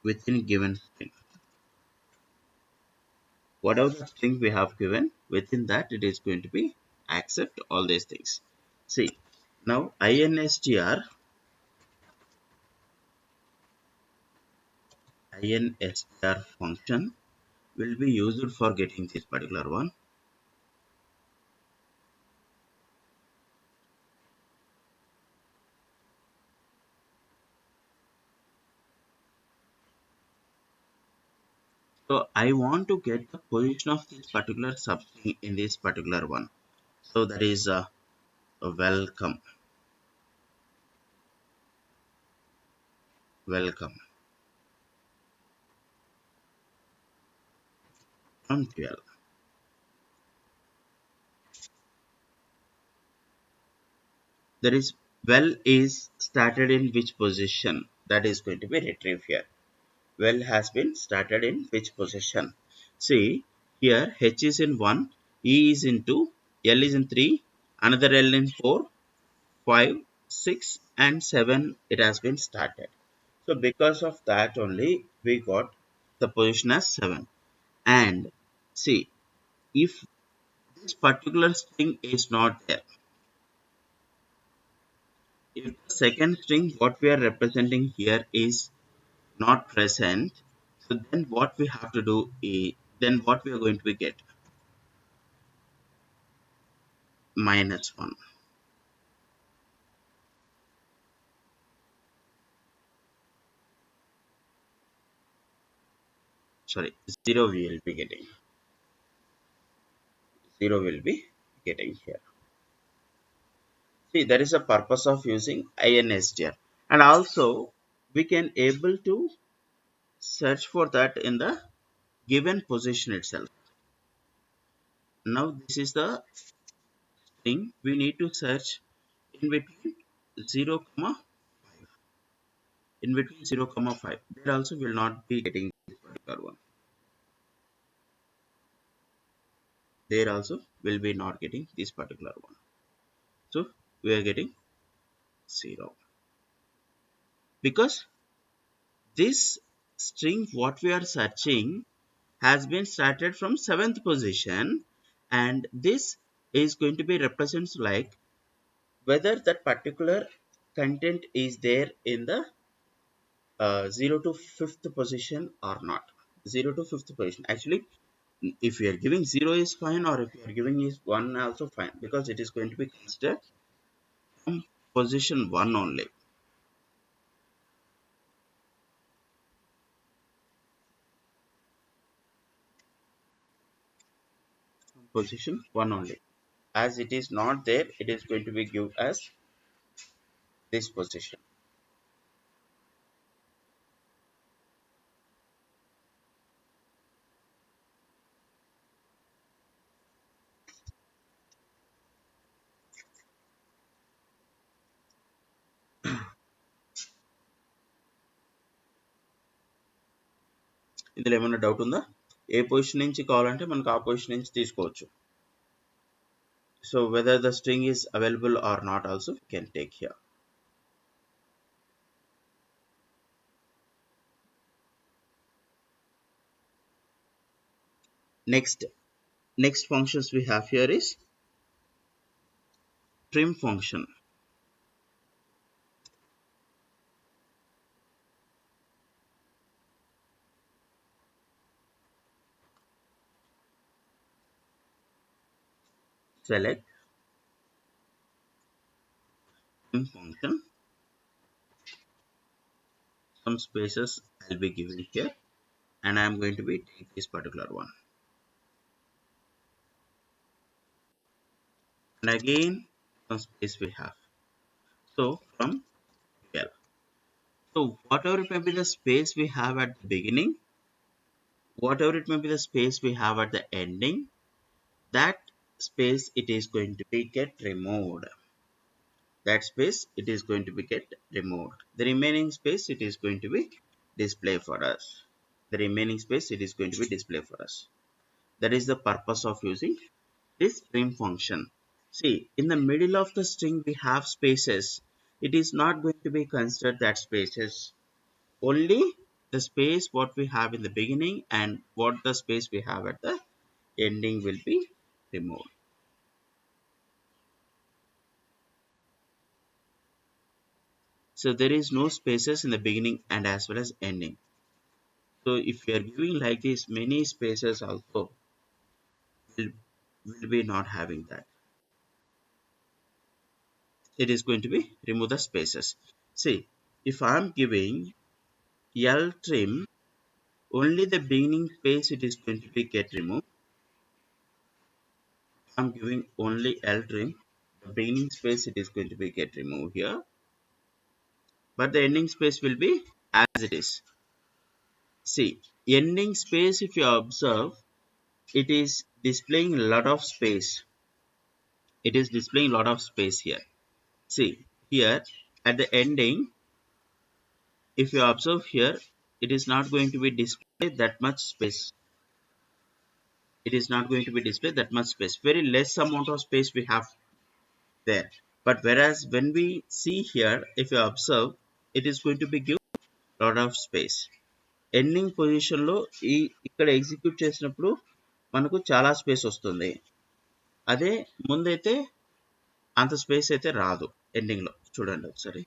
within given string. Whatever the string we have given, within that it is going to be accept all these things. See, now instr function will be used for getting this particular one. So I want to get the position of this particular substring in this particular one. So that is a welcome from 12. There is well is started in which position, that is going to be retrieved here. Well has been started in which position. See here H is in 1, E is in 2, L is in 3, another L in 4, 5, 6 and 7 it has been started. So because of that only we got the position as 7. And see, if this particular string is not there, if the second string what we are representing here is not present, so then what we have to do is, then what we are going to be get -1, sorry, 0 we will be getting, 0 will be getting here. See, that is the purpose of using instr. And also we can able to search for that in the given position itself. Now this is the string we need to search in between 0 comma, in between 0 comma 5. There also will not be getting this particular one, there also will be not getting this particular one. So we are getting 0 because this string what we are searching has been started from 7th position, and this is going to be represents like whether that particular content is there in the 0 to 5th position or not. 0 to 5th position, actually if you are giving 0 is fine, or if you are giving is 1 also fine, because it is going to be considered from position 1 only. From position 1 only, as it is not there it is going to be give as this position. ఇందులో ఏమైనా doubt ఉందా? ఏ position నుంచి కావాలంటే మనకు ఆ position నుంచి తీసుకోవచ్చు. So whether the string is available or not also we can take here. Next functions we have here is trim function. Select trim function, some spaces I'll be giving here, and I am going to be take this particular one. And again some space we have. So from 12. So whatever it may be the space we have at the beginning, whatever it may be the space we have at the ending, that space it is going to be get removed. That space it is going to be get removed. The remaining space it is going to be display for us. The remaining space it is going to be display for us. That is the purpose of using this trim function. See, in the middle of the string we have spaces. It is not going to be considered that spaces. Only the space what we have in the beginning and what the space we have at the ending will be removed. So there is no spaces in the beginning and as well as ending. So if you are giving like this, many spaces also will, will be not having that. It is going to be remove the spaces. See, if I am giving L trim, only the beginning space it is going to be get removed. I'm giving only L trim, the beginning space it is going to be get removed here, but the ending space will be as it is. See, ending space if you observe, it is displaying a lot of space. It is displaying a lot of space here. See, here at the ending, if you observe here, it is not going to be displayed that much space. It is not going to be displayed that much space. Very less amount of space we have there. But whereas when we see here, if you observe, it is going to be give lot of space. Ending పొజిషన్లో ఇక్కడ execute చేసినప్పుడు మనకు చాలా space వస్తుంది. అదే ముందైతే అంత space అయితే రాదు. ఎండింగ్లో చూడండి ఒకసారి.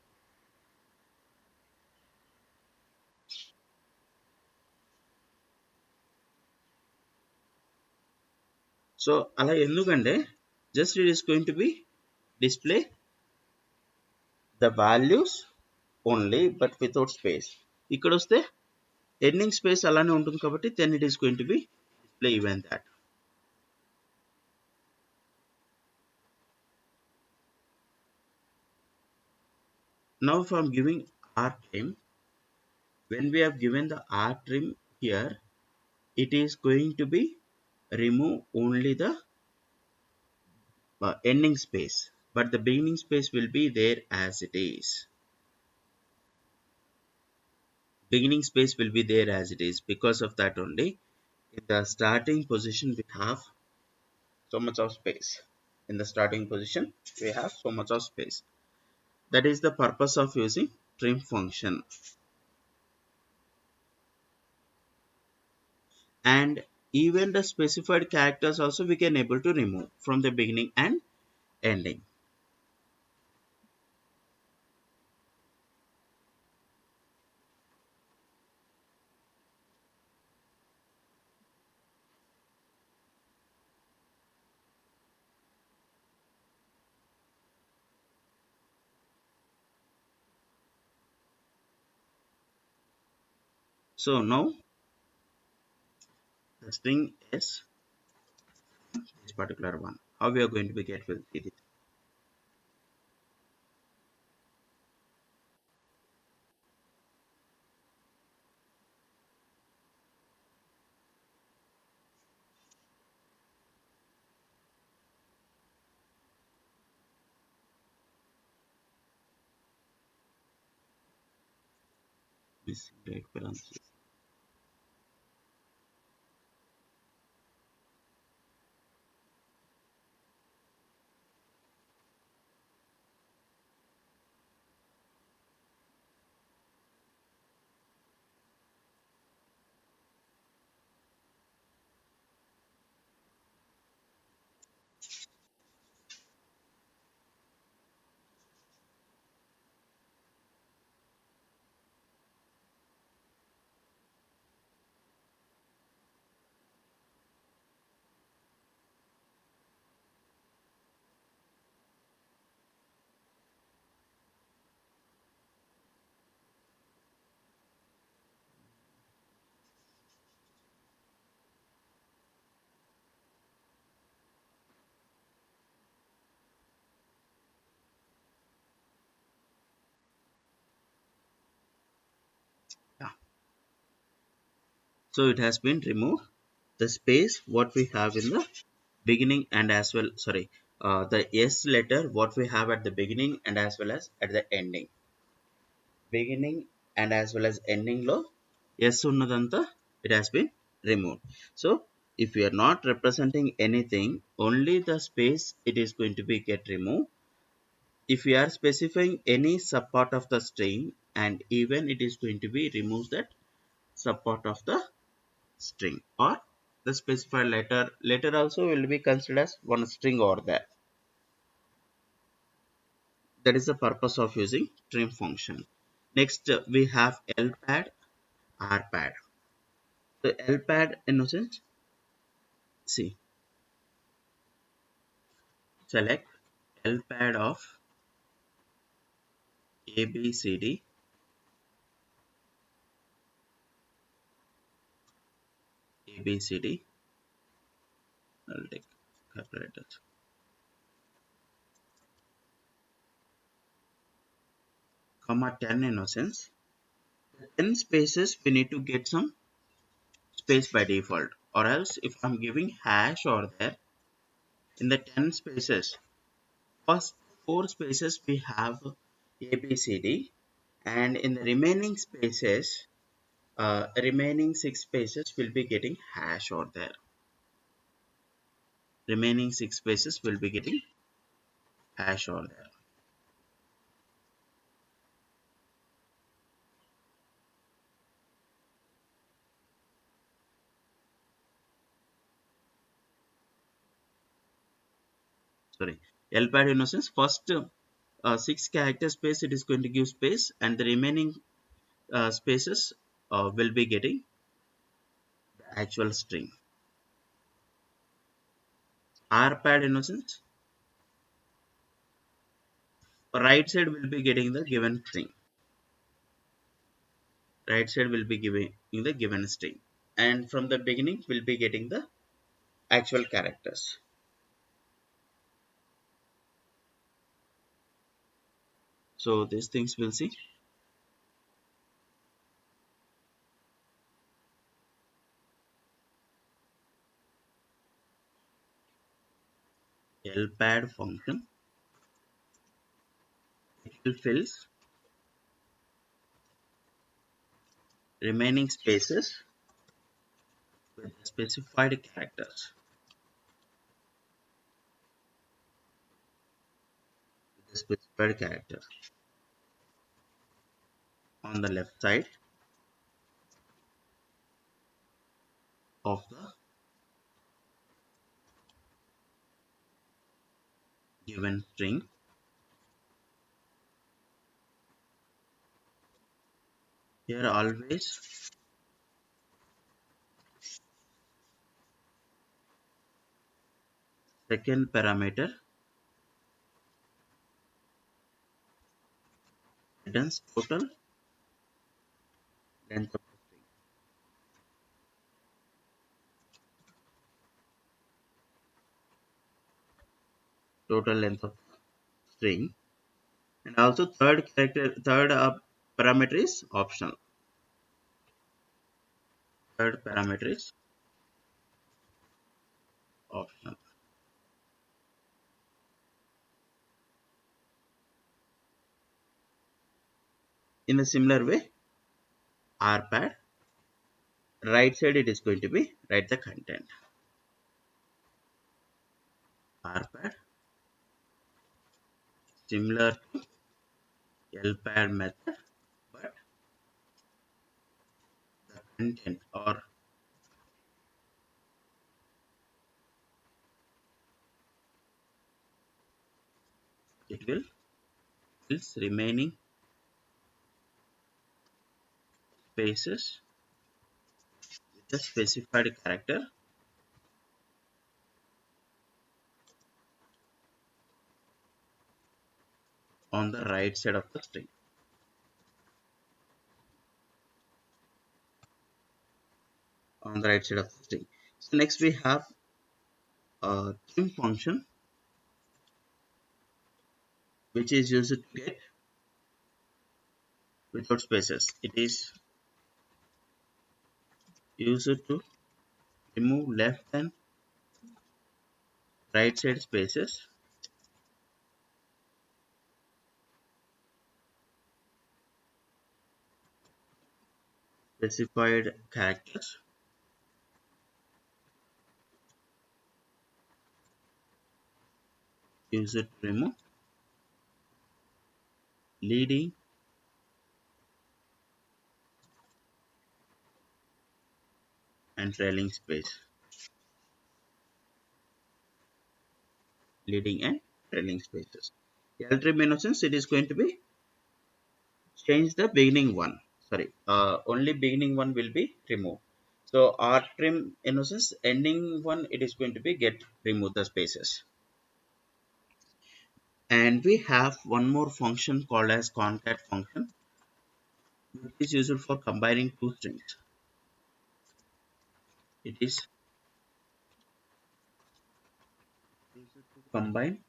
సో అలా ఎందుకంటే just it is going to be display the values only but without space. ఇక్కడ వస్తే ఎండింగ్ స్పేస్ అలానే ఉంటుంది కాబట్టి then it is going to be display even that. Now if I am giving r trim, when we have given the r trim here, it is going to be remove only the ending space, but the beginning space will be there as it is. Beginning space will be there as it is. Because of that only, in the starting position we have so much of space. In the starting position we have so much of space. That is the purpose of using trim function. And even the specified characters also we can able to remove from the beginning and ending. So now the string is this particular one. How we are going to be get with it? This right parenthesis. So it has been removed the space what we have in the beginning and as well, sorry, the s letter what we have at the beginning and as well as at the ending. Beginning and as well as ending lo s unnadanta it has been removed. So if we are not representing anything, only the space it is going to be get removed. If we are specifying any subpart of the string, and even it is going to be remove that subpart of the string, or the specified letter also will be considered as one string over there. That is the purpose of using trim function. Next we have lpad, rpad. So lpad in a sense, see, select lpad of abcd, abcd. I'll take calculators, comma 10 in a sense. 10 spaces we need to get some space by default, or else if I'm giving hash over there, in the 10 spaces, first 4 spaces we have abcd, and in the remaining spaces, remaining 6 spaces will be getting hash over there. Remaining 6 spaces will be getting hash over there. Sorry, lpad innocence, first 6 character space it is going to give space, and the remaining spaces will be getting the actual string. Rpad innocence, right side will be getting the given string. Right side will be giving the given string, and from the beginning will be getting the actual characters. So these things we'll see. Lpad function, it will fills remaining spaces with the specified characters. With the specified character on the left side of the given string. Here always second parameter returns total length of the string. Total length of the string. And also third parameter is optional. Third parameter is optional. In a similar way, rpad, right side it is going to be write the content. Rpad, similar to lpad method, but the content, or it will fills remaining spaces with a specified character on the right side of the string. On the right side of the string. So next we have a trim function, which is used to get without spaces. It is use it to remove left and right side spaces, specified characters, use it to remove leading and trailing space, leading and trailing spaces. L-trim in a sense it is going to be change the beginning one. Sorry, only beginning one will be removed. So R trim in a sense ending one it is going to be get remove the spaces. And we have one more function called as concat function, which is useful for combining two strings. It is used to combine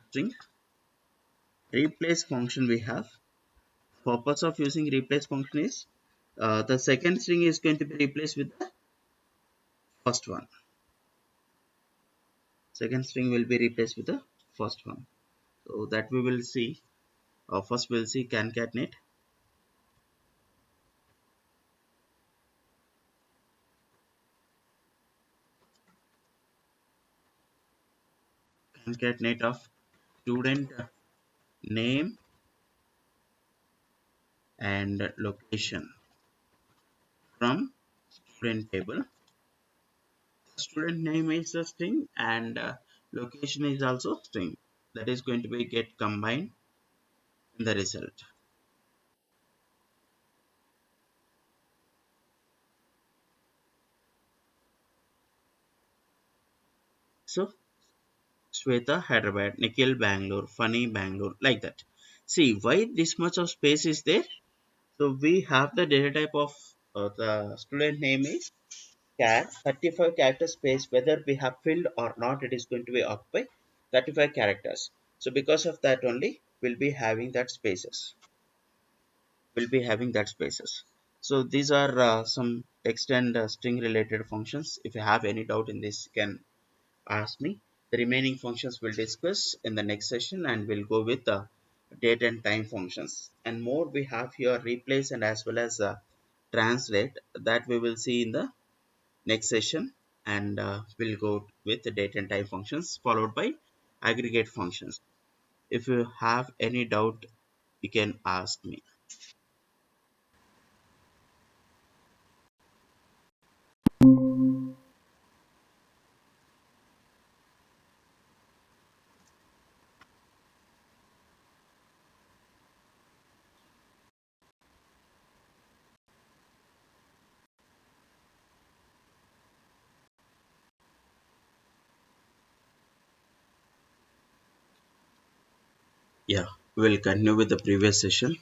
strings. Replace function we have. Purpose of using replace function is the second string is going to be replaced with the first one. Second string will be replaced with the first one. So that we will see. First we'll see concatenate. Concatenate of student name and location from student table. Student name is a string and location is also string. That is going to be get combined in the result. So Shweta Hyderabad, Nikhil Bangalore, Funny Bangalore, like that. See why this much of space is there. So we have the data type of the student name is char 35 character space. Whether we have filled or not, it is going to be occupied 35 characters. So because of that only, we'll be having that spaces. Will be having that spaces. So these are some text and string related functions. If you have any doubt in this, you can ask me. The remaining functions we'll discuss in the next session, and we'll go with the date and time functions. And more we have here replace and as well as translate, that we will see in the next session. And we'll go with the date and time functions followed by aggregate functions. If you have any doubt, you can ask me. Yeah, we'll continue with the previous session.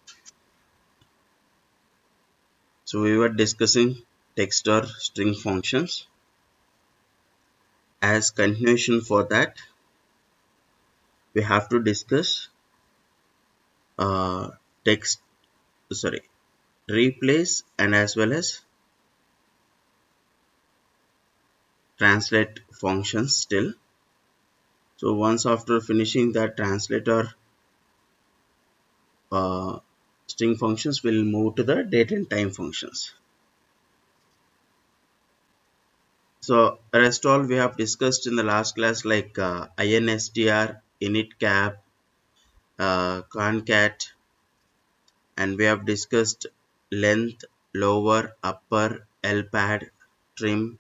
So we were discussing text or string functions. As continuation for that, we have to discuss uh, text, sorry, replace and as well as translate functions still. So once after finishing that translator uh, string functions, we'll move to the date and time functions. So rest all we have discussed in the last class, like instr, initcap, concat, and we have discussed length, lower, upper, lpad, trim,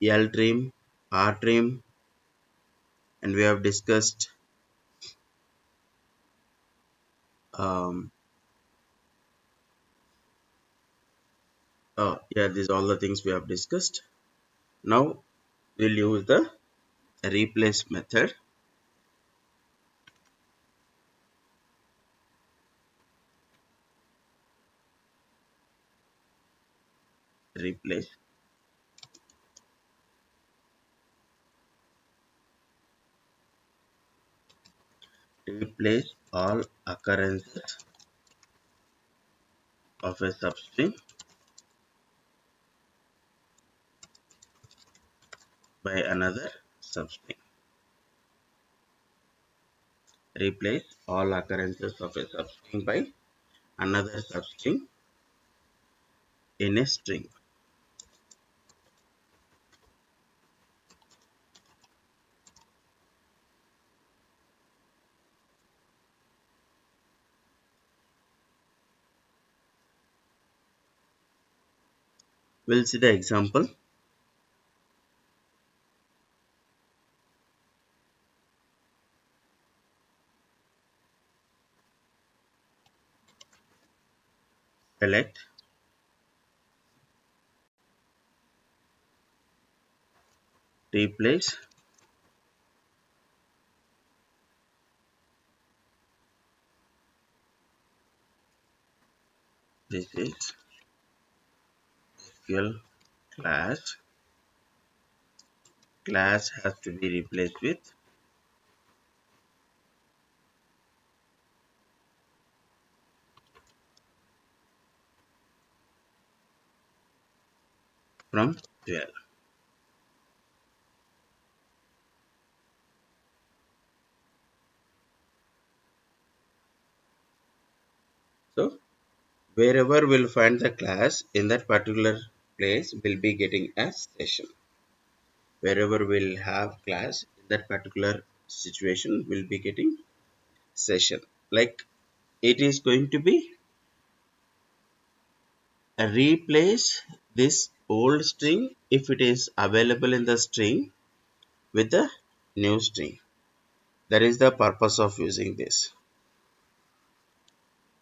ltrim, rtrim, and we have discussed um, yeah, these are all the things we have discussed. Now we'll use the replace method. Replace, replace all occurrences of a substring by another substring. Replace all occurrences of a substring by another substring in a string. We'll see the example. Select replace this is SQL class has to be replaced with from 12. So wherever we'll find the class in that particular place will be getting a session. Wherever we'll have class in that particular situation will be getting session. Like it is going to be replace this old string if it is available in the string with the new string. That is the purpose of using this.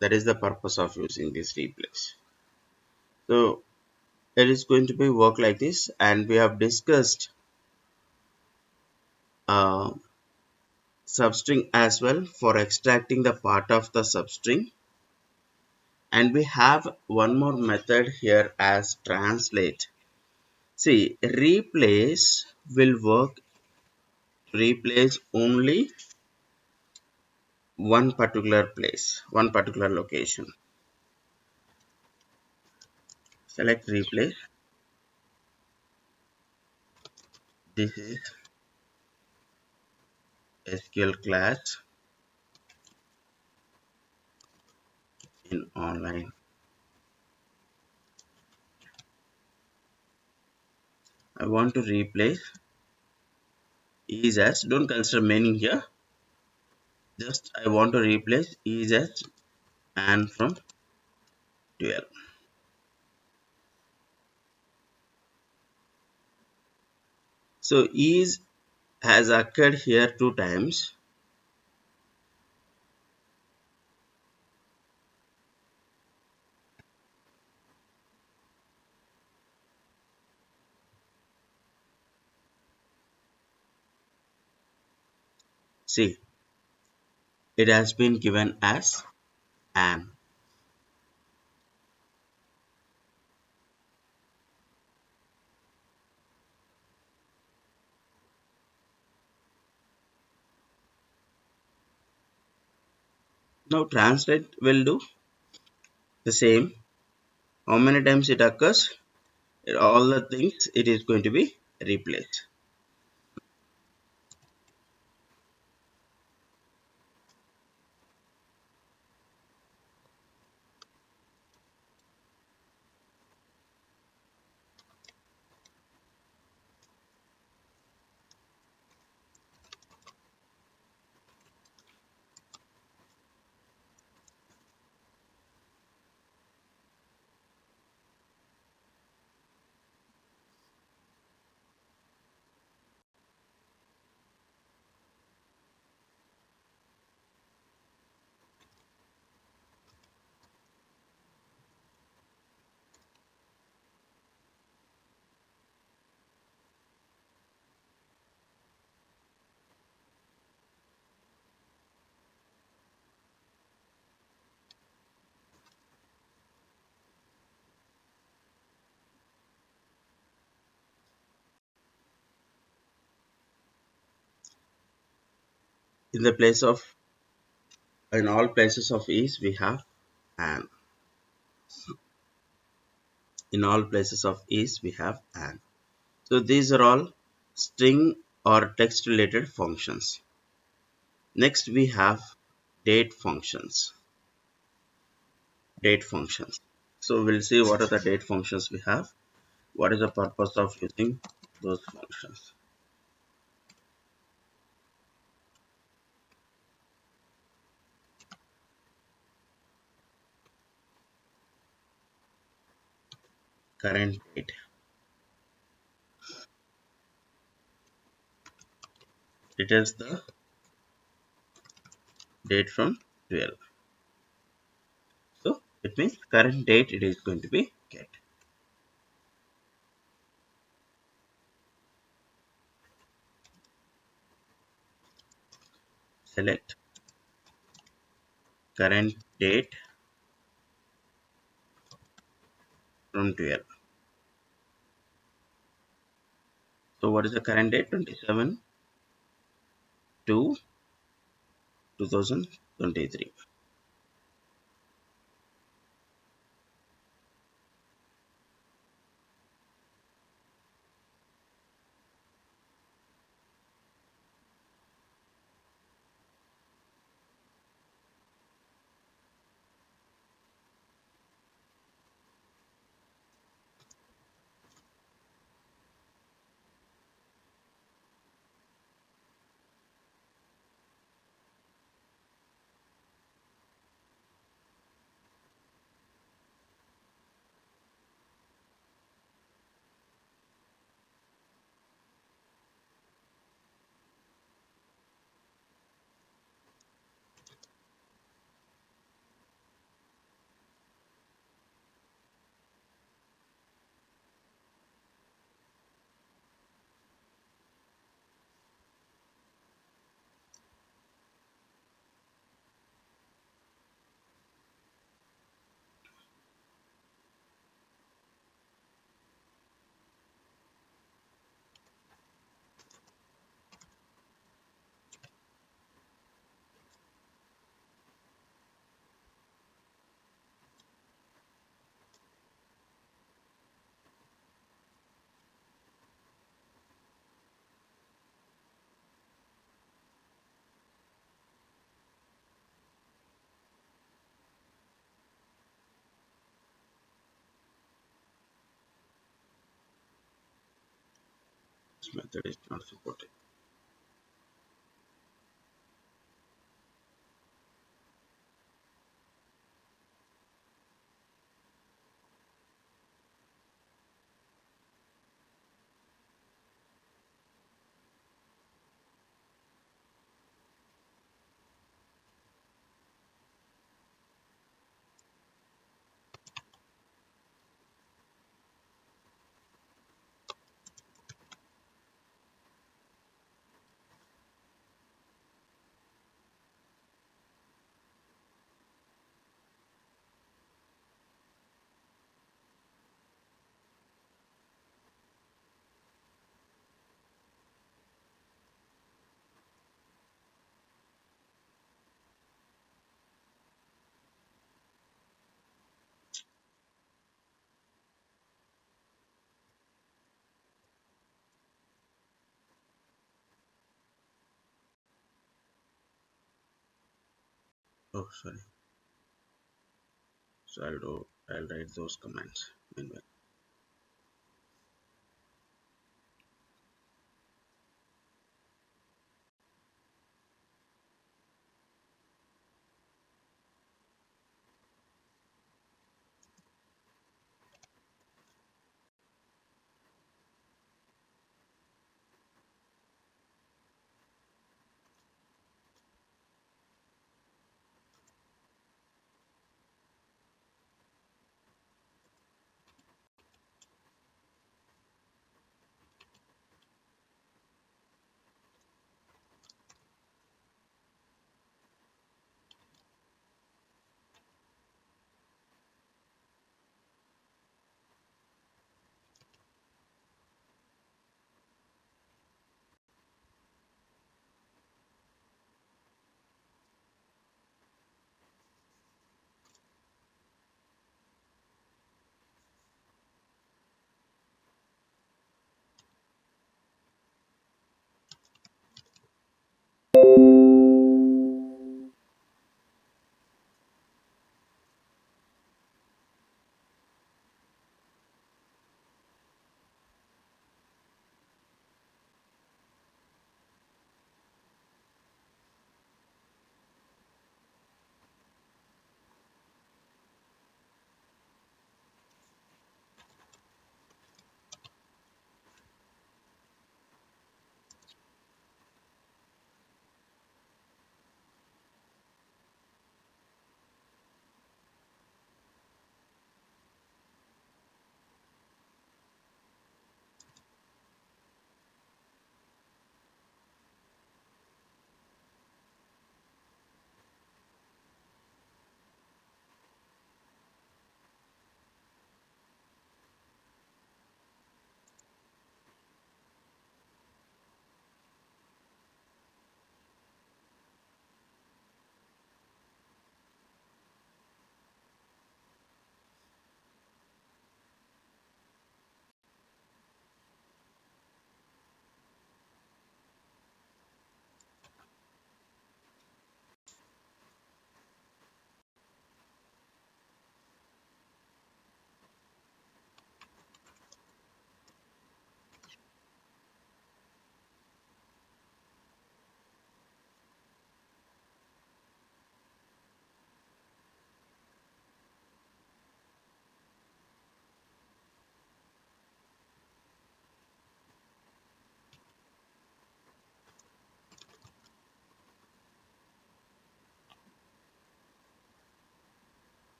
That is the purpose of using this replace. So it is going to be work like this, and we have discussed uh, substring as well for extracting the part of the substring, and we have one more method here as translate. See, replace will work, replace only one particular place, one particular location. Select replace. This is SQL class in online. I want to replace is as, don't consider meaning here, just I want to replace is as and from 12. So is has occurred here two times. See, it has been given as an. Now translate will do the same. How many times it occurs? All the things it is going to be replaced. In the place of In all places of is we have an. In all places of is we have an. So these are all string or text related functions. Next we have date functions. Date functions. So we'll see what are the date functions we have. What is the purpose of using those functions. Current date. It is the date from 12. So it means current date it is going to be get. Select current date from 12. So what is the current date? 27 to 2023. This method is not supported. Oh sorry. So I'll write those commands meanwhile.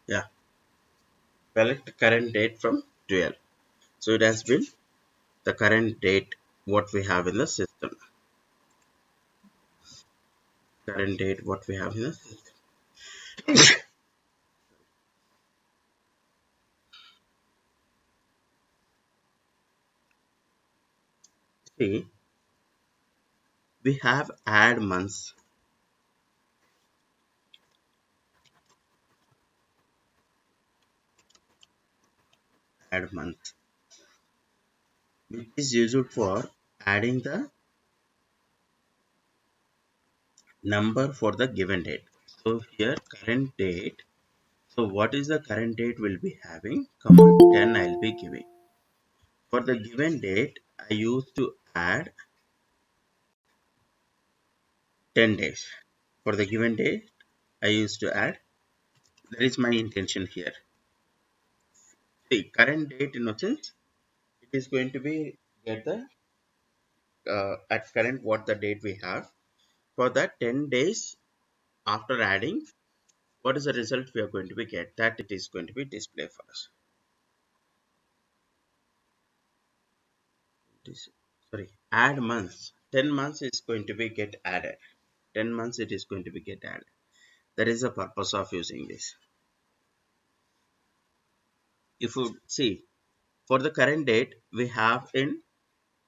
Yeah, select current date from 12. So it has been the current date what we have in the system. Current date what we have in the system. See, we have add months, add month, which is used for adding the number for the given date. So here current date. So what is the current date we'll be having? Come on, 10 I'll be giving. For the given date, I used to add 10 days. For the given date, I used to add. That is my intention here. The current date in a sense, it is going to be get the at current what the date we have. For that 10 days after adding, what is the result we are going to be get? That it is going to be display for us. This, sorry, add months. 10 months is going to be get added. 10 months it is going to be get added. That is the purpose of using this. If you see for the current date we have in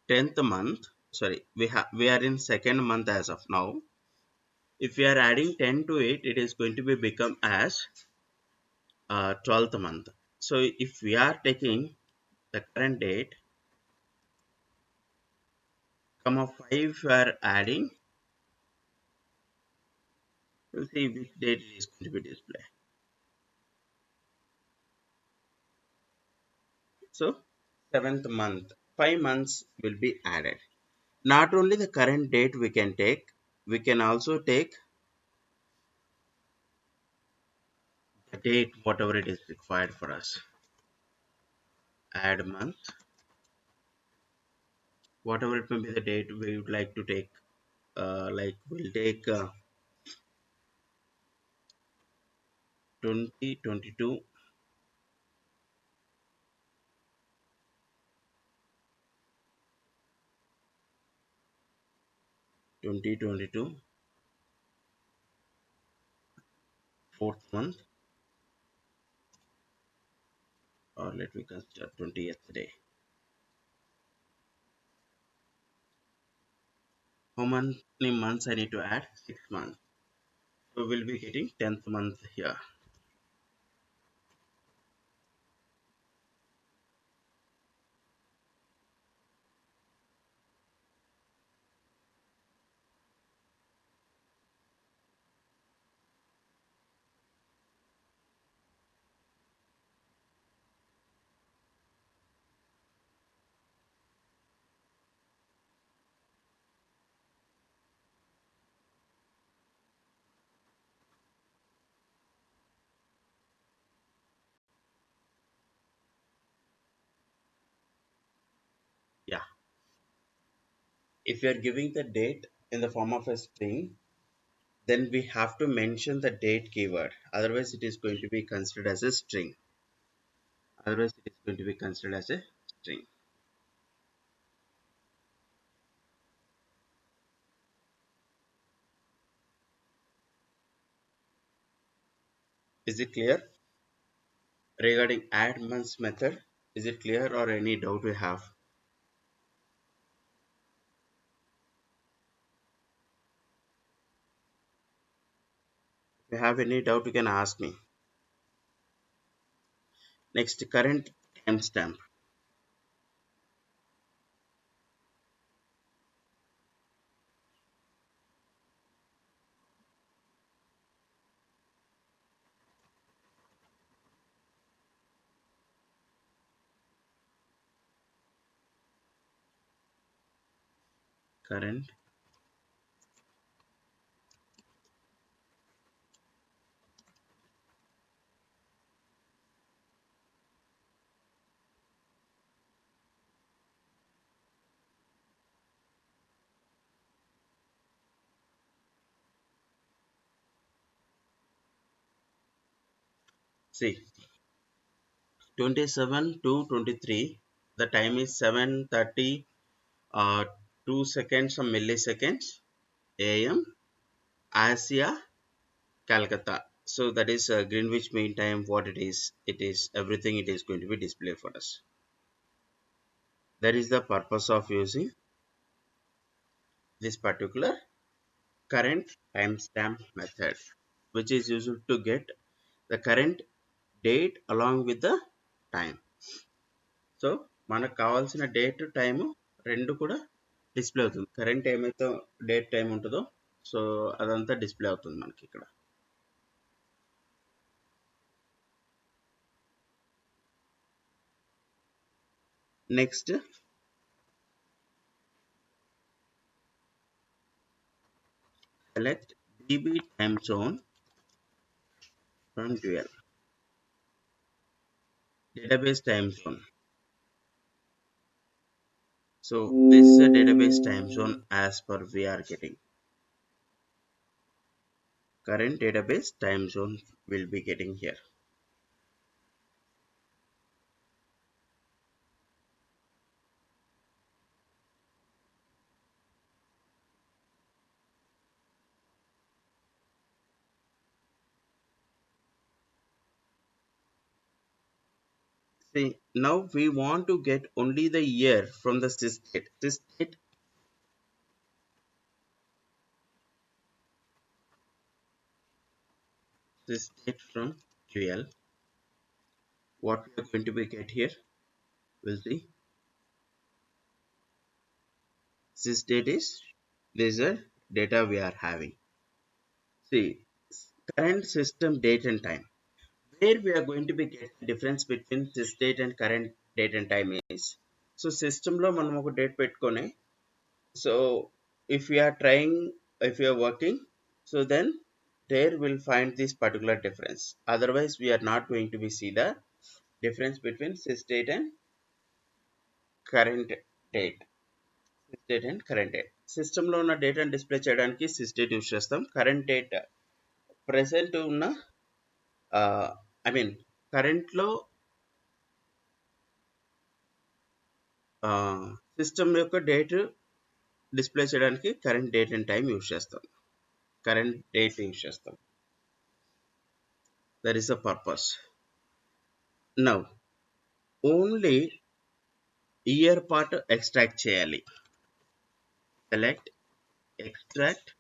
10th month, sorry, we are in second month as of now. If we are adding 10 to it, it is going to be become as 12th month. So if we are taking the current date, comma 5 we are adding, we'll see which date it is going to be displayed. So 7th month, 5 months will be added. Not only the current date we can take, we can also take the date whatever it is required for us. Add month, whatever it may be the date we would like to take. Like we'll take 2022, 2022, fourth month. let me consider 20th day. How many months I need to add? 6 months. So we'll be getting 10th month here. Yeah. If you are giving the date in the form of a string, then we have to mention the date keyword. Otherwise, it is going to be considered as a string. Otherwise, it is going to be considered as a string. Is it clear? Regarding add months method, is it clear or any doubt we have? If you have any doubt, you can ask me. Next, current timestamp. Current. See, 27 to 23. The time is 7:30, 2 seconds or milliseconds AM, Asia, Calcutta. So that is Greenwich Mean Time. What it is, everything. It is going to be displayed for us. That is the purpose of using this particular current timestamp method, which is used to get the current date along with the time. So మనకు కావాల్సిన date time రెండు కూడా display అవుతుంది. Current ఏమైతే date time ఉంటుందో so అదంతా display అవుతుంది మనకి ఇక్కడ. Next select DB time zone from dual database time zone. So this is a database time zone as per we are getting. Current database time zone will be getting here. See, now we want to get only the year from the sysdate. Sysdate from dual. What we are going to be get here? We'll see. Sysdate is this is the data we are having. See, current system date and time. Where we are going to be get the difference between sysdate and current date and time is. So system లో మనం ఒక date పెట్టుకొని so if we are trying, if we are working, so then there will find this particular difference. Otherwise we are not going to be see the difference between sysdate and current date. Sysdate and current date. System లో ఉన్న డేటాను display చేయడానికి sysdate use చేస్తాం. Current date present ఉన్న I mean కరెంట్లో system యొక్క date display చేయడానికి current date and time use చేస్తాం. కరెంట్ డేట్ యూస్ చేస్తాం. That is the purpose. Now only year part extract చేయాలి. Select extract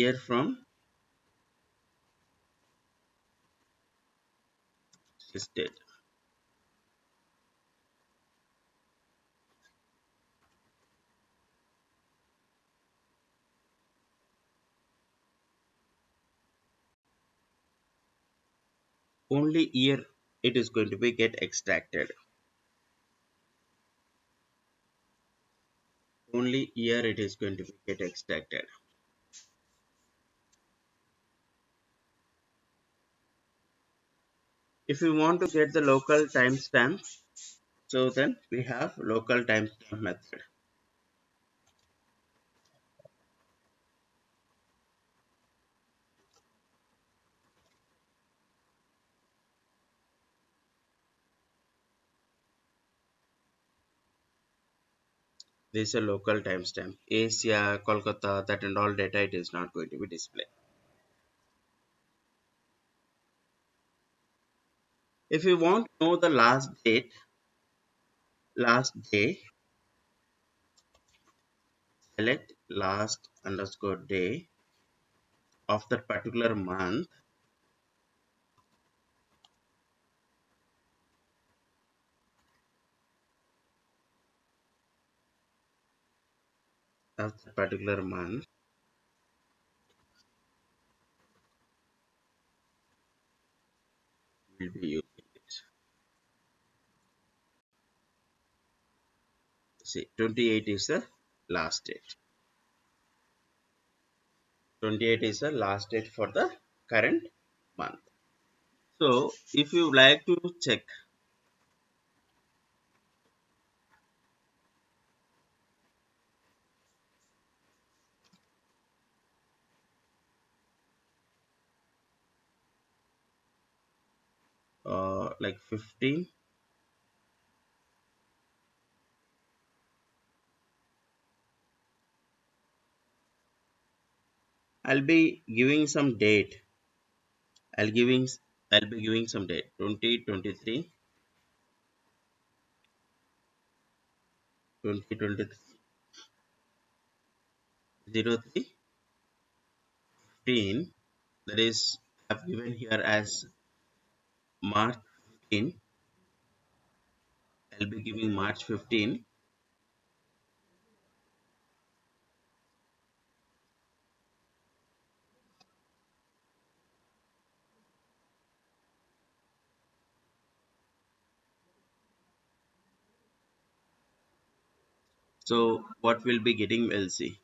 year from state. Only year it is going to be get extracted. Only year it is going to be get extracted. If we want to get the local timestamp, so then we have local timestamp method. This is a local timestamp. Asia, Kolkata, that and all data it is not going to be displayed. If you want to know the last date, last day, select last underscore day of that particular month. Of that particular month, will be using it. See, 28 is the last date. 28 is the last date for the current month. So if you like to check like 15, I'll be giving some date. I'll giving I'll be giving some date 2023, 2023, 03, 15. That is I've given here as March 15. I'll be giving March 15. So what we'll be getting, we'll see.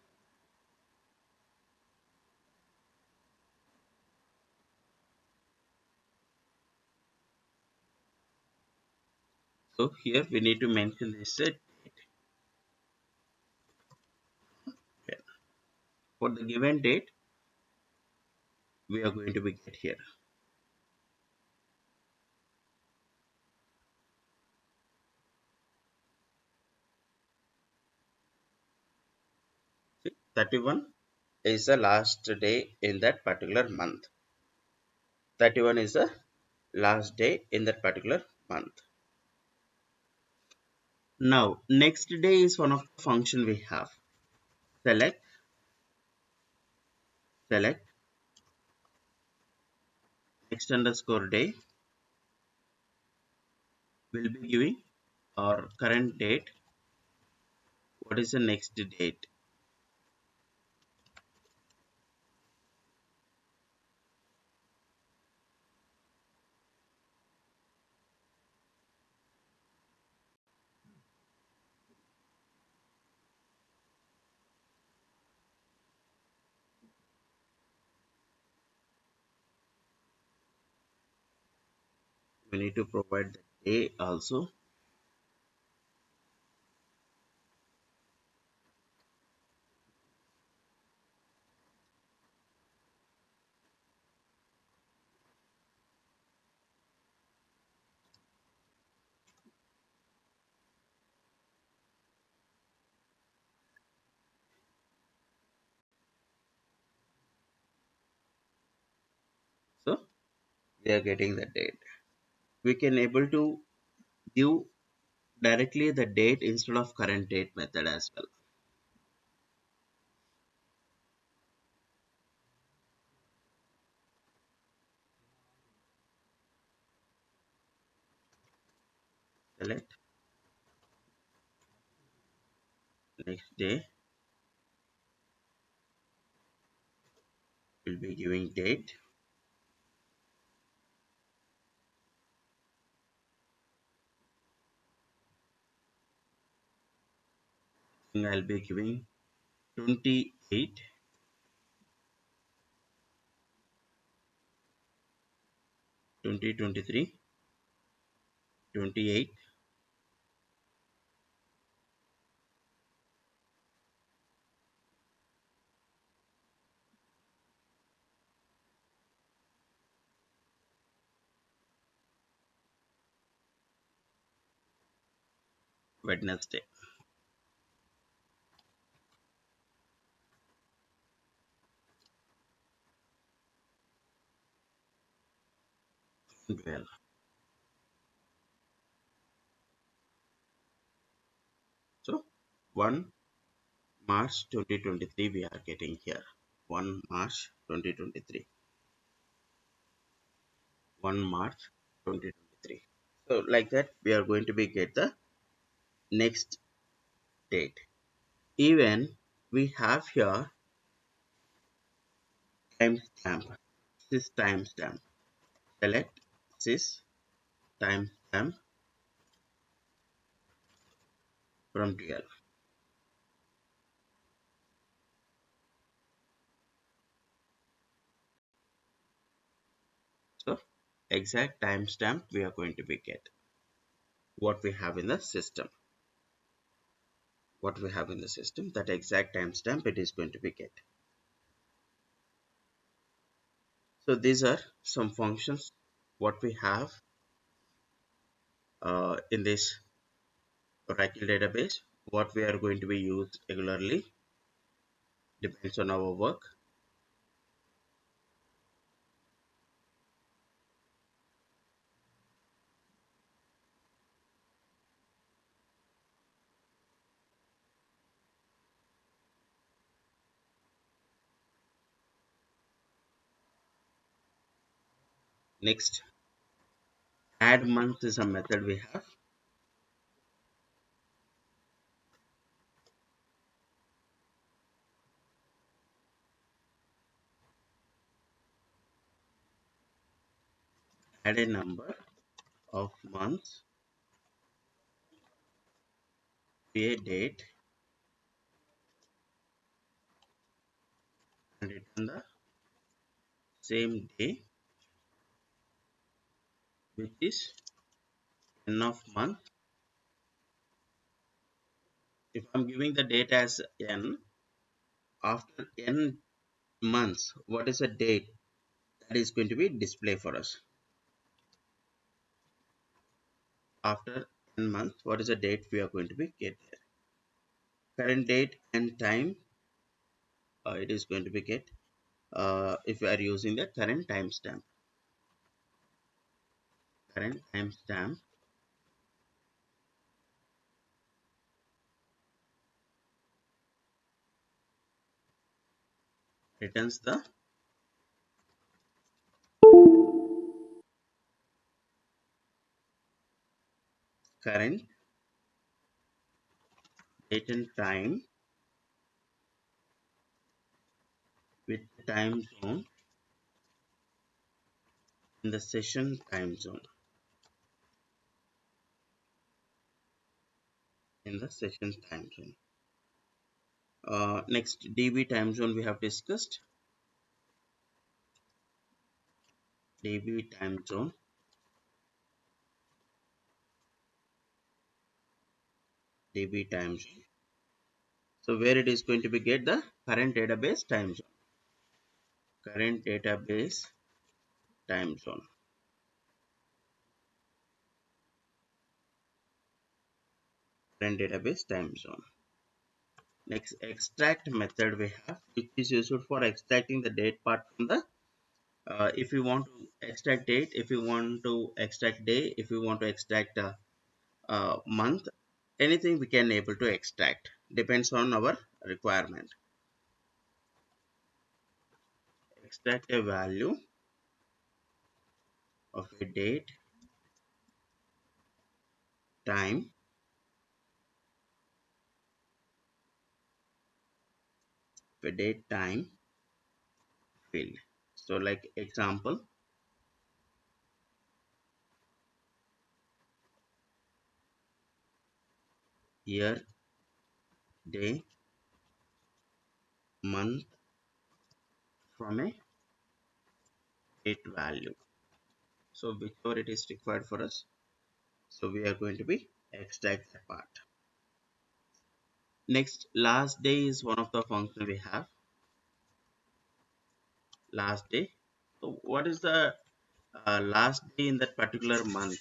So here we need to mention this date. Okay. For the given date, we are going to be get here. See, 31 is the last day in that particular month. 31 is the last day in that particular month. Now, next day is one of the function we have. Select, select next underscore day will be giving our current date. What is the next date? We need to provide the day also. we are getting the date. We can able to give directly the date instead of current date method as well. Select next day, will be giving date. And I'll be giving 28, 2023, 28, Wednesday. Well, so 1 March 2023 we are getting here. 1 March 2023. 1 March 2023. So like that we are going to be get the next date. Even we have here timestamp. Sys timestamp. Select sys timestamp from TL. So exact timestamp we are going to be get what we have in the system. What we have in the system, that exact timestamp it is going to be get. So these are some functions what we have in this Oracle database. What we are going to be used regularly depends on our work. Next, add month is a method we have. Add a number of months to a date and return the same day, which is n of month. If I'm giving the date as n, after n months, what is the date that is going to be display for us? After n months, what is the date we are going to be get there? Current date and time, it is going to be get if we are using the current timestamp. Current timestamp returns the current date and time with the time zone in the session time zone. In the session time zone. Next, DB time zone we have discussed. DB time zone. DB time zone. So where it is going to be get the current database time zone. Current database time zone. Current database time zone. Next, extract method we have, which is used for extracting the date part from the If you want to extract date, if you want to extract day, if you want to extract month, anything we can able to extract, depends on our requirement. Extract a value of a date, time, a date, time field. So like example, year, day, month from a date value. So whichever it is required for us, so we are going to be extract that part. Next, last day is one of the function we have. Last day. So what is the last day in that particular month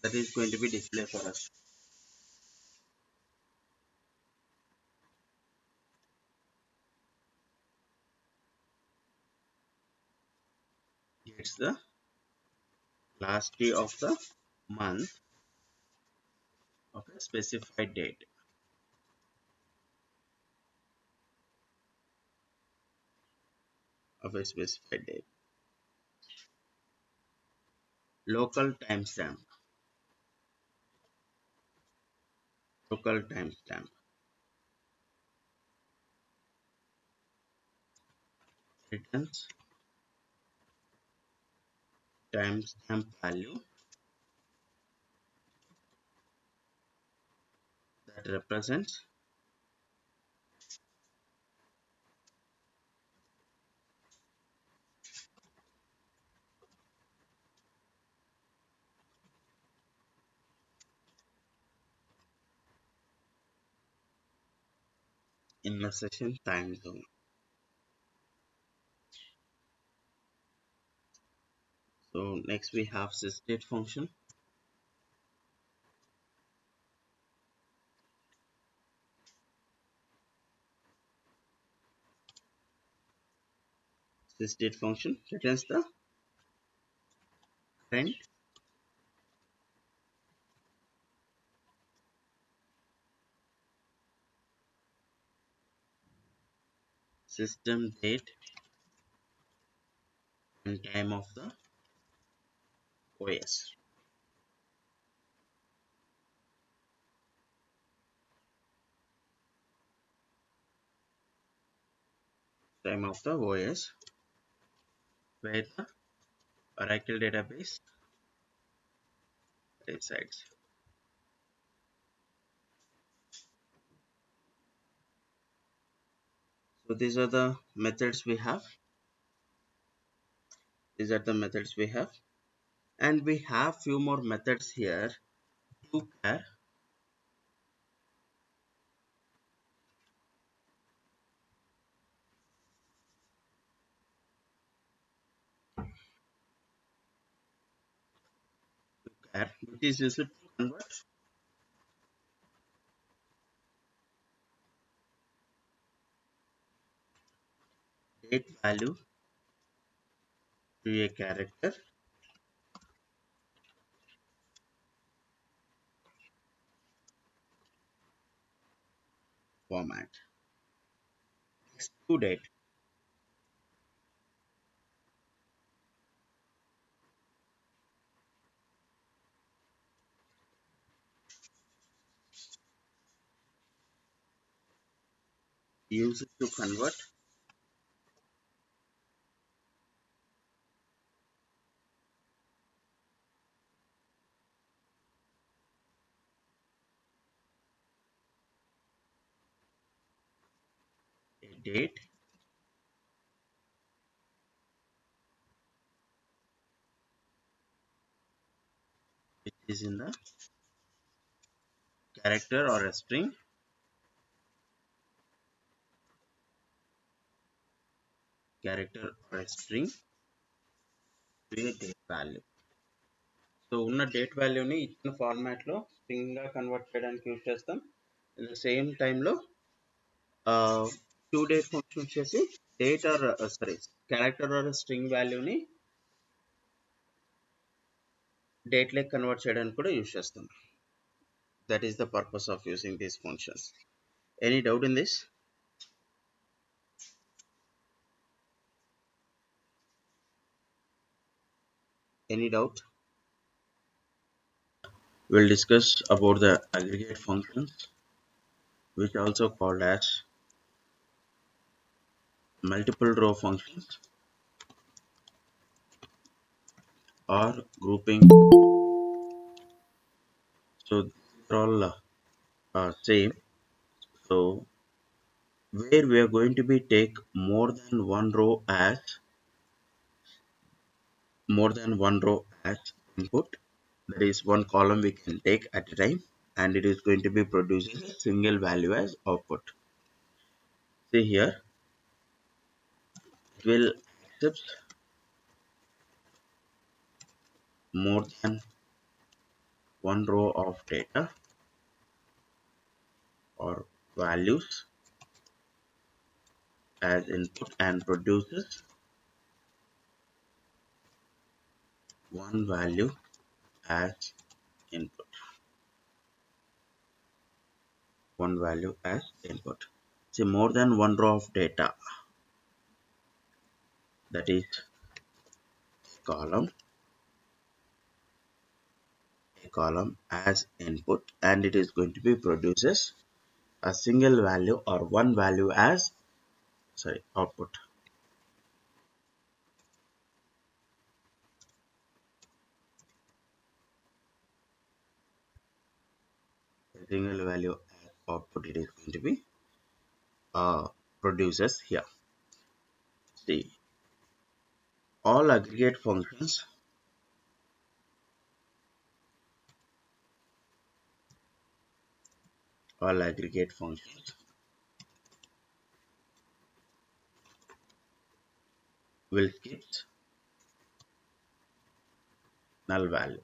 that is going to be displayed for us? It's the last day of the month of a specified date, of a specified date. Local timestamp. Local timestamp returns timestamp value that represents in the session time zone. So next we have sysdate function. Sysdate function returns the current system date and time of the OS. Time of the OS where the Oracle database resides. So these are the methods we have. These are the methods we have, and we have few more methods here. To care, which is used to convert date value to a character format. To date used to convert a date which is in the character or a string, character or a string to a date value. So ఉన్న date వాల్యూని ఇచ్చిన ఫార్మాట్లో స్ట్రింగ్గా convert చేయడానికి use చేస్తాం. At the same టైంలో to date function వచ్చేసి date are sorry character are string వాల్యూని డేట్లే convert చేయడానికి కూడా యూస్ చేస్తాం. That is the purpose of using these functions. Any doubt in this? Any doubt? We'll discuss about the aggregate functions, which are also called as multiple row functions or grouping. So they're all same. So where we are going to be take more than one row as input. That is one column we can take at a time, and it is going to be producing a single value as output. See here, it will accept more than one row of data or values as input and produces one value as input. One value as input. See, more than one row of data, that is column, a column as input, and it is going to be produces a single value or one value as output. A single value as output it is going to be uh, produces here. See, all aggregate functions all aggregate functions will skip null value.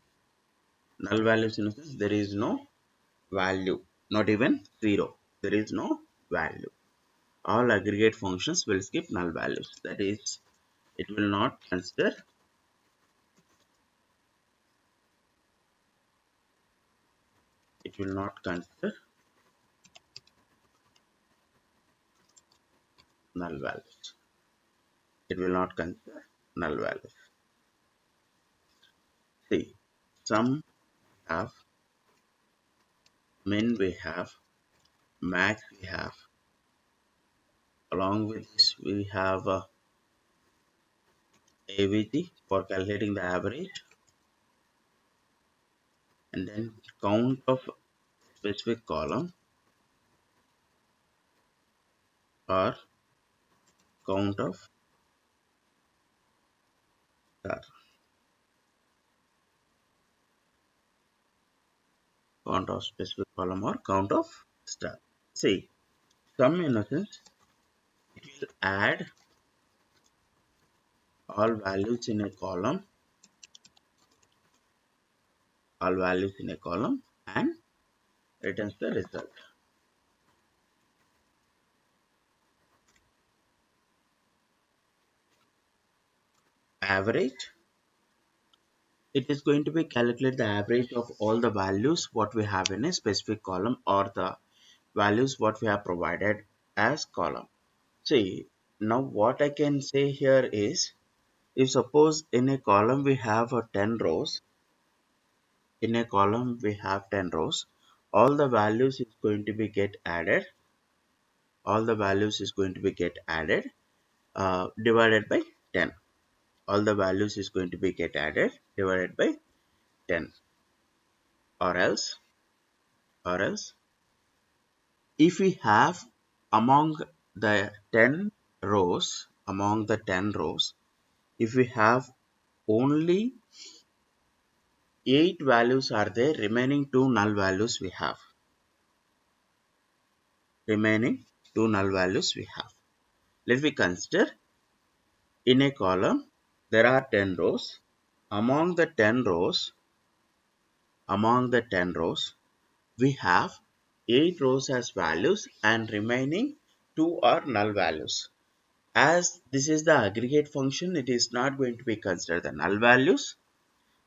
Null values in a sense there is no value, not even zero. There is no value. All aggregate functions will skip null values. That is, it will not consider it will not consider null values. It will not consider null values. See, sum have, min we have, max we have. Along with this, we have AVG for calculating the average, and then count of specific column or count of star. Count of specific column or count of star. See, sum in a sense it will add all values in a column, all values in a column, and returns the result. Average, it is going to be calculate the average of all the values what we have in a specific column or the values what we have provided as column. See, now what I can say here is, if suppose in a column we have 10 rows, in a column we have 10 rows, all the values is going to be get added, all the values is going to be get added, divided by 10. All the values is going to be get added divided by 10, or else if we have among the 10 rows, if we have only 8 values are there, remaining 2 null values we have. Remaining 2 null values we have. Let me consider in a column there are 10 rows. Among the 10 rows, we have 8 rows as values and remaining 2 are null values. As this is the aggregate function, it is not going to be considered the null values.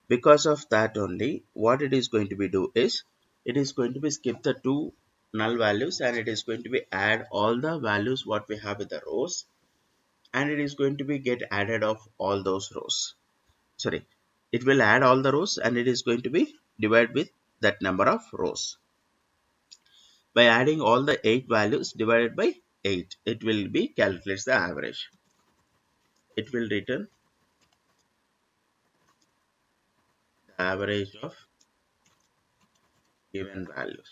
Because of that only, what it is going to be do is, it is going to be skip the two null values, and it is going to be add all the values what we have in the rows, and it is going to be get added of all those rows. Sorry, it will add all the rows, and it is going to be divided with that number of rows. By adding all the 8 values divided by 8, it will be calculates the average. It will return the average of given values.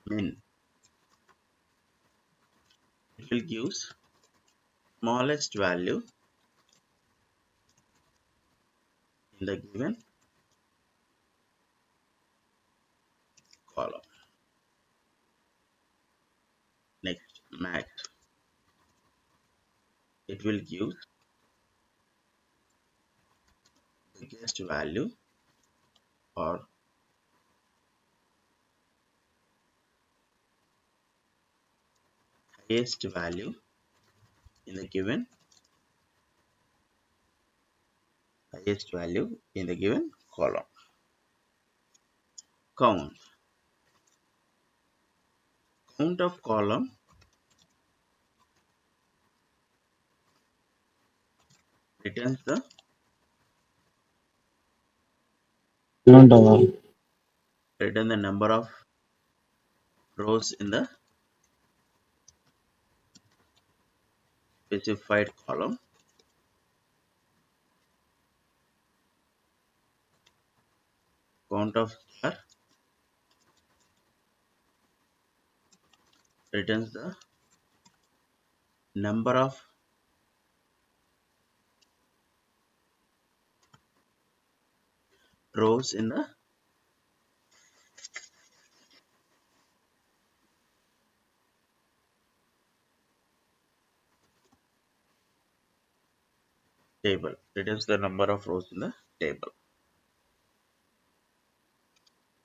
Min, it will give smallest value in the given column. Next, max, it will give biggest value or highest value in the given column. Count, count of column returns the Don't know. return the number of rows in the specified column. Count of star returns the number of rows in the table. Returns the number of rows in the table.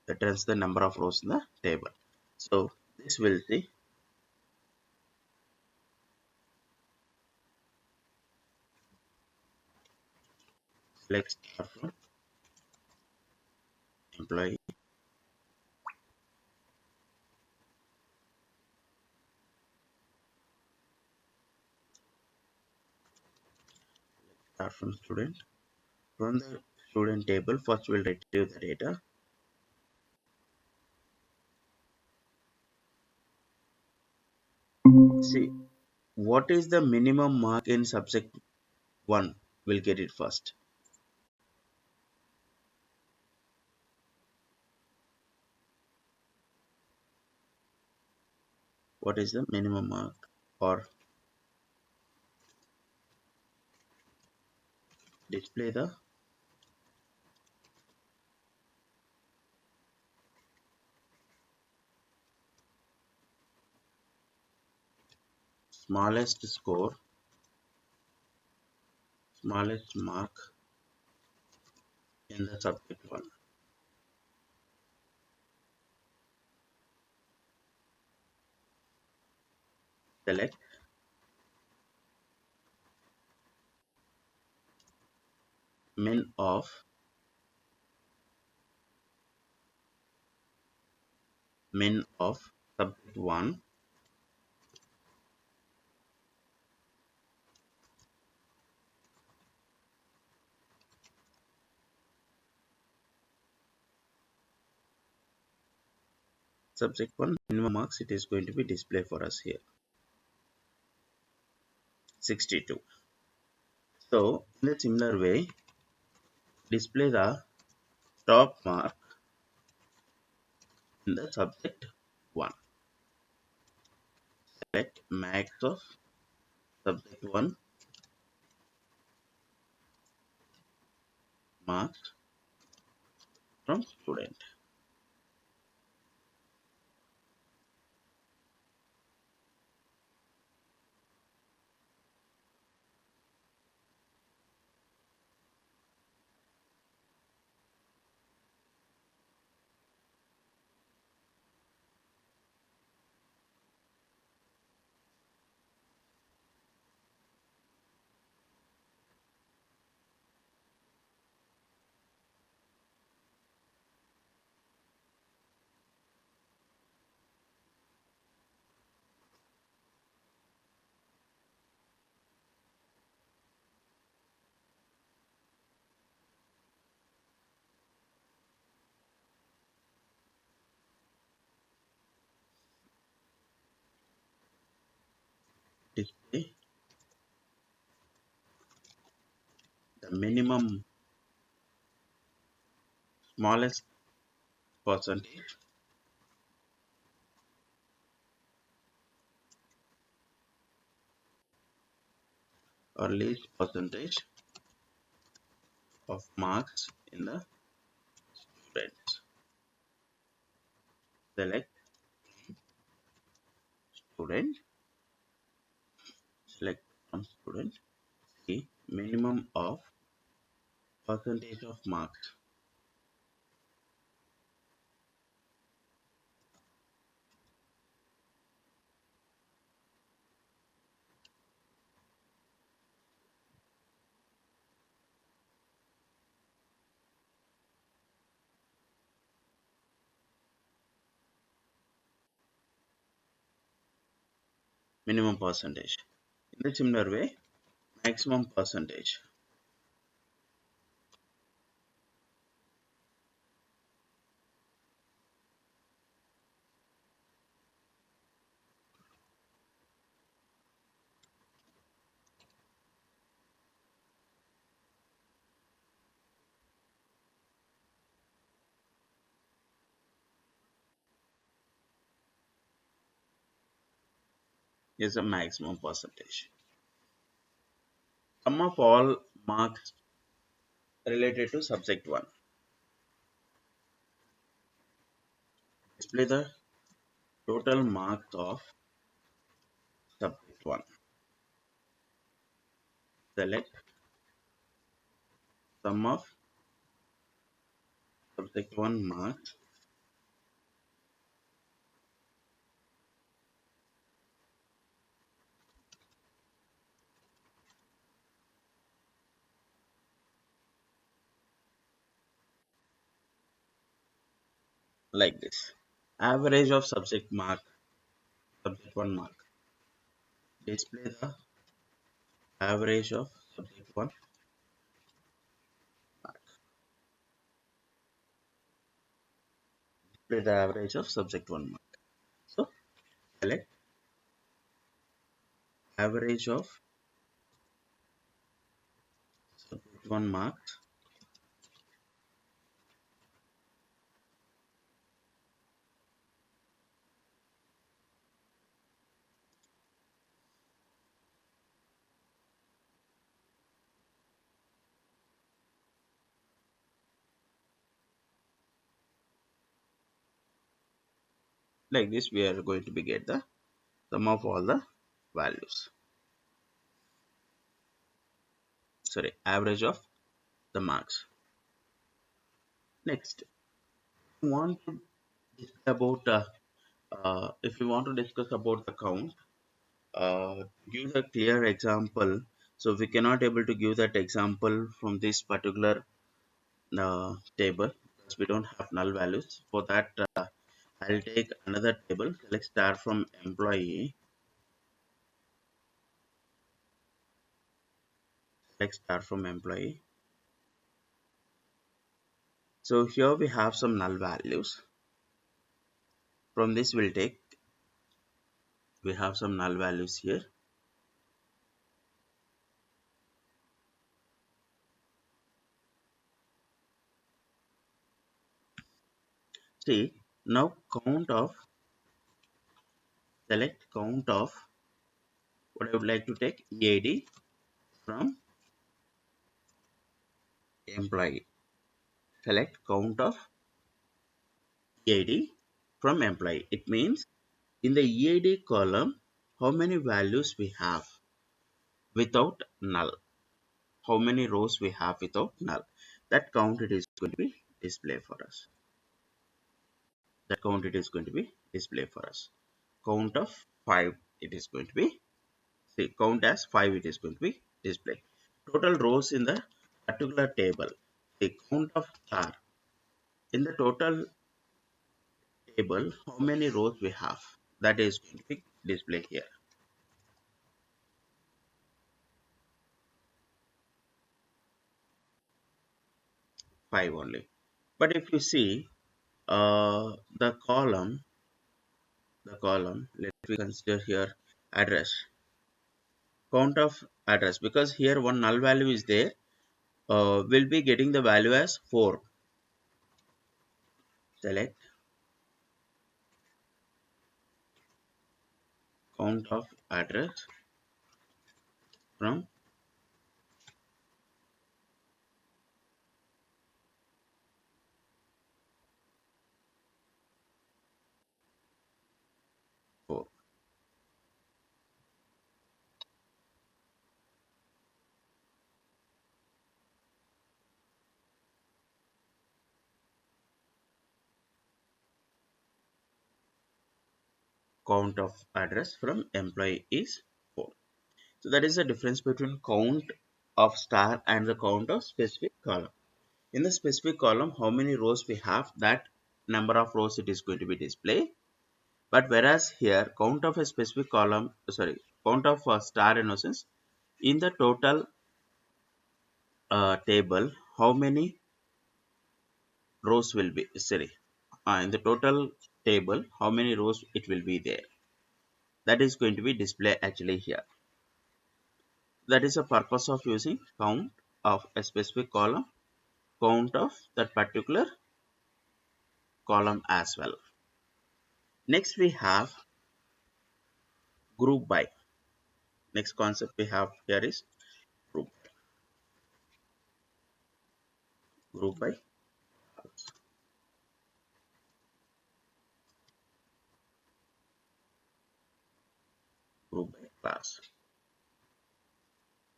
Returns the number of rows in the table. So this will see select star from employee, star from student. From the student table, first we'll retrieve the data. See what is the minimum mark in subject 1. We'll get it first. What is the minimum mark, or display the smallest score, smallest mark in the subject 1. Select min of subject 1, subject 1 minimum marks. It is going to be display for us here 62. So in a similar way, display the top mark in the subject 1. Select max of subject 1 marks from student. display the minimum smallest percentage or least percentage of marks in the students. Select student, select from student, see minimum of percentage of marks, minimum percentage. In the similar way, maximum percentage. Is a maximum percentage. Sum of all marks related to subject 1. Display the total marks of subject 1. Select sum of subject 1 marks like this. Average of subject 1 mark. Display the average of subject 1 mark. Display the average of subject 1 mark. So select average of subject 1 marks like this. We are going to be get the sum of all the values. Sorry, average of the marks. Next, we want to discuss about if you want to discuss about the count, give a clear example. So we cannot able to give that example from this particular table because we don't have null values. For that, I'll take another table. Select start from employee. Select start from employee. So here we have some null values. From this, we have some null values here. See, now select count of what I would like to take EAD from employee. Select count of EAD from employee. It means in the EAD column, how many values we have without null. How many rows we have without null. That count it is going to be display for us. That count it is going to be display for us. Count of 5 it is going to be. See, count as 5 it is going to be display. Total rows in the particular table. The count of star. In the total table, how many rows we have? That is going to be displayed here. 5 only. But if you see the column, let me consider here address. count of address, because here one null value is there, we'll be getting the value as 4. Select count of address from 4. Count of address from employee is 4. So that is the difference between count of star and the count of specific column. In the specific column, how many rows we have, that number of rows it is going to be displayed. But whereas here, count of a specific column, count of a star innocence, in the total table, how many rows will be, in the total table, how many rows it will be there. That is going to be displayed actually here. That is the purpose of using count of a specific column, count of that particular column as well. Next we have group by. Next concept we have here is group. Group by group by class.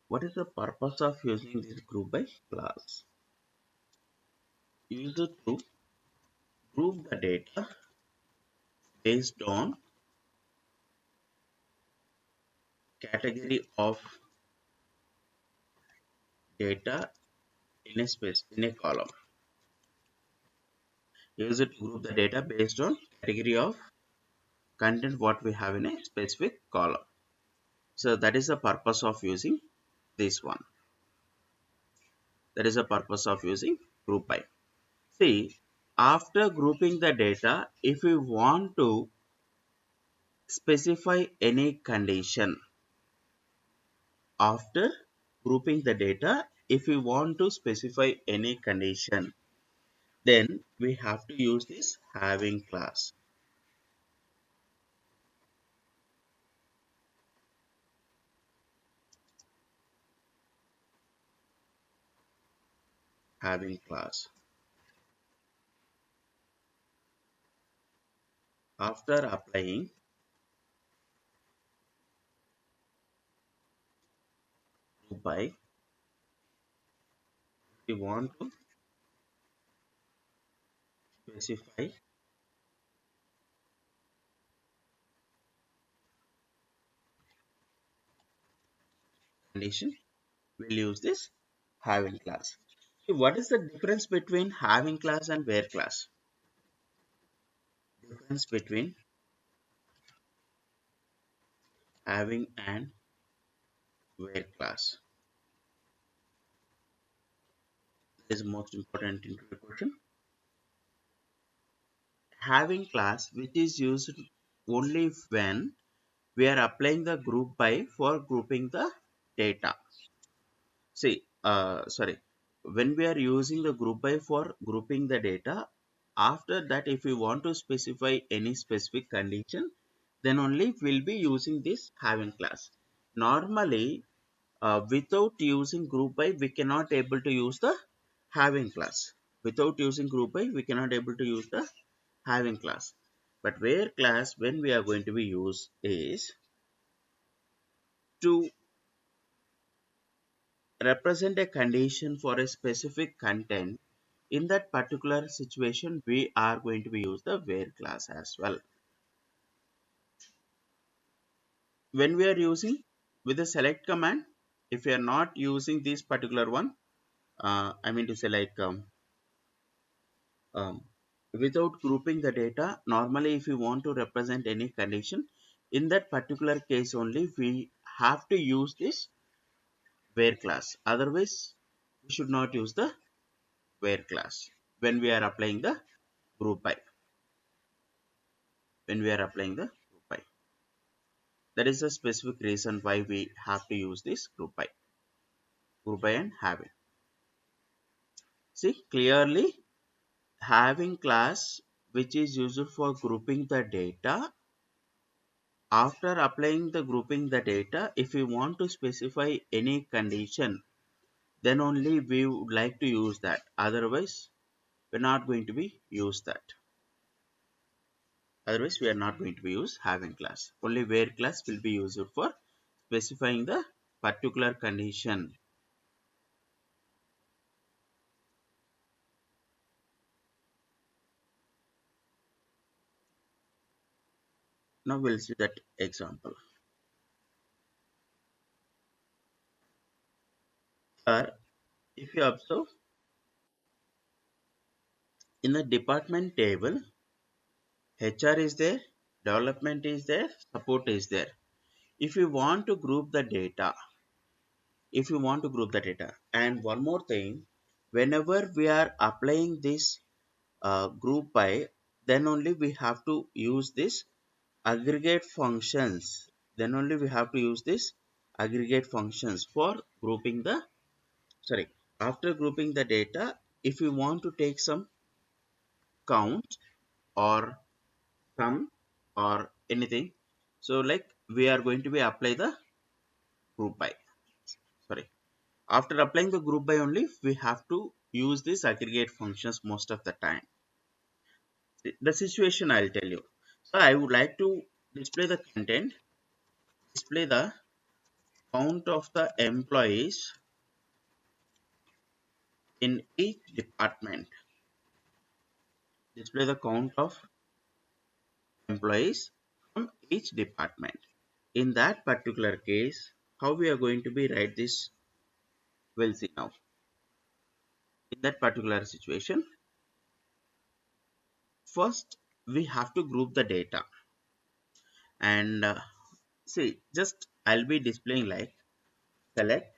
What is the purpose of using this group by class? Use it to group the data based on category of data in a space in a column. Use it to group the data based on category of content what we have in a specific column. So that is the purpose of using this one. That is the purpose of using group by. See, after grouping the data, if we want to specify any condition, after grouping the data, if we want to specify any condition, then we have to use this having class. Having class. After applying group by, we want to specify condition, we'll use this having class. See, what is the difference between having class and where class? Difference between having and where class is most important into the question. Having class, which is used only when we are applying the group by for grouping the data. See, when we are using the group by for grouping the data, after that, if we want to specify any specific condition, then only we'll be using this having class. Normally, without using group by, we cannot able to use the having class. Without using group by, we cannot able to use the having class. But where class, when we are going to be used, is to represent a condition for a specific content. In that particular situation, we are going to be use the where class as well. When we are using with the select command, if we are not using this particular one, I mean to say like um, without grouping the data, normally if you want to represent any condition, in that particular case only we have to use this where class. Otherwise, we should not use the where class when we are applying the group by. When we are applying the group by. That is a specific reason why we have to use this group by and having. See clearly, having class which is used for grouping the data. After applying the grouping the data, if we want to specify any condition, then only we would like to use that. Otherwise, we're not going to be use that. Otherwise, we are not going to be use having class. Only where class will be used for specifying the particular condition. Now we'll see that example. If you observe in the department table, HR is there, development is there, support is there. If you want to group the data, and one more thing, whenever we are applying this group by, then only we have to use this aggregate functions. Then only we have to use this aggregate functions for grouping the, sorry, after grouping the data, if we want to take some count or sum or anything, so like we are going to be apply the group by, sorry, after applying the group by only we have to use this aggregate functions most of the time. The situation I'll tell you. So I would like to display the content, display the count of the employees in each department, display the count of employees from each department. In that particular case, how we are going to be write this, we'll see now. In that particular situation, first we have to group the data, and see, just I'll be displaying like select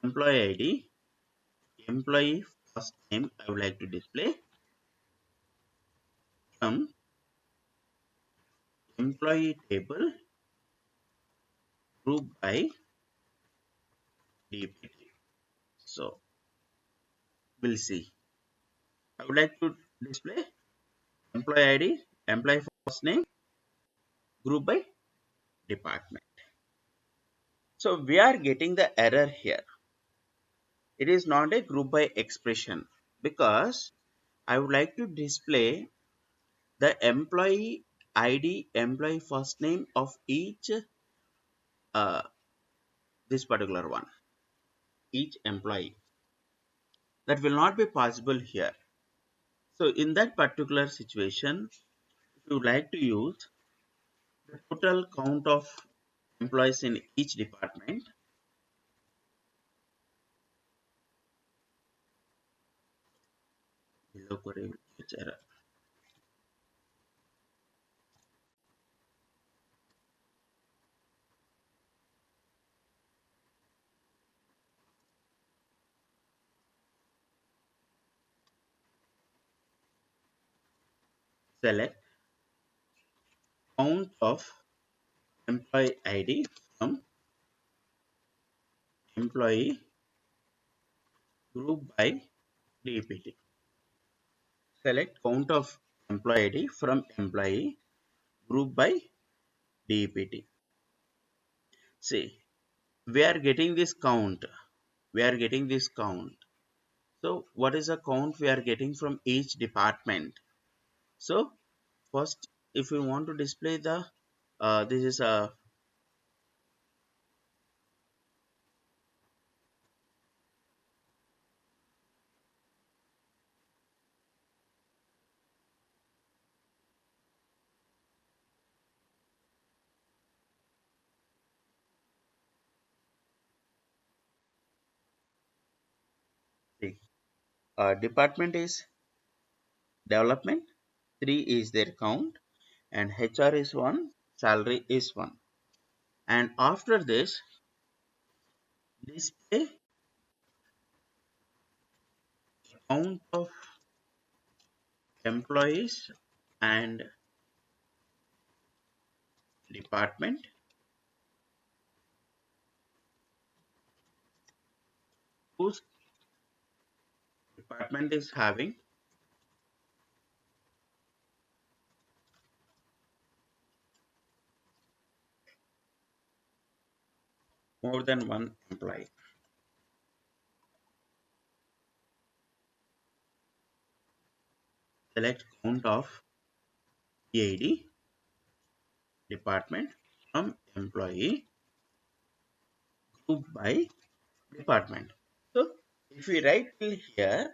employee ID, employee first name I would like to display from employee table group by DBT. So we'll see. I would like to display employee ID, employee first name, group by department. So we are getting the error here. It is not a group by expression because I would like to display the employee ID, employee first name of each uh, this particular one, each employee. That will not be possible here. So in that particular situation, if you would like to use the total count of employees in each department, below query will fetch error. Select count of employee ID from employee group by DPT. Select count of employee ID from employee group by DPT. See, we are getting this count. We are getting this count. So, what is the count we are getting from each department? So, first, if we want to display the, this is a, see, department is development, 3 is their count, and HR is 1, salary is 1. And after this, display count of employees and department whose department is having more than one employee. Select count of EID department from employee group by department. So if we write till here,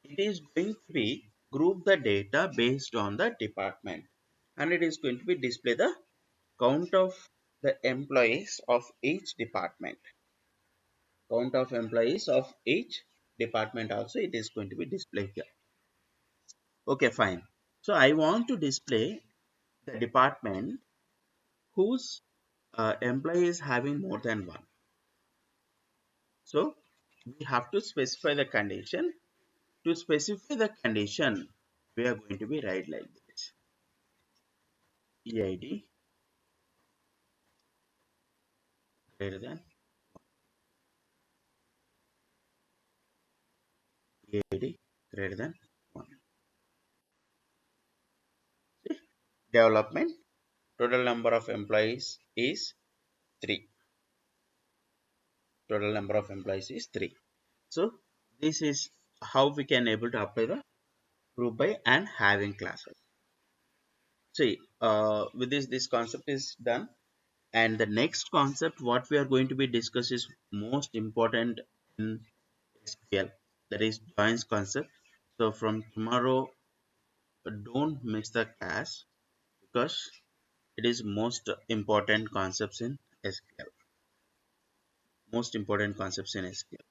it is going to be group the data based on the department, and it is going to be display the count of the employees of each department. Count of employees of each department also it is going to be displayed here. Okay, fine. So I want to display the department whose employee is having more than one. So we have to specify the condition. To specify the condition, we are going to be write like this: EID greater than EID greater than 1. See, development total number of employees is 3. Total number of employees is 3. So this is how we can able to apply the group by and having classes. See, with this concept is done, and the next concept what we are going to be discuss is most important in SQL, that is joins concept. So from tomorrow, don't miss the class because it is most important concepts in SQL. Most important concepts in SQL.